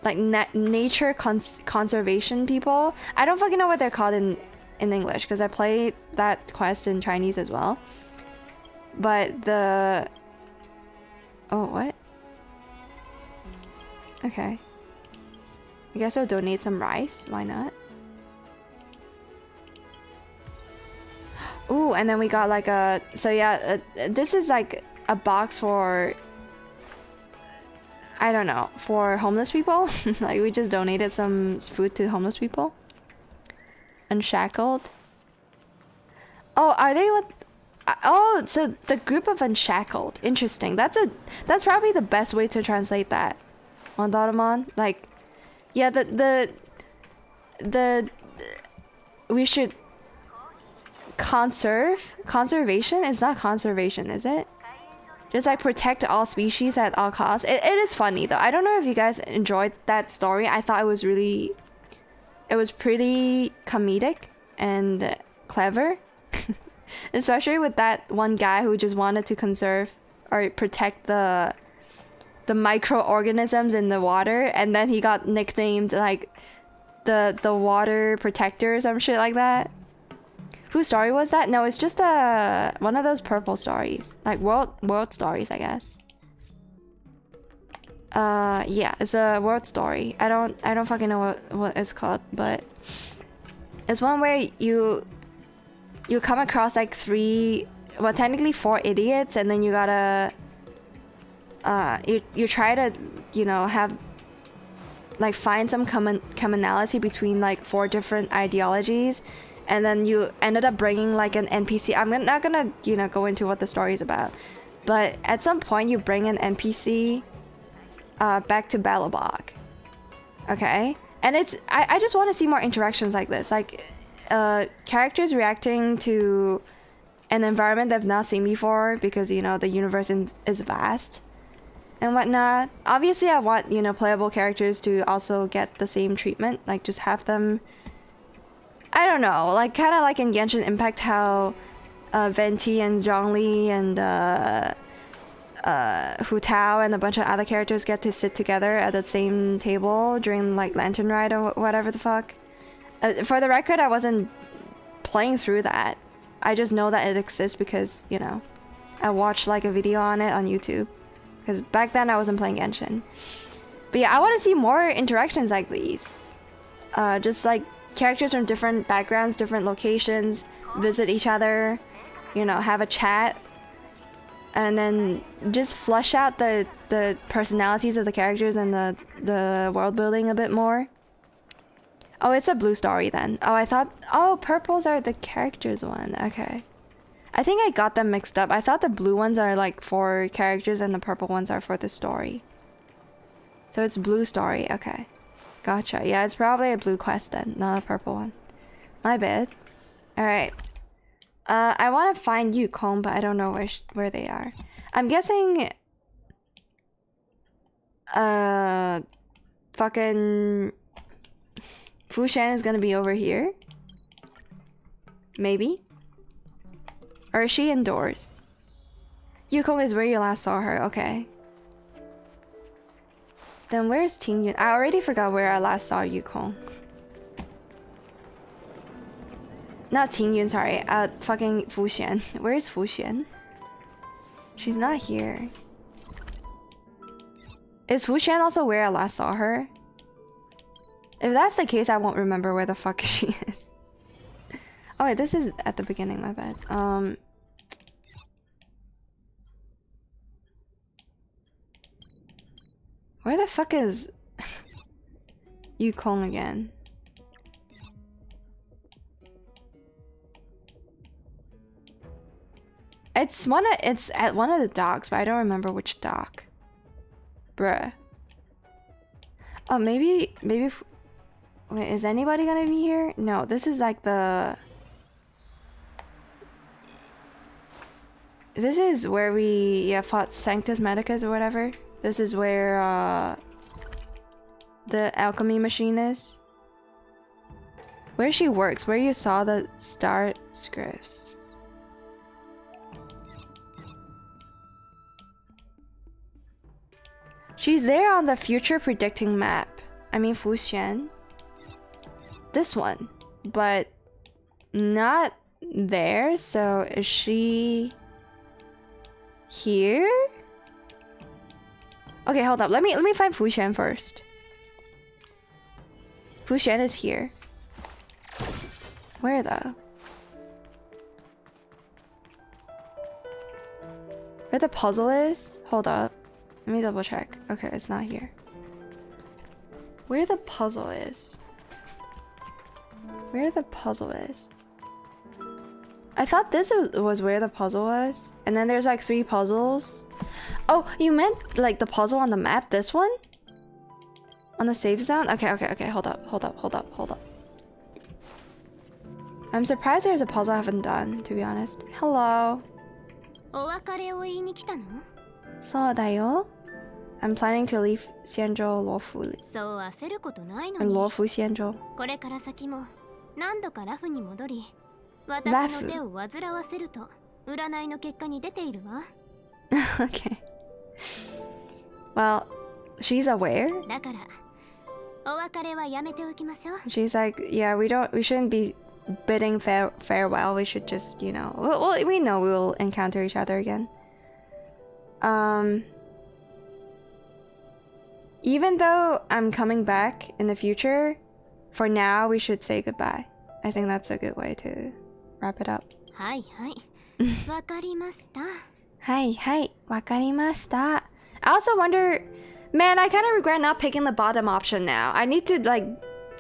like nature conservation people. I don't fucking know what they're called in English because I played that quest in Chinese as well. But the... Oh, what? Okay. I guess I'll donate some rice. Why not? Ooh, and then we got like a... So yeah, this is like a box for... I don't know, for homeless people. Like we just donated some food to homeless people. Unshackled. Oh, are they what? Oh, so the group of Unshackled. Interesting. That's probably the best way to translate that. On Doraemon, like, yeah, the we should conservation is not conservation, is it? Just like protect all species at all costs. It is funny though. I don't know if you guys enjoyed that story. I thought it was pretty comedic and clever. Especially with that one guy who just wanted to conserve or protect the microorganisms in the water, and then he got nicknamed like the water protector or some shit like that. Whose story was that? No, it's just one of those purple stories, like world stories, I guess. Yeah, it's a world story. I don't fucking know what it's called, but it's one where you come across like technically 4 idiots, and then you gotta you try to, you know, have like find some commonality between like 4 different ideologies. And then you ended up bringing like an NPC. I'm not gonna, you know, go into what the story is about. But at some point you bring an NPC back to Balabog. Okay? And it's... I just want to see more interactions like this. Like, characters reacting to an environment they've not seen before because, you know, the universe is vast and whatnot. Obviously, I want, you know, playable characters to also get the same treatment. Like, just have them... I don't know, like kind of like in Genshin Impact, how Venti and Zhongli and Hu Tao and a bunch of other characters get to sit together at the same table during like Lantern Ride or whatever the fuck. For the record, I wasn't playing through that. I just know that it exists because, you know, I watched like a video on it on YouTube. Because back then I wasn't playing Genshin. But yeah, I want to see more interactions like these. Just like characters from different backgrounds, different locations, visit each other, you know, have a chat, and then just flush out the personalities of the characters and the world building a bit more. Oh, it's a blue story then. Oh, I thought... Oh, purples are the characters one. Okay. I think I got them mixed up. I thought the blue ones are like for characters and the purple ones are for the story. So it's blue story. Okay. Gotcha. Yeah, it's probably a blue quest then, not a purple one. My bad. Alright. I want to find Yukong, but I don't know where they are. I'm guessing... Fucking... Fushan is gonna be over here? Maybe? Or is she indoors? Yukong is where you last saw her, okay. Then where's Tingyun? I already forgot where I last saw Yukong. Not Tingyun, sorry. Fucking Fushan. Where's Fushan? She's not here. Is Fushan also where I last saw her? If that's the case, I won't remember where the fuck she is. Oh wait, this is at the beginning, my bad. Where the fuck is Yukong again? It's at one of the docks, but I don't remember which dock. Bruh. Oh, maybe wait, is anybody gonna be here? No, this is like the... This is where we fought Sanctus Medicus or whatever. This is where the alchemy machine is. Where she works, where you saw the star scripts. She's there on the future predicting map. I mean Fuxian. This one. But not there, so is she here? Okay, hold up. Let me find Fuxian first. Fuxian is here. Where though? Where the puzzle is? Hold up. Let me double check. Okay, it's not here. Where the puzzle is? Where the puzzle is? I thought this was where the puzzle was. And then there's like 3 puzzles. Oh, you meant like the puzzle on the map? This one? On the save zone? Okay. Hold up. I'm surprised there's a puzzle I haven't done, to be honest. Hello. お別れを言いに来たの？そうだよ. I'm planning to leave Xianzhou lawfully. そう焦ることないのに。Lawful Xianzhou. これから先も何度かラフに戻り、私の手を煩わせると占いの結果に出ているわ。Okay. Well, she's aware. だからお別れはやめておきましょう。She's like, yeah, we shouldn't be bidding farewell. We should just, you know, we know we'll encounter each other again. Even though I'm coming back in the future, for now we should say goodbye. I think that's a good way to wrap it up. はいはい。わかりました。はいはい、わかりました。I also wonder, man, I kind of regret not picking the bottom option now. I need to like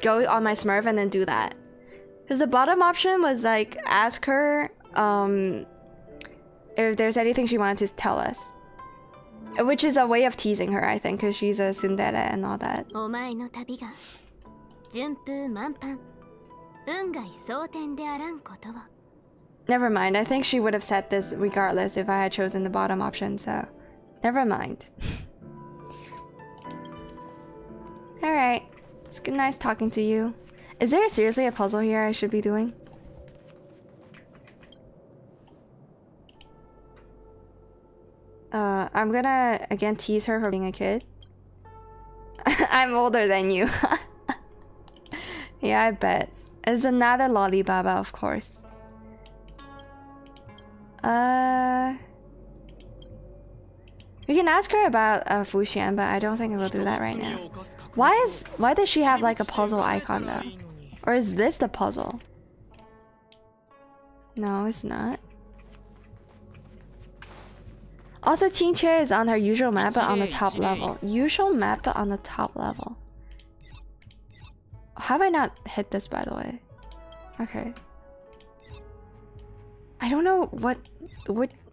go on my Smurf and then do that. Because the bottom option was like ask her if there's anything she wanted to tell us. Which is a way of teasing her, I think, because she's a tsundere and all that. お前の旅が順風満帆、運外蒼天であらんことを。Never mind, I think she would have said this regardless if I had chosen the bottom option, so never mind. Alright, it's nice talking to you. Is there seriously a puzzle here I should be doing? I'm gonna again tease her for being a kid. I'm older than you. Yeah, I bet. It's another lollibaba, of course. We can ask her about Fuxian, but I don't think we'll do that right now. Why does she have like a puzzle icon though? Or is this the puzzle? No, it's not. Also, Qingque is on her usual map but on the top level. Usual map but on the top level. Have I not hit this, by the way? Okay. I don't know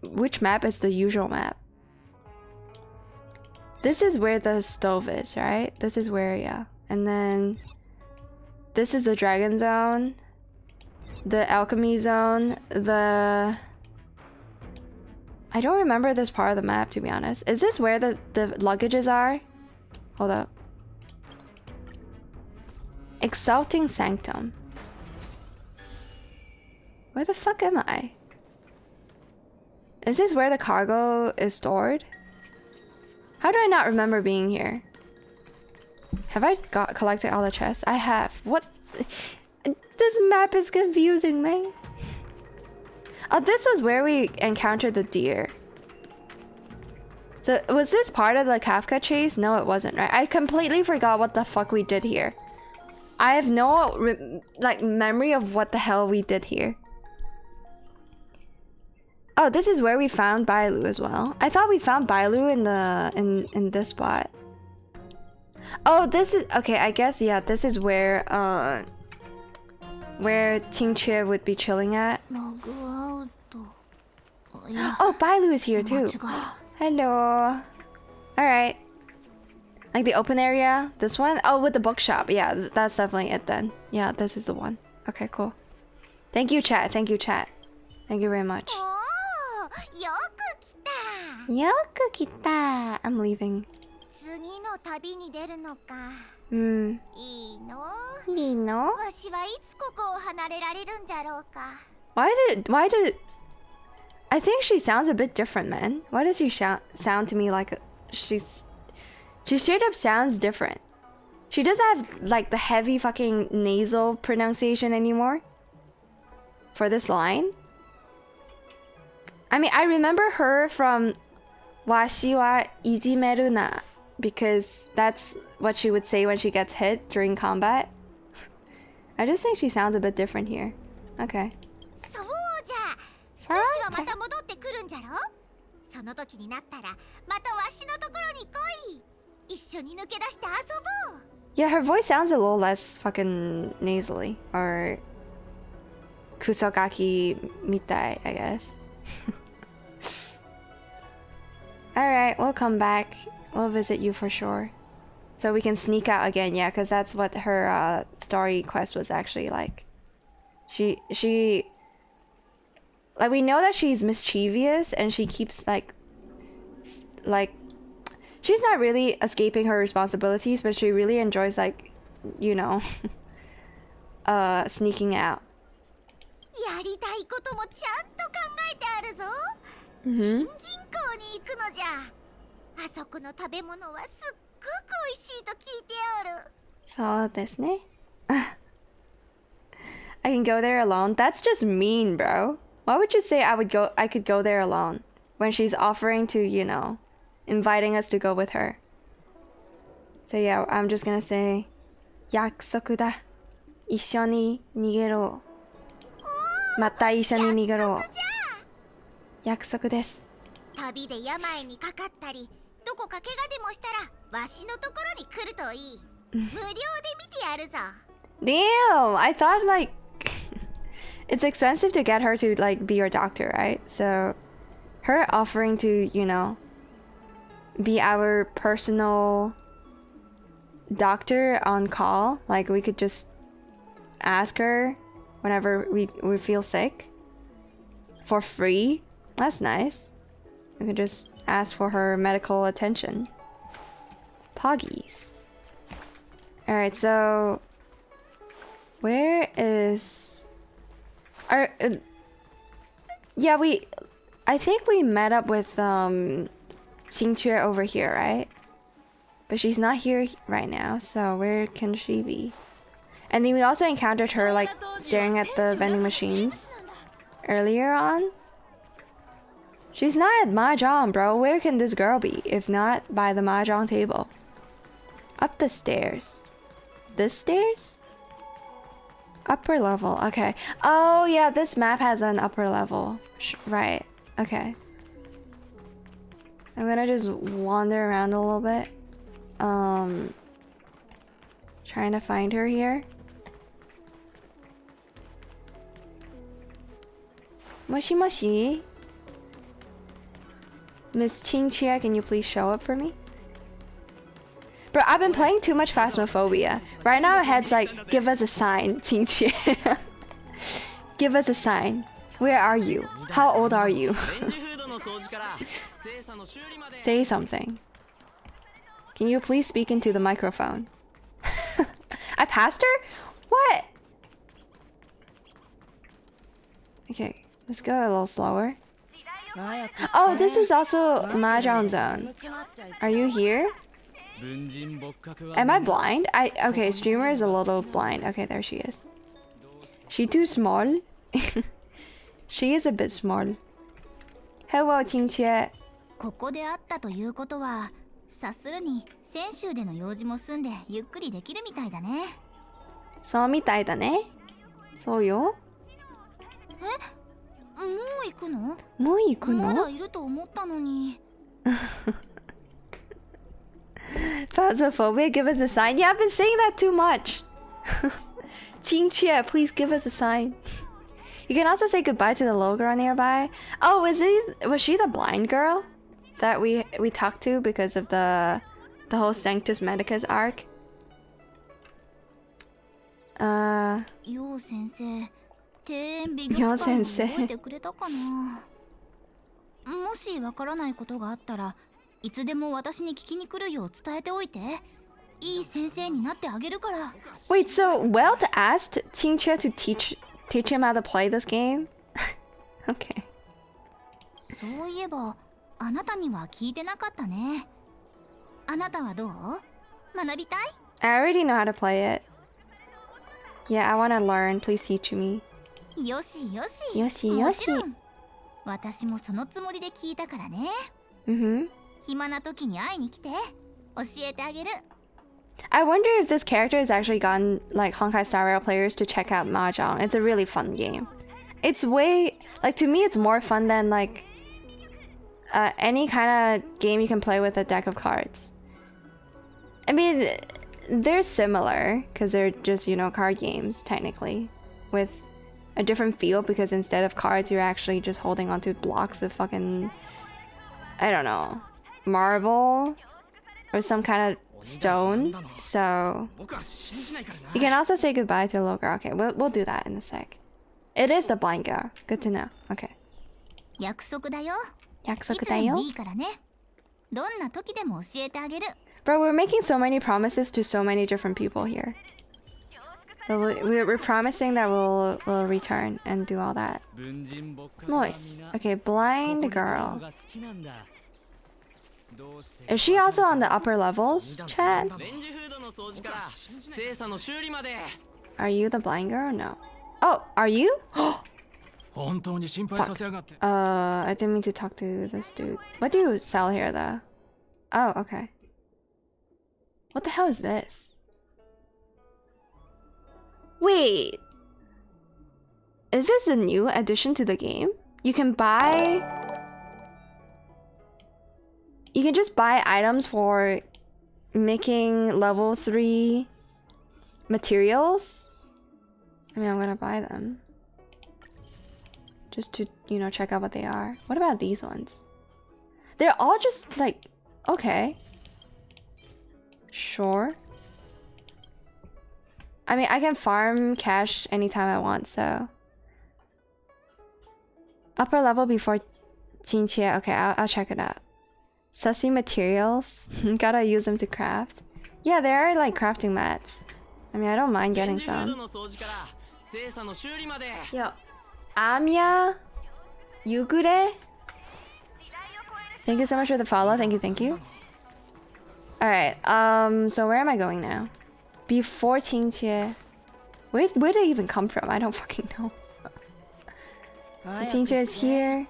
which map is the usual map. This is where the stove is, right? This is where, yeah. And then this is the dragon zone, the alchemy zone, I don't remember this part of the map, to be honest. Is this where the luggages are? Hold up. Exalting Sanctum. Where the fuck am I? Is this where the cargo is stored? How do I not remember being here? Have I collected all the chests? I have. What? This map is confusing me. Oh, this was where we encountered the deer. So, was this part of the Kafka chase? No, it wasn't, right? I completely forgot what the fuck we did here. I have no, memory of what the hell we did here. Oh, this is where we found Bailu as well. I thought we found Bailu in this spot. Oh, this is... Okay, I guess, yeah, this is where Qingque would be chilling at. Oh, Bailu is here too. Hello. Alright. Like the open area? This one? Oh, with the bookshop. Yeah, that's definitely it then. Yeah, this is the one. Okay, cool. Thank you, chat. Thank you, chat. Thank you very much. Yoku kita. I'm leaving. Hmm. いいの？いいの？わしはいつここを離れられるんじゃろうか。Why did I think she sounds a bit different, man. Why does she sound to me like she straight up sounds different. She doesn't have like the heavy fucking nasal pronunciation anymore for this line. I mean, I remember her from Washi wa ijimeru na, because that's what she would say when she gets hit during combat. I just think she sounds a bit different here. Okay. そうじゃ。少しはまた戻ってくるんじゃろ？その時になったらまたわしのところに来い。一緒に抜け出して遊ぼう。Yeah, her voice sounds a little less fucking nasally, or kusogaki mitai, I guess. Alright, we'll come back. We'll visit you for sure. So we can sneak out again, yeah, because that's what her story quest was actually like. She like, we know that she's mischievous and she keeps like she's not really escaping her responsibilities, but she really enjoys, like, you know, sneaking out. やりたいこともちゃんと考えてあるぞ。Mm-hmm. 金人港に行くのじゃ。あそこの食べ物はすっごく美味しいと聞いておる。そうですね。I can go there alone. That's just mean, bro. Why would you say I could go there alone when she's offering to, you know, inviting us to go with her? So yeah, I'm just gonna say 約束だ。一緒に逃げろ。また一緒に逃げろ。約束です。旅で病にかかったり、どこか怪我でもしたら、わしのところに来るといい。無料で見てやるぞ。Damn! I thought like it's expensive to get her to like be your doctor, right? So her offering to, you know, be our personal doctor on call, like we could just ask her whenever we feel sick for free. That's nice. We could just ask for her medical attention. Poggies. Alright, so where is our yeah, I think we met up with Qingque over here, right? But she's not here right now, so where can she be? And then we also encountered her like staring at the vending machines earlier on. She's not at Mahjong, bro. Where can this girl be if not by the Mahjong table? Up the stairs. This stairs? Upper level, okay. Oh yeah, this map has an upper level. Right, okay. I'm gonna just wander around a little bit. Trying to find her here. Moshi moshi. Miss Qingque, can you please show up for me? Bro, I've been playing too much Phasmophobia. Right now my head's like, give us a sign, Qingque. Give us a sign. Where are you? How old are you? Say something. Can you please speak into the microphone? I passed her? What? Okay, let's go a little slower. Oh, this is also Mahjong Zone. Are you here? Am I blind? Okay, streamer is a little blind. Okay, there she is. She too small? She is a bit small. Hello, Qingque. ここで会ったということは、察するに泉州での用事も済んでゆっくりできるみたいだね。そうみたいだね。そうよ。もう行くの？もう行くの？まだいると思ったのに。Phasmophobia, give us a sign. Yeah, I've been saying that too much. Qingque, please give us a sign. You can also say goodbye to the little girl nearby. Oh, was she the blind girl that we talked to because of the whole Sanctus Medicus arc? よう先生、庭園美術館を覚えてくれたかな。もしわからないことがあったらいつでも私に聞きに来るよう伝えておいて。いい先生になってあげるから。 Wait, so Welt asked Qingque to teach him how to play this game? Okay. そういえばあなたには聞いてなかったね。あなたはどう？学びたい？ I already know how to play it. Yeah, I want to learn. Please teach me. よしよし。よしよし。もちろん。私もそのつもりで聞いたからね。Mm-hmm. 暇な時に会いに来て。教えてあげる。I wonder if this character has actually gotten like Honkai Star Rail players to check out Mahjong. It's a really fun game. It's way like to me it's more fun than like any kind of game you can play with a deck of cards. I mean, they're similar because they're just, you know, card games technically with a different feel because instead of cards you're actually just holding onto blocks of fucking, I don't know, marble or some kind of stone. So you can also say goodbye to the little girl. Okay, we'll do that in a sec. It is the blind girl. Good to know. Okay. 約束だよ。約束だよ。いつでもいいからね。どんな時でも教えてあげる。 Bro, we're making so many promises to so many different people here. We're promising that we'll return and do all that. Nice. Okay, blind girl. Is she also on the upper levels, Chad? Are you the blind girl? No. Oh, are you? Fuck. I didn't mean to talk to this dude. What do you sell here, though? Oh, okay. What the hell is this? Wait. Is this a new addition to the game? You can just buy items for making level 3 materials. I mean, I'm gonna buy them. Just to, you know, check out what they are. What about these ones? They're all just like, okay. Sure. I mean, I can farm cash anytime I want, so. Upper level before Qingque. Okay, I'll check it out. Sussy materials. Gotta use them to craft. Yeah, there are like crafting mats. I mean, I don't mind getting some. Yo. Amya Yugure. Thank you so much for the follow. Thank you. Alright, so where am I going now? Before Qingque. Where did it even come from? I don't fucking know. Qingque is here.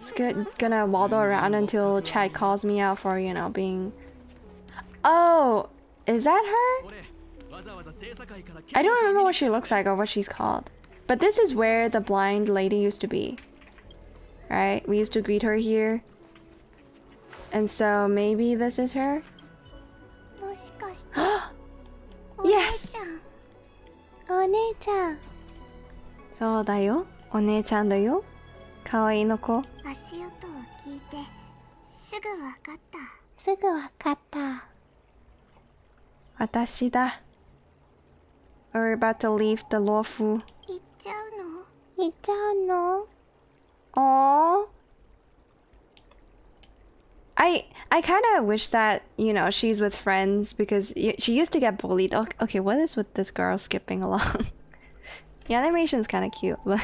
It's gonna waddle around until Chad calls me out for, you know, being... Oh! Is that her? I don't remember what she looks like or what she's called. But this is where the blind lady used to be. Right? We used to greet her here. And so maybe this is her? Yes! お姉ちゃん。そうだよ。お姉ちゃんだよ。かわいいの子。足音を聞いてすぐわかった。すぐわかった。私だ。We're about to leave the lawful. 行っちゃうの？行っちゃうの？Aww. I kind of wish that, you know, she's with friends because she used to get bullied. Okay, what is with this girl skipping along? The animation's kind of cute, but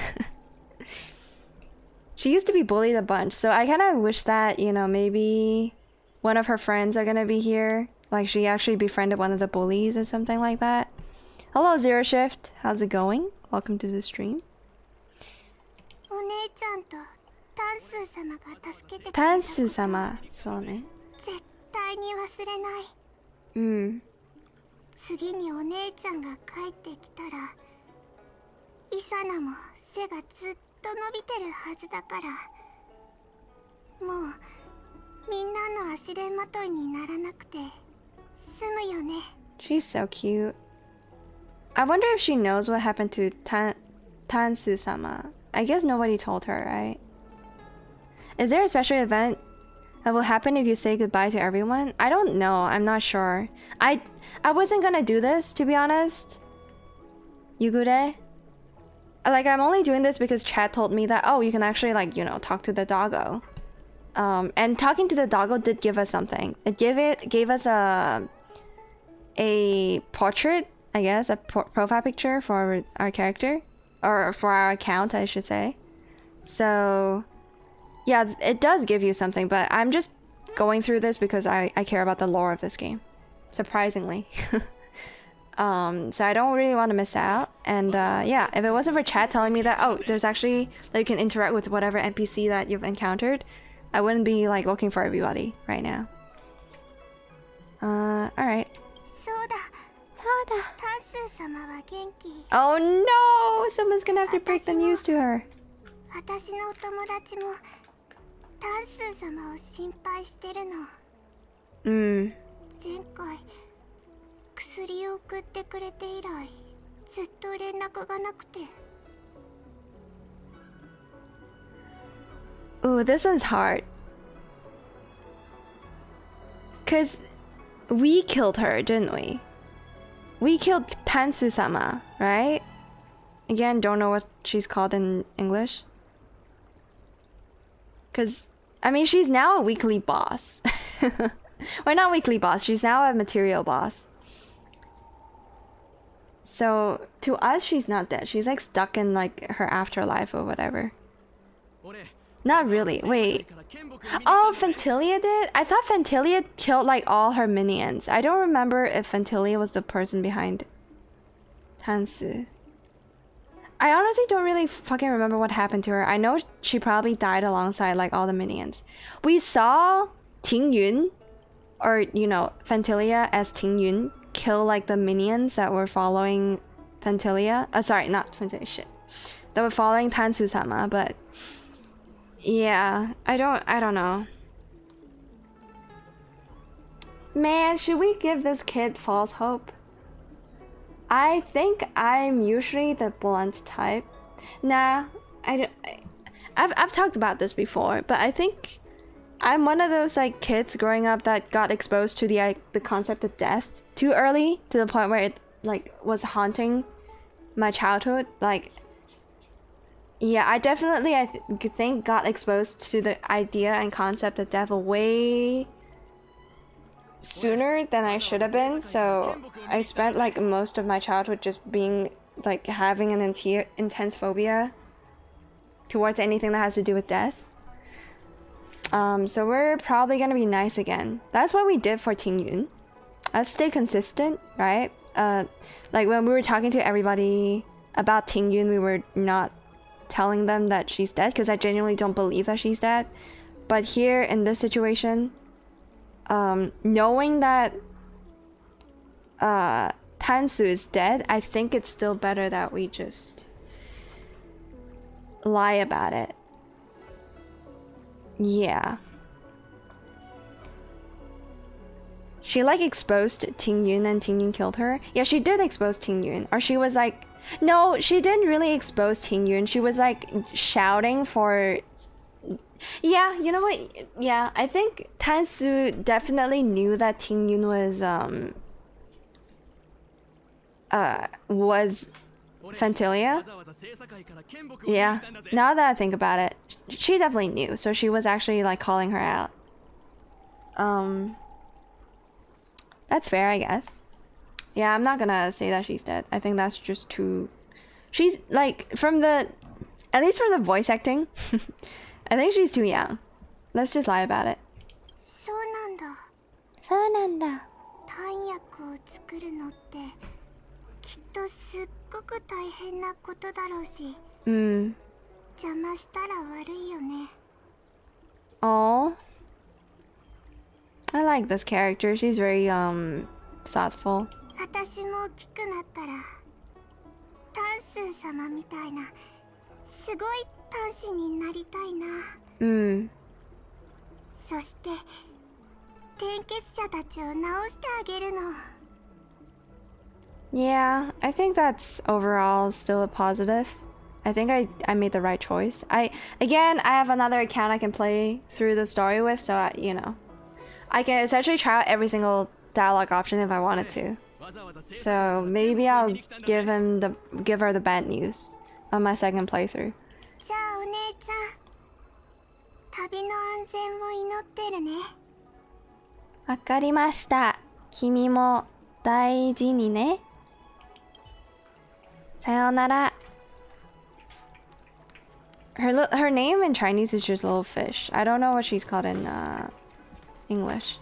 she used to be bullied a bunch. So I kind of wish that, you know, maybe one of her friends are gonna be here. Like she actually befriended one of the bullies or something like that. Hello, Zero Shift. How's it going? Welcome to the stream. お姉ちゃんとタンスー様が助けてくれた。タンスー様、そうね。絶対に忘れない。うん。次にお姉ちゃんが帰ってきたら、イサナも背がずっと伸びてるはずだから、もうみんなの足手まといにならなくて済むよね。She's so cute. I wonder if she knows what happened to Tansu-sama. I guess nobody told her, right? Is there a special event that will happen if you say goodbye to everyone? I don't know. I'm not sure. I wasn't gonna do this, to be honest. Yugure? Like, I'm only doing this because Chad told me that, oh, you can actually, like, you know, talk to the doggo. And talking to the doggo did give us something. It gave us a a portrait, I guess, a profile picture for our character, or for our account, I should say. So yeah, it does give you something, but I'm just going through this because I care about the lore of this game, surprisingly. So I don't really want to miss out. And yeah, if it wasn't for chat telling me that, oh, there's actually, that you can interact with whatever NPC that you've encountered, I wouldn't be like looking for everybody right now. Alright. Oh no! Someone's gonna have to break the news to her. Mm. Ooh, this one's hard. 'Cause we killed her, didn't we? We killed Tansu-sama, right? Again, don't know what she's called in English. 'Cause, I mean, she's now a weekly boss. Well, not weekly boss, she's now a material boss. So, to us, she's not dead. She's like stuck in like her afterlife or whatever. Not really, wait. Oh, Fantilia did? I thought Fantilia killed like all her minions. I don't remember if Fantilia was the person behind Tansu. I honestly don't really fucking remember what happened to her. I know she probably died alongside like all the minions. We saw Ting Yun, or you know, Fantilia as Ting Yun, kill like the minions that were following Fantilia. Sorry, not Fantilia, shit. That were following Tansu-sama, but yeah, I don't know. Man, should we give this kid false hope? I think I'm usually the blunt type. Nah, I've talked about this before, but I think I'm one of those like kids growing up that got exposed to the concept of death too early, to the point where it like was haunting my childhood. Like, yeah, I definitely think got exposed to the idea and concept of death way sooner than I should have been. So I spent like most of my childhood just being like having an intense phobia towards anything that has to do with death. So we're probably gonna be nice again. That's what we did for Ting Yun. Let's stay consistent, right? Like when we were talking to everybody about Ting Yun, we were not telling them that she's dead because I genuinely don't believe that she's dead. But here in this situation, knowing that Tansu is dead, I think it's still better that we just lie about it. Yeah. She like exposed Ting Yun and Ting Yun killed her. Yeah, she did expose Ting Yun. Or she was like, no, she didn't really expose Ting Yun. She was like shouting for... Yeah, you know what? Yeah, I think Tansu definitely knew that Ting Yun was Fantilia. Yeah, now that I think about it, she definitely knew. So she was actually like calling her out. That's fair, I guess. Yeah, I'm not gonna say that she's dead. I think that's just too... She's like, at least from the voice acting, I think she's too young. Let's just lie about it. Oh, I like this character. She's very thoughtful. Yeah, I think that's overall still a positive. I think I made the right choice. I have another account I can play through the story with, so you know, I can essentially try out every single dialogue option if I wanted to. So maybe I'll give her the bad news on my second playthrough. わかりました。君も大事にね. Sayonara. Her name in Chinese is just little fish. I don't know what she's called in English.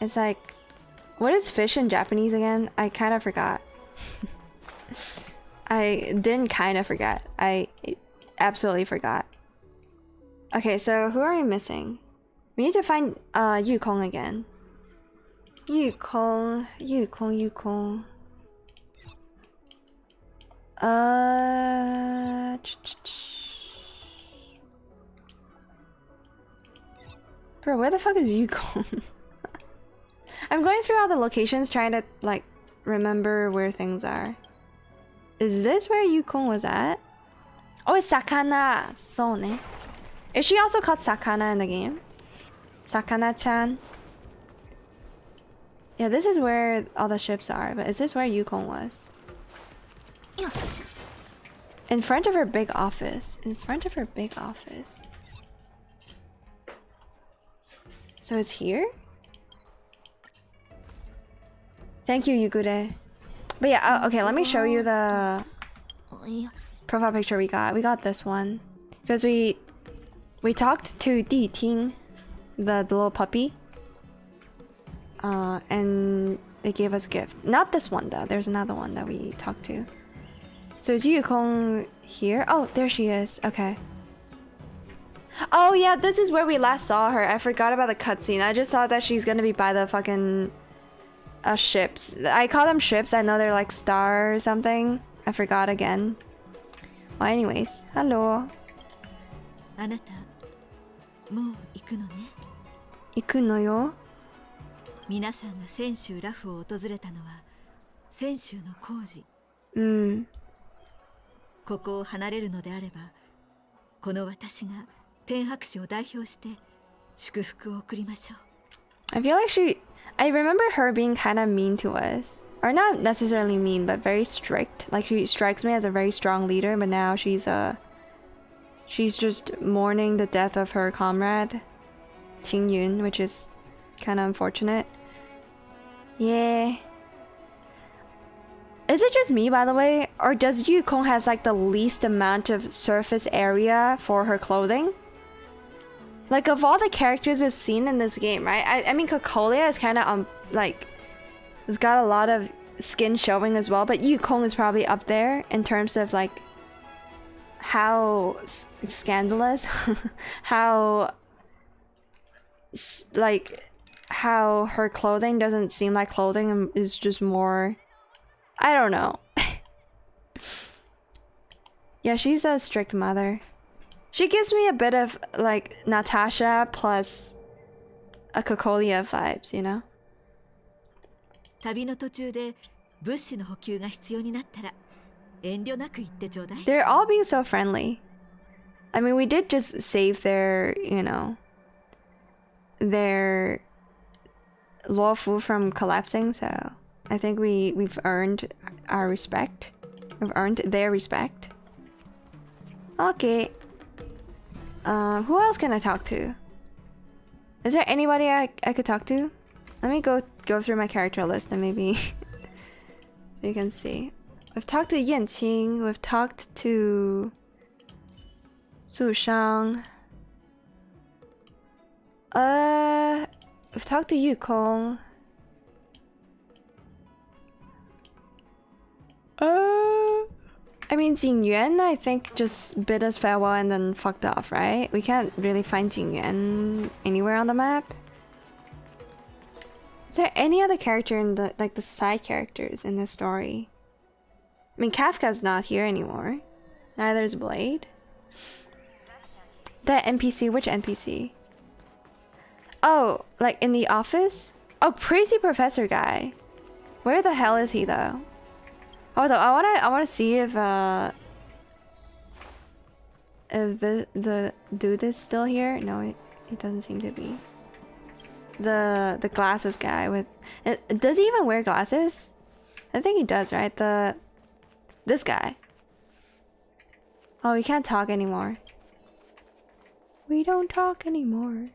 It's like, what is fish in Japanese again? I kind of forgot. I didn't kind of forget. I absolutely forgot. Okay, so who are we missing? We need to find Yukong again. Yukong. Bro, where the fuck is Yukong? I'm going through all the locations trying to like remember where things are. Is this where Yukong was at? Oh, it's Sakana. So ne. Is she also called Sakana in the game? Sakana-chan. Yeah, this is where all the ships are, but is this where Yukong was? In front of her big office. In front of her big office. So it's here? Thank you, Yukure. But yeah, okay, let me show you the profile picture we got. We got this one. Because we talked to Di Ting, the little puppy. And they gave us a gift. Not this one though. There's another one that we talked to. So is Yukong here? Oh, there she is. Okay. Oh yeah, this is where we last saw her. I forgot about the cutscene. I just saw that she's gonna be by the fucking ships. I call them ships. I know they're like star or something. I forgot again. Well, anyways, hello. あなたもう行くのね。行くのよ。皆さんが泉州ラフを訪れたのは泉州の工事。ここを離れるのであれば、この私が天白氏を代表して祝福を送りましょう。I feel like I remember her being kind of mean to us. Or not necessarily mean, but very strict. Like she strikes me as a very strong leader, but now she's just mourning the death of her comrade, Ting Yun, which is kind of unfortunate. Yeah. Is it just me, by the way? Or does Yukong has like the least amount of surface area for her clothing? Like of all the characters we've seen in this game, right? I mean, Cocolia is kind of like, it's got a lot of skin showing as well, but Yukong is probably up there in terms of like how scandalous, how her clothing doesn't seem like clothing and is just more, I don't know. Yeah, she's a strict mother. She gives me a bit of like Natasha plus a Cocolia vibes, you know? 旅の途中で物資の補給が必要になったら遠慮なく言ってちょうだい。 They're all being so friendly. I mean, we did just save their, you know, their Luofu from collapsing, so I think we've earned our respect. We've earned their respect. Okay. Who else can I talk to? Is there anybody I could talk to? Let me go through my character list and maybe you can see. We've talked to Yanqing. We've talked to Su Shang. We've talked to Yukong. I mean, Jingyuan, I think, just bid us farewell and then fucked off, right? We can't really find Jingyuan anywhere on the map. Is there any other character in the, like, the side characters in the story? I mean, Kafka's not here anymore. Neither is Blade. That NPC, which NPC? Oh, like in the office? Oh, crazy professor guy. Where the hell is he though? Oh, though I wanna see if the dude is still here. No, it doesn't seem to be. The glasses guy with does he even wear glasses? I think he does, right? This guy. Oh, we can't talk anymore. We don't talk anymore.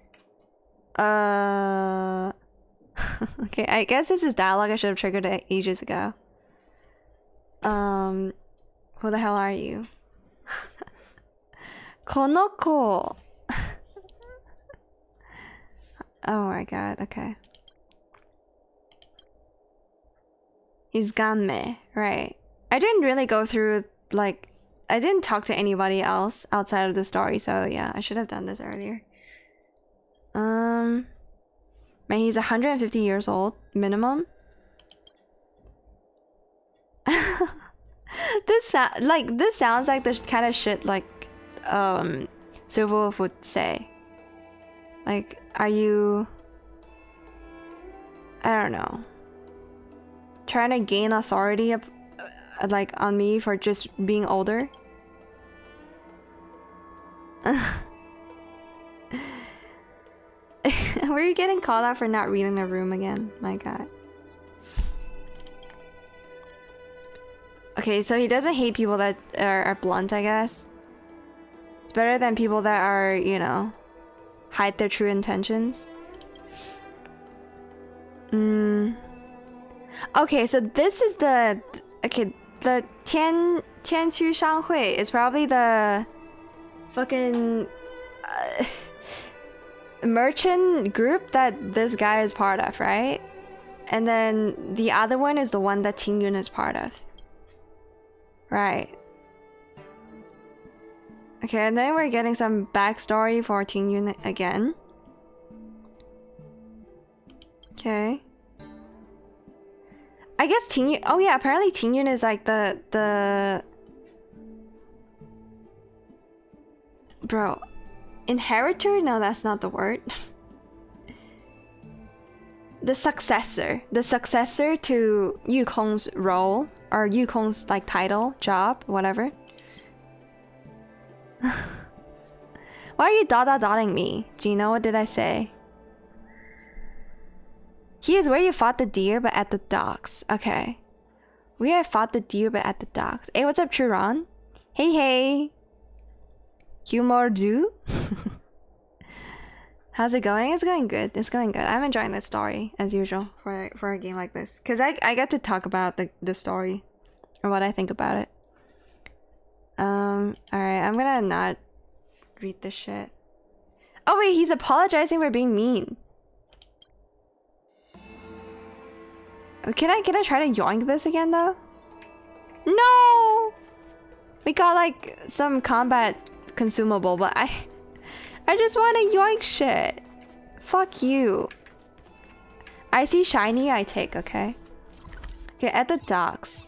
Okay, I guess this is dialogue I should have triggered it ages ago. Who the hell are you? Konoko. Oh my god, okay. He's gaem, right. I didn't really go through, like, I didn't talk to anybody else outside of the story, so yeah, I should have done this earlier. Man, he's 150 years old, minimum. This sounds like the kind of shit like Silverwolf would say. Like, are you, I don't know, trying to gain authority like on me for just being older? Were you getting called out for not reading the room again? My god. Okay, so he doesn't hate people that are blunt, I guess. It's better than people that are, you know, hide their true intentions. Okay, so this is the... Okay, the Tianqu Shanghui is probably the fucking merchant group that this guy is part of, right? And then the other one is the one that Tingyun is part of. Right. Okay, and then we're getting some backstory for Tingyun again. Okay. I guess Tingyun... Oh yeah, apparently Tingyun is like the... Bro. Inheritor? No, that's not the word. The successor. The successor to Yukong's role. Or Yukong's like title, job, whatever. Why are you dotting me? Gino, what did I say? He is where you fought the deer but at the docks. Okay. Where I fought the deer but at the docks. Hey, what's up, Churon? Hey. Humor do? How's it going? It's going good. It's going good. I'm enjoying this story as usual for a game like this, because I get to talk about the story or what I think about it. All right, I'm gonna not read this shit. Oh wait, he's apologizing for being mean. Can I try to yoink this again though? No. We got like some combat consumable, but I just want to yoink shit. Fuck you. I see shiny, I take, okay? Okay, at the docks.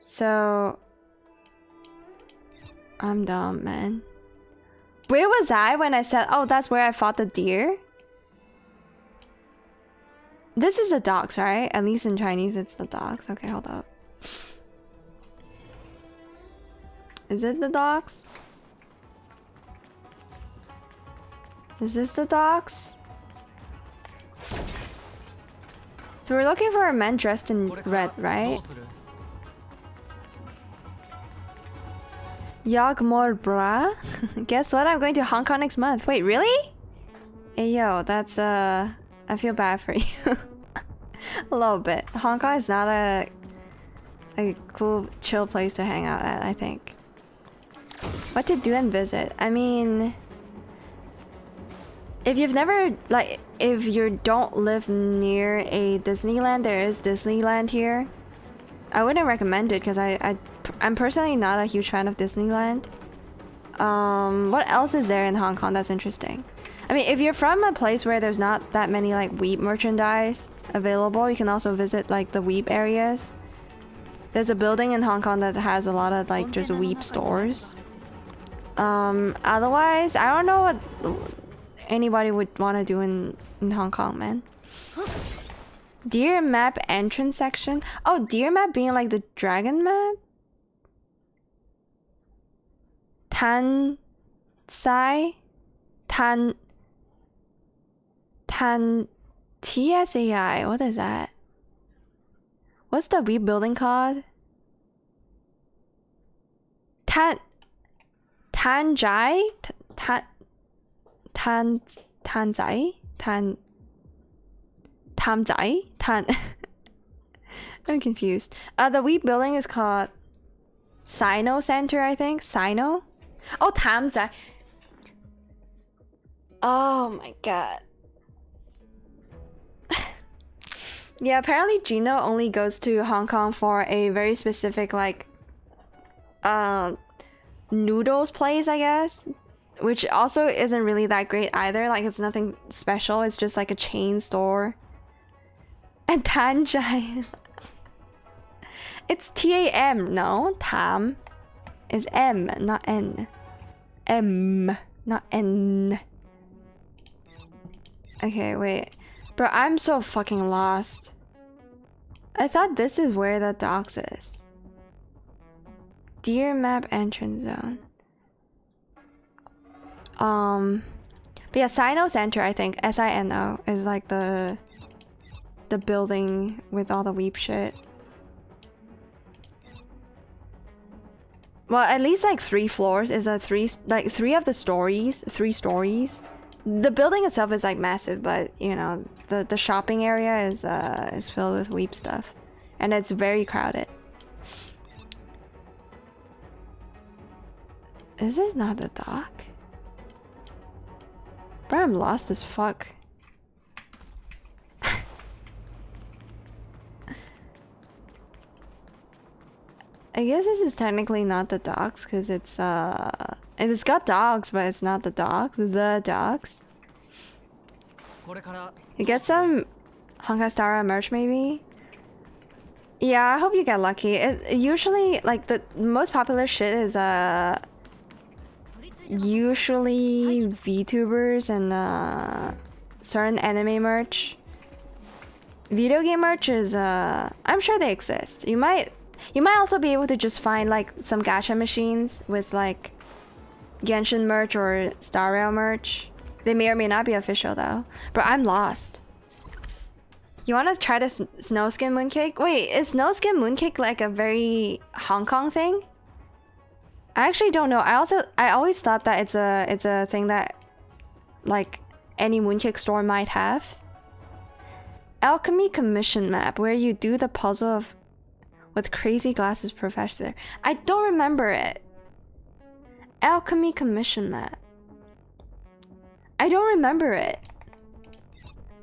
So... I'm dumb, man. Where was I when I said, oh, that's where I fought the deer? This is the docks, right? At least in Chinese, it's the docks. Okay, hold up. Is it the docks? Is this the docks? So we're looking for a man dressed in red, right? Yagmor bra? Guess what? I'm going to Hong Kong next month. Wait, really? Hey yo, that's I feel bad for you. A little bit. Hong Kong is not a cool, chill place to hang out at, I think. What to do and visit? I mean... If you've never, like, if you don't live near a Disneyland, there is Disneyland here. I wouldn't recommend it because I'm personally not a huge fan of Disneyland. What else is there in Hong Kong that's interesting? I mean, if you're from a place where there's not that many like weeb merchandise available, you can also visit like the weeb areas. There's a building in Hong Kong that has a lot of like just weeb stores. Otherwise, I don't know what anybody would want to do in Hong Kong, man. Deer map entrance section. Oh, deer map being like the dragon map? Tan Sai? Tan TSAI. What is that? What's the weeb building called? Tanjai? Tanzai? Tamzai? I'm confused. The Weep building is called Sino Center, I think. Sino? Oh, Tamzai. Oh my god. Yeah, apparently Gino only goes to Hong Kong for a very specific, like, noodles place, I guess. Which also isn't really that great either. Like, it's nothing special. It's just like a chain store. And Tanjai. It's T-A-M, no? Tam is M, not N. M, not N. Okay, wait. Bro, I'm so fucking lost. I thought this is where the docks is. Deer map entrance zone. But yeah, Sino Center, I think. S-I-N-O is like the building with all the weep shit. Well, at least like 3 floors is a three of the stories, 3 stories. The building itself is like massive, but you know, the shopping area is filled with weep stuff. And it's very crowded. Is this not the dock? Bro, I'm lost as fuck. I guess this is technically not the docks because it's got docks, but it's not the docks. The docks. You get some Honkai Star merch maybe? Yeah, I hope you get lucky. It usually, like, the most popular shit is usually VTubers and certain anime merch. Video game merch is I'm sure they exist. You might also be able to just find like some gacha machines with like Genshin merch or Star Rail merch. They may or may not be official though. But I'm lost. You want to try the Snowskin Mooncake? Wait, is Snowskin Mooncake like a very Hong Kong thing? I actually don't know. I always thought that it's a thing that like any mooncake store might have. Alchemy commission map where you do the puzzle of with crazy glasses professor. I don't remember it. Alchemy commission map. I don't remember it.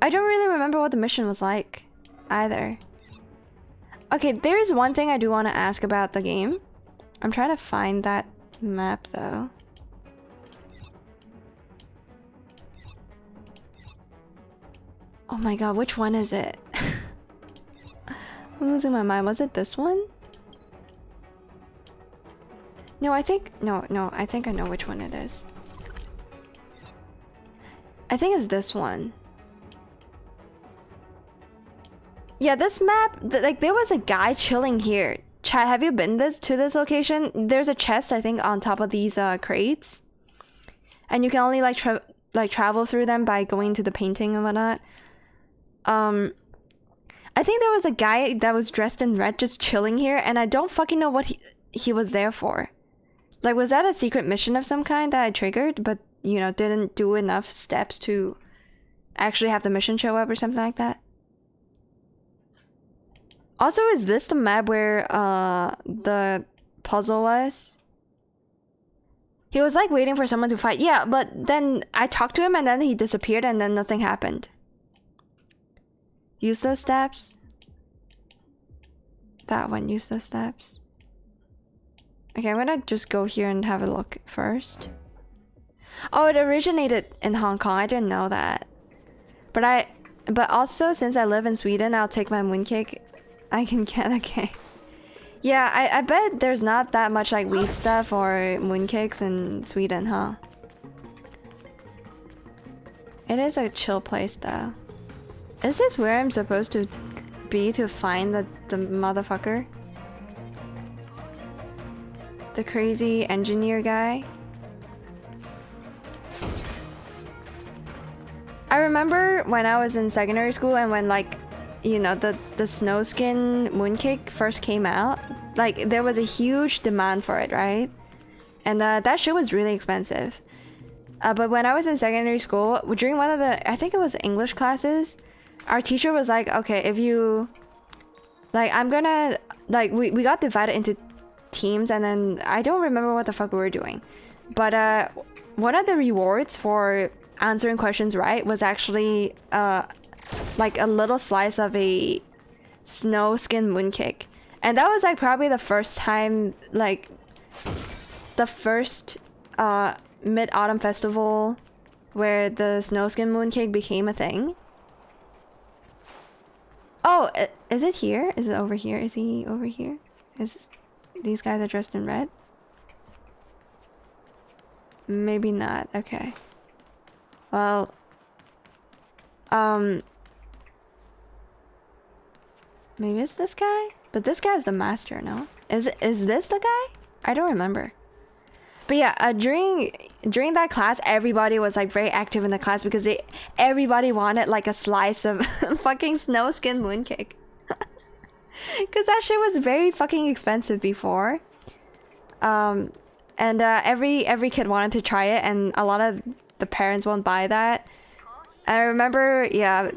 I don't really remember what the mission was like either. Okay, there's one thing I do want to ask about the game. I'm trying to find that map though. Oh my god, which one is it? I'm losing my mind. Was it this one? No, I think... No, I think I know which one it is. I think it's this one. Yeah, this map... Like, there was a guy chilling here. Chad, have you been to this location? There's a chest, I think, on top of these crates. And you can only, like, travel through them by going to the painting and whatnot. I think there was a guy that was dressed in red just chilling here, and I don't fucking know what he was there for. Like, was that a secret mission of some kind that I triggered, but, you know, didn't do enough steps to actually have the mission show up or something like that? Also, is this the map where the puzzle was? He was like waiting for someone to fight. Yeah, but then I talked to him and then he disappeared and then nothing happened. Use those steps. That one, use those steps. Okay, I'm gonna just go here and have a look first. Oh, it originated in Hong Kong. I didn't know that. But also, since I live in Sweden, I'll take my mooncake. I can get, okay. Yeah, I bet there's not that much like weep stuff or mooncakes in Sweden, huh? It is a chill place though. Is this where I'm supposed to be to find the motherfucker? The crazy engineer guy? I remember when I was in secondary school and when, like, you know, the Snowskin Mooncake first came out, like, there was a huge demand for it, right? And that shit was really expensive. But when I was in secondary school, during one of the, I think it was English classes, our teacher was like, okay, if you like, I'm gonna like we got divided into teams, and then I don't remember what the fuck we were doing, but one of the rewards for answering questions right was actually like a little slice of a snow skin mooncake, and that was like probably the first time, like the first Mid-Autumn Festival where the snow skin mooncake became a thing. Oh, is it here? Is it over here? Is he over here? These guys are dressed in red? Maybe not. Okay. Well, maybe it's this guy? But this guy's the master, no? Is this the guy? I don't remember. But yeah, during that class, everybody was like very active in the class because everybody wanted like a slice of fucking snow skin mooncake. Because that shit was very fucking expensive before. And every kid wanted to try it, and a lot of the parents won't buy that. And I remember, yeah,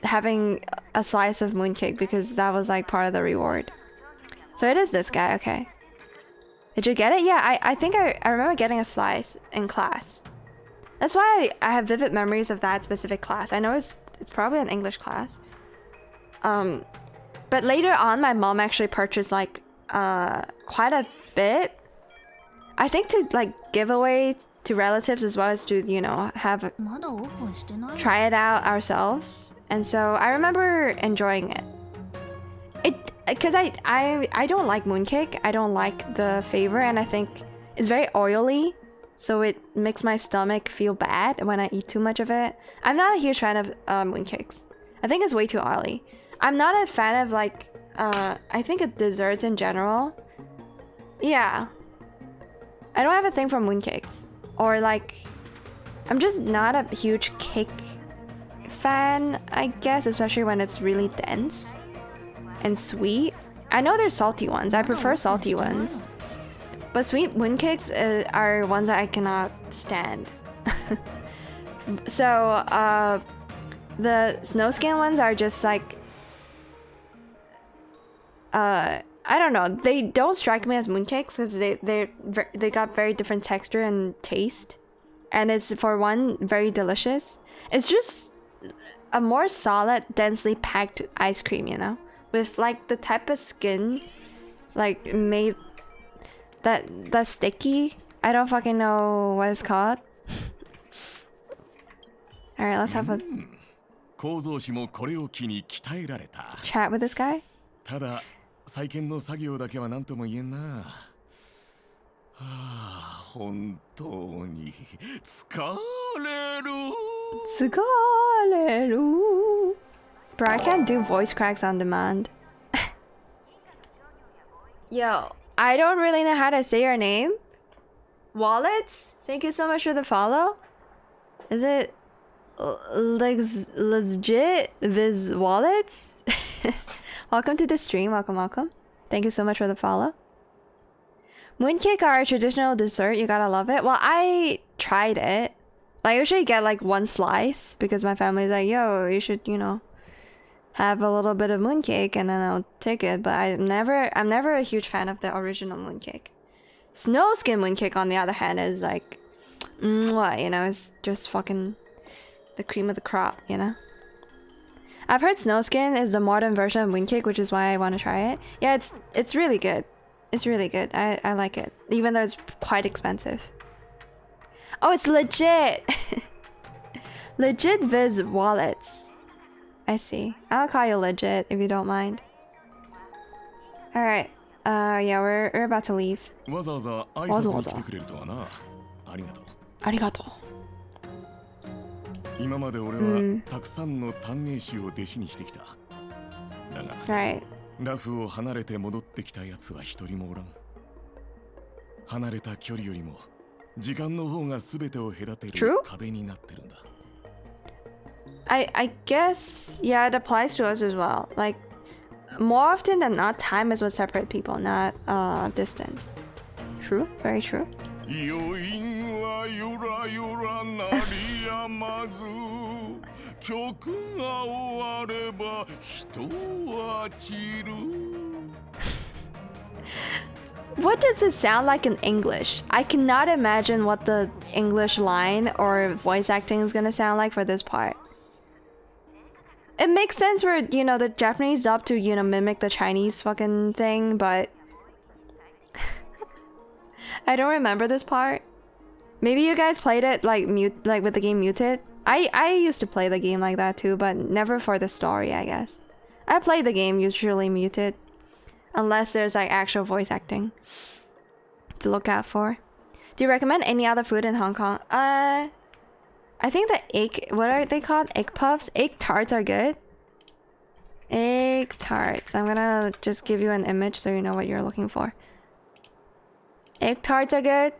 having a slice of mooncake because that was like part of the reward. So it is this guy, okay. Did you get it? Yeah, I think I remember getting a slice in class. That's why I have vivid memories of that specific class. I know it's probably an English class. But later on, my mom actually purchased like quite a bit. I think to like give away to relatives as well as to, you know, have try it out ourselves. And so I remember enjoying it. Because I don't like mooncake. I don't like the flavor, and I think it's very oily, so it makes my stomach feel bad when I eat too much of it. I'm not a huge fan of mooncakes. I think it's way too oily. I'm not a fan of like I think of desserts in general. Yeah, I don't have a thing for mooncakes, or like I'm just not a huge cake fan, I guess, especially when it's really dense and sweet. I know there's salty ones. I prefer salty ones. But sweet mooncakes are ones that I cannot stand. So, the snow skin ones are just like... I don't know. They don't strike me as mooncakes because they got very different texture and taste. And it's, for one, very delicious. It's just a more solid, densely packed ice cream, you know? With like the type of skin like made that's sticky. I don't fucking know what it's called. Alright, let's have a chat with this guy. Bro, I can't do voice cracks on demand. Yo, I don't really know how to say your name. Wallets? Thank you so much for the follow. Is it legit Viz Wallets? Welcome to the stream. Welcome. Thank you so much for the follow. Mooncake are a traditional dessert. You gotta love it. Well, I tried it. I usually get like one slice because my family's like, yo, you should, you know, have a little bit of mooncake, and then I'll take it. But I'm never a huge fan of the original mooncake. Snow skin mooncake, on the other hand, is like, what, you know, it's just fucking the cream of the crop, you know. I've heard snow skin is the modern version of mooncake, which is why I want to try it. Yeah, it's really good. It's really good. I like it, even though it's quite expensive. Oh, it's legit. Legit Viz Wallets. I see. I'll call you legit if you don't mind. Alright. Yeah, we're about to leave. Arigato. 今まで俺はたくさんの単名士を弟子にしてきた。だが、ラフを離れて戻ってきたやつは一人もおらん。離れた距離よりも時間の方が全てを隔てる壁になってるんだ。I guess, yeah, it applies to us as well. Like, more often than not, time is what separates people, not distance. True, very true. 余韻はゆらゆら鳴りやまず曲が終われば人は散る What does it sound like in English? I cannot imagine what the English line or voice acting is gonna sound like for this part. It makes sense for, you know, the Japanese dub to, you know, mimic the Chinese fucking thing, but I don't remember this part. Maybe you guys played it like with the game muted. I used to play the game like that too, but never for the story, I guess. I play the game usually muted. Unless there's like actual voice acting to look out for. Do you recommend any other food in Hong Kong? I think the egg, what are they called? Egg puffs? Egg tarts are good. Egg tarts. I'm gonna just give you an image so you know what you're looking for. Egg tarts are good.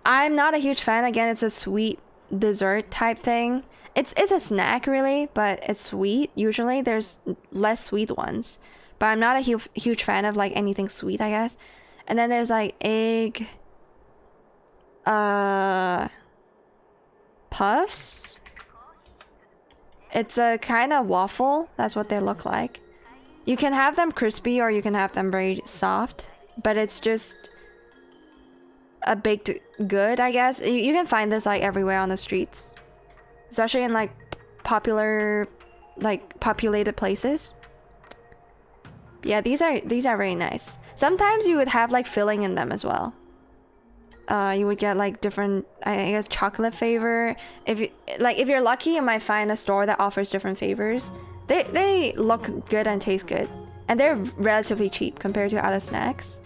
I'm not a huge fan. Again, it's a sweet dessert type thing. It's a snack really, but it's sweet. Usually there's less sweet ones. But I'm not a huge fan of like anything sweet, I guess. And then there's like egg puffs. It's a kind of waffle. That's what they look like. You can have them crispy or you can have them very soft, but it's just a baked good, I guess. You can find this like everywhere on the streets, especially in like populated places. Yeah, these are very nice. Sometimes you would have like filling in them as well. You would get like different, I guess, chocolate flavor. If you're lucky, you might find a store that offers different flavors. They look good and taste good, and they're relatively cheap compared to other snacks.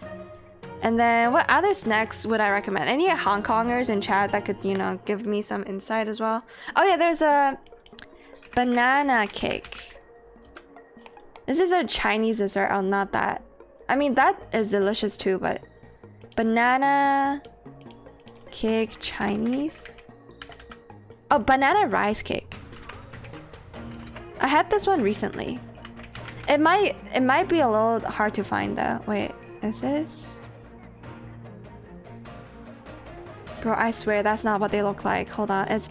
And then what other snacks would I recommend? Any Hong Kongers in chat that could, you know, give me some insight as well? Oh yeah, there's a banana cake. This is a Chinese dessert. Oh, not that. I mean, that is delicious too, but banana cake Chinese? Oh, banana rice cake. I had this one recently. It might be a little hard to find though. Wait, is this? Bro, I swear that's not what they look like. Hold on, is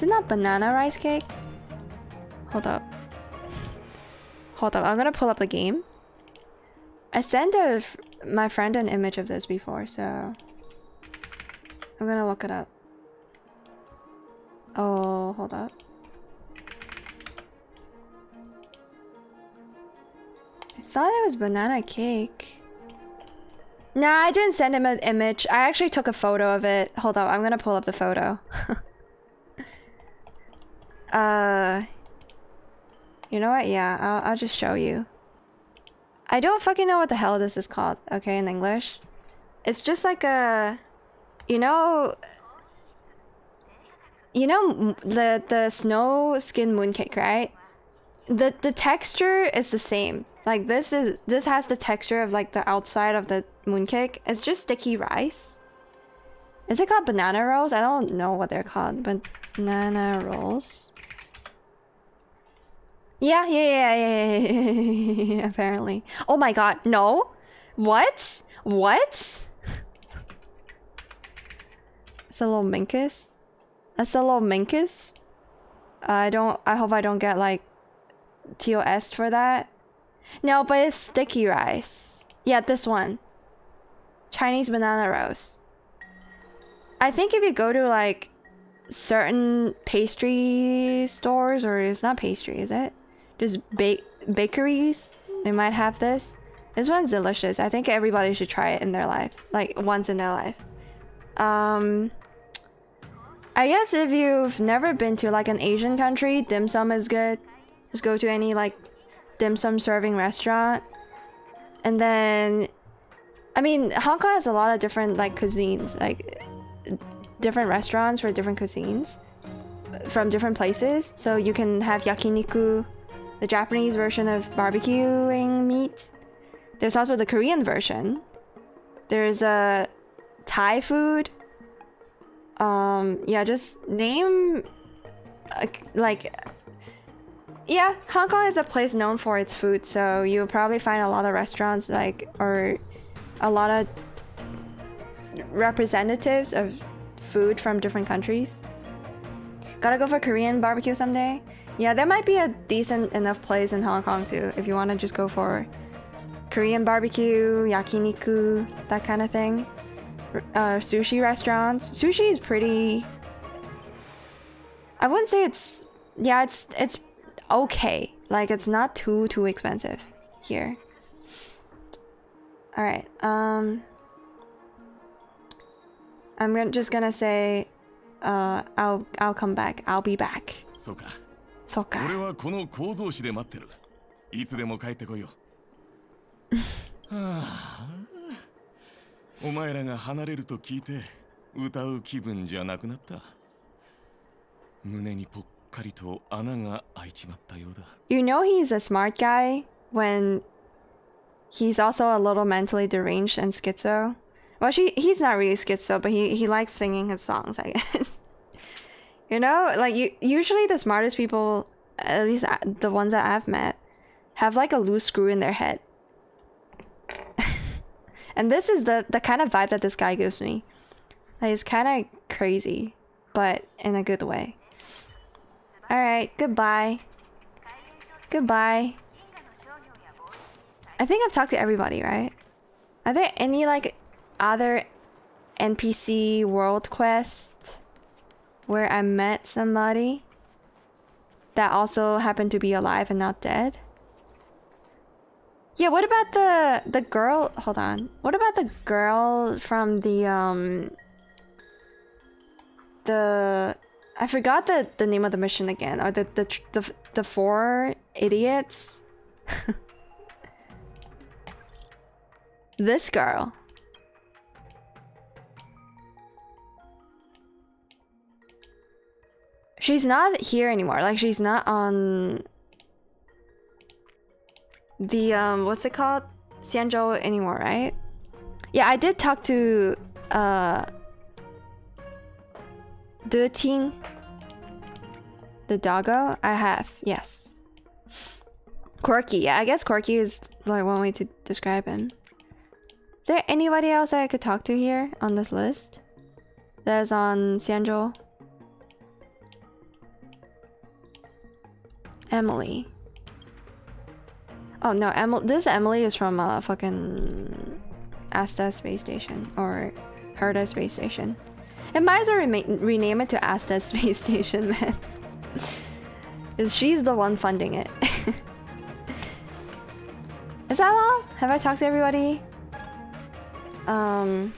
it not banana rice cake? Hold up. I'm gonna pull up the game. I sent my friend an image of this before, so I'm gonna look it up. Oh, hold up. I thought it was banana cake. Nah, I didn't send him an image. I actually took a photo of it. Hold up, I'm gonna pull up the photo. You know what? Yeah, I'll just show you. I don't fucking know what the hell this is called, okay, in English. It's just like a... You know the snow skin mooncake, right? The texture is the same. Like this has the texture of like the outside of the mooncake. It's just sticky rice. Is it called banana rolls? I don't know what they're called, but banana rolls. Yeah, apparently. Oh my god, no? What? It's a little minkus? That's a little minkus? I hope I don't get like TOS for that. No, but it's sticky rice. Yeah, this one. Chinese banana rolls. I think if you go to like certain pastry stores, or it's not pastry, is it? Just bakeries, they might have this. This one's delicious. I think everybody should try it in their life, like once in their life. I guess if you've never been to like an Asian country, dim sum is good. Just go to any like dim sum serving restaurant. And then, I mean, Hong Kong has a lot of different like cuisines, like different restaurants for different cuisines from different places. So you can have yakiniku, the Japanese version of barbecuing meat. There's also the Korean version. There's a Thai food. Yeah, just name yeah, Hong Kong is a place known for its food, so you'll probably find a lot of restaurants like, or a lot of representatives of food from different countries. Gotta go for Korean barbecue someday. Yeah, there might be a decent enough place in Hong Kong too if you want to just go for Korean barbecue, yakiniku, that kind of thing. Sushi restaurants. Sushi is pretty... I wouldn't say it's... Yeah, it's okay. Like, it's not too expensive here. Alright, I'm just gonna say, I'll come back. I'll be back. そうか。そうか。俺はこの構造紙で待ってる。いつでも帰ってこいよ。はあ、お前らが離れると聞いて歌う気分じゃなくなった。胸にぽっかりと穴が開いちまったようだ。You know he's a smart guy when he's also a little mentally deranged and schizo. Well, he's not really schizo, but he likes singing his songs, I guess. You know, like usually the smartest people, at least the ones that I've met, have like a loose screw in their head. And this is the kind of vibe that this guy gives me. Like, he's kind of crazy, but in a good way. Alright, goodbye. Goodbye. I think I've talked to everybody, right? Are there any like other NPC world quests where I met somebody that also happened to be alive and not dead? Yeah, what about the girl? Hold on. What about the girl from the I forgot the name of the mission again, or the 4 idiots. This girl. She's not here anymore. Like, she's not on the what's it called? Xianzhou anymore, right? Yeah, I did talk to De Ting, the doggo. I have, yes. Quirky, yeah, I guess quirky is like one way to describe him. Is there anybody else I could talk to here on this list? That's on Xianzhou. Emily. Oh no, this Emily is from fucking Asta Space Station, or Herda Space Station. It might as well rename it to Asta Space Station, man. Because she's the one funding it. Is that all? Have I talked to everybody? I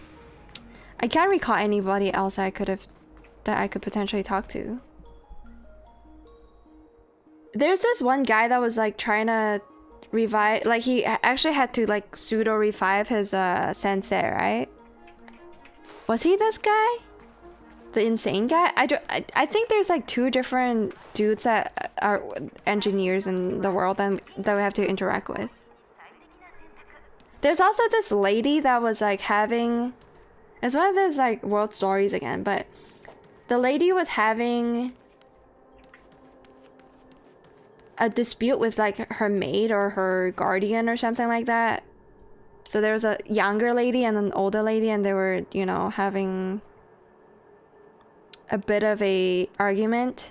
can't recall anybody else that I could potentially talk to. There's this one guy that was like trying to revive, like he actually had to like pseudo revive his sensei, right? Was he this guy? The insane guy? I think there's like 2 different dudes that are engineers in the world that we have to interact with. There's also this lady that was like having... It's one of those like world stories again, but the lady was having a dispute with like her maid or her guardian or something like that. So there was a younger lady and an older lady, and they were, you know, having a bit of a argument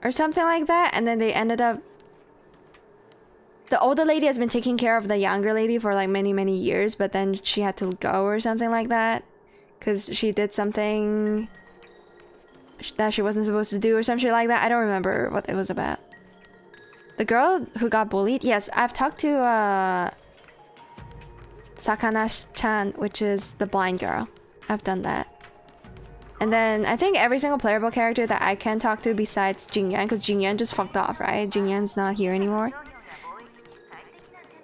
or something like that, and then they ended up... The older lady has been taking care of the younger lady for like many years, but then she had to go or something like that because she did something that she wasn't supposed to do or something like that. I don't remember what it was about. The girl who got bullied? Yes, I've talked to Sakana-chan, which is the blind girl. I've done that. And then I think every single playable character that I can talk to besides Jingyan, because Jingyan just fucked off, right? Jingyan's not here anymore.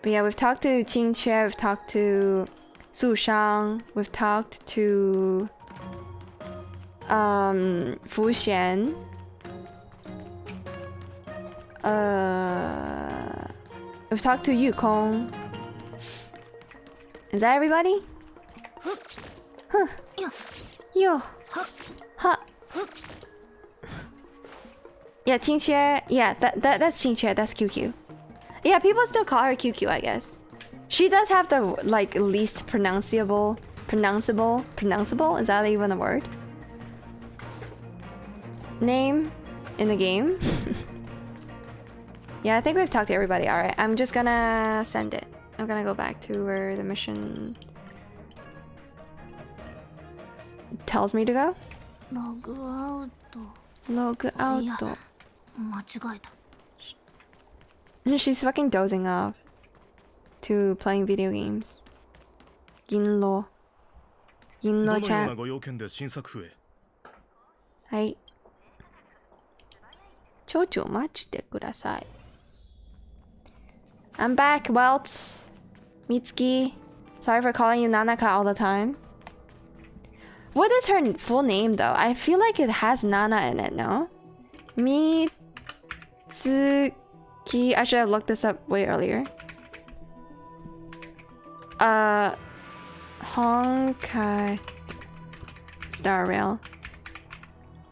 But yeah, we've talked to Qingque, we've talked to Su Shang, we've talked to Fu Xian. We've talked to Yukong. Is that everybody? Huh. Yo. Huh. Yeah, Qingque. Yeah, that's Qingque. That's QQ. Yeah, people still call her QQ, I guess. She does have the like least pronounceable. Is that even a word? Name in the game. Yeah, I think we've talked to everybody. Alright, I'm just gonna send it. I'm gonna go back to where the mission tells me to go. Log out. She's fucking dozing off to playing video games. Ginlo. Ginlo-chan. はい。ちょ待ってください。I'm back, Welt. Mitsuki. Sorry for calling you Nanaka all the time. What is her full name though? I feel like it has Nana in it, no? Mitsuki. I should have looked this up way earlier. Honkai. Star Rail.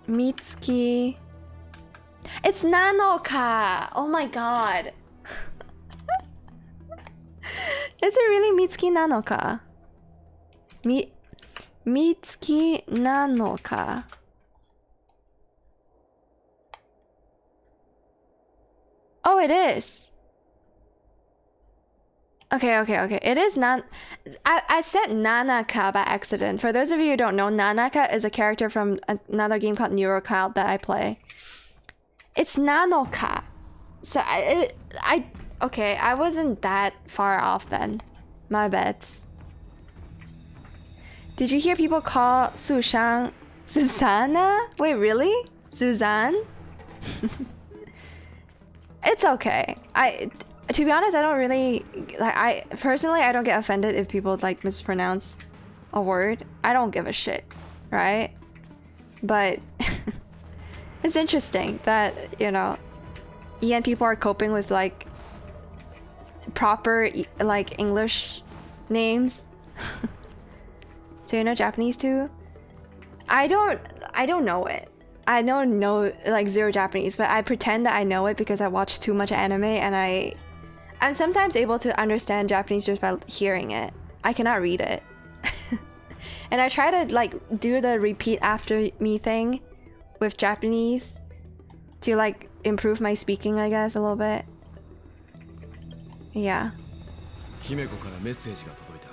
Mitsuki. It's Nanoka! Oh my god. Is it really Mitsuki Nanoka? Mitsuki Nanoka. Oh, it is. Okay. It is not. I said Nanaka by accident. For those of you who don't know, Nanaka is a character from another game called Neurocloud that I play. It's Nanoka. So I wasn't that far off then. My bets. Did you hear people call Sushang Susanna? Wait, really? Suzanne? It's okay. To be honest, I don't really like. I don't get offended if people like mispronounce a word. I don't give a shit, right? But it's interesting that, you know, EN people are coping with like proper like English names. So you know Japanese too? I don't know it. I don't know like zero Japanese, but I pretend that I know it because I watch too much anime, and I'm sometimes able to understand Japanese just by hearing it. I cannot read it. And I try to like do the repeat after me thing with Japanese to like improve my speaking, I guess, a little bit. Yeah. 姫子からメッセージが届いた。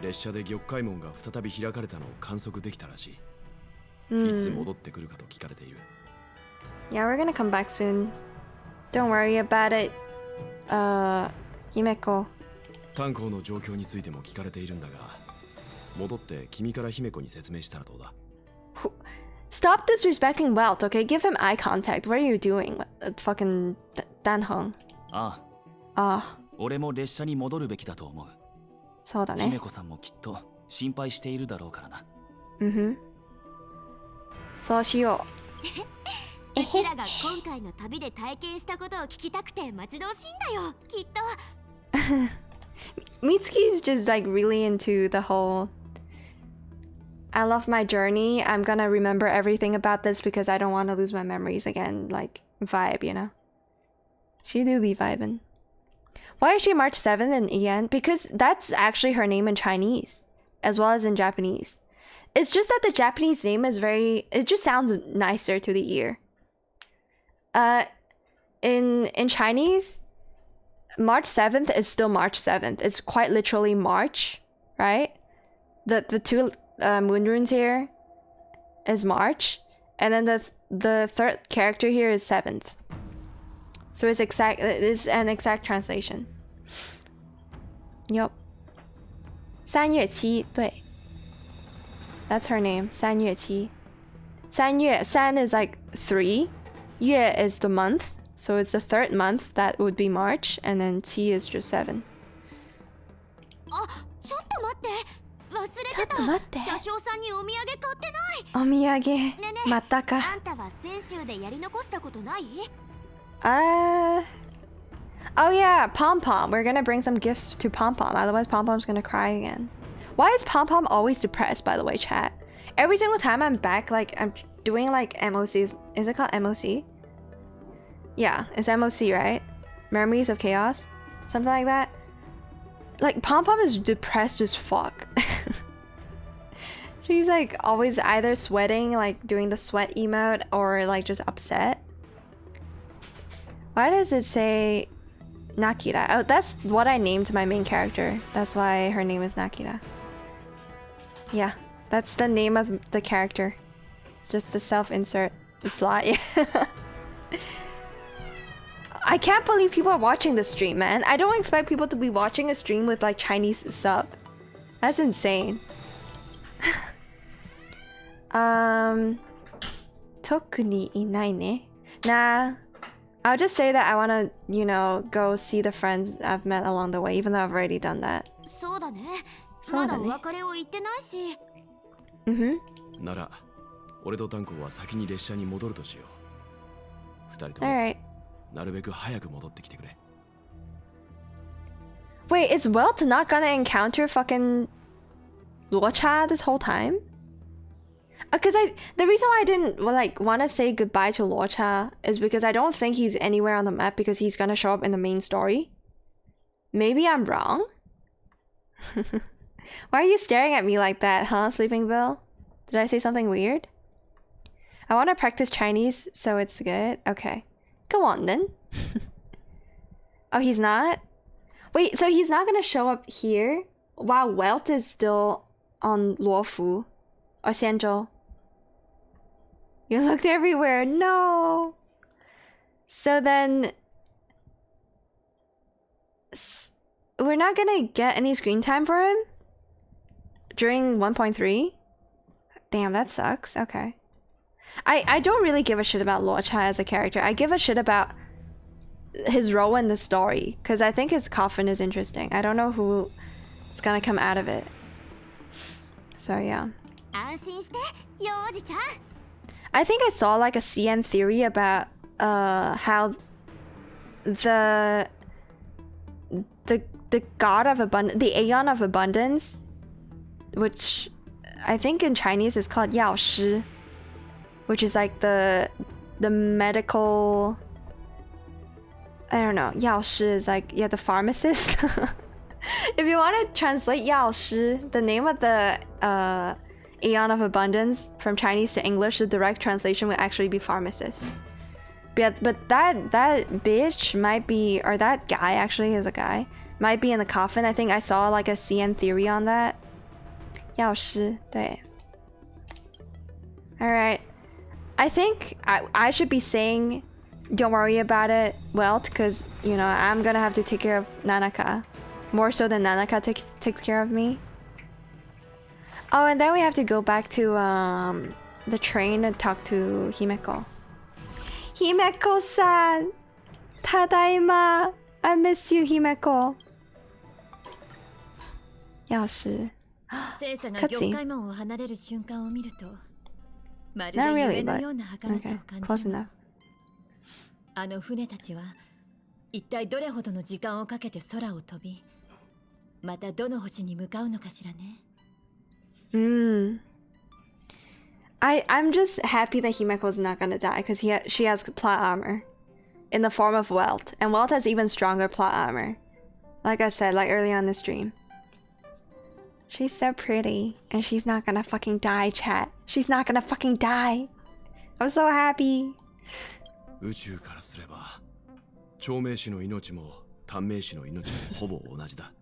列車で玉海門が再び開かれたのを観測できたらしい。いつ戻ってくるかと聞かれている。Yeah, we're gonna come back soon. Don't worry about it. 姫子。炭鉱の状況についても聞かれているんだが、戻って君から姫子に説明したらどうだ。Stop disrespecting Welt, okay? Give him eye contact. What are you doing? Fucking Danhong. ああ。俺も列車に戻るべきだと思う。そうだね。姫子さんもきっと心配しているだろうからな。そうしよう。うちらが今回の旅で体験したことを聞きたくて待ち遠しいんだよ、きっと。Mitsuki is just like really into the whole I love my journey. I'm gonna remember everything about this because I don't want to lose my memories again. Like vibe, you know. She do be vibing. Why is she March 7th in EN? Because that's actually her name in Chinese as well as in Japanese. It's just that the Japanese name is very, it just sounds nicer to the ear. In Chinese, March 7th is still March 7th. It's quite literally March, right? The two moon runes here is March, and then the third character here is 7th. So it's exact. It is an exact translation. Yup. 3月7, 对. That's her name. 3月7. 3月, 3 is like 3. 月 is the month. So it's the third month. That would be March. And then 7 is just 7. あ、ちょっと待って。忘れてた。車掌さんにお土産買ってない。お土産。ねえねえ、またか。あんたは先週でやり残したことない？ Oh yeah, Pom Pom. We're gonna bring some gifts to Pom Pom. Otherwise, Pom Pom's gonna cry again. Why is Pom Pom always depressed, by the way, chat? Every single time I'm back, like, I'm doing, like, MOCs. Is it called MOC? Yeah, it's MOC, right? Memories of Chaos? Something like that. Like, Pom Pom is depressed as fuck. She's like always either sweating, like doing the sweat emote, or like just upset. Why does it say Nakira? Oh, that's what I named my main character. That's why her name is Nakira. Yeah, that's the name of the character. It's just the self-insert slot. I can't believe people are watching this stream, man. I don't expect people to be watching a stream with like Chinese sub. That's insane. Tokuni inai ne. Nah. I'll just say that I wanna, you know, go see the friends I've met along the way, even though I've already done that. そうだね。そうだね。まだお別れを言ってないし。なら、俺とタンコは先に列車に戻るとしよう。二人とも Alright. なるべく早く戻ってきてくれ。Wait, is Welt not gonna encounter fucking Luocha this whole time? Because the reason why I didn't want to say goodbye to Luocha is because I don't think he's anywhere on the map because he's gonna show up in the main story. Maybe I'm wrong. Why are you staring at me like that, huh, Sleeping Bill? Did I say something weird? I want to practice Chinese, so it's good. Okay. Go on then. Oh, he's not? Wait, so he's not gonna show up here while Welt is still on Luofu or Xianzhou? You looked everywhere. No. So then we're not gonna get any screen time for him during 1.3? Damn, that sucks. Okay. I don't really give a shit about Luocha as a character. I give a shit about his role in the story because I think his coffin is interesting. I don't know who is gonna come out of it. So yeah. I think I saw like a CN theory about how the god of abundance, the Aeon of abundance, which I think in Chinese is called Yao Shi, which is like the medical, I don't know, Yao Shi is like, yeah, the pharmacist. If you want to translate Yao Shi, the name of the Aeon of Abundance from Chinese to English, the direct translation would actually be pharmacist. But that bitch might be, or that guy actually is a guy, might be in the coffin. I think I saw like a CN theory on that. Yao Shi, 对. Alright. I think I should be saying, don't worry about it, Welt, because, you know, I'm gonna have to take care of Nanaka. More so than Nanaka takes care of me. Oh, and then we have to go back to the train and talk to Himeko. Himeko-san! Tadaima! I miss you, Himeko. Yaoshi. Cutscene. Not really, but okay, close enough. あの船たちは一体どれほどの時間をかけて空を飛び、またどの星に向かうのかしらね。I'm just happy that Himeko's not gonna die because she has plot armor in the form of Welt, and Welt has even stronger plot armor. Like I said, like early on the stream. She's so pretty, and she's not gonna fucking die, chat. She's not gonna fucking die. I'm so happy. 宇宙からすれば、長命士の命も短命士の命もほぼ同じだ。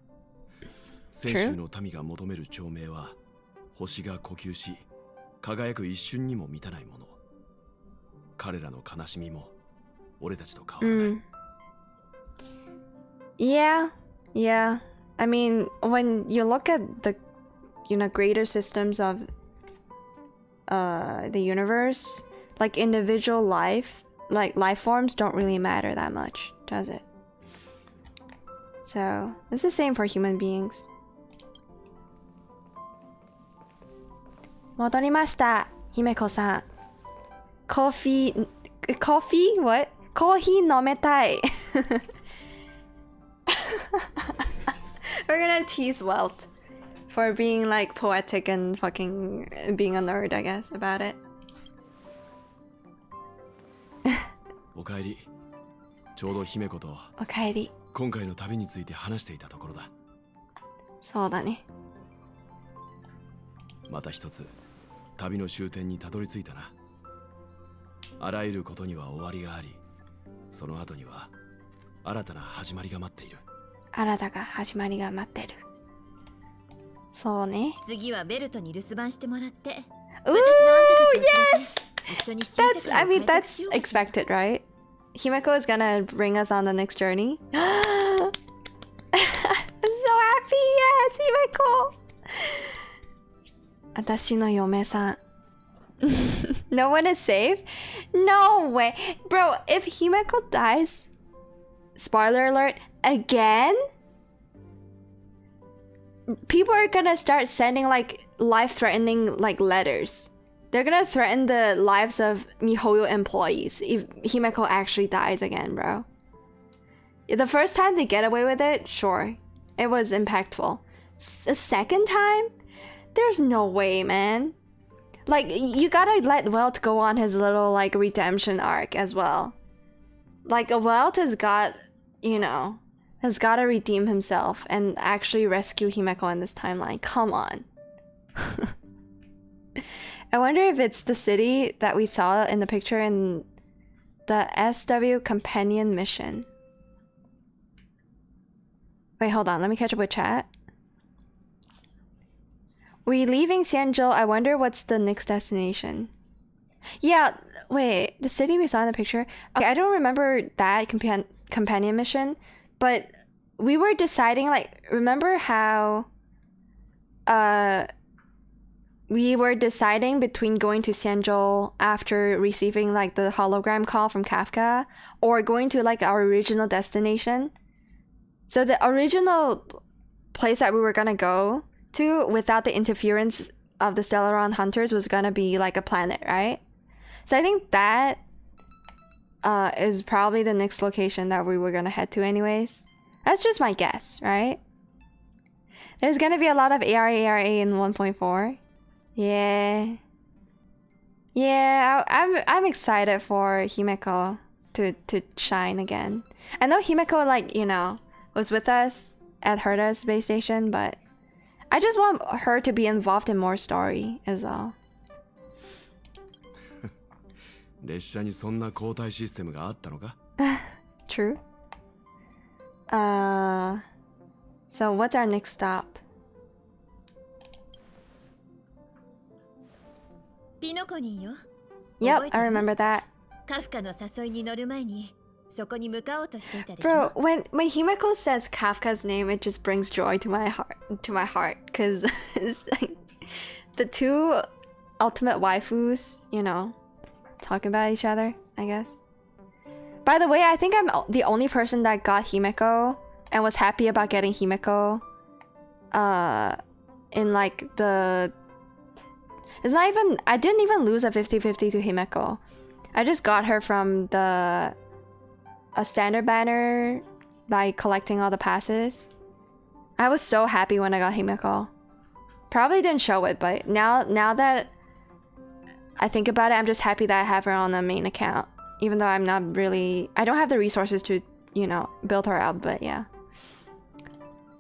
泉州の民が求める長命は、星が呼吸し、輝く一瞬にも満たないもの。彼らの悲しみも、俺たちと変わらない。Yeah. I mean, when you look at the, you know, greater systems of the universe, like individual life, like life forms don't really matter that much, does it? So it's the same for human beings. 戻りました、姫子さん。Coffee? What? コーヒー飲めたい。We're gonna tease Welt for being like poetic and fucking being a nerd, I guess, about it. おかえり。ちょうど姫子とおかえり。今回の旅について話していたところだ。そうだね。また一つ旅の終点にたどり着いたな。あらゆることには終わりがあり、その後には新たな始まりが待っている。新たな始まりが待ってる。そうね。次はベルトに留守番してもらって、Ooh, 私があんたたちを連れて yes! 一緒に新世 That's, 界 I を mean, 開拓 that's しよう。 expected, right? Himeko is gonna bring us on the next journey. I'm so happy! Yes, Himeko! 私の嫁さん。No one is safe? No way. Bro, if Himeko dies, spoiler alert, again? People are gonna start sending like life-threatening like letters. They're gonna threaten the lives of MiHoYo employees if Himeko actually dies again, bro. The first time they get away with it, sure. It was impactful. The second time? There's no way, man. Like, you gotta let Welt go on his little, like, redemption arc as well. Like, Welt has got, you know, has gotta redeem himself and actually rescue Himeko in this timeline. Come on. I wonder if it's the city that we saw in the picture in the SW Companion Mission. Wait, hold on. Let me catch up with chat. We leaving Xianzhou. I wonder what's the next destination. Yeah, wait. The city we saw in the picture. Okay, I don't remember that companion mission, but we were deciding, like, remember how we were deciding between going to Xianzhou after receiving like the hologram call from Kafka or going to like our original destination. So the original place that we were gonna go to without the interference of the Stellaron hunters was gonna be like a planet, right? So I think that is probably the next location that we were gonna head to anyways. That's just my guess, right? There's gonna be a lot of ARA in 1.4. Yeah. Yeah, I'm excited for Himeko to shine again. I know Himeko, like, you know, was with us at Herta's base station, but I just want her to be involved in more story as well. 列車にそんな交代システムがあったのか? True. So what's our next stop? ピノコニーよ。 Yep, I remember that. カフカの誘いに乗る前にそこに向かおうとしていたでし Bro, ょ。 when Himeko says Kafka's name, it just brings joy to my heart, because it's like the two ultimate waifus, you know, talking about each other, I guess. By the way, I think I'm the only person that got Himeko and was happy about getting Himeko in like the... It's not even... I didn't even lose a 50-50 to Himeko. I just got her from a standard banner by collecting all the passes. I was so happy when I got Himeko. Probably didn't show it, but now that I think about it, I'm just happy that I have her on the main account. Even though I'm not really... I don't have the resources to, you know, build her out, but yeah.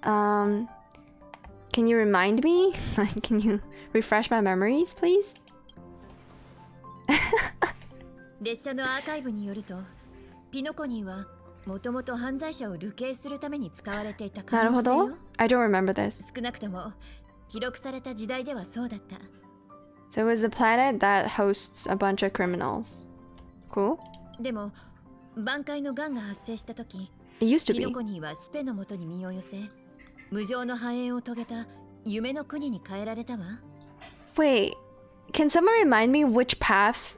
Can you remind me? Like, can you refresh my memories, please? 列車のアーカイブによると、ピノコニーはもともと犯罪者を流刑するために使われていた可能性よ。なるほど。I don't remember this. 少なくとも記録された時代ではそうだった。So it was a planet that hosts a bunch of criminals. Cool. でも、挽回の癌が発生した時、 It used to ピ be. ノコニーはスペの元に身を寄せ、無常の繁栄を遂げた夢の国に変えられたわ。Wait, can someone remind me which path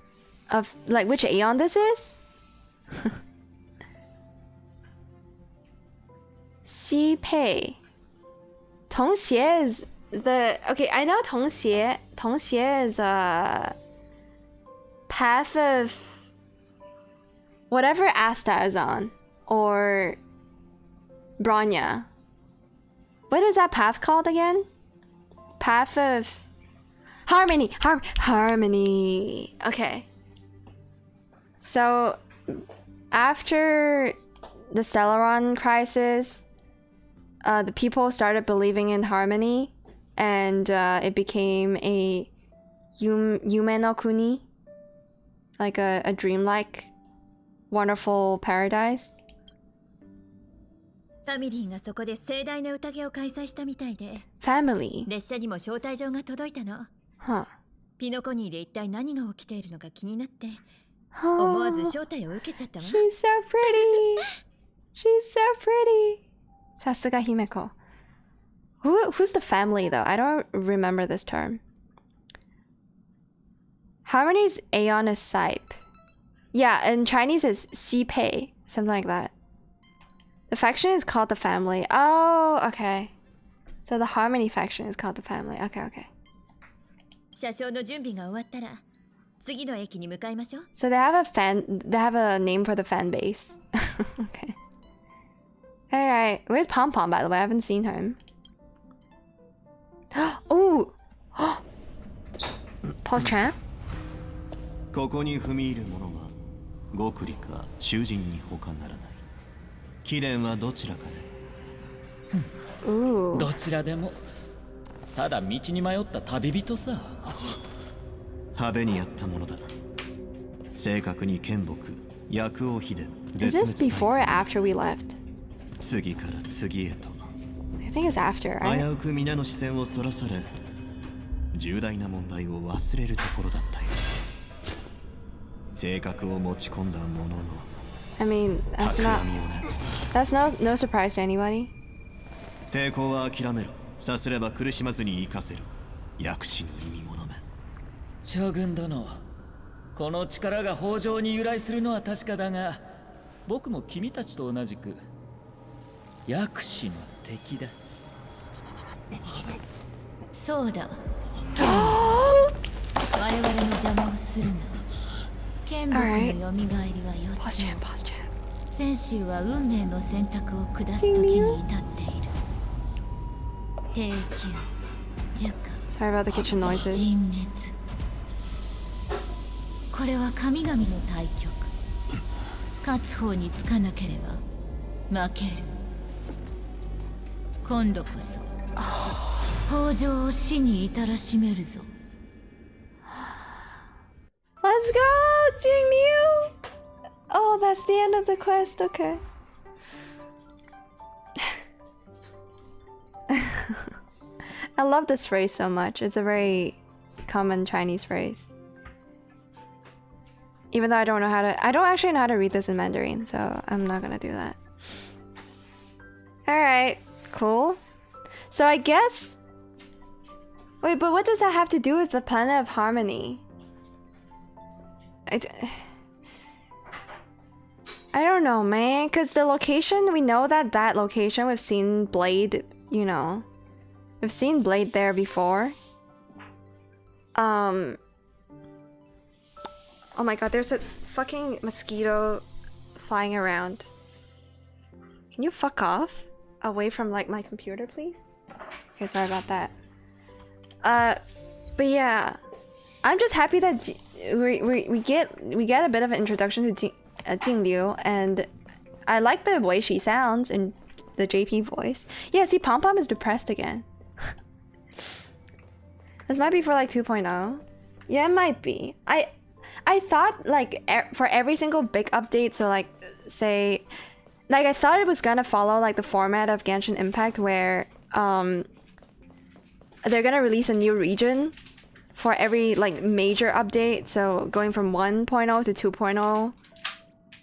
of, like, which Aeon this is? Xipei. 同邪 is the... Okay, I know 同邪. 同邪 is a path of whatever Asta is on. Or Bronya. What is that path called again? Path of... Harmony! Harmony! Okay. So, after the Stellaron crisis, the people started believing in harmony, and it became a yume no kuni, like a dreamlike, wonderful paradise. ファミリーがそこで盛大な宴を開催したみたいで、 Family? 列車にも招待状が届いたの。 Huh. ピノコニーで一体何が起きているのか気になって、 Oh, 思わず招待を受けちゃったわ。 she's so pretty. She's so pretty. Sasuga Himeko. Who's the family though? I don't remember this term. Harmony's Aeon is Sipe. Yeah, in Chinese it's Sipei, something like that. The faction is called the family. Oh, okay. So the Harmony faction is called the family. Okay, okay. 車掌の準備が終わったら、次の駅に向かいましょう。 So they have a name for the fan base. Okay. Alright. Where's Pom Pom, by the way? I haven't seen him. Oh! Pulse Champ? ここに踏み入る者は極利か囚人に他ならない。貴殿はどちらかね。Ooh. どちらでもただ道に迷った旅人さ。派手にやったものだ。正確に剣木、薬王秘伝。 Is this before or after we left? 次から次へと。 I think it's after, 危 right? うく皆の視線をそらされ、重大な問題を忘れるところだったよ。性格を持ち込んだものの。 I mean, that's no surprise to anybody. 抵抗は諦めろ。さすれば苦しまずに生かせる。薬師の意味物め。将軍殿、この力が北条に由来するのは確かだが、僕も君たちと同じく薬師の敵だ。そうだ。我々の邪魔をするな。剣幕の蘇りは4つ。泉州は運命の選択を下す時に至っている。低級、儒家、 Sorry about the kitchen noises. 人滅。これは神々の対局。勝つ方につかなければ負ける。今度こそ北条を死に至らしめるぞ。 Let's go, Jinryu! Oh, that's the end of the quest. Okay. I love this phrase so much. It's a very common Chinese phrase. Even though I don't actually know how to read this in Mandarin, so I'm not gonna do that. Alright, cool. So I guess... Wait, but what does that have to do with the planet of harmony? I don't know, man, because the location, we know that location, we've seen Blade, you know. We've seen Blade there before. Oh my god, there's a fucking mosquito flying around. Can you fuck off? Away from, like, my computer, please? Okay, sorry about that. But yeah. I'm just happy that we get a bit of an introduction to Jing Liu, and I like the way she sounds in the JP voice. Yeah, see, Pom Pom is depressed again. This might be for like 2.0. Yeah, it might be. I thought like for every single big update, so like say, like I thought it was gonna follow like the format of Genshin Impact, where they're gonna release a new region for every like major update, so going from 1.0 to 2.0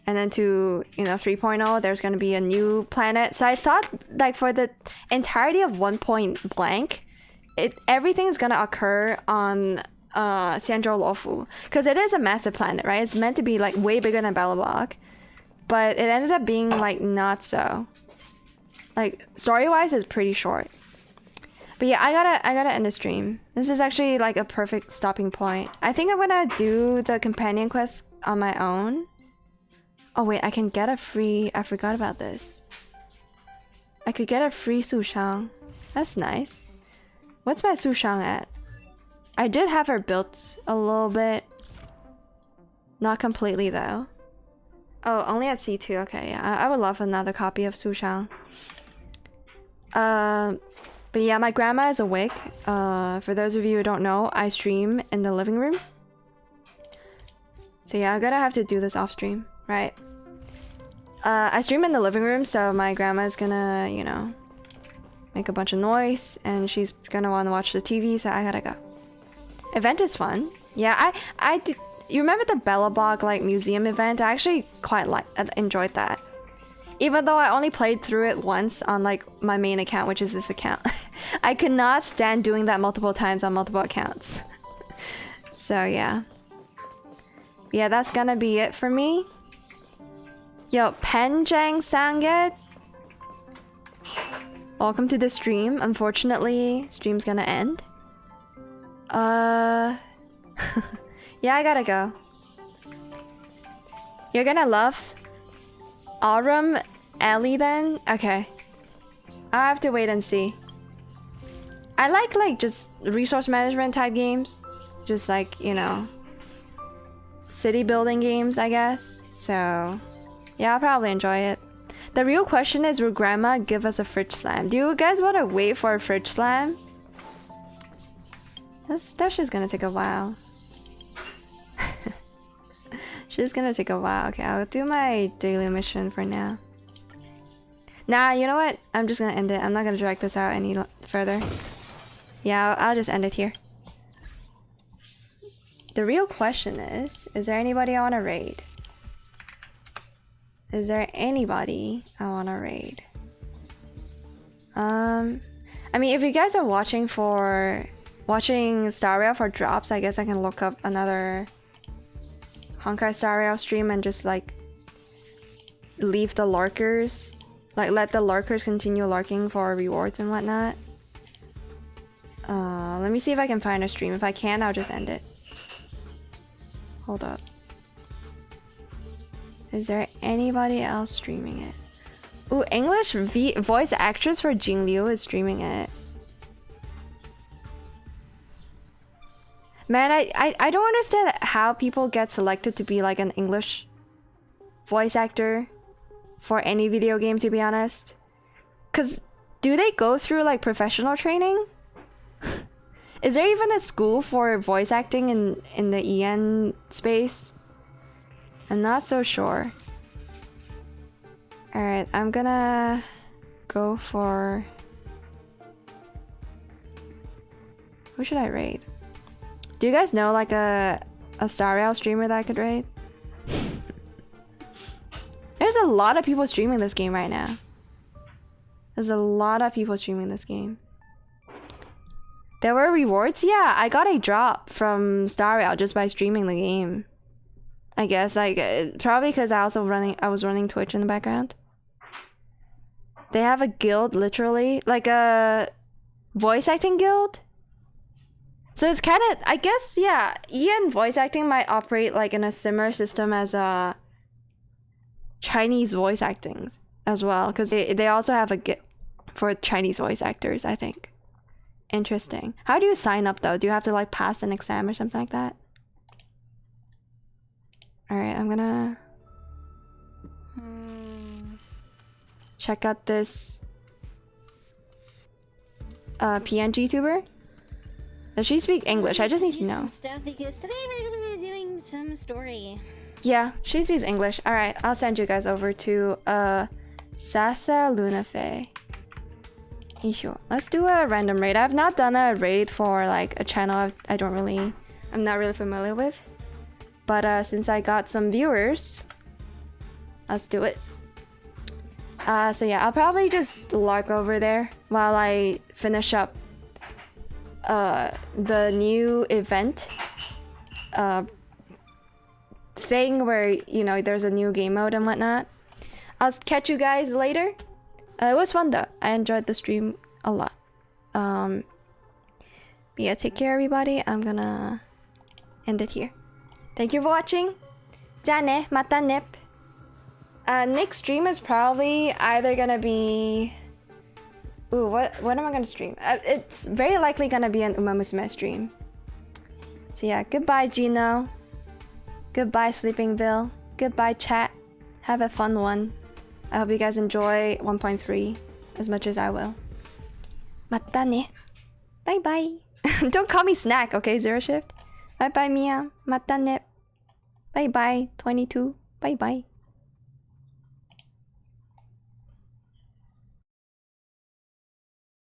and then to 3.0 there's gonna be a new planet. So I thought like for the entirety of 1.blank everything's gonna occur on Xianzhou Luofu, because it is a massive planet, right? It's meant to be like way bigger than Belobog, but it ended up being like not so. Like story-wise it's pretty short. But yeah, I gotta end the stream. This is actually like a perfect stopping point. I think I'm gonna do the companion quest on my own. Oh wait, I can get a free... I forgot about this. I could get a free Su Shang. That's nice. What's my Su Shang at? I did have her built a little bit. Not completely though. Oh, only at C2. Okay, yeah. I would love another copy of Su Shang. But yeah, my grandma is awake. For those of you who don't know, I stream in the living room. So yeah, I'm gonna have to do this off stream, right? I stream in the living room, so my grandma's gonna, you know, make a bunch of noise, and she's gonna want to watch the TV, so I gotta go. Event is fun. Yeah, I did. You remember the Bellabog like museum event? I actually quite enjoyed that. Even though I only played through it once on like my main account, which is this account. I could not stand doing that multiple times on multiple accounts. So yeah. Yeah, that's gonna be it for me. Yo, Penjang Sanget. Welcome to the stream. Unfortunately, stream's gonna end. Yeah, I gotta go. You're gonna love Aurum Ellie then? Okay. I'll have to wait and see. I like just resource management type games. Just like, you know, city building games, I guess. So, yeah, I'll probably enjoy it. The real question is, will Grandma give us a fridge slam? Do you guys want to wait for a fridge slam? That's just gonna take a while. She's gonna take a while. Okay, I'll do my daily mission for now. Nah, you know what? I'm just gonna end it. I'm not gonna drag this out any further. Yeah, I'll just end it here. The real question is there anybody I wanna raid? Is there anybody I wanna raid? I mean, if you guys are watching Star Rail for drops, I guess I can look up another Honkai Star Rail stream and just like leave the lurkers, like let the lurkers continue lurking for rewards and whatnot. Let me see if I can find a stream. If I can, I'll just end it. Hold up. Is there anybody else streaming it? Ooh, English voice actress for Jing Liu is streaming it. Man, I don't understand how people get selected to be like an English voice actor for any video game, to be honest. Cause do they go through like professional training? Is there even a school for voice acting in the EN space? I'm not so sure. Alright, I'm gonna go for... Who should I raid? Do you guys know like a Star Rail streamer that I could raid? There's a lot of people streaming this game right now. There's a lot of people streaming this game. There were rewards? Yeah, I got a drop from Star Rail just by streaming the game. I guess like probably because I was running Twitch in the background. They have a guild, literally, like a voice acting guild. So it's kind of, I guess, yeah, EN voice acting might operate like in a similar system as Chinese voice acting as well, because they also have a guild for Chinese voice actors, I think. Interesting. How do you sign up though? Do you have to like pass an exam or something like that? Alright, I'm gonna check out this PNG tuber. Does she speak English? I just need to know. Some stuff because today we're gonna be doing some story. Yeah, she speaks English. Alright, I'll send you guys over to Sasa Lunafe. Let's do a random raid. I've not done a raid for like a channel I'm not really familiar with. But since I got some viewers, let's do it. So yeah, I'll probably just lurk over there while I finish up the new event thing where, you know, there's a new game mode and whatnot. I'll catch you guys later. It was fun though. I enjoyed the stream a lot. Yeah, take care everybody. I'm gonna end it here. Thank you for watching. Jane, mata nip. Next stream is probably either gonna be... Ooh, what am I gonna stream? It's very likely gonna be an Umamusume stream. So yeah, goodbye Gino. Goodbye Sleeping Bill. Goodbye chat. Have a fun one. I hope you guys enjoy 1.3 as much as I will. Matane. Bye bye. Don't call me snack, okay, Zero Shift? Bye bye, Mia. Matane. Bye bye, 22. Bye bye.